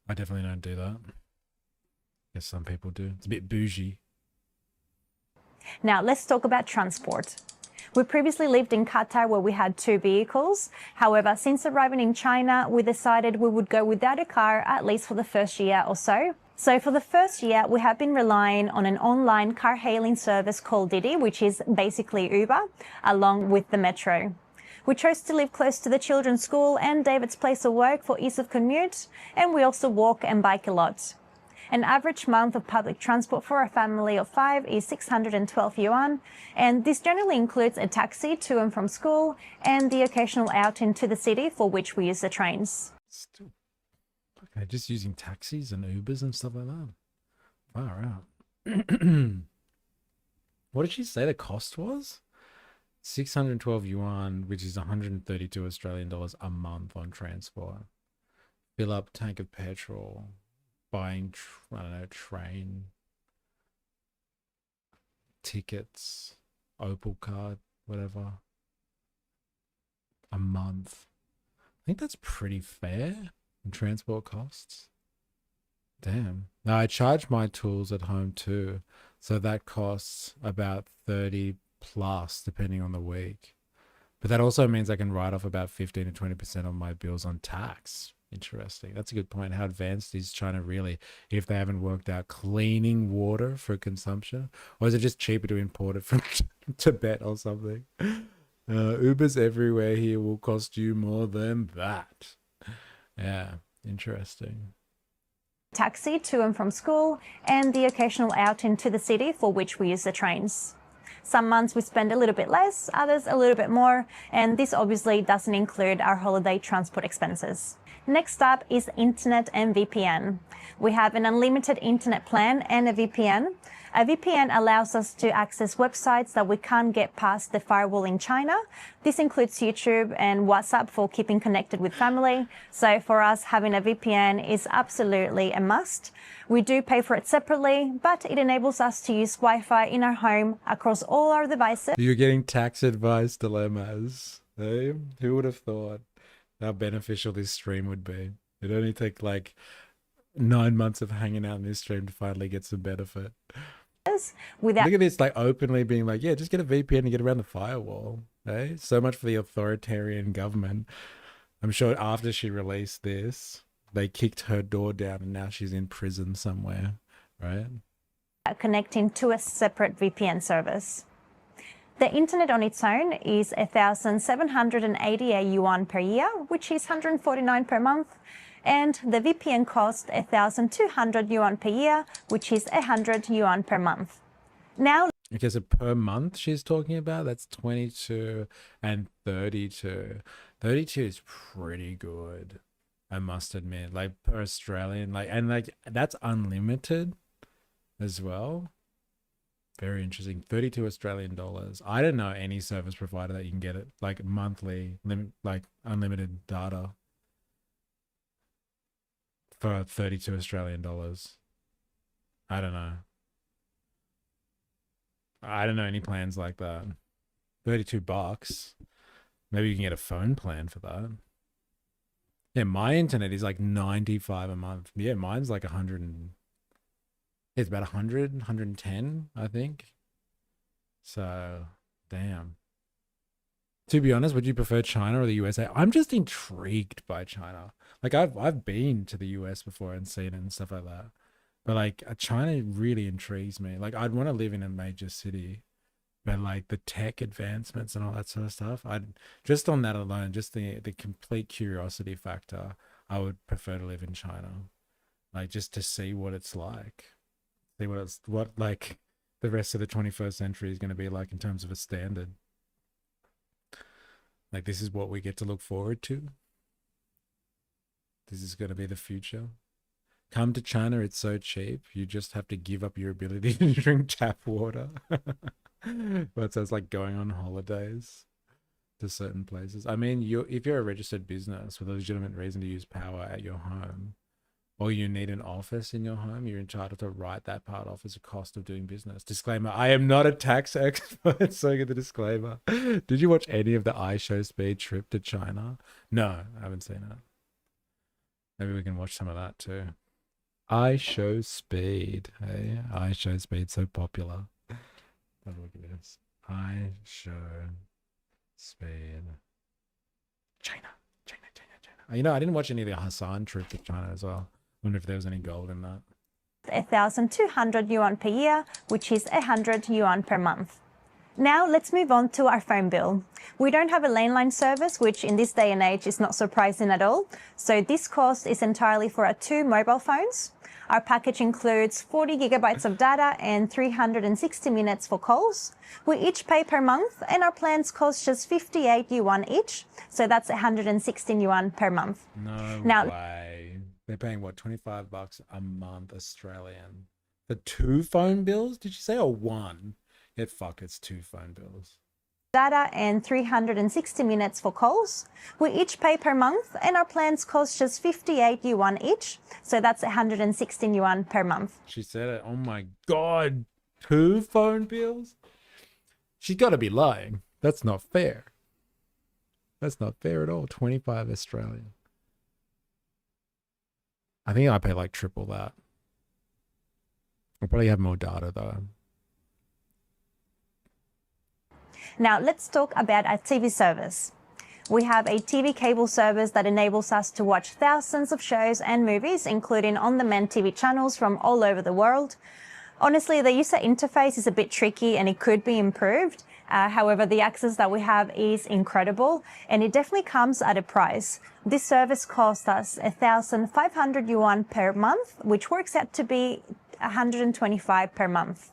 I definitely don't do that. Guess some people do. It's a bit bougie. Now, let's talk about transport. We previously lived in Qatar where we had 2 vehicles. However, since arriving in China, we decided we would go without a car at least for the first year or so. So for the first year, we have been relying on an online car hailing service called Didi, which is basically Uber, along with the metro. We chose to live close to the children's school and David's place of work for ease of commute, and we also walk and bike a lot. An average month of public transport for a family of 5 is 612 yuan, and this generally includes a taxi to and from school and the occasional outing to the city for which we use the trains. Still, okay, just using taxis and Ubers and stuff like that. Far out. What did she say the cost was? 612 yuan, which is 132 Australian dollars a month on transport. Fill up tank of petrol. Buying, I don't know, train tickets, Opal card, whatever, a month. I think that's pretty fair in transport costs. Damn. Now I charge my tools at home too, so that costs about 30 plus depending on the week. But that also means I can write off about 15 to 20% of my bills on tax. Interesting. That's a good point. How advanced is China really if they haven't worked out cleaning water for consumption? Or is it just cheaper to import it from Tibet or something? Ubers everywhere here will cost you more than that. Yeah, interesting. Taxi to and from school, and the occasional out into the city for which we use the trains. Some months we spend a little bit less, others a little bit more, and this obviously doesn't include our holiday transport expenses. Next up is internet and VPN. We have an unlimited internet plan and a VPN. A VPN allows us to access websites that we can't get past the firewall in China. This includes YouTube and WhatsApp for keeping connected with family. So for us, having a VPN is absolutely a must. We do pay for it separately, but it enables us to use Wi-Fi in our home across all our devices. You're getting tax advice dilemmas. Hey? Who would have thought how beneficial this stream would be? It only took like 9 months of hanging out in this stream to finally get some benefit. Without Look at this, like openly being like, yeah, just get a VPN and get around the firewall. Hey? So much for the authoritarian government. I'm sure after she released this, they kicked her door down and now she's in prison somewhere, right? Connecting to a separate VPN service. The internet on its own is 1,788 yuan per year, which is 149 per month. And the VPN costs 1,200 yuan per year, which is 100 yuan per month. Now, Okay, so per month she's talking about, that's 22 and 32. 32 is pretty good, I must admit. Like per Australian, like, and like that's unlimited as well. Very interesting. 32 Australian dollars. I don't know any service provider that you can get it like monthly, like unlimited data for 32 Australian dollars. I don't know. I don't know any plans like that. 32 bucks. Maybe you can get a phone plan for that. Yeah, my internet is like 95 a month. Yeah, mine's like 100 and it's about 100, 110, I think. So, damn. To be honest, would you prefer China or the USA? I'm just intrigued by China. Like I've been to the US before and seen it and stuff like that. But like China really intrigues me. Like I'd want to live in a major city. But like the tech advancements and all that sort of stuff, I'd just on that alone, just the complete curiosity factor, I would prefer to live in China. Like just to see what it's like. See what like the rest of the 21st century is going to be like in terms of a standard. Like this is what we get to look forward to. This is going to be the future. Come to China, it's so cheap. You just have to give up your ability to drink tap water. But so it's like going on holidays to certain places. I mean, if you're a registered business with a legitimate reason to use power at your home, or you need an office in your home, you're entitled to write that part off as a cost of doing business. Disclaimer, I am not a tax expert, so get the disclaimer. Did you watch any of the iShowSpeed trip to China? No, I haven't seen it. Maybe we can watch some of that too. iShowSpeed, hey? iShowSpeed, so popular. Have a look at this. iShowSpeed. China. You know, I didn't watch any of the Hassan trip to China as well. Wonder if there was any gold in that. 1,200 yuan per year, which is 100 yuan per month. Now let's move on to our phone bill. We don't have a landline service, which in this day and age is not surprising at all. So this cost is entirely for our 2 mobile phones. Our package includes 40 gigabytes of data and 360 minutes for calls. We each pay per month and our plans cost just 58 yuan each. So that's 116 yuan per month. No way. They're paying what, 25 bucks a month Australian for 2 phone bills? Did you say, or 1? Yeah, fuck, it's 2 phone bills. Data and 360 minutes for calls. We each pay per month and our plans cost just 58 yuan each. So that's 116 yuan per month. She said it. Oh my God. 2 phone bills? She's got to be lying. That's not fair. That's not fair at all. 25 Australian. I think I pay like triple that. I'll probably have more data though. Now let's talk about our TV service. We have a TV cable service that enables us to watch thousands of shows and movies, including on-demand TV channels from all over the world. Honestly, the user interface is a bit tricky and it could be improved. However, the access that we have is incredible and it definitely comes at a price. This service costs us 1,500 yuan per month, which works out to be 125 per month.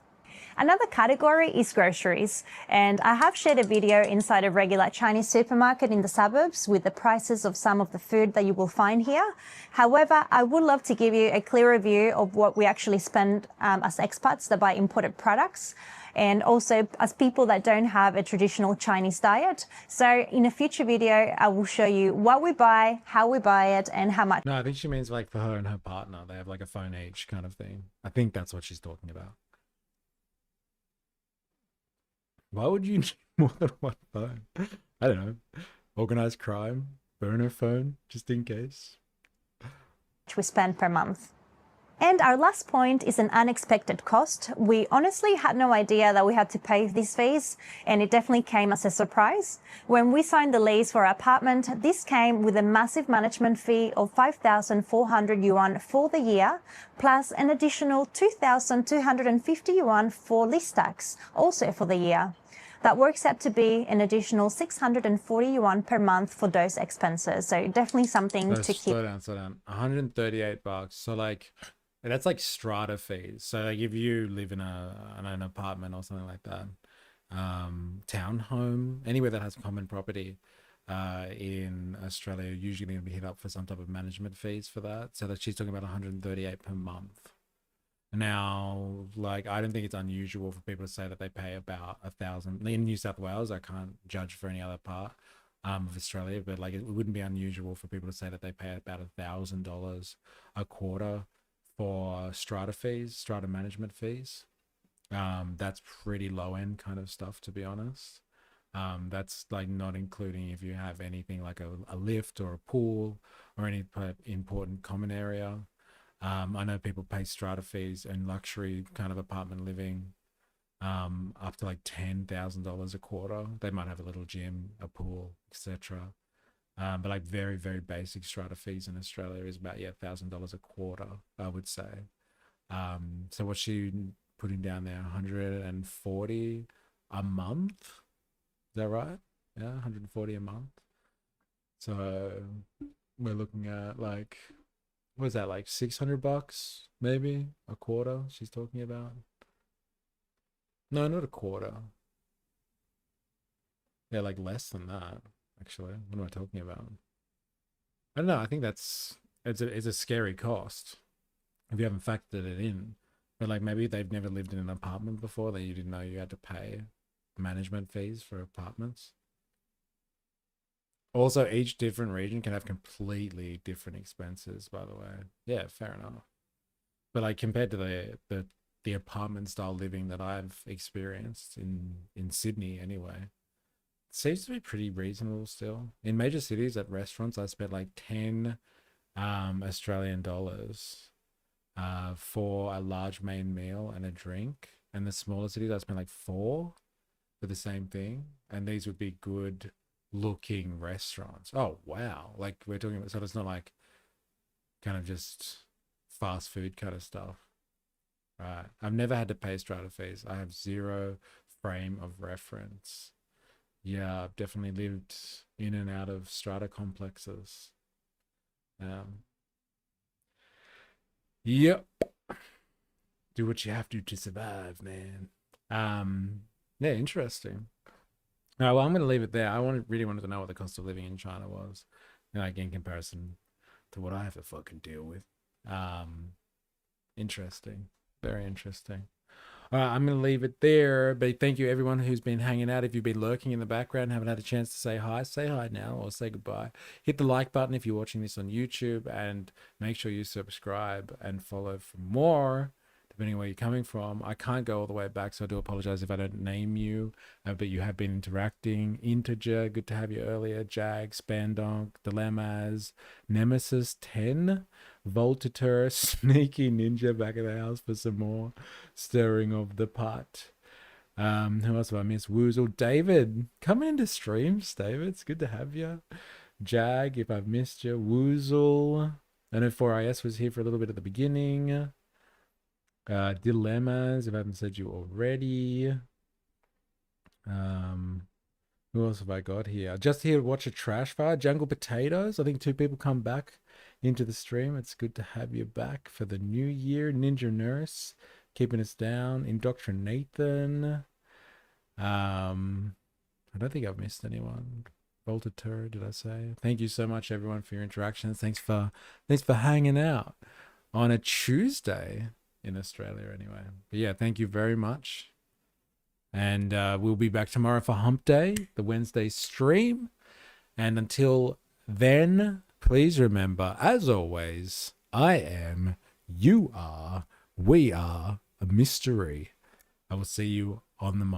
Another category is groceries, and I have shared a video inside a regular Chinese supermarket in the suburbs with the prices of some of the food that you will find here. However, I would love to give you a clearer view of what we actually spend as expats that buy imported products, and also as people that don't have a traditional Chinese diet. So in a future video, I will show you what we buy, how we buy it, and how much. No, I think she means like for her and her partner, they have like a phone each kind of thing. I think that's what she's talking about. Why would you need more than one phone? I don't know. Organized crime, burner phone, just in case. We spend per month. And our last point is an unexpected cost. We honestly had no idea that we had to pay these fees, and it definitely came as a surprise. When we signed the lease for our apartment, this came with a massive management fee of 5,400 yuan for the year, plus an additional 2,250 yuan for lease tax, also for the year. That works out to be an additional 640 yuan per month for those expenses. So definitely something to keep. Slow down. 138 bucks. So like, that's like strata fees. So like if you live in an apartment or something like that, townhome, anywhere that has common property in Australia, you're usually going to be hit up for some type of management fees for that. So that she's talking about 138 per month. Now, like, I don't think it's unusual for people to say that they pay about 1,000 in New South Wales. I can't judge for any other part of Australia, but like, it wouldn't be unusual for people to say that they pay about $1,000 a quarter for strata fees, strata management fees. That's pretty low end kind of stuff, to be honest. That's like not including if you have anything like a lift or a pool or any important common area. I know people pay strata fees and luxury kind of apartment living up to like $10,000 a quarter. They might have a little gym, a pool, etc. But like very, very basic strata fees in Australia is about $1,000 a quarter, I would say. So what's she putting down there? 140 a month? Is that right? Yeah, 140 a month. So we're looking at like, what is that, like 600 bucks maybe a quarter she's talking about? No, not a quarter. Yeah, like less than that actually. What am I talking about? I don't know. I think it's a scary cost if you haven't factored it in. But like maybe they've never lived in an apartment before, that you didn't know you had to pay management fees for apartments. Also, each different region can have completely different expenses, by the way. Yeah, fair enough. But like compared to the apartment style living that I've experienced in Sydney anyway, it seems to be pretty reasonable still. In major cities at restaurants, I spent like 10 Australian dollars for a large main meal and a drink. And the smaller cities, I spent like 4 for the same thing. And these would be good looking restaurants. Oh wow, like we're talking about, so it's not like kind of just fast food kind of stuff, right? I've never had to pay strata fees. I have zero frame of reference. Yeah, I've definitely lived in and out of strata complexes. Yep, do what you have to survive, man. Yeah, interesting. All right, well, I'm going to leave it there. I really wanted to know what the cost of living in China was, like in comparison to what I have to fucking deal with. Interesting, very interesting. All right, I'm going to leave it there. But thank you, everyone who's been hanging out. If you've been lurking in the background and haven't had a chance to say hi now or say goodbye. Hit the like button if you're watching this on YouTube, and make sure you subscribe and follow for more, depending on where you're coming from. I can't go all the way back, so I do apologize if I don't name you, but you have been interacting. Integer, good to have you earlier. Jag, Spandonk, Dilemmas, Nemesis 10, Voltatur, Sneaky Ninja back at the house for some more stirring of the pot. Who else have I missed? Woozle. David, coming into streams, David. It's good to have you. Jag, if I've missed you. Woozle. I know 4IS was here for a little bit at the beginning. Dilemmas, if I haven't said you already. Who else have I got here? Just here to watch a trash fire. Jungle Potatoes. I think 2 people come back into the stream. It's good to have you back for the new year. Ninja Nurse, keeping us down. Indoctrinathan. I don't think I've missed anyone. Voltatur, did I say? Thank you so much, everyone, for your interactions. Thanks for hanging out on a Tuesday in Australia, anyway. But yeah, thank you very much. And we'll be back tomorrow for Hump Day, the Wednesday stream. And until then, please remember, as always, I am, you are, we are a mystery. I will see you on the